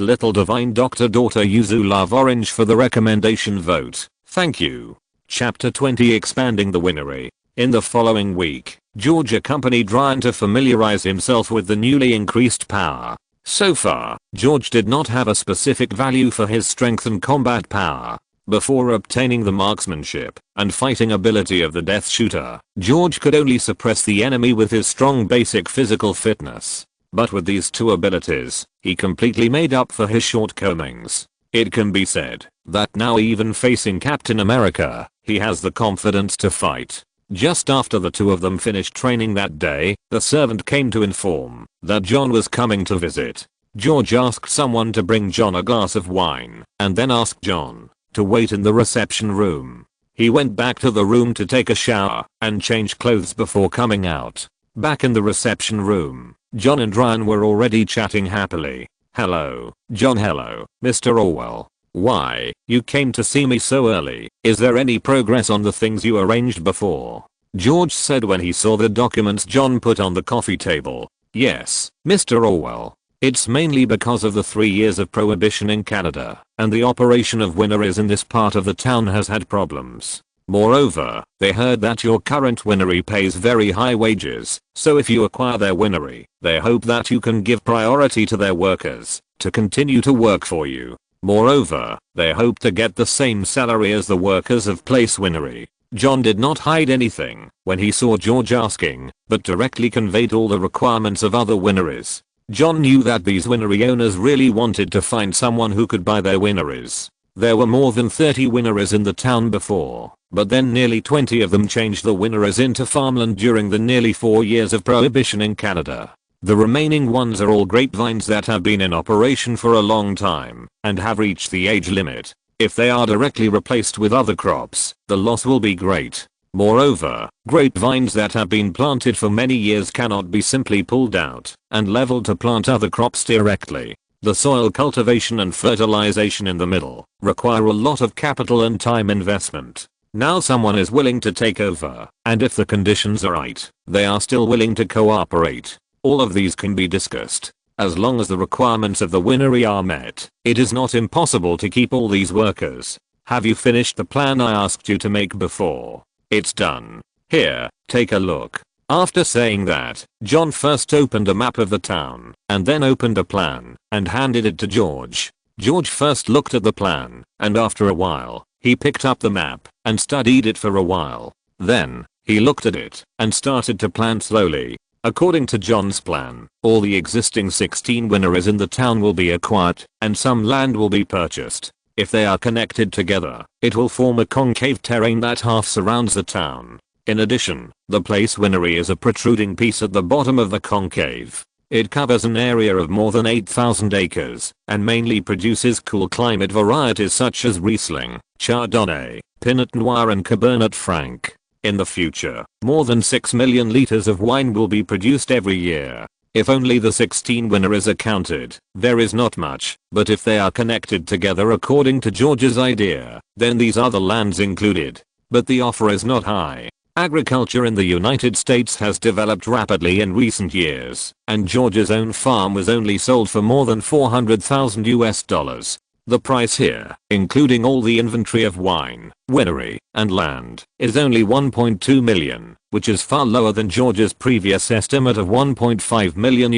Little Divine Doctor Daughter Yuzu Love Orange for the recommendation vote. Thank you. Chapter 20 Expanding the Winery. In the following week, George accompanied Ryan to familiarize himself with the newly increased power. So far, George did not have a specific value for his strength and combat power. Before obtaining the marksmanship and fighting ability of the Death Shooter, George could only suppress the enemy with his strong basic physical fitness. But with these 2 abilities, he completely made up for his shortcomings. It can be said that now even facing Captain America, he has the confidence to fight. Just after the 2 of them finished training that day, the servant came to inform that John was coming to visit. George asked someone to bring John a glass of wine, and then asked John to wait in the reception room. He went back to the room to take a shower and change clothes before coming out. Back in the reception room, John and Ryan were already chatting happily. "Hello, John. Hello, Mr. Orwell. Why, you came to see me so early. Is there any progress on the things you arranged before?" George said when he saw the documents John put on the coffee table. "Yes, Mr. Orwell. It's mainly because of the 3 years of prohibition in Canada, and the operation of wineries in this part of the town has had problems. Moreover, they heard that your current winery pays very high wages, so if you acquire their winery, they hope that you can give priority to their workers to continue to work for you. Moreover, they hope to get the same salary as the workers of Place Winery." John did not hide anything when he saw George asking, but directly conveyed all the requirements of other wineries. John knew that these winery owners really wanted to find someone who could buy their wineries. There were more than 30 wineries in the town before, but then nearly 20 of them changed the wineries into farmland during the nearly 4 years of prohibition in Canada. The remaining ones are all grapevines that have been in operation for a long time and have reached the age limit. If they are directly replaced with other crops, the loss will be great. Moreover, grapevines that have been planted for many years cannot be simply pulled out and leveled to plant other crops directly. The soil cultivation and fertilization in the middle require a lot of capital and time investment. Now someone is willing to take over, and if the conditions are right, they are still willing to cooperate. All of these can be discussed. As long as the requirements of the winery are met, it is not impossible to keep all these workers. Have you finished the plan I asked you to make before? It's done. Here, take a look. After saying that, John first opened a map of the town, and then opened a plan, and handed it to George. George first looked at the plan, and after a while, he picked up the map, and studied it for a while. Then, he looked at it, and started to plan slowly. According to John's plan, all the existing 16 wineries in the town will be acquired, and some land will be purchased. If they are connected together, it will form a concave terrain that half surrounds the town. In addition, the place winery is a protruding piece at the bottom of the concave. It covers an area of more than 8,000 acres, and mainly produces cool climate varieties such as Riesling, Chardonnay, Pinot Noir and Cabernet Franc. In the future, more than 6 million liters of wine will be produced every year. If only the 16 wineries are counted, there is not much, but if they are connected together according to George's idea, then these are the lands included. But the offer is not high. Agriculture in the United States has developed rapidly in recent years, and George's own farm was only sold for more than $400,000. The price here, including all the inventory of wine, winery, and land, is only $1.2 million, which is far lower than George's previous estimate of $1.5 million.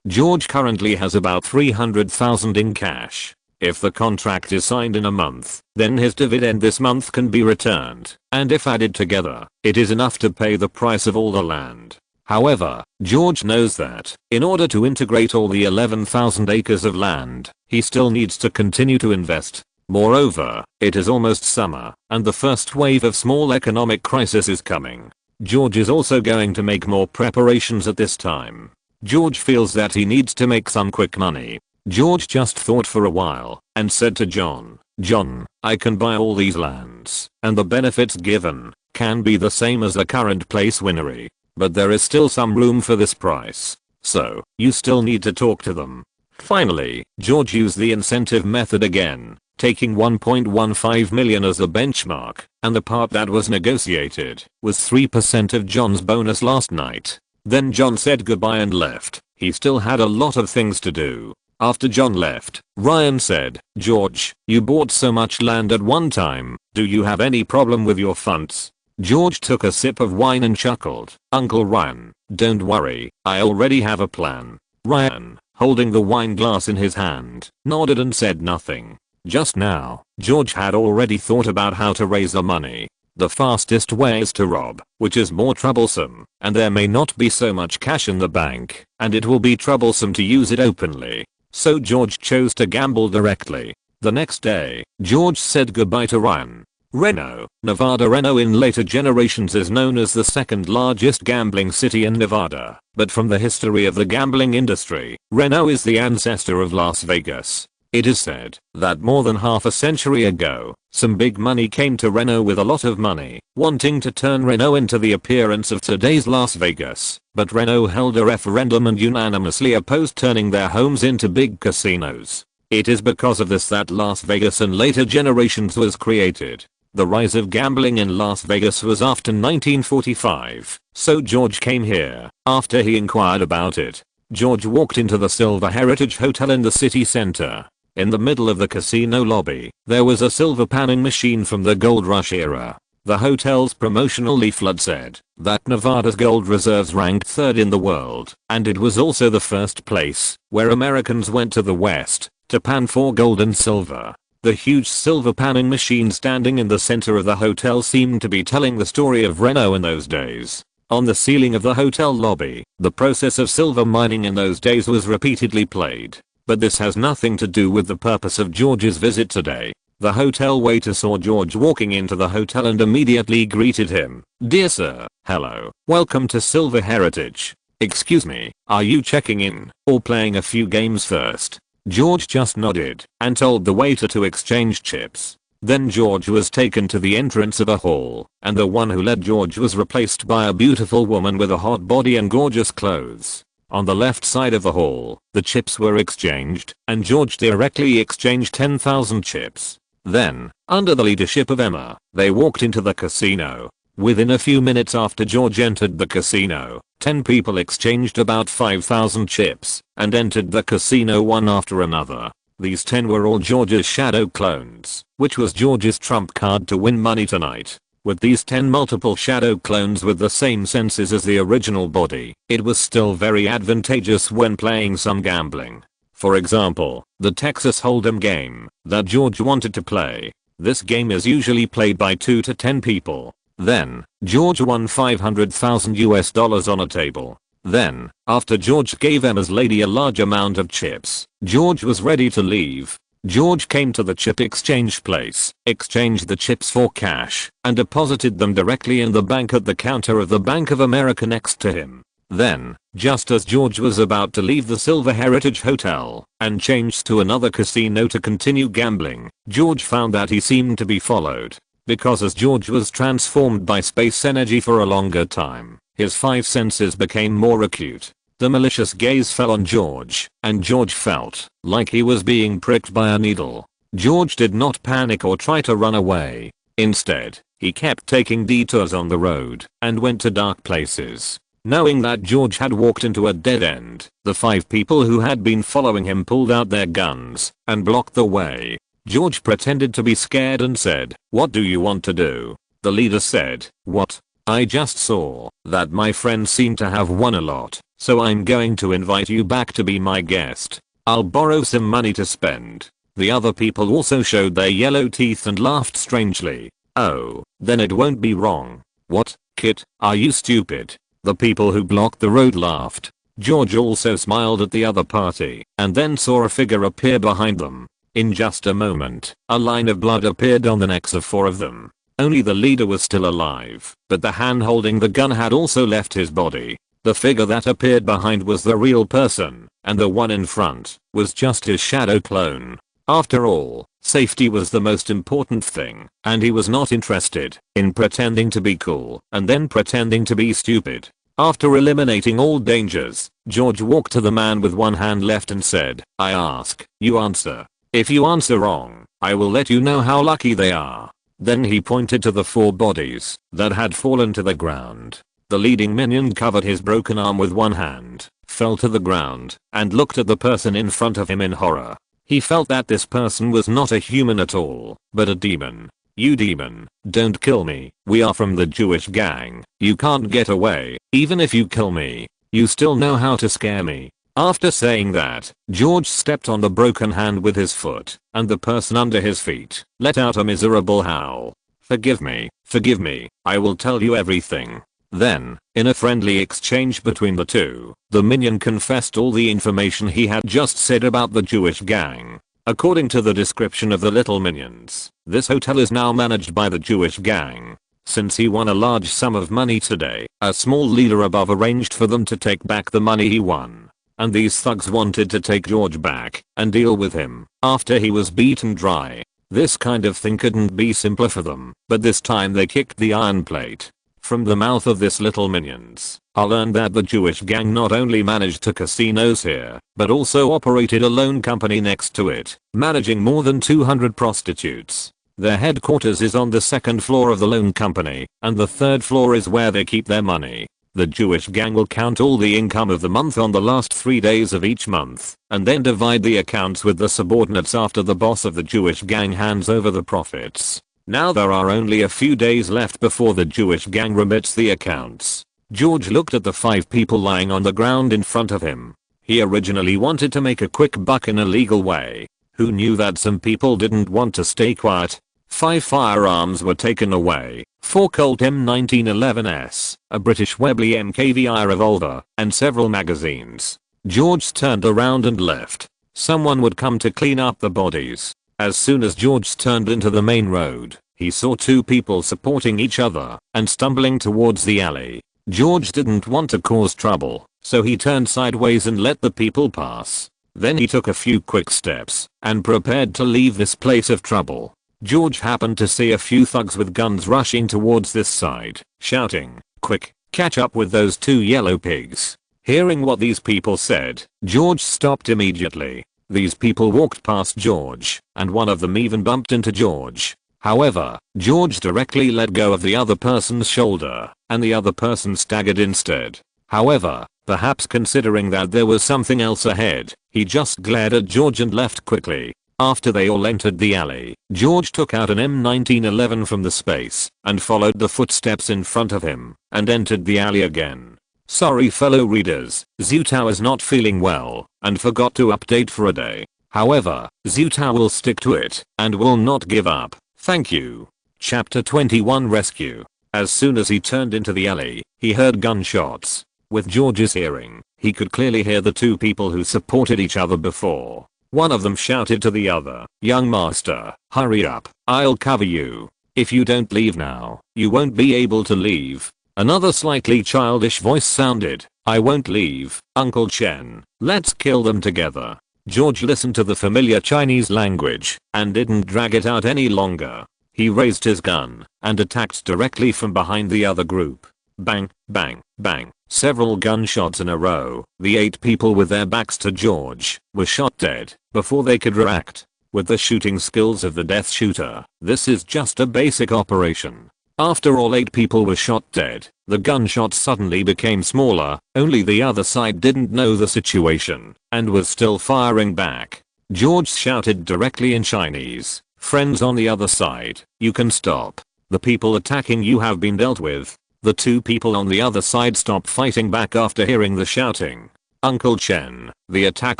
George currently has about $300,000 in cash. If the contract is signed in a month, then his dividend this month can be returned, and if added together, it is enough to pay the price of all the land. However, George knows that, in order to integrate all the 11,000 acres of land, he still needs to continue to invest. Moreover, it is almost summer, and the first wave of small economic crisis is coming. George is also going to make more preparations at this time. George feels that he needs to make some quick money. George just thought for a while, and said to John, "John, I can buy all these lands, and the benefits given can be the same as the current place winery. But there is still some room for this price. So, you still need to talk to them." Finally, George used the incentive method again, taking $1.15 million as the benchmark, and the part that was negotiated was 3% of John's bonus last night. Then John said goodbye and left. He still had a lot of things to do. After John left, Ryan said, "George, you bought so much land at one time, do you have any problem with your funds?" George took a sip of wine and chuckled. "Uncle Ryan, don't worry, I already have a plan." Ryan, holding the wine glass in his hand, nodded and said nothing. Just now, George had already thought about how to raise the money. The fastest way is to rob, which is more troublesome, and there may not be so much cash in the bank, and it will be troublesome to use it openly. So George chose to gamble directly. The next day, George said goodbye to Ryan. Reno, Nevada. Reno in later generations is known as the second largest gambling city in Nevada, but from the history of the gambling industry, Reno is the ancestor of Las Vegas. It is said that more than half a century ago, some big money came to Reno with a lot of money, wanting to turn Reno into the appearance of today's Las Vegas, but Reno held a referendum and unanimously opposed turning their homes into big casinos. It is because of this that Las Vegas in later generations was created. The rise of gambling in Las Vegas was after 1945, so George came here after he inquired about it. George walked into the Silver Heritage Hotel in the city center. In the middle of the casino lobby, there was a silver panning machine from the gold rush era. The hotel's promotional leaflet said that Nevada's gold reserves ranked third in the world, and it was also the first place where Americans went to the west to pan for gold and silver. The huge silver panning machine standing in the center of the hotel seemed to be telling the story of Reno in those days. On the ceiling of the hotel lobby, the process of silver mining in those days was repeatedly played. But this has nothing to do with the purpose of George's visit today. The hotel waiter saw George walking into the hotel and immediately greeted him. "Dear sir, hello, welcome to Silver Heritage. Excuse me, are you checking in or playing a few games first?" George just nodded and told the waiter to exchange chips. Then George was taken to the entrance of a hall, and the one who led George was replaced by a beautiful woman with a hot body and gorgeous clothes. On the left side of the hall, the chips were exchanged, and George directly exchanged 10,000 chips. Then, under the leadership of Emma, they walked into the casino. Within a few minutes after George entered the casino, 10 people exchanged about 5,000 chips and entered the casino one after another. These 10 were all George's shadow clones, which was George's trump card to win money tonight. With these 10 multiple shadow clones with the same senses as the original body, it was still very advantageous when playing some gambling. For example, the Texas Hold'em game that George wanted to play. This game is usually played by 2 to 10 people. Then, George won $500,000 on a table. Then, after George gave Emma's lady a large amount of chips, George was ready to leave. George came to the chip exchange place, exchanged the chips for cash, and deposited them directly in the bank at the counter of the Bank of America next to him. Then, just as George was about to leave the Silver Heritage Hotel and change to another casino to continue gambling, George found that he seemed to be followed. Because as George was transformed by space energy for a longer time, his 5 senses became more acute. The malicious gaze fell on George, and George felt like he was being pricked by a needle. George did not panic or try to run away. Instead, he kept taking detours on the road and went to dark places. Knowing that George had walked into a dead end, the 5 people who had been following him pulled out their guns and blocked the way. George pretended to be scared and said, "What do you want to do?" The leader said, "What? I just saw that my friends seem to have won a lot, so I'm going to invite you back to be my guest. I'll borrow some money to spend." The other people also showed their yellow teeth and laughed strangely. "Oh, then it won't be wrong." "What, kid, are you stupid?" The people who blocked the road laughed. George also smiled at the other party and then saw a figure appear behind them. In just a moment, a line of blood appeared on the necks of 4 of them. Only the leader was still alive, but the hand holding the gun had also left his body. The figure that appeared behind was the real person, and the one in front was just his shadow clone. After all, safety was the most important thing, and he was not interested in pretending to be cool and then pretending to be stupid. After eliminating all dangers, George walked to the man with one hand left and said, "I ask, you answer. If you answer wrong, I will let you know how lucky they are." Then he pointed to the 4 bodies that had fallen to the ground. The leading minion covered his broken arm with one hand, fell to the ground, and looked at the person in front of him in horror. He felt that this person was not a human at all, but a demon. "You demon, don't kill me. We are from the Jewish gang. You can't get away. Even if you kill me, you still know how to scare me." After saying that, George stepped on the broken hand with his foot, and the person under his feet let out a miserable howl. Forgive me, I will tell you everything." Then, in a friendly exchange between the two, the minion confessed all the information he had just said about the Jewish gang. According to the description of the little minions, this hotel is now managed by the Jewish gang. Since he won a large sum of money today, a small leader above arranged for them to take back the money he won. And these thugs wanted to take George back and deal with him after he was beaten dry. This kind of thing couldn't be simpler for them, but this time they kicked the iron plate. From the mouth of this little minions, I learned that the Jewish gang not only managed 2 casinos here, but also operated a loan company next to it, managing more than 200 prostitutes. Their headquarters is on the 2nd floor of the loan company, and the 3rd floor is where they keep their money. The Jewish gang will count all the income of the month on the last 3 days of each month, and then divide the accounts with the subordinates after the boss of the Jewish gang hands over the profits. Now there are only a few days left before the Jewish gang remits the accounts. George looked at the 5 people lying on the ground in front of him. He originally wanted to make a quick buck in a legal way. Who knew that some people didn't want to stay quiet? 5 firearms were taken away, 4 Colt M1911s, a British Webley MKVI revolver, and several magazines. George turned around and left. Someone would come to clean up the bodies. As soon as George turned into the main road, he saw 2 people supporting each other and stumbling towards the alley. George didn't want to cause trouble, so he turned sideways and let the people pass. Then he took a few quick steps and prepared to leave this place of trouble. George happened to see a few thugs with guns rushing towards this side, shouting, "Quick, catch up with those two yellow pigs." Hearing what these people said, George stopped immediately. These people walked past George, and one of them even bumped into George. However, George directly let go of the other person's shoulder, and the other person staggered instead. However, perhaps considering that there was something else ahead, he just glared at George and left quickly. After they all entered the alley, George took out an M1911 from the space and followed the footsteps in front of him and entered the alley again. Sorry fellow readers, Zutao is not feeling well and forgot to update for a day. However, Zutao will stick to it and will not give up. Thank you. Chapter 21 Rescue. As soon as he turned into the alley, he heard gunshots. With George's hearing, he could clearly hear the two people who supported each other before. One of them shouted to the other, "Young master, hurry up, I'll cover you. If you don't leave now, you won't be able to leave." Another slightly childish voice sounded, "I won't leave, Uncle Chen, let's kill them together." George listened to the familiar Chinese language and didn't drag it out any longer. He raised his gun and attacked directly from behind the other group. Bang, bang, bang. Several gunshots in a row. The 8 people with their backs to George were shot dead before they could react. With the shooting skills of the death shooter, this is just a basic operation. After all 8 people were shot dead, the gunshots suddenly became smaller, only the other side didn't know the situation and was still firing back. George shouted directly in Chinese, "Friends on the other side, you can stop. The people attacking you have been dealt with." The 2 people on the other side stopped fighting back after hearing the shouting. "Uncle Chen, the attack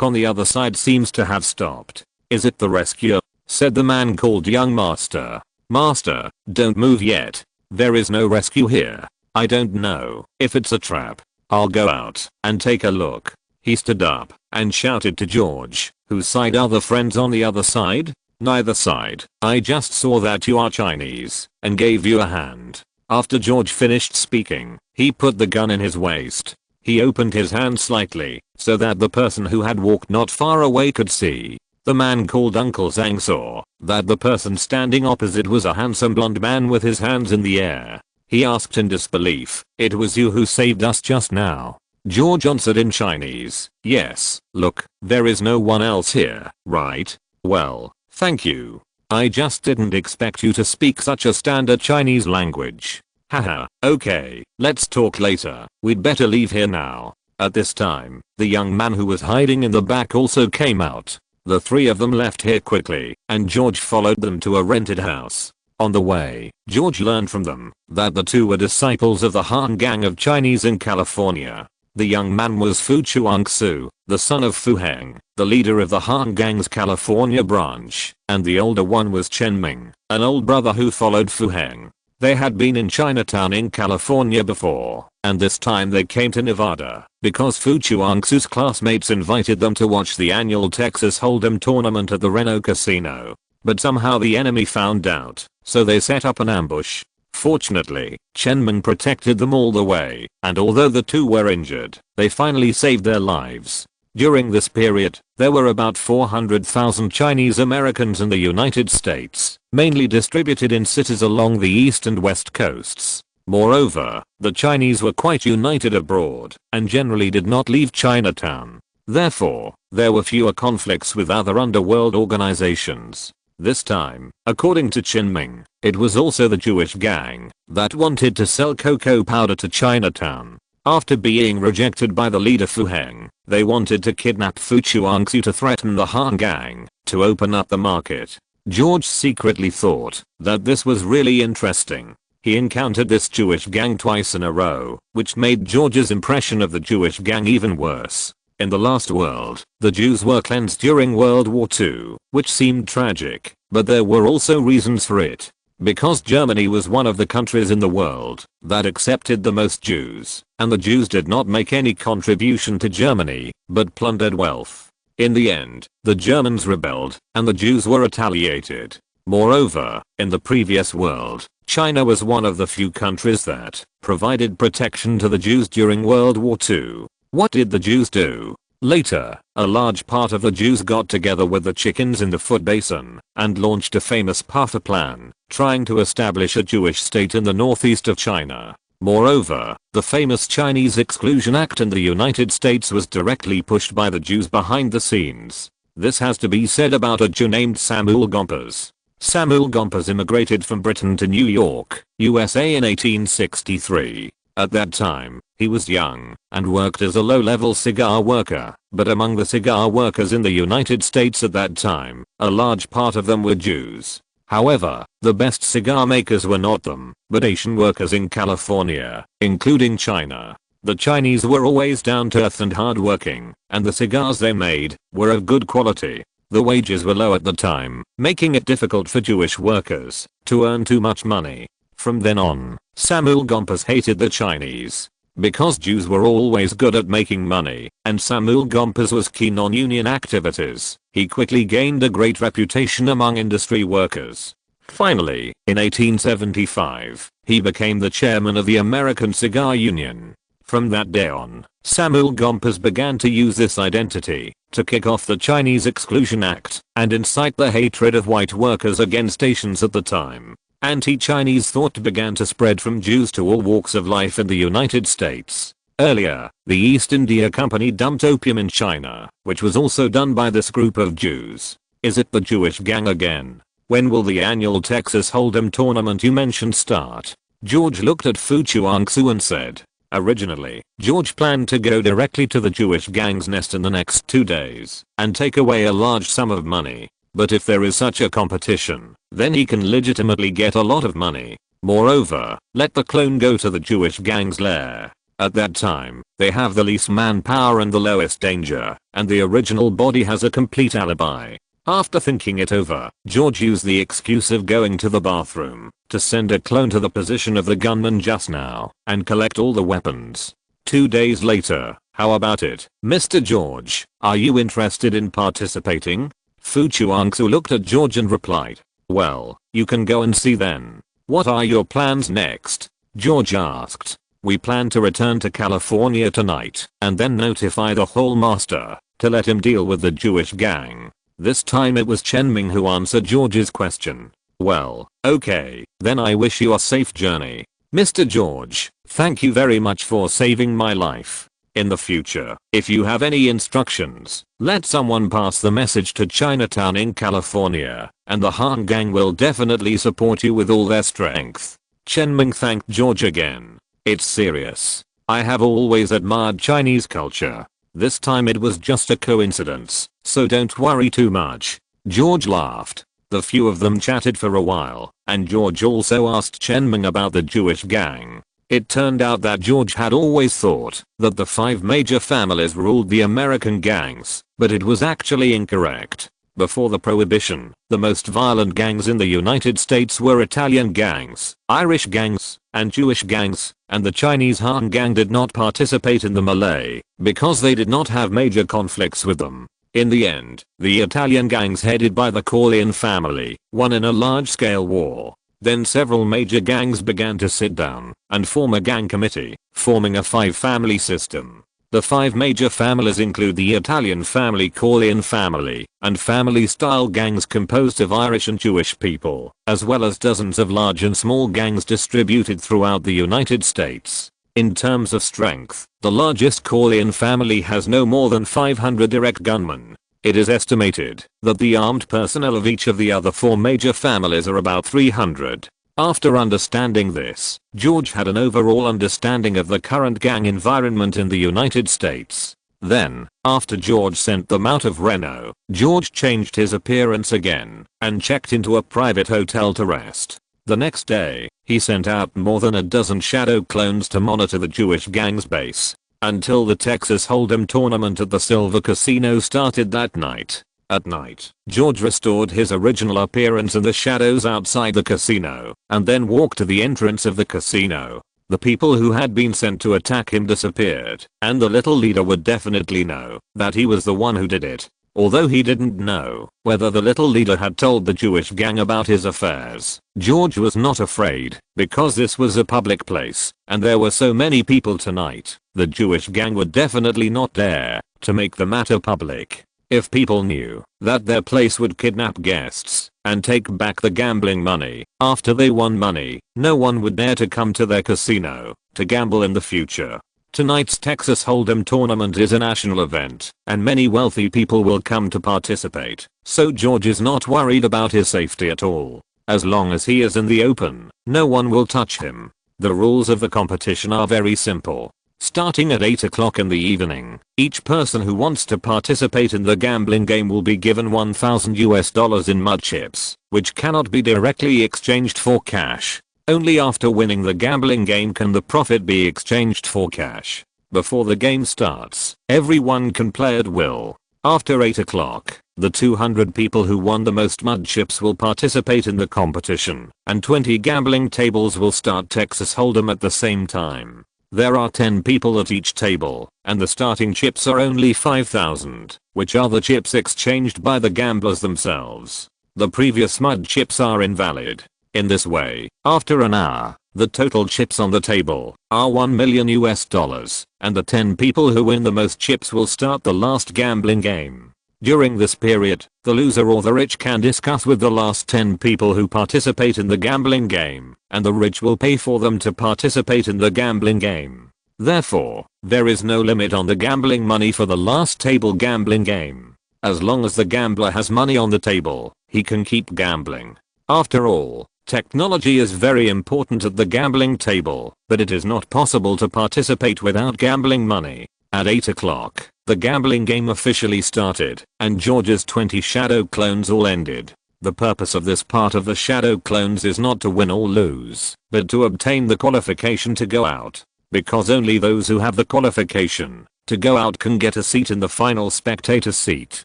on the other side seems to have stopped. Is it the rescue?" said the man called Young Master. "Master, don't move yet. There is no rescue here. I don't know if it's a trap. I'll go out and take a look." He stood up and shouted to George, "Whose side are the friends on the other side?" "Neither side. I just saw that you are Chinese and gave you a hand." After George finished speaking, he put the gun in his waist. He opened his hand slightly so that the person who had walked not far away could see. The man called Uncle Zhang saw that the person standing opposite was a handsome blonde man with his hands in the air. He asked in disbelief, "It was you who saved us just now?" George answered in Chinese, "Yes, look, there is no one else here, right? Well, thank you. I just didn't expect you to speak such a standard Chinese language. Haha, okay, let's talk later. We'd better leave here now." At this time, the young man who was hiding in the back also came out. The 3 of them left here quickly, and George followed them to a rented house. On the way, George learned from them that the 2 were disciples of the Han gang of Chinese in California. The young man was Fu Chuangsu, the son of Fu Heng, the leader of the Han gang's California branch, and the older one was Chen Ming, an old brother who followed Fu Heng. They had been in Chinatown in California before, and this time they came to Nevada because Fu Chuangsu's classmates invited them to watch the annual Texas Hold'em tournament at the Reno Casino. But somehow the enemy found out, so they set up an ambush. Fortunately, Chen Ming protected them all the way, and although the 2 were injured, they finally saved their lives. During this period, there were about 400,000 Chinese Americans in the United States, mainly distributed in cities along the east and west coasts. Moreover, the Chinese were quite united abroad and generally did not leave Chinatown. Therefore, there were fewer conflicts with other underworld organizations. This time, according to Chen Ming, it was also the Jewish gang that wanted to sell cocoa powder to Chinatown. After being rejected by the leader Fu Heng, they wanted to kidnap Fu Chuangsu to threaten the Han gang to open up the market. George secretly thought that this was really interesting. He encountered this Jewish gang twice in a row, which made George's impression of the Jewish gang even worse. In the last world, the Jews were cleansed during World War II, which seemed tragic, but there were also reasons for it. Because Germany was one of the countries in the world that accepted the most Jews, and the Jews did not make any contribution to Germany, but plundered wealth. In the end, the Germans rebelled, and the Jews were retaliated. Moreover, in the previous world, China was one of the few countries that provided protection to the Jews during World War II. What did the Jews do? Later, a large part of the Jews got together with the chickens in the food basin and launched a famous Puffer plan, trying to establish a Jewish state in the northeast of China. Moreover, the famous Chinese Exclusion Act in the United States was directly pushed by the Jews behind the scenes. This has to be said about a Jew named Samuel Gompers. Samuel Gompers immigrated from Britain to New York, USA in 1863. At that time, he was young and worked as a low-level cigar worker, but among the cigar workers in the United States at that time, a large part of them were Jews. However, the best cigar makers were not them, but Asian workers in California, including China. The Chinese were always down-to-earth and hard-working, and the cigars they made were of good quality. The wages were low at the time, making it difficult for Jewish workers to earn too much money. From then on, Samuel Gompers hated the Chinese. Because Jews were always good at making money, and Samuel Gompers was keen on union activities, he quickly gained a great reputation among industry workers. Finally, in 1875, he became the chairman of the American Cigar Union. From that day on, Samuel Gompers began to use this identity to kick off the Chinese Exclusion Act and incite the hatred of white workers against Asians at the time. Anti-Chinese thought began to spread from Jews to all walks of life in the United States. Earlier, the East India Company dumped opium in China, which was also done by this group of Jews. Is it the Jewish gang again? When will the annual Texas Hold'em tournament you mentioned start? George looked at Fu Chuangsu and said, originally, George planned to go directly to the Jewish gang's nest in the next 2 days and take away a large sum of money. But if there is such a competition, then he can legitimately get a lot of money. Moreover, let the clone go to the Jewish gang's lair. At that time, they have the least manpower and the lowest danger, and the original body has a complete alibi. After thinking it over, George used the excuse of going to the bathroom to send a clone to the position of the gunman just now and collect all the weapons. 2 days later, how about it, Mr. George? Are you interested in participating? Fu Chuangsu looked at George and replied, well, you can go and see then. What are your plans next? George asked. We plan to return to California tonight and then notify the hall master to let him deal with the Jewish gang. This time it was Chen Ming who answered George's question. Well, okay, then I wish you a safe journey. Mr. George, thank you very much for saving my life. In the future, if you have any instructions, let someone pass the message to Chinatown in California, and the Han Gang will definitely support you with all their strength. Chen Ming thanked George again. It's serious. I have always admired Chinese culture. This time it was just a coincidence, so don't worry too much. George laughed. The few of them chatted for a while, and George also asked Chen Ming about the Jewish gang. It turned out that George had always thought that the 5 major families ruled the American gangs, but it was actually incorrect. Before the Prohibition, the most violent gangs in the United States were Italian gangs, Irish gangs, and Jewish gangs, and the Chinese Han Gang did not participate in the Malay because they did not have major conflicts with them. In the end, the Italian gangs headed by the Corleone family won in a large-scale war. Then several major gangs began to sit down and form a gang committee, forming a 5-family system. The 5 major families include the Italian family, Corleone family, and family-style gangs composed of Irish and Jewish people, as well as dozens of large and small gangs distributed throughout the United States. In terms of strength, the largest Corleone family has no more than 500 direct gunmen. It is estimated that the armed personnel of each of the other 4 major families are about 300. After understanding this, George had an overall understanding of the current gang environment in the United States. Then, after George sent them out of Reno, George changed his appearance again and checked into a private hotel to rest. The next day, he sent out more than a dozen shadow clones to monitor the Jewish gang's base until the Texas Hold'em tournament at the Silver Casino started that night. At night, George restored his original appearance in the shadows outside the casino and then walked to the entrance of the casino. The people who had been sent to attack him disappeared, and the little leader would definitely know that he was the one who did it. Although he didn't know whether the little leader had told the Jewish gang about his affairs, George was not afraid because this was a public place and there were so many people tonight. The Jewish gang would definitely not dare to make the matter public. If people knew that their place would kidnap guests and take back the gambling money after they won money, no one would dare to come to their casino to gamble in the future. Tonight's Texas Hold'em tournament is a national event, and many wealthy people will come to participate, so George is not worried about his safety at all. As long as he is in the open, no one will touch him. The rules of the competition are very simple. Starting at 8 o'clock in the evening, each person who wants to participate in the gambling game will be given $1,000 in mud chips, which cannot be directly exchanged for cash. Only after winning the gambling game can the profit be exchanged for cash. Before the game starts, everyone can play at will. After 8 o'clock, the 200 people who won the most mud chips will participate in the competition, and 20 gambling tables will start Texas Hold'em at the same time. There are 10 people at each table, and the starting chips are only 5,000, which are the chips exchanged by the gamblers themselves. The previous mud chips are invalid. In this way, after an hour, the total chips on the table are $1 million, and the 10 people who win the most chips will start the last gambling game. During this period, the loser or the rich can discuss with the last 10 people who participate in the gambling game, and the rich will pay for them to participate in the gambling game. Therefore, there is no limit on the gambling money for the last table gambling game. As long as the gambler has money on the table, he can keep gambling. After all, technology is very important at the gambling table, but it is not possible to participate without gambling money. At 8 o'clock, the gambling game officially started, and George's 20 shadow clones all ended. The purpose of this part of the shadow clones is not to win or lose, but to obtain the qualification to go out. Because only those who have the qualification to go out can get a seat in the final spectator seat.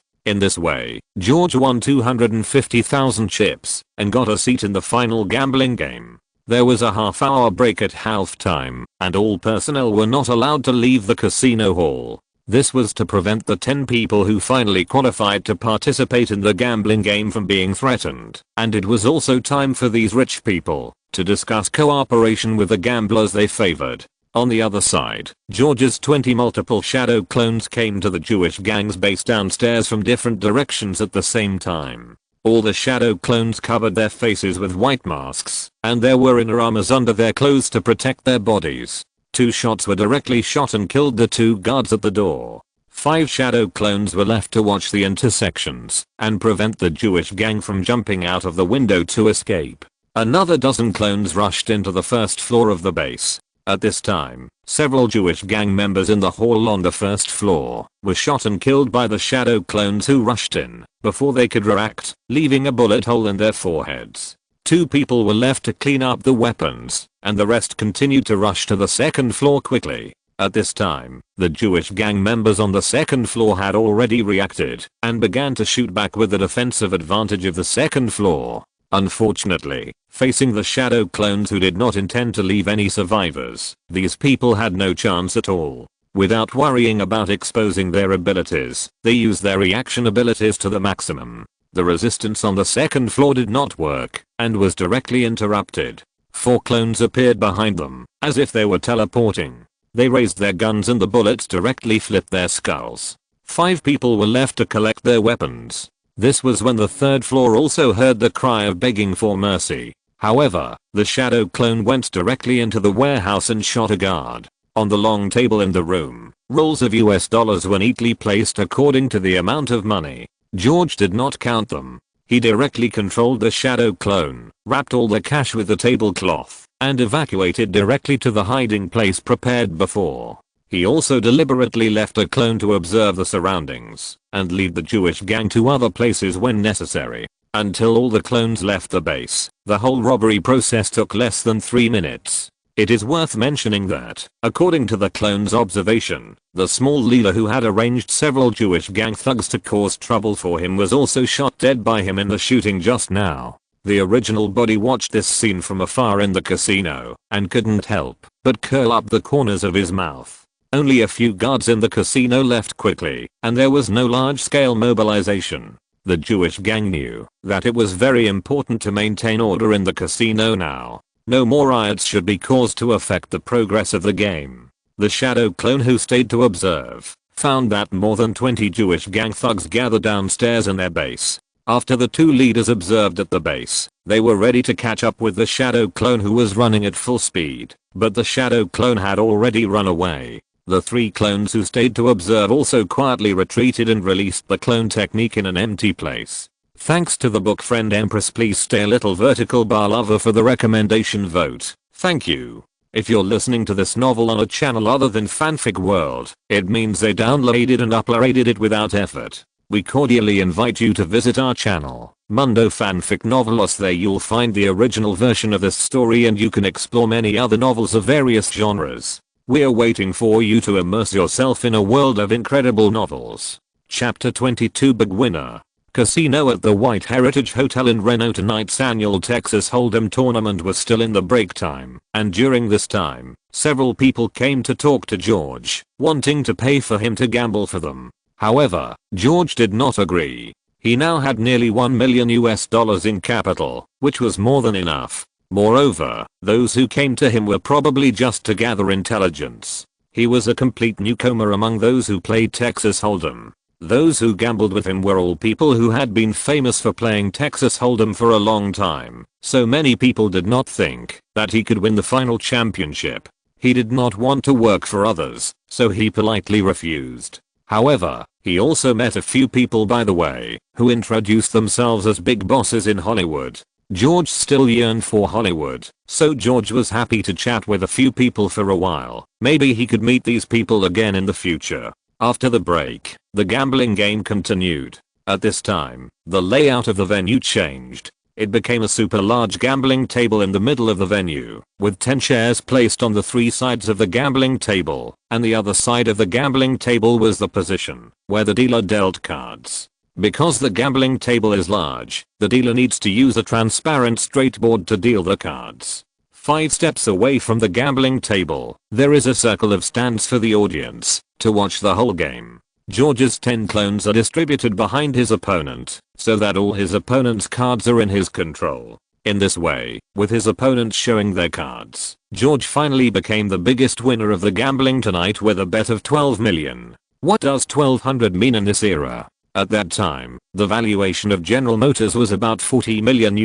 In this way, George won 250,000 chips and got a seat in the final gambling game. There was a half-hour break at halftime, and all personnel were not allowed to leave the casino hall. This was to prevent the 10 people who finally qualified to participate in the gambling game from being threatened, and it was also time for these rich people to discuss cooperation with the gamblers they favored. On the other side, George's 20 multiple shadow clones came to the Jewish gang's base downstairs from different directions at the same time. All the shadow clones covered their faces with white masks, and there were inner armors under their clothes to protect their bodies. 2 shots were directly shot and killed the 2 guards at the door. 5 shadow clones were left to watch the intersections and prevent the Jewish gang from jumping out of the window to escape. Another dozen clones rushed into the first floor of the base. At this time, several Jewish gang members in the hall on the first floor were shot and killed by the shadow clones who rushed in before they could react, leaving a bullet hole in their foreheads. 2 people were left to clean up the weapons, and the rest continued to rush to the second floor quickly. At this time, the Jewish gang members on the second floor had already reacted and began to shoot back with the defensive advantage of the second floor. Unfortunately, facing the shadow clones who did not intend to leave any survivors, these people had no chance at all. Without worrying about exposing their abilities, they used their reaction abilities to the maximum. The resistance on the second floor did not work, and was directly interrupted. 4 clones appeared behind them, as if they were teleporting. They raised their guns and the bullets directly flipped their skulls. 5 people were left to collect their weapons. This was when the third floor also heard the cry of begging for mercy. However, the shadow clone went directly into the warehouse and shot a guard. On the long table in the room, rolls of US dollars were neatly placed according to the amount of money. George did not count them. He directly controlled the shadow clone, wrapped all the cash with the tablecloth, and evacuated directly to the hiding place prepared before. He also deliberately left a clone to observe the surroundings and lead the Jewish gang to other places when necessary. Until all the clones left the base, the whole robbery process took less than 3 minutes. It is worth mentioning that, according to the clone's observation, the small leader who had arranged several Jewish gang thugs to cause trouble for him was also shot dead by him in the shooting just now. The original body watched this scene from afar in the casino and couldn't help but curl up the corners of his mouth. Only a few guards in the casino left quickly, and there was no large-scale mobilization. The Jewish gang knew that it was very important to maintain order in the casino now. No more riots should be caused to affect the progress of the game. The shadow clone who stayed to observe found that more than 20 Jewish gang thugs gathered downstairs in their base. After the two leaders observed at the base, they were ready to catch up with the shadow clone who was running at full speed, but the shadow clone had already run away. The three clones who stayed to observe also quietly retreated and released the clone technique in an empty place. Thanks to the book friend Empress, please stay a little vertical bar lover for the recommendation vote. Thank you. If you're listening to this novel on a channel other than Fanfic World, it means they downloaded and uploaded it without effort. We cordially invite you to visit our channel, Mundo Fanfic Novelos. There you'll find the original version of this story and you can explore many other novels of various genres. We're waiting for you to immerse yourself in a world of incredible novels. Chapter 22 Big Winner. Casino at the White Heritage Hotel in Reno. Tonight's annual Texas Hold'em tournament was still in the break time, and during this time, several people came to talk to George, wanting to pay for him to gamble for them. However, George did not agree. He now had nearly $1 million in capital, which was more than enough. Moreover, those who came to him were probably just to gather intelligence. He was a complete newcomer among those who played Texas Hold'em. Those who gambled with him were all people who had been famous for playing Texas Hold'em for a long time, so many people did not think that he could win the final championship. He did not want to work for others, so he politely refused. However, he also met a few people by the way, who introduced themselves as big bosses in Hollywood. George still yearned for Hollywood, so George was happy to chat with a few people for a while. Maybe he could meet these people again in the future. After the break, the gambling game continued. At this time, the layout of the venue changed. It became a super large gambling table in the middle of the venue, with 10 chairs placed on the 3 sides of the gambling table, and the other side of the gambling table was the position where the dealer dealt cards. Because the gambling table is large, the dealer needs to use a transparent straight board to deal the cards. 5 steps away from the gambling table, there is a circle of stands for the audience to watch the whole game. George's 10 clones are distributed behind his opponent, so that all his opponent's cards are in his control. In this way, with his opponents showing their cards, George finally became the biggest winner of the gambling tonight with a bet of 12 million. What does 1200 mean in this era? At that time, the valuation of General Motors was about $40 million,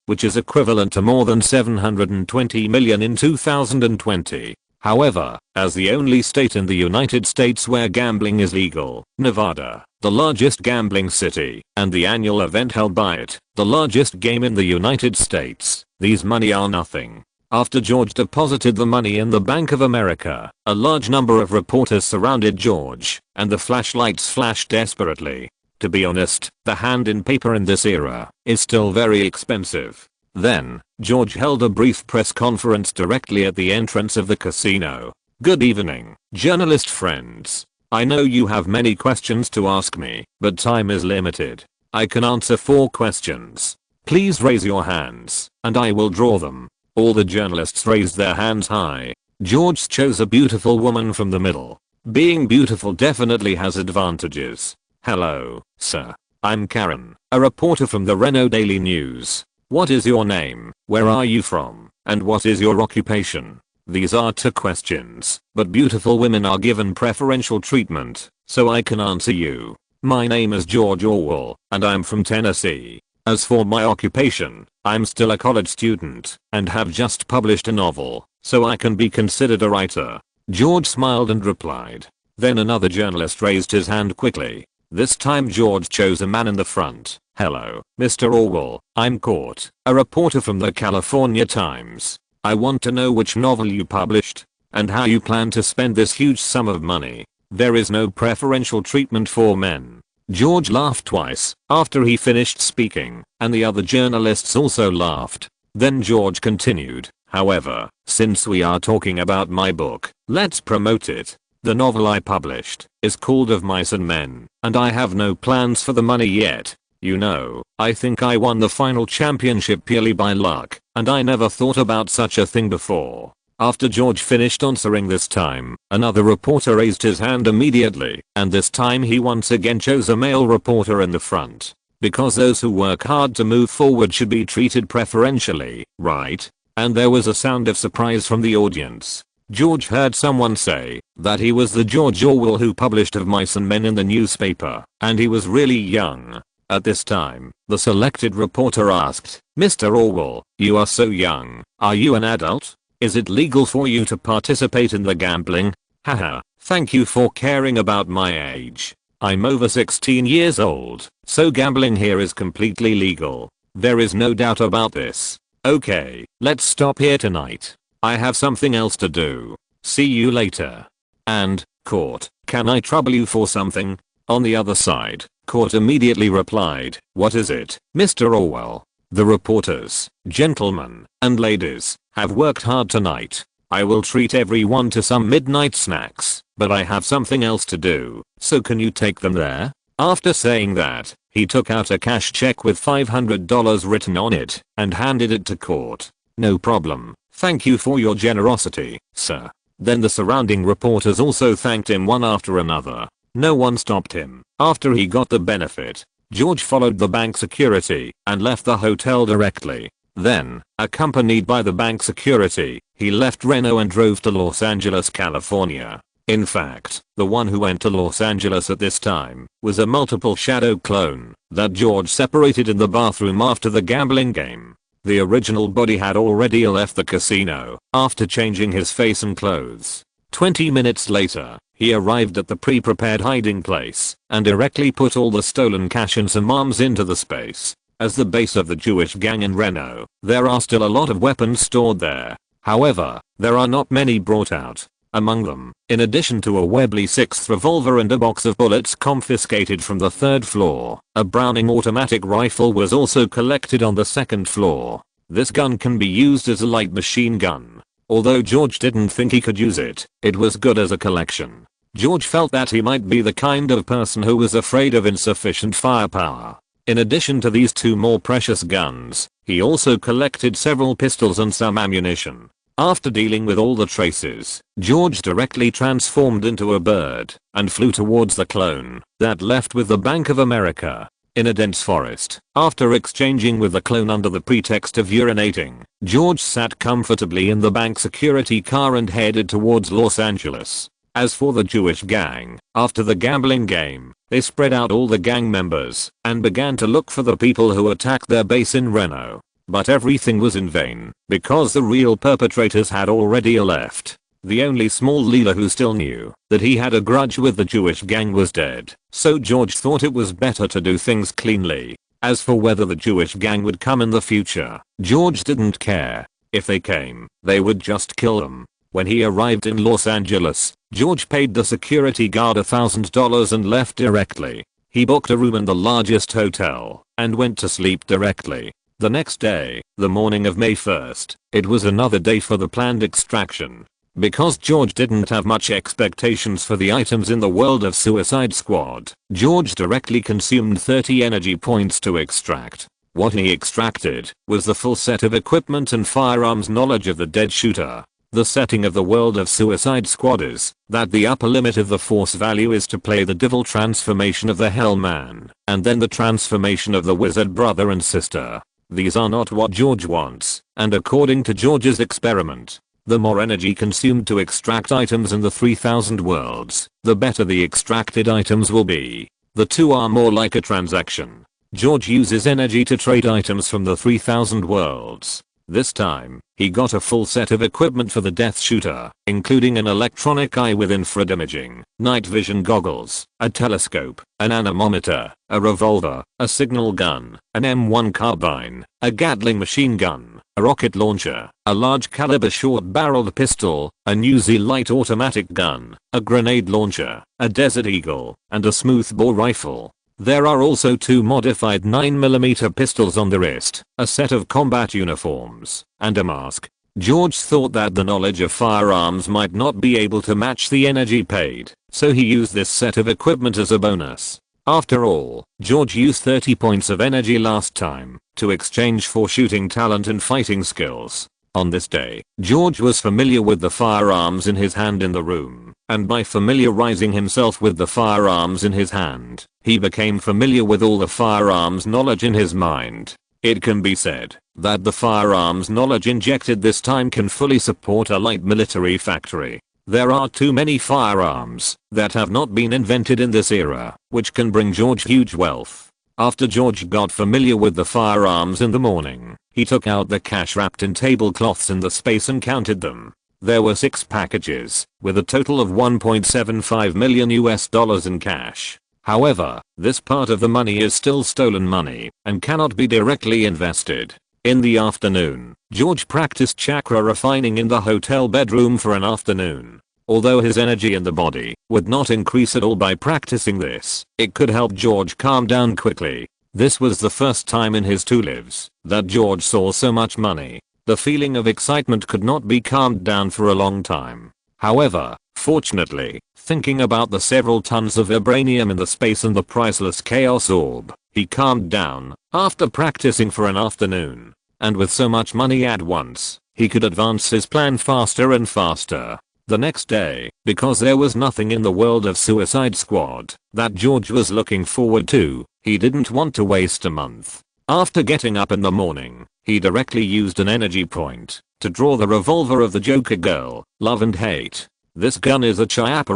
which is equivalent to more than $720 million in 2020. However, as the only state in the United States where gambling is legal, Nevada, the largest gambling city, and the annual event held by it, the largest game in the United States, these money are nothing. After George deposited the money in the Bank of America, a large number of reporters surrounded George, and the flashlights flashed desperately. To be honest, the hand in paper in this era is still very expensive. Then, George held a brief press conference directly at the entrance of the casino. Good evening, journalist friends. I know you have many questions to ask me, but time is limited. I can answer 4 questions. Please raise your hands, and I will draw them. All the journalists raised their hands high. George chose a beautiful woman from the middle. Being beautiful definitely has advantages. Hello, sir. I'm Karen, a reporter from the Reno Daily News. What is your name, where are you from, and what is your occupation? These are 2 questions, but beautiful women are given preferential treatment, so I can answer you. My name is George Orwell, and I'm from Tennessee. As for my occupation, I'm still a college student, and have just published a novel, so I can be considered a writer. George smiled and replied. Then another journalist raised his hand quickly. This time George chose a man in the front. Hello, Mr. Orwell, I'm Court, a reporter from the California Times. I want to know which novel you published, and how you plan to spend this huge sum of money. There is no preferential treatment for men. George laughed twice after he finished speaking, and the other journalists also laughed. Then George continued, however, since we are talking about my book, let's promote it. The novel I published is called Of Mice and Men, and I have no plans for the money yet. You know, I think I won the final championship purely by luck, and I never thought about such a thing before. After George finished answering this time, another reporter raised his hand immediately, and this time he once again chose a male reporter in the front. Because those who work hard to move forward should be treated preferentially, right? And there was a sound of surprise from the audience. George heard someone say that he was the George Orwell who published Of Mice and Men in the newspaper, and he was really young. At this time, the selected reporter asked, "Mr. Orwell, you are so young. Are you an adult? Is it legal for you to participate in the gambling?" Haha, thank you for caring about my age. I'm over 16 years old, so gambling here is completely legal. There is no doubt about this. Okay, let's stop here tonight. I have something else to do. See you later. And, court, can I trouble you for something? On the other side, court immediately replied, "What is it, Mr. Orwell?" The reporters, gentlemen, and ladies, have worked hard tonight. I will treat everyone to some midnight snacks, but I have something else to do, so can you take them there? After saying that, he took out a cash check with $500 written on it and handed it to court. "No problem. Thank you for your generosity, sir." Then the surrounding reporters also thanked him one after another. No one stopped him. After he got the benefit, George followed the bank security and left the hotel directly. Then, accompanied by the bank security, he left Reno and drove to Los Angeles, California. In fact, the one who went to Los Angeles at this time was a multiple shadow clone that George separated in the bathroom after the gambling game. The original body had already left the casino after changing his face and clothes. 20 minutes later, he arrived at the pre-prepared hiding place and directly put all the stolen cash and some arms into the space. As the base of the Jewish gang in Reno, there are still a lot of weapons stored there. However, there are not many brought out. Among them, in addition to a Webley 6th revolver and a box of bullets confiscated from the third floor, a Browning automatic rifle was also collected on the second floor. This gun can be used as a light machine gun. Although George didn't think he could use it, it was good as a collection. George felt that he might be the kind of person who was afraid of insufficient firepower. In addition to these two more precious guns, he also collected several pistols and some ammunition. After dealing with all the traces, George directly transformed into a bird and flew towards the clone that left with the Bank of America in a dense forest. After exchanging with the clone under the pretext of urinating, George sat comfortably in the bank security car and headed towards Los Angeles. As for the Jewish gang, after the gambling game, they spread out all the gang members and began to look for the people who attacked their base in Reno. But everything was in vain, because the real perpetrators had already left. The only small leader who still knew that he had a grudge with the Jewish gang was dead, so George thought it was better to do things cleanly. As for whether the Jewish gang would come in the future, George didn't care. If they came, they would just kill them. When he arrived in Los Angeles, George paid the security guard $1,000 and left directly. He booked a room in the largest hotel and went to sleep directly. The next day, the morning of May 1st, it was another day for the planned extraction. Because George didn't have much expectations for the items in the world of Suicide Squad, George directly consumed 30 energy points to extract. What he extracted was the full set of equipment and firearms knowledge of the dead shooter. The setting of the world of Suicide Squad is that the upper limit of the force value is to play the devil transformation of the Hellman, and then the transformation of the wizard brother and sister. These are not what George wants, and according to George's experiment, the more energy consumed to extract items in the 3000 worlds, the better the extracted items will be. The two are more like a transaction. George uses energy to trade items from the 3000 worlds. This time, he got a full set of equipment for the death shooter, including an electronic eye with infrared imaging, night vision goggles, a telescope, an anemometer, a revolver, a signal gun, an M1 carbine, a Gatling machine gun, a rocket launcher, a large caliber short-barreled pistol, a Uzi light automatic gun, a grenade launcher, a Desert Eagle, and a smoothbore rifle. There are also two modified 9mm pistols on the wrist, a set of combat uniforms, and a mask. George thought that the knowledge of firearms might not be able to match the energy paid, so he used this set of equipment as a bonus. After all, George used 30 points of energy last time to exchange for shooting talent and fighting skills. On this day, George was familiar with the firearms in his hand in the room, and by familiarizing himself with the firearms in his hand, he became familiar with all the firearms knowledge in his mind. It can be said that the firearms knowledge injected this time can fully support a light military factory. There are too many firearms that have not been invented in this era, which can bring George huge wealth. After George got familiar with the firearms in the morning, he took out the cash wrapped in tablecloths in the space and counted them. There were 6 packages, with a total of $1.75 million in cash. However, this part of the money is still stolen money and cannot be directly invested. In the afternoon, George practiced chakra refining in the hotel bedroom for an afternoon. Although his energy in the body would not increase at all by practicing this, it could help George calm down quickly. This was the first time in his 2 lives that George saw so much money. The feeling of excitement could not be calmed down for a long time. However, fortunately, thinking about the several tons of vibranium in the space and the priceless chaos orb, he calmed down. After practicing for an afternoon, and with so much money at once, he could advance his plan faster and faster. The next day, because there was nothing in the world of Suicide Squad that George was looking forward to, he didn't want to waste a month. After getting up in the morning, he directly used an energy point to draw the revolver of the Joker girl, Love and Hate. This gun is a Chiappa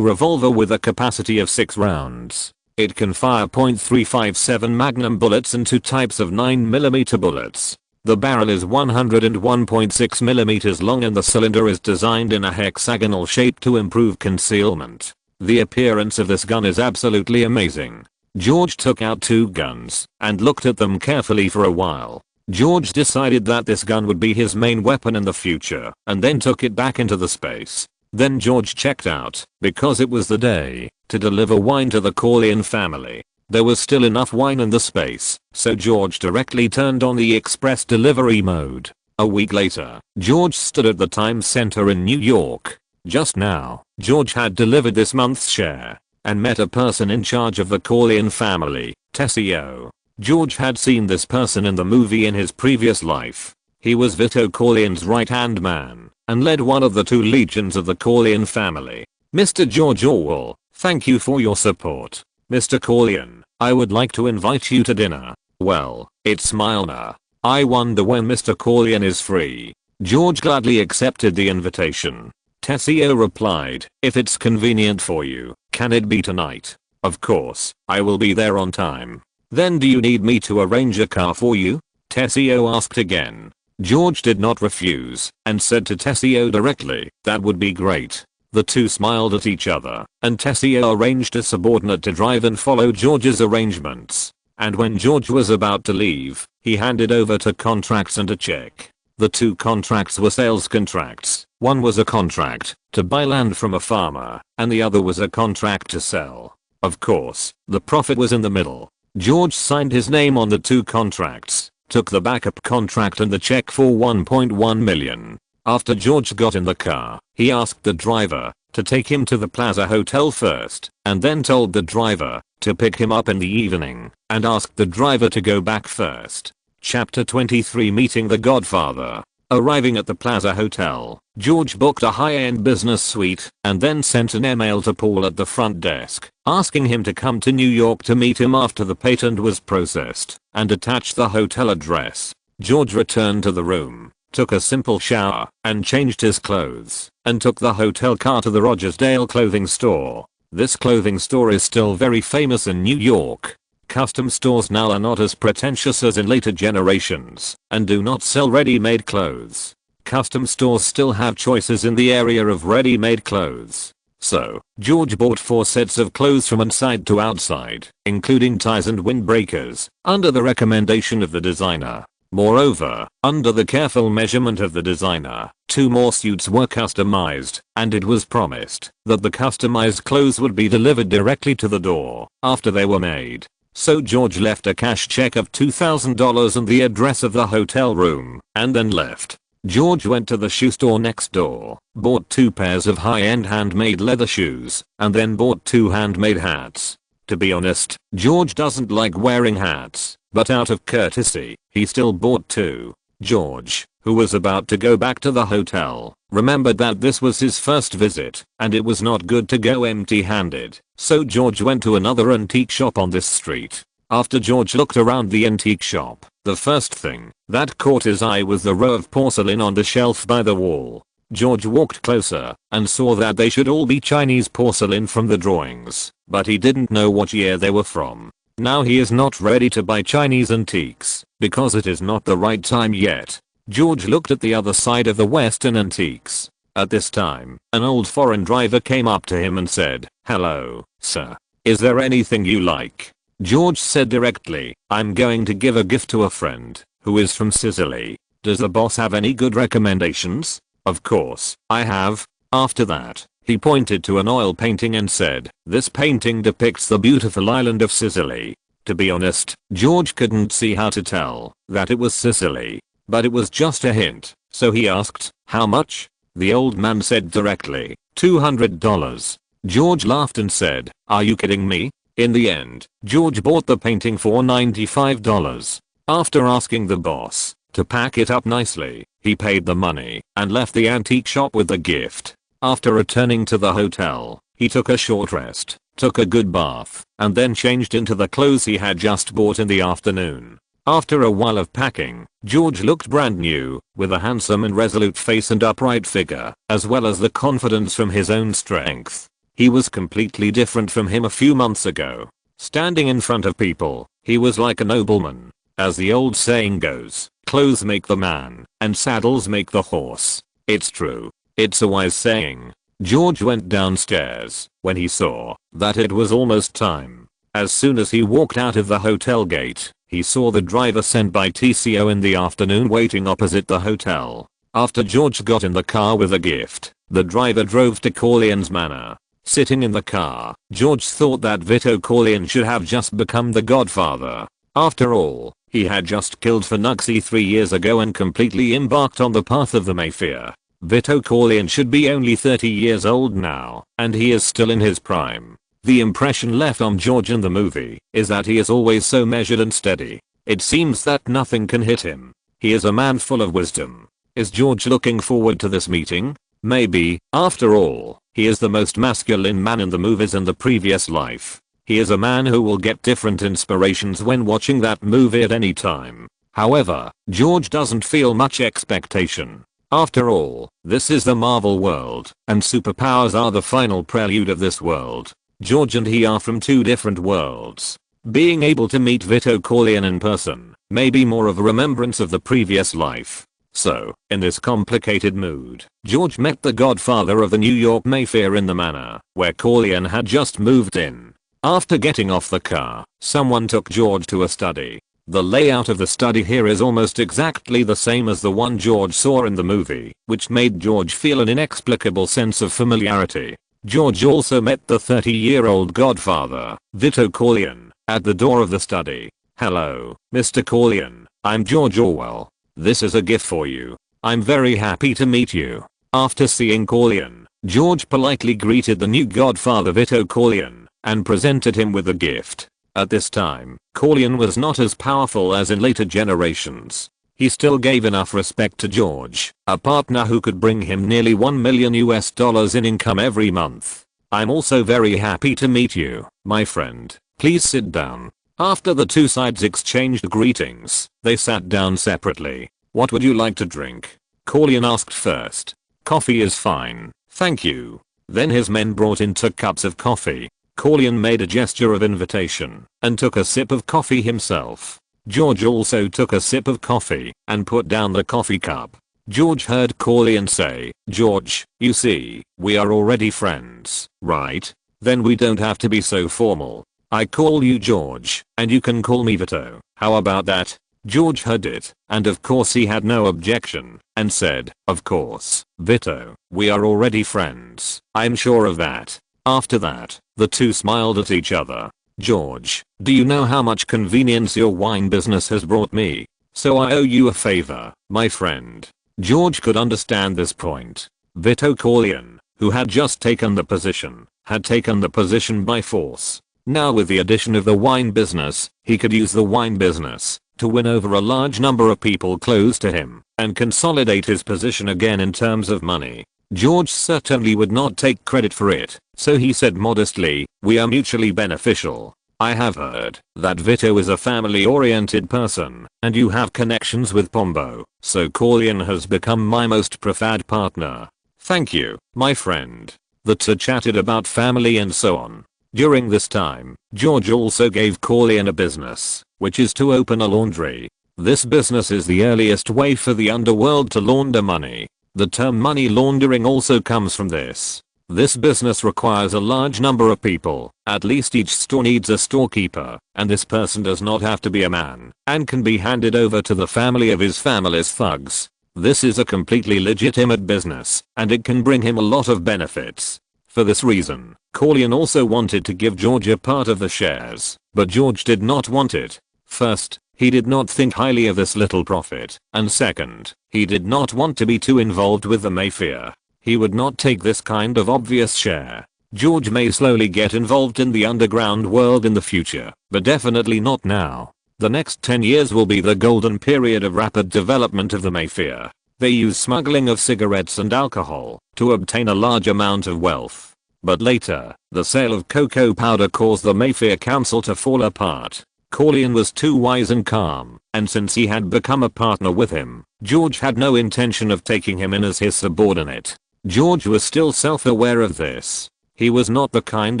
revolver with a capacity of 6 rounds. It can fire .357 Magnum bullets and 2 types of 9mm bullets. The barrel is 101.6mm long and the cylinder is designed in a hexagonal shape to improve concealment. The appearance of this gun is absolutely amazing. George took out 2 guns and looked at them carefully for a while. George decided that this gun would be his main weapon in the future and then took it back into the space. Then George checked out because it was the day to deliver wine to the Corleone family. There was still enough wine in the space, so George directly turned on the express delivery mode. A week later, George stood at the Times Center in New York. Just now, George had delivered this month's share and met a person in charge of the Corleone family, Tessio. George had seen this person in the movie in his previous life. He was Vito Corleone's right-hand man and led one of the 2 legions of the Corleone family. Mr. George Orwell, thank you for your support. Mr. Corleone, I would like to invite you to dinner. Well, it's Milner. I wonder when Mr. Corleone is free. George gladly accepted the invitation. Tessio replied, if it's convenient for you, can it be tonight? Of course, I will be there on time. Then do you need me to arrange a car for you? Tessio asked again. George did not refuse and said to Tessio directly, that would be great. The 2 smiled at each other, and Tessio arranged a subordinate to drive and follow George's arrangements. And when George was about to leave, he handed over 2 contracts and a check. The 2 contracts were sales contracts. One was a contract to buy land from a farmer, and the other was a contract to sell. Of course, the profit was in the middle. George signed his name on the 2 contracts, took the backup contract and the check for $1.1 million. After George got in the car, he asked the driver to take him to the Plaza Hotel first, and then told the driver to pick him up in the evening, and asked the driver to go back first. Chapter 23 Meeting the Godfather. Arriving at the Plaza Hotel, George booked a high-end business suite and then sent an email to Paul at the front desk, asking him to come to New York to meet him after the patent was processed, and attached the hotel address. George returned to the room, took a simple shower, and changed his clothes, and took the hotel car to the Rogersdale clothing store. This clothing store is still very famous in New York. Custom stores now are not as pretentious as in later generations, and do not sell ready-made clothes. Custom stores still have choices in the area of ready-made clothes. So, George bought 4 sets of clothes from inside to outside, including ties and windbreakers, under the recommendation of the designer. Moreover, under the careful measurement of the designer, 2 more suits were customized, and it was promised that the customized clothes would be delivered directly to the door after they were made. So George left a cash check of $2,000 and the address of the hotel room, and then left. George went to the shoe store next door, bought 2 pairs of high-end handmade leather shoes, and then bought 2 handmade hats. To be honest, George doesn't like wearing hats, but out of courtesy, he still bought 2. George, who was about to go back to the hotel, remembered that this was his first visit, and it was not good to go empty-handed, so George went to another antique shop on this street. After George looked around the antique shop, the first thing that caught his eye was the row of porcelain on the shelf by the wall. George walked closer and saw that they should all be Chinese porcelain from the drawings, but he didn't know what year they were from. Now he is not ready to buy Chinese antiques because it is not the right time yet. George looked at the other side of the Western antiques. At this time, an old foreign driver came up to him and said, "Hello, sir. Is there anything you like?" George said directly, "I'm going to give a gift to a friend who is from Sicily. Does the boss have any good recommendations?" "Of course, I have." After that, he pointed to an oil painting and said, "This painting depicts the beautiful island of Sicily." To be honest, George couldn't see how to tell that it was Sicily, but it was just a hint, so he asked, "How much?" The old man said directly, $200. George laughed and said, "Are you kidding me?" In the end, George bought the painting for $95. After asking the boss to pack it up nicely, he paid the money and left the antique shop with the gift. After returning to the hotel, he took a short rest, took a good bath, and then changed into the clothes he had just bought in the afternoon. After a while of packing, George looked brand new, with a handsome and resolute face and upright figure, as well as the confidence from his own strength. He was completely different from him a few months ago. Standing in front of people, he was like a nobleman. As the old saying goes, clothes make the man, and saddles make the horse. It's true. It's a wise saying. George went downstairs when he saw that it was almost time. As soon as he walked out of the hotel gate, he saw the driver sent by TCO in the afternoon waiting opposite the hotel. After George got in the car with a gift, the driver drove to Corleone's manor. Sitting in the car, George thought that Vito Corleone should have just become the Godfather. After all, he had just killed Finuxi 3 years ago and completely embarked on the path of the Mafia. Vito Corleone should be only 30 years old now, and he is still in his prime. The impression left on George in the movie is that he is always so measured and steady. It seems that nothing can hit him. He is a man full of wisdom. Is George looking forward to this meeting? Maybe. After all, he is the most masculine man in the movies in the previous life. He is a man who will get different inspirations when watching that movie at any time. However, George doesn't feel much expectation. After all, this is the Marvel world, and superpowers are the final prelude of this world. George and he are from two different worlds. Being able to meet Vito Corleone in person may be more of a remembrance of the previous life. So, in this complicated mood, George met the godfather of the New York Mafia in the manor, where Corleone had just moved in. After getting off the car, someone took George to a study. The layout of the study here is almost exactly the same as the one George saw in the movie, which made George feel an inexplicable sense of familiarity. George also met the 30-year-old godfather, Vito Corleone, at the door of the study. "Hello, Mr. Corleone, I'm George Orwell. This is a gift for you. I'm very happy to meet you." After seeing Corleone, George politely greeted the new godfather Vito Corleone and presented him with a gift. At this time, Corleone was not as powerful as in later generations. He still gave enough respect to George, a partner who could bring him nearly $1 million in income every month. "I'm also very happy to meet you, my friend. Please sit down." After the two sides exchanged greetings, they sat down separately. "What would you like to drink?" Corleone asked first. "Coffee is fine, thank you." Then his men brought in 2 cups of coffee. Corleone made a gesture of invitation and took a sip of coffee himself. George also took a sip of coffee and put down the coffee cup. George heard Corleone say, "George, you see, we are already friends, right? Then we don't have to be so formal. I call you George, and you can call me Vito. How about that?" George heard it, and of course he had no objection, and said, "Of course, Vito, we are already friends. I'm sure of that." After that, the two smiled at each other. "George, do you know how much convenience your wine business has brought me? So I owe you a favor, my friend." George could understand this point. Vito Corleone, who had just taken the position, had taken the position by force. Now with the addition of the wine business, he could use the wine business to win over a large number of people close to him and consolidate his position again in terms of money. George certainly would not take credit for it, so he said modestly, "We are mutually beneficial." I have heard that Vito is a family-oriented person, and you have connections with Pombo, so Corleone has become my most preferred partner. Thank you, my friend. The two chatted about family and so on. During this time, George also gave Corleone a business, which is to open a laundry. This business is the earliest way for the underworld to launder money. The term money laundering also comes from this. This business requires a large number of people, at least each store needs a storekeeper, and this person does not have to be a man, and can be handed over to the family of his family's thugs. This is a completely legitimate business, and it can bring him a lot of benefits. For this reason, Corleone also wanted to give George a part of the shares, but George did not want it. First, he did not think highly of this little profit, and second, he did not want to be too involved with the mafia. He would not take this kind of obvious share. George may slowly get involved in the underground world in the future, but definitely not now. The next 10 years will be the golden period of rapid development of the mafia. They use smuggling of cigarettes and alcohol to obtain a large amount of wealth. But later, the sale of cocoa powder caused the mafia council to fall apart. Corleone was too wise and calm, and since he had become a partner with him, George had no intention of taking him in as his subordinate. George was still self-aware of this. He was not the kind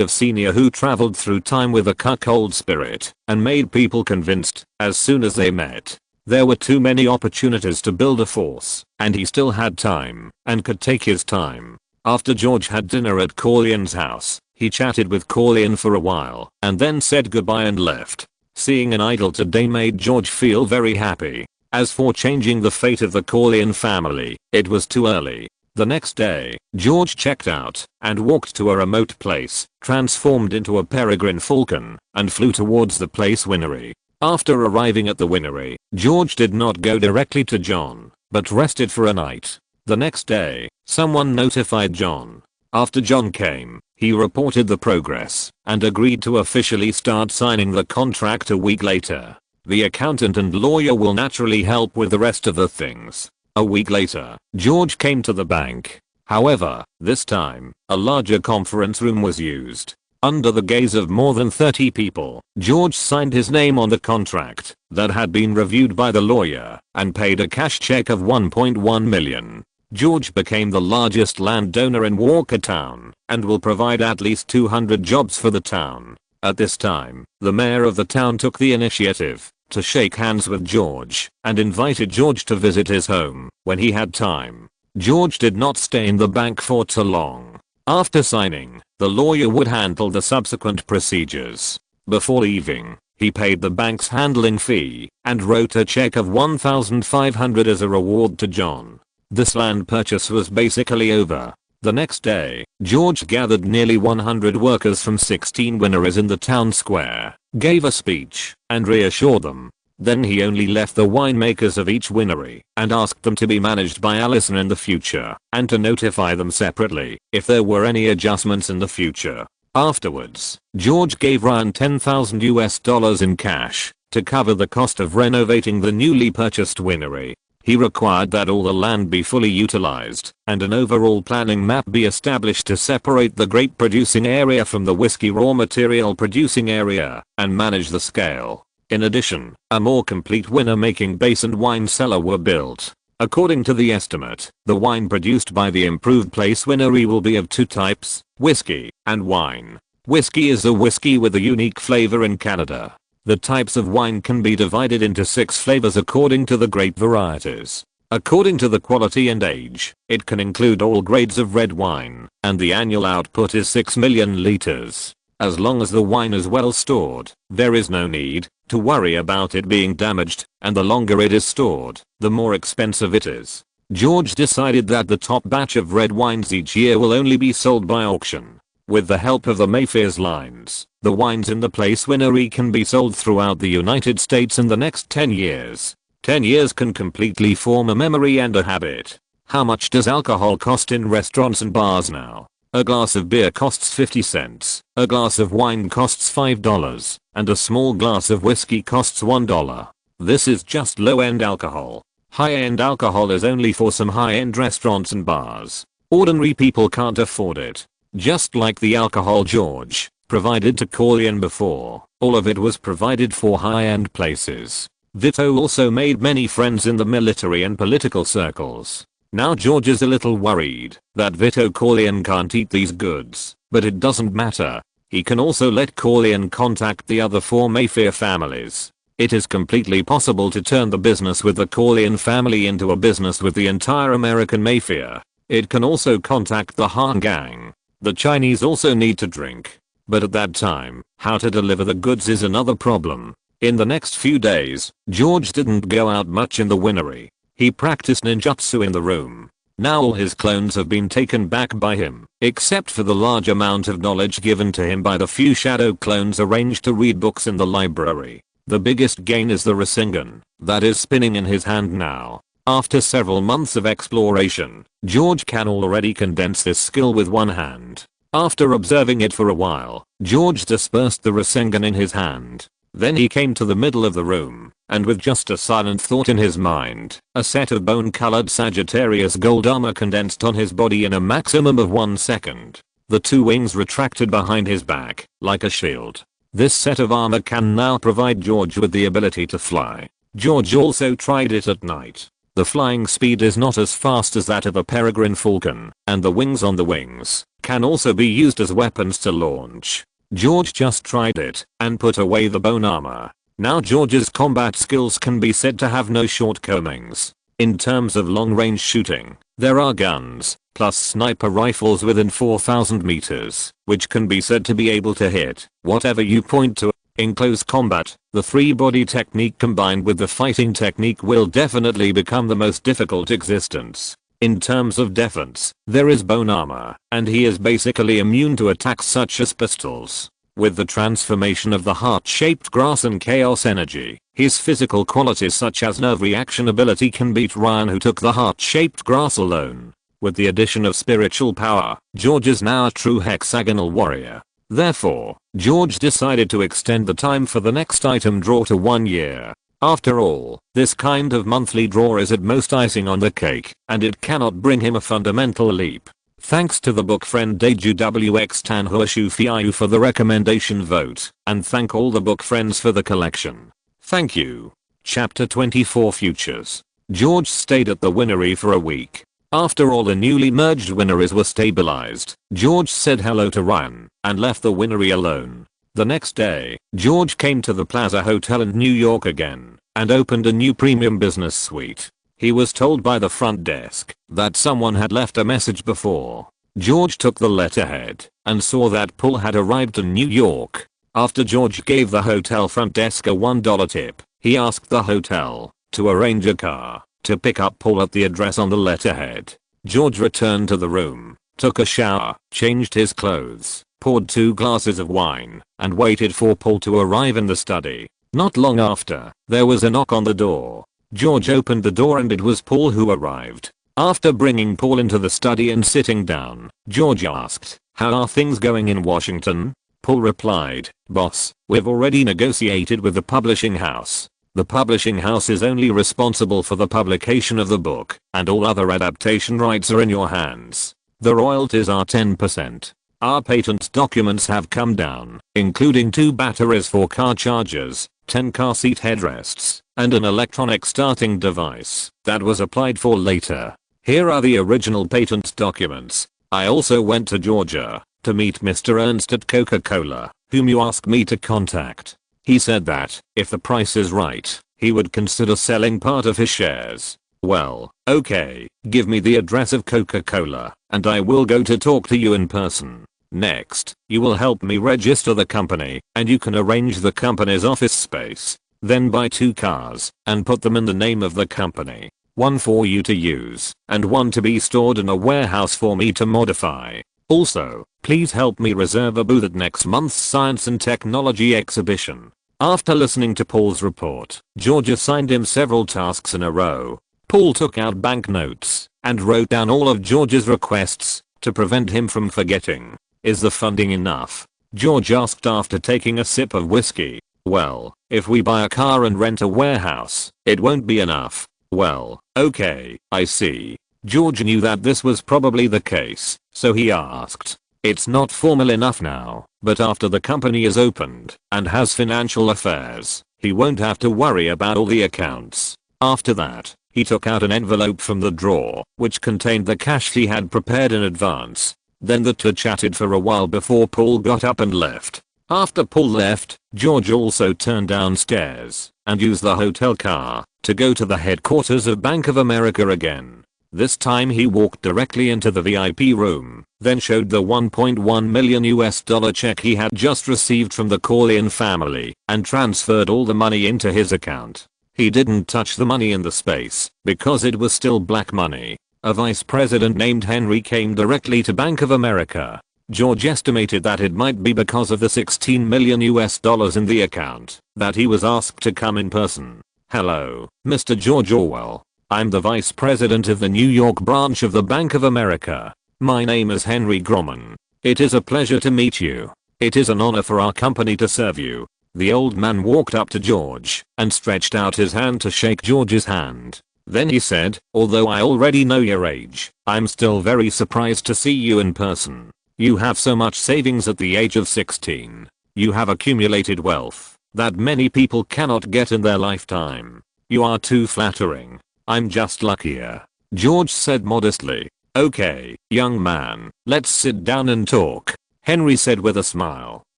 of senior who traveled through time with a cuckold spirit and made people convinced as soon as they met. There were too many opportunities to build a force, and he still had time and could take his time. After George had dinner at Corleone's house, he chatted with Corleone for a while and then said goodbye and left. Seeing an idol today made George feel very happy. As for changing the fate of the Corleone family, it was too early. The next day, George checked out and walked to a remote place, transformed into a peregrine falcon, and flew towards the place winery. After arriving at the winery, George did not go directly to John, but rested for a night. The next day, someone notified John. After John came, he reported the progress and agreed to officially start signing the contract a week later. The accountant and lawyer will naturally help with the rest of the things. A week later, George came to the bank. However, this time, a larger conference room was used. Under the gaze of more than 30 people, George signed his name on the contract that had been reviewed by the lawyer and paid a cash check of $1.1 million. George became the largest landowner in Walker Town and will provide at least 200 jobs for the town. At this time, the mayor of the town took the initiative to shake hands with George and invited George to visit his home when he had time. George did not stay in the bank for too long. After signing, the lawyer would handle the subsequent procedures. Before leaving, he paid the bank's handling fee and wrote a check of $1,500 as a reward to John. This land purchase was basically over. The next day, George gathered nearly 100 workers from 16 wineries in the town square, gave a speech, and reassured them. Then he only left the winemakers of each winery and asked them to be managed by Allison in the future and to notify them separately if there were any adjustments in the future. Afterwards, George gave Ryan $10,000 in cash to cover the cost of renovating the newly purchased winery. He required that all the land be fully utilized and an overall planning map be established to separate the grape producing area from the whiskey raw material producing area and manage the scale. In addition, a more complete winner-making base and wine cellar were built. According to the estimate, the wine produced by the improved place winery will be of two types, whiskey and wine. Whiskey is a whiskey with a unique flavor in Canada. The types of wine can be divided into 6 flavors according to the grape varieties. According to the quality and age, it can include all grades of red wine, and the annual output is 6 million liters. As long as the wine is well stored, there is no need to worry about it being damaged, and the longer it is stored, the more expensive it is. George decided that the top batch of red wines each year will only be sold by auction. With the help of the Mayfair's lines, the wines in the place winery can be sold throughout the United States in the next 10 years. 10 years can completely form a memory and a habit. How much does alcohol cost in restaurants and bars now? A glass of beer costs 50 cents, a glass of wine costs $5, and a small glass of whiskey costs $1. This is just low-end alcohol. High-end alcohol is only for some high-end restaurants and bars. Ordinary people can't afford it. Just like the alcohol George provided to Corleone before. All of it was provided for high-end places. Vito also made many friends in the military and political circles. Now George is a little worried that Vito Corleone can't eat these goods, but it doesn't matter. He can also let Corleone contact the other 4 Mayfair families. It is completely possible to turn the business with the Corleone family into a business with the entire American Mayfair. It can also contact the Han gang. The Chinese also need to drink. But at that time, how to deliver the goods is another problem. In the next few days, George didn't go out much in the winery. He practiced ninjutsu in the room. Now all his clones have been taken back by him, except for the large amount of knowledge given to him by the few shadow clones arranged to read books in the library. The biggest gain is the Rasengan, that is spinning in his hand now. After several months of exploration, George can already condense this skill with one hand. After observing it for a while, George dispersed the Rasengan in his hand. Then he came to the middle of the room, and with just a silent thought in his mind, a set of bone-colored Sagittarius gold armor condensed on his body in a maximum of 1 second. The 2 wings retracted behind his back, like a shield. This set of armor can now provide George with the ability to fly. George also tried it at night. The flying speed is not as fast as that of a peregrine falcon, and the wings on the wings can also be used as weapons to launch. George just tried it and put away the bone armor. Now George's combat skills can be said to have no shortcomings. In terms of long-range shooting, there are guns, plus sniper rifles within 4,000 meters, which can be said to be able to hit whatever you point to. In close combat, the 3-body technique combined with the fighting technique will definitely become the most difficult existence. In terms of defense, there is bone armor, and he is basically immune to attacks such as pistols. With the transformation of the heart-shaped grass and chaos energy, his physical qualities such as nerve reaction ability can beat Ryan, who took the heart-shaped grass alone. With the addition of spiritual power, George is now a true hexagonal warrior. Therefore, George decided to extend the time for the next item draw to 1 year. After all, this kind of monthly draw is at most icing on the cake, and it cannot bring him a fundamental leap. Thanks to the book friend DajuWX Tanhuashu Fiayu for the recommendation vote, and thank all the book friends for the collection. Thank you. Chapter 24 Futures. George stayed at the winery for a week. After all the newly merged wineries were stabilized, George said hello to Ryan and left the winery alone. The next day, George came to the Plaza Hotel in New York again and opened a new premium business suite. He was told by the front desk that someone had left a message before. George took the letterhead and saw that Paul had arrived in New York. After George gave the hotel front desk a $1 tip, he asked the hotel to arrange a car to pick up Paul at the address on the letterhead. George returned to the room, took a shower, changed his clothes, poured 2 glasses of wine, and waited for Paul to arrive in the study. Not long after, there was a knock on the door. George opened the door and it was Paul who arrived. After bringing Paul into the study and sitting down, George asked, "How are things going in Washington?" Paul replied, "Boss, we've already negotiated with the publishing house. The publishing house is only responsible for the publication of the book, and all other adaptation rights are in your hands. The royalties are 10%. Our patent documents have come down, including 2 batteries for car chargers, 10 car seat headrests, and an electronic starting device that was applied for later. Here are the original patent documents. I also went to Georgia to meet Mr. Ernst at Coca-Cola, whom you asked me to contact. He said that, if the price is right, he would consider selling part of his shares. Well, okay, give me the address of Coca-Cola, and I will go to talk to you in person. Next, you will help me register the company, and you can arrange the company's office space. Then buy 2 cars, and put them in the name of the company. 1 for you to use, and 1 to be stored in a warehouse for me to modify. Also, please help me reserve a booth at next month's Science and Technology exhibition." After listening to Paul's report, George assigned him several tasks in a row. Paul took out banknotes and wrote down all of George's requests to prevent him from forgetting. "Is the funding enough?" George asked after taking a sip of whiskey. "Well, if we buy a car and rent a warehouse, it won't be enough." "Well, okay, I see." George knew that this was probably the case, so he asked, "It's not formal enough now, But after the company is opened and has financial affairs, he won't have to worry about all the accounts. After that, he took out an envelope from the drawer, which contained the cash he had prepared in advance. Then the two chatted for a while before Paul got up and left. After Paul left, George also turned downstairs and used the hotel car to go to the headquarters of Bank of America again. This time he walked directly into the VIP room, then showed the $1.1 million check he had just received from the Corleone family and transferred all the money into his account. He didn't touch the money in the space because it was still black money. A vice president named Henry came directly to Bank of America. George estimated that it might be because of the $16 million in the account that he was asked to come in person. "Hello, Mr. George Orwell. I'm the vice president of the New York branch of the Bank of America. My name is Henry Grumman. It is a pleasure to meet you. It is an honor for our company to serve you." The old man walked up to George and stretched out his hand to shake George's hand. Then he said, "Although I already know your age, I'm still very surprised to see you in person. You have so much savings at the age of 16. You have accumulated wealth that many people cannot get in their lifetime. You are too flattering. I'm just luckier," George said modestly. "Okay, young man, let's sit down and talk," Henry said with a smile.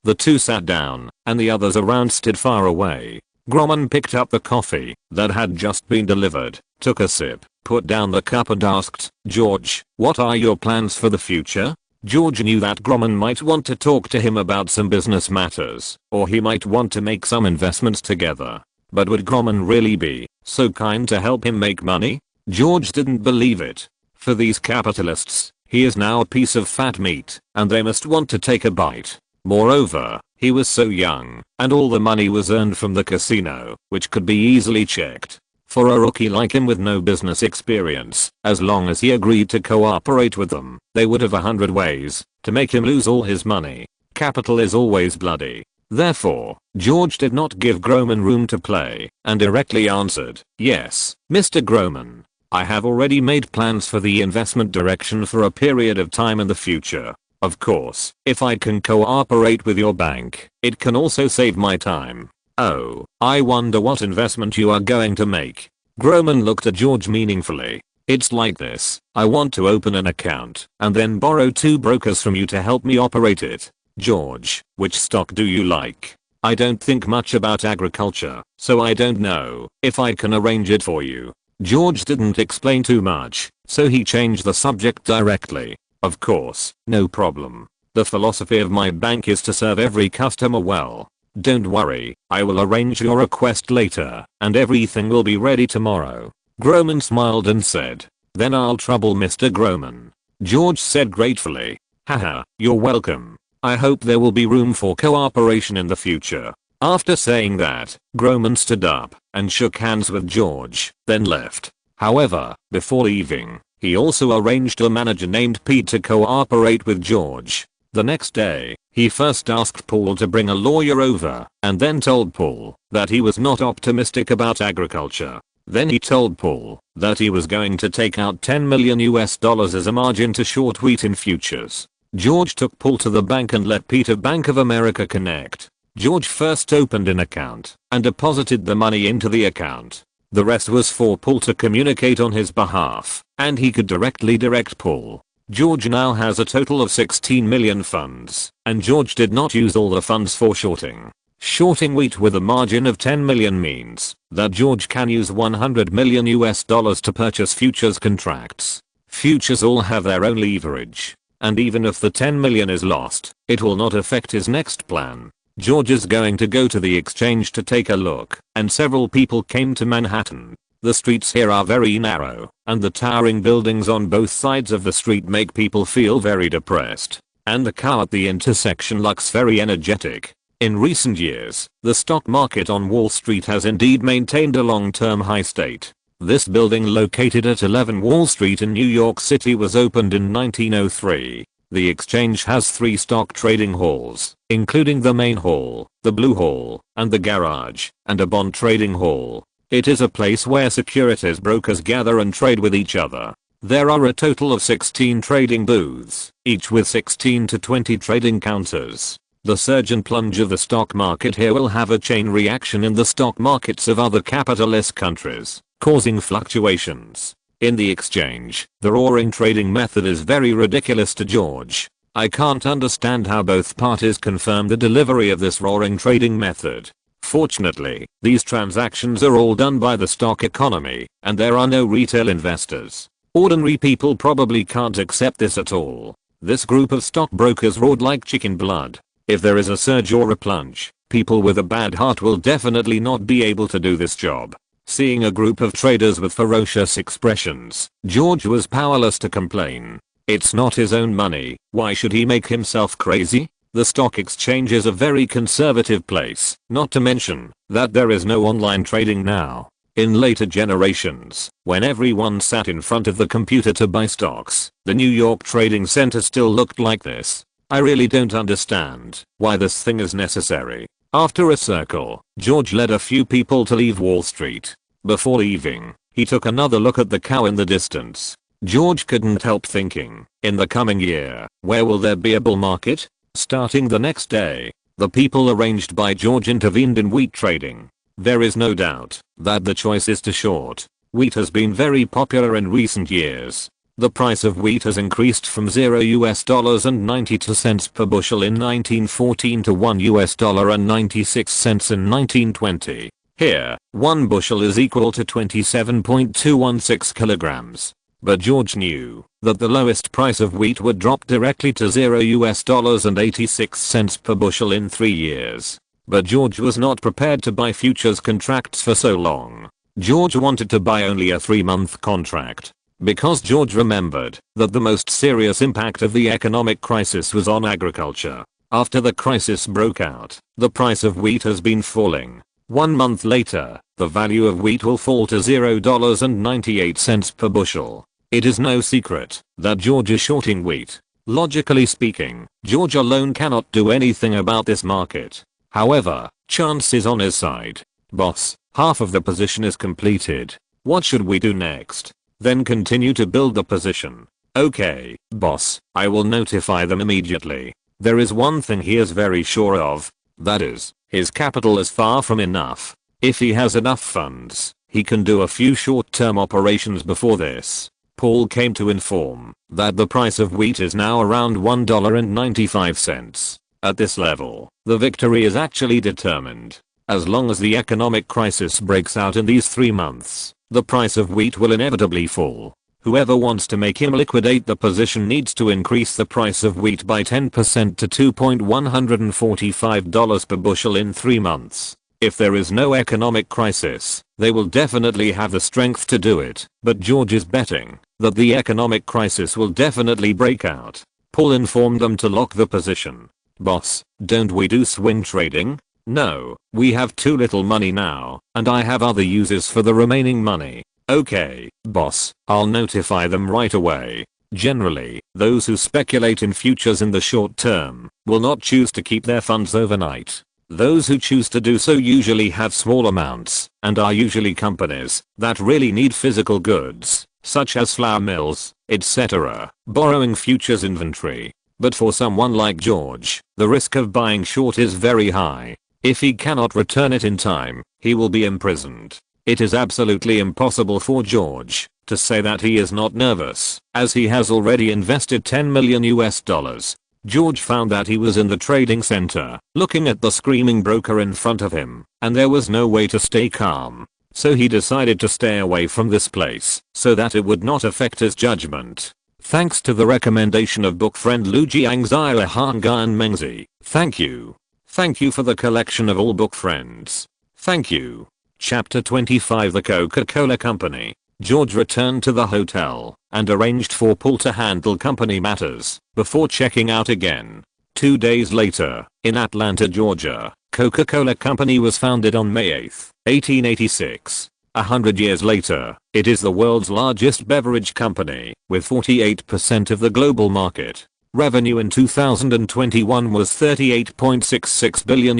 The two sat down, and the others around stood far away. Grumman picked up the coffee that had just been delivered, took a sip, put down the cup and asked, "George, what are your plans for the future?" George knew that Grumman might want to talk to him about some business matters, or he might want to make some investments together. But would Grumman really be so kind to help him make money? George didn't believe it. For these capitalists, he is now a piece of fat meat, and they must want to take a bite. Moreover, he was so young, and all the money was earned from the casino, which could be easily checked. For a rookie like him with no business experience, as long as he agreed to cooperate with them, they would have 100 ways to make him lose all his money. Capital is always bloody. Therefore, George did not give Grumman room to play, and directly answered, "Yes, Mr. Grumman. I have already made plans for the investment direction for a period of time in the future. Of course, if I can cooperate with your bank, it can also save my time." "Oh, I wonder what investment you are going to make." Grumman looked at George meaningfully. "It's like this. I want to open an account and then borrow 2 brokers from you to help me operate it." "George, which stock do you like?" "I don't think much about agriculture, so I don't know if I can arrange it for you." George didn't explain too much, so he changed the subject directly. "Of course, no problem. The philosophy of my bank is to serve every customer well. Don't worry, I will arrange your request later, and everything will be ready tomorrow." Grumman smiled and said, "Then I'll trouble Mr. Grumman." George said gratefully, "Haha, you're welcome. I hope there will be room for cooperation in the future." After saying that, Grumman stood up and shook hands with George, then left. However, before leaving, he also arranged a manager named Pete to cooperate with George. The next day, he first asked Paul to bring a lawyer over, and then told Paul that he was not optimistic about agriculture. Then he told Paul that he was going to take out $10 million as a margin to short wheat in futures. George took Paul to the bank and let Pete of Bank of America connect. George first opened an account and deposited the money into the account. The rest was for Paul to communicate on his behalf, and he could directly direct Paul. George now has a total of 16 million funds, and George did not use all the funds for shorting. Shorting wheat with a margin of 10 million means that George can use $100 million to purchase futures contracts. Futures all have their own leverage, and even if the 10 million is lost, it will not affect his next plan. George is going to go to the exchange to take a look, and several people came to Manhattan. The streets here are very narrow, and the towering buildings on both sides of the street make people feel very depressed. And the car at the intersection looks very energetic. In recent years, the stock market on Wall Street has indeed maintained a long-term high state. This building located at 11 Wall Street in New York City was opened in 1903. The exchange has 3 stock trading halls, including the main hall, the blue hall, and the garage, and a bond trading hall. It is a place where securities brokers gather and trade with each other. There are a total of 16 trading booths, each with 16 to 20 trading counters. The surge and plunge of the stock market here will have a chain reaction in the stock markets of other capitalist countries, causing fluctuations. In the exchange, the roaring trading method is very ridiculous to George. I can't understand how both parties confirm the delivery of this roaring trading method. Fortunately, these transactions are all done by the stock economy, and there are no retail investors. Ordinary people probably can't accept this at all. This group of stockbrokers roared like chicken blood. If there is a surge or a plunge, people with a bad heart will definitely not be able to do this job. Seeing a group of traders with ferocious expressions, George was powerless to complain. It's not his own money, why should he make himself crazy? The stock exchange is a very conservative place, not to mention that there is no online trading now. In later generations, when everyone sat in front of the computer to buy stocks, the New York Trading Center still looked like this. I really don't understand why this thing is necessary. After a circle, George led a few people to leave Wall Street. Before leaving, he took another look at the cow in the distance. George couldn't help thinking, in the coming year, where will there be a bull market? Starting the next day, the people arranged by George intervened in wheat trading. There is no doubt that the choice is to short. Wheat has been very popular in recent years. The price of wheat has increased from $0.92 per bushel in 1914 to $1.96 in 1920. Here, 1 bushel is equal to 27.216 kilograms. But George knew that the lowest price of wheat would drop directly to $0.86 per bushel in 3 years. But George was not prepared to buy futures contracts for so long. George wanted to buy only a 3-month contract. Because George remembered that the most serious impact of the economic crisis was on agriculture. After the crisis broke out, the price of wheat has been falling. 1 month later, the value of wheat will fall to $0.98 per bushel. It is no secret that George is shorting wheat. Logically speaking, George alone cannot do anything about this market. However, chance is on his side. Boss, half of the position is completed. What should we do next? Then continue to build the position. Okay, boss, I will notify them immediately. There is one thing he is very sure of. That is, his capital is far from enough. If he has enough funds, he can do a few short-term operations before this. Paul came to inform that the price of wheat is now around $1.95. At this level, the victory is actually determined. As long as the economic crisis breaks out in these 3 months, the price of wheat will inevitably fall. Whoever wants to make him liquidate the position needs to increase the price of wheat by 10% to $2.145 per bushel in 3 months. If there is no economic crisis, they will definitely have the strength to do it, but George is betting that the economic crisis will definitely break out. Paul informed them to lock the position. Boss, don't we do swing trading? No, we have too little money now, and I have other uses for the remaining money. Okay, boss, I'll notify them right away. Generally, those who speculate in futures in the short term will not choose to keep their funds overnight. Those who choose to do so usually have small amounts and are usually companies that really need physical goods, such as flour mills, etc., borrowing futures inventory. But for someone like George, the risk of buying short is very high. If he cannot return it in time, he will be imprisoned. It is absolutely impossible for George to say that he is not nervous, as he has already invested $10 million. George found that he was in the trading center, looking at the screaming broker in front of him, and there was no way to stay calm. So he decided to stay away from this place, so that it would not affect his judgment. Thanks to the recommendation of book friend Lu Jiangzai Hangan Mengzi. Thank you. Thank you for the collection of all book friends. Thank you. Chapter 25 The Coca-Cola Company. George returned to the hotel and arranged for Paul to handle company matters before checking out again. 2 days later, in Atlanta, Georgia, Coca-Cola Company was founded on May 8, 1886. 100 years later, it is the world's largest beverage company, with 48% of the global market. Revenue in 2021 was $38.66 billion,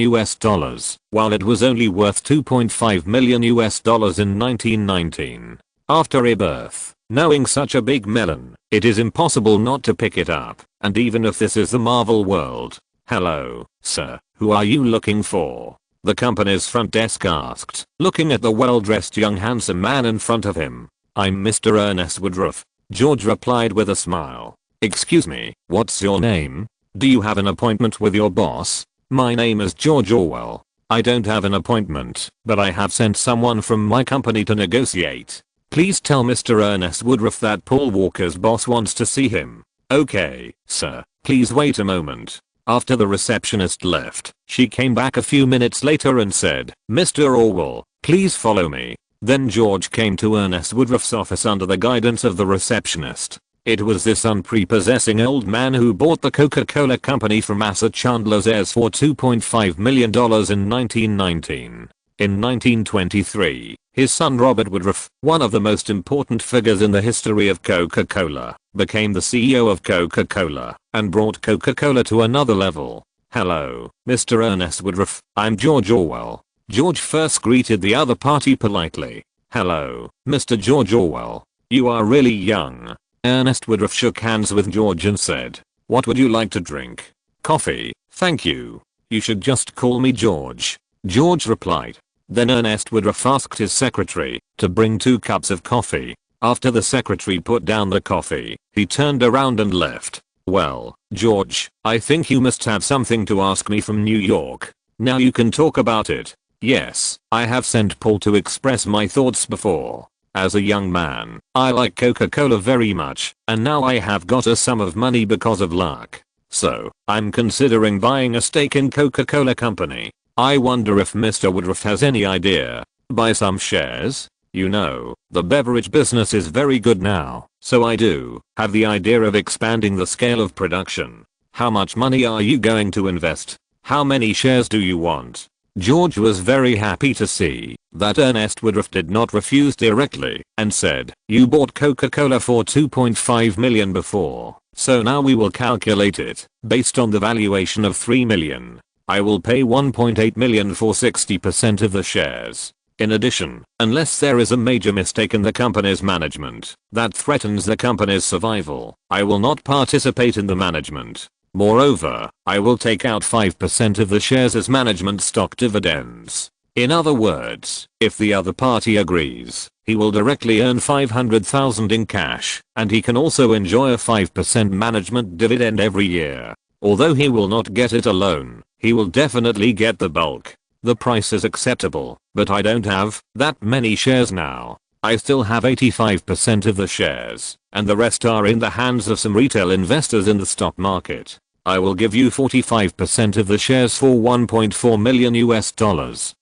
while it was only worth $2.5 million in 1919. After rebirth, knowing such a big melon, it is impossible not to pick it up, and even if this is the Marvel world, "Hello, sir, who are you looking for?" the company's front desk asked, looking at the well-dressed young handsome man in front of him. "I'm Mr. Ernest Woodruff," George replied with a smile. "Excuse me, what's your name? Do you have an appointment with your boss?" "My name is George Orwell. I don't have an appointment, but I have sent someone from my company to negotiate. Please tell Mr. Ernest Woodruff that Paul Walker's boss wants to see him." "Okay, sir, please wait a moment." After the receptionist left, she came back a few minutes later and said, "Mr. Orwell, please follow me." Then George came to Ernest Woodruff's office under the guidance of the receptionist. It was this unprepossessing old man who bought the Coca-Cola company from Asa Chandler's heirs for $2.5 million in 1919. In 1923, his son Robert Woodruff, one of the most important figures in the history of Coca-Cola, became the CEO of Coca-Cola and brought Coca-Cola to another level. "Hello, Mr. Ernest Woodruff, I'm George Orwell." George first greeted the other party politely. "Hello, Mr. George Orwell. You are really young." Ernest Woodruff shook hands with George and said, "What would you like to drink?" "Coffee, thank you." "You should just call me George," George replied. Then Ernest Woodruff asked his secretary to bring 2 cups of coffee. After the secretary put down the coffee, he turned around and left. "Well, George, I think you must have something to ask me from New York. Now you can talk about it." "Yes, I have sent Paul to express my thoughts before. As a young man, I like Coca-Cola very much, and now I have got a sum of money because of luck. So, I'm considering buying a stake in Coca-Cola Company. I wonder if Mr. Woodruff has any idea. Buy some shares? You know, the beverage business is very good now, so I do have the idea of expanding the scale of production. How much money are you going to invest? How many shares do you want?" George was very happy to see that Ernest Woodruff did not refuse directly and said, "You bought Coca-Cola for $2.5 million before, so now we will calculate it based on the valuation of $3 million. I will pay $1.8 million for 60% of the shares. In addition, unless there is a major mistake in the company's management that threatens the company's survival, I will not participate in the management. Moreover, I will take out 5% of the shares as management stock dividends. In other words, if the other party agrees, he will directly earn $500,000 in cash, and he can also enjoy a 5% management dividend every year. Although he will not get it alone, he will definitely get the bulk. The price is acceptable, but I don't have that many shares now. I still have 85% of the shares, and the rest are in the hands of some retail investors in the stock market. I will give you 45% of the shares for $1.4 million US,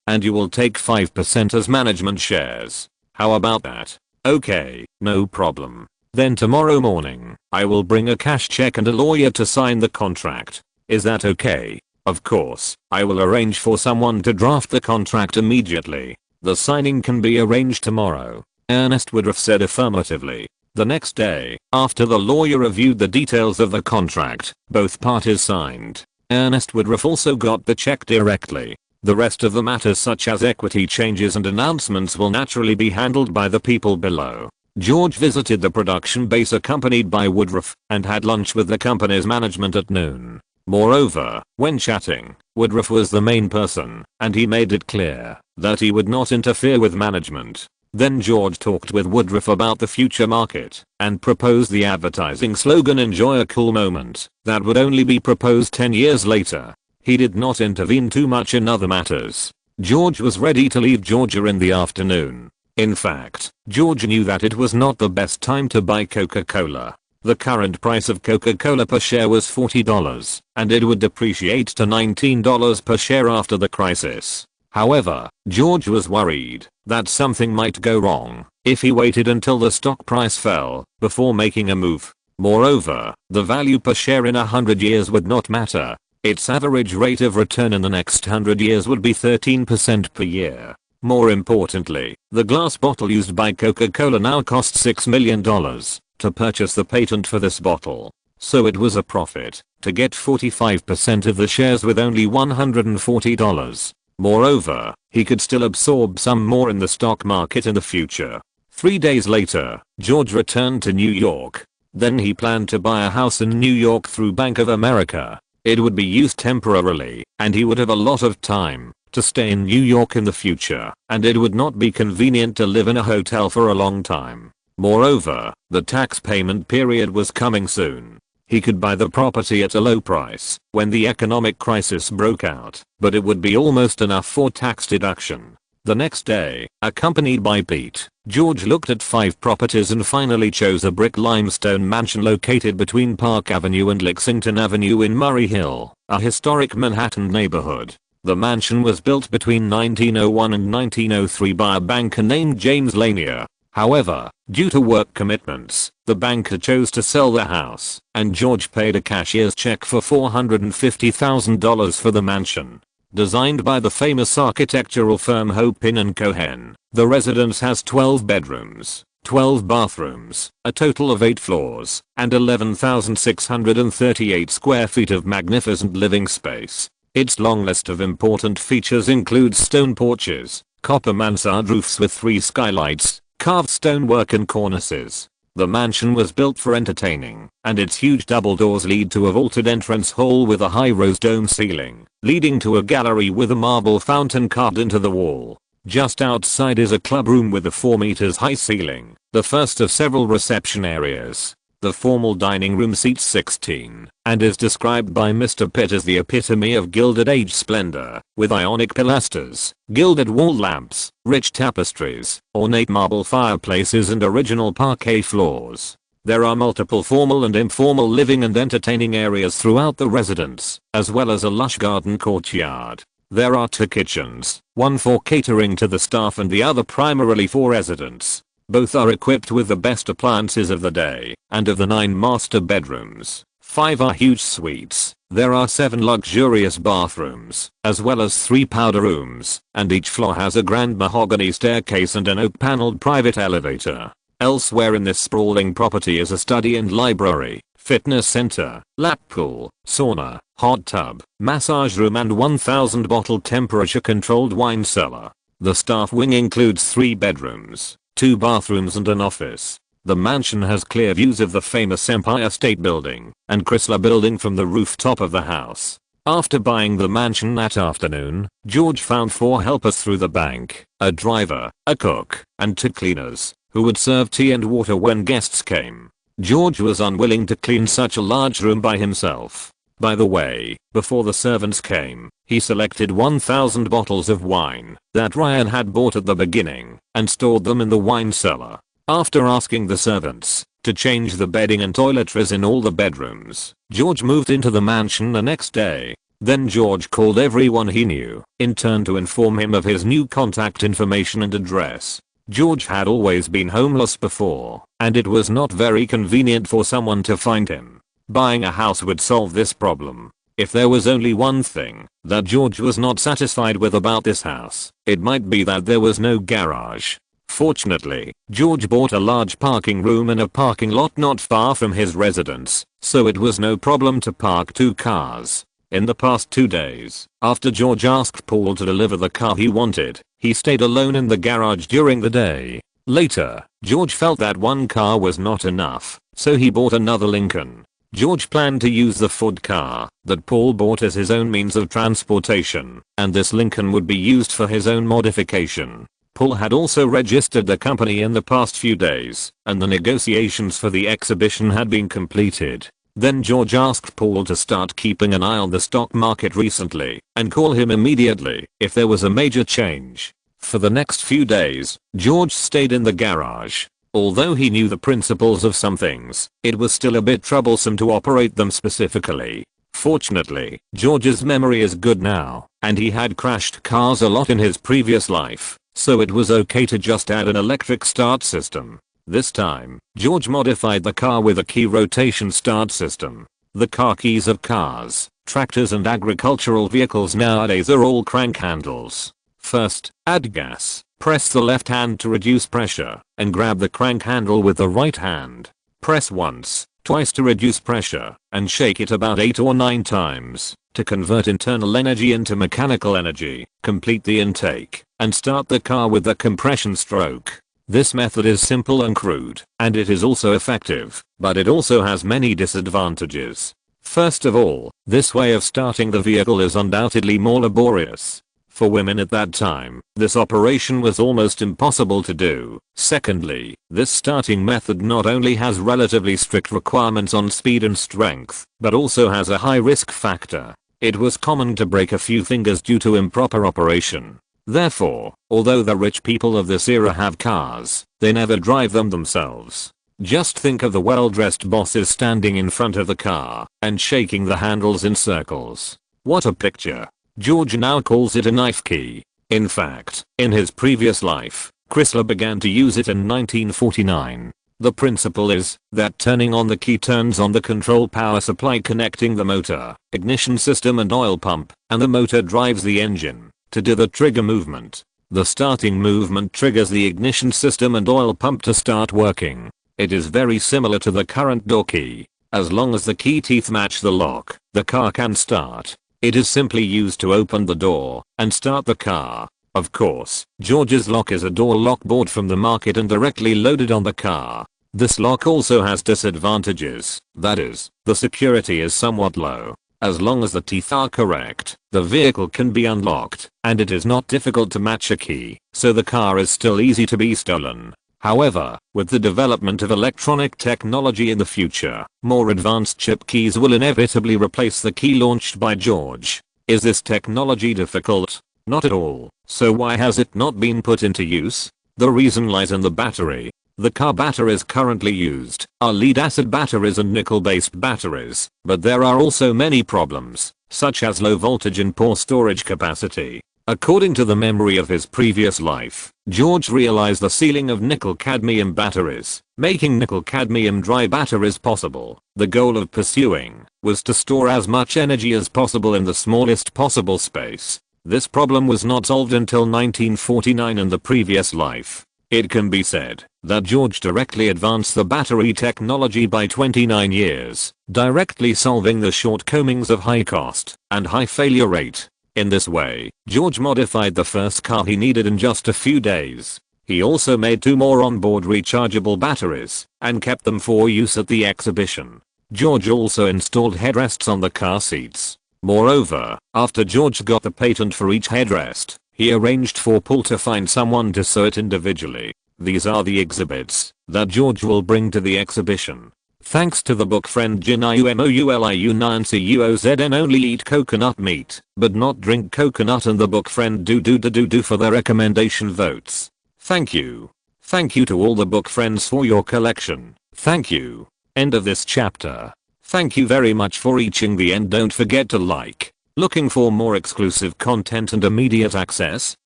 and you will take 5% as management shares. How about that?" "Okay, no problem. Then tomorrow morning, I will bring a cash check and a lawyer to sign the contract. Is that okay?" "Of course, I will arrange for someone to draft the contract immediately. The signing can be arranged tomorrow." Ernest Woodruff said affirmatively. The next day, after the lawyer reviewed the details of the contract, both parties signed. Ernest Woodruff also got the check directly. The rest of the matters such as equity changes and announcements will naturally be handled by the people below. George visited the production base accompanied by Woodruff and had lunch with the company's management at noon. Moreover, when chatting, Woodruff was the main person, and he made it clear that he would not interfere with management. Then George talked with Woodruff about the future market and proposed the advertising slogan "Enjoy a cool moment" that would only be proposed 10 years later. He did not intervene too much in other matters. George was ready to leave Georgia in the afternoon. In fact, George knew that it was not the best time to buy Coca-Cola. The current price of Coca-Cola per share was $40, and it would depreciate to $19 per share after the crisis. However, George was worried that something might go wrong if he waited until the stock price fell before making a move. Moreover, the value per share in 100 years would not matter. Its average rate of return in the next 100 years would be 13% per year. More importantly, the glass bottle used by Coca-Cola now costs $6 million to purchase the patent for this bottle. So it was a profit to get 45% of the shares with only $140. Moreover, he could still absorb some more in the stock market in the future. 3 days later, George returned to New York. Then he planned to buy a house in New York through Bank of America. It would be used temporarily, and he would have a lot of time to stay in New York in the future, and it would not be convenient to live in a hotel for a long time. Moreover, the tax payment period was coming soon. He could buy the property at a low price when the economic crisis broke out, but it would be almost enough for tax deduction. The next day, accompanied by Pete, George looked at 5 properties and finally chose a brick limestone mansion located between Park Avenue and Lexington Avenue in Murray Hill, a historic Manhattan neighborhood. The mansion was built between 1901 and 1903 by a banker named James Lanier. However, due to work commitments, the banker chose to sell the house, and George paid a cashier's check for $450,000 for the mansion. Designed by the famous architectural firm Hopin & Cohen, the residence has 12 bedrooms, 12 bathrooms, a total of 8 floors, and 11,638 square feet of magnificent living space. Its long list of important features includes stone porches, copper mansard roofs with 3 skylights, carved stonework and cornices. The mansion was built for entertaining, and its huge double doors lead to a vaulted entrance hall with a high rose dome ceiling, leading to a gallery with a marble fountain carved into the wall. Just outside is a club room with a 4 meters high ceiling, the first of several reception areas. The formal dining room seats 16, and is described by Mr. Pitt as the epitome of Gilded Age splendor, with ionic pilasters, gilded wall lamps, rich tapestries, ornate marble fireplaces and original parquet floors. There are multiple formal and informal living and entertaining areas throughout the residence, as well as a lush garden courtyard. There are 2 kitchens, one for catering to the staff and the other primarily for residents. Both are equipped with the best appliances of the day, and of the 9 master bedrooms, 5 are huge suites. There are 7 luxurious bathrooms, as well as 3 powder rooms, and each floor has a grand mahogany staircase and an oak-paneled private elevator. Elsewhere in this sprawling property is a study and library, fitness center, lap pool, sauna, hot tub, massage room and 1,000 bottle temperature-controlled wine cellar. The staff wing includes 3 bedrooms, 2 bathrooms and an office. The mansion has clear views of the famous Empire State Building and Chrysler Building from the rooftop of the house. After buying the mansion that afternoon, George found 4 helpers through the bank, a driver, a cook, and 2 cleaners, who would serve tea and water when guests came. George was unwilling to clean such a large room by himself. By the way, before the servants came, he selected 1,000 bottles of wine that Ryan had bought at the beginning and stored them in the wine cellar. After asking the servants to change the bedding and toiletries in all the bedrooms, George moved into the mansion the next day. Then George called everyone he knew in turn to inform him of his new contact information and address. George had always been homeless before, and it was not very convenient for someone to find him. Buying a house would solve this problem. If there was only one thing that George was not satisfied with about this house, it might be that there was no garage. Fortunately, George bought a large parking room in a parking lot not far from his residence, so it was no problem to park 2 cars. In the past 2 days, after George asked Paul to deliver the car he wanted, he stayed alone in the garage during the day. Later, George felt that 1 car was not enough, so he bought another Lincoln. George planned to use the Ford car that Paul bought as his own means of transportation, and this Lincoln would be used for his own modification. Paul had also registered the company in the past few days, and the negotiations for the exhibition had been completed. Then George asked Paul to start keeping an eye on the stock market recently, and call him immediately if there was a major change. For the next few days, George stayed in the garage. Although he knew the principles of some things, it was still a bit troublesome to operate them specifically. Fortunately, George's memory is good now, and he had crashed cars a lot in his previous life, so it was okay to just add an electric start system. This time, George modified the car with a key rotation start system. The car keys of cars, tractors and agricultural vehicles nowadays are all crank handles. First, add gas. Press the left hand to reduce pressure, and grab the crank handle with the right hand. Press once, twice to reduce pressure, and shake it about 8 or 9 times to convert internal energy into mechanical energy. Complete the intake, and start the car with the compression stroke. This method is simple and crude, and it is also effective, but it also has many disadvantages. First of all, this way of starting the vehicle is undoubtedly more laborious. For women at that time, this operation was almost impossible to do. Secondly, this starting method not only has relatively strict requirements on speed and strength, but also has a high risk factor. It was common to break a few fingers due to improper operation. Therefore, although the rich people of this era have cars, they never drive them themselves. Just think of the well-dressed bosses standing in front of the car and shaking the handles in circles. What a picture. George now calls it a knife key. In fact, in his previous life, Chrysler began to use it in 1949. The principle is that turning on the key turns on the control power supply connecting the motor, ignition system and oil pump, and the motor drives the engine. To do the trigger movement, the starting movement triggers the ignition system and oil pump to start working. It is very similar to the current door key. As long as the key teeth match the lock, the car can start. It is simply used to open the door and start the car. Of course, George's lock is a door lock bought from the market and directly loaded on the car. This lock also has disadvantages, that is, the security is somewhat low. As long as the teeth are correct, the vehicle can be unlocked, and it is not difficult to match a key, so the car is still easy to be stolen. However, with the development of electronic technology in the future, more advanced chip keys will inevitably replace the key launched by George. Is this technology difficult? Not at all. So why has it not been put into use? The reason lies in the battery. The car batteries currently used are lead-acid batteries and nickel-based batteries, but there are also many problems, such as low voltage and poor storage capacity. According to the memory of his previous life, George realized the ceiling of nickel-cadmium batteries, making nickel-cadmium dry batteries possible. The goal of pursuing was to store as much energy as possible in the smallest possible space. This problem was not solved until 1949 in the previous life. It can be said that George directly advanced the battery technology by 29 years, directly solving the shortcomings of high cost and high failure rate. In this way, George modified the first car he needed in just a few days. He also made 2 more onboard rechargeable batteries and kept them for use at the exhibition. George also installed headrests on the car seats. Moreover, after George got the patent for each headrest, he arranged for Paul to find someone to sew it individually. These are the exhibits that George will bring to the exhibition. Thanks to the book friend Jinayumoululiu Nancy Uozn only eat coconut meat, but not drink coconut, and the book friend do for their recommendation votes. Thank you. Thank you to all the book friends for your collection. Thank you. End of this chapter. Thank you very much for reaching the end. Don't forget to like. Looking for more exclusive content and immediate access?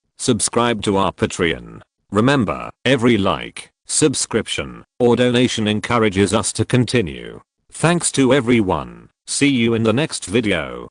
Subscribe to our Patreon. Remember, every like, subscription, or donation encourages us to continue. Thanks to everyone. See you in the next video.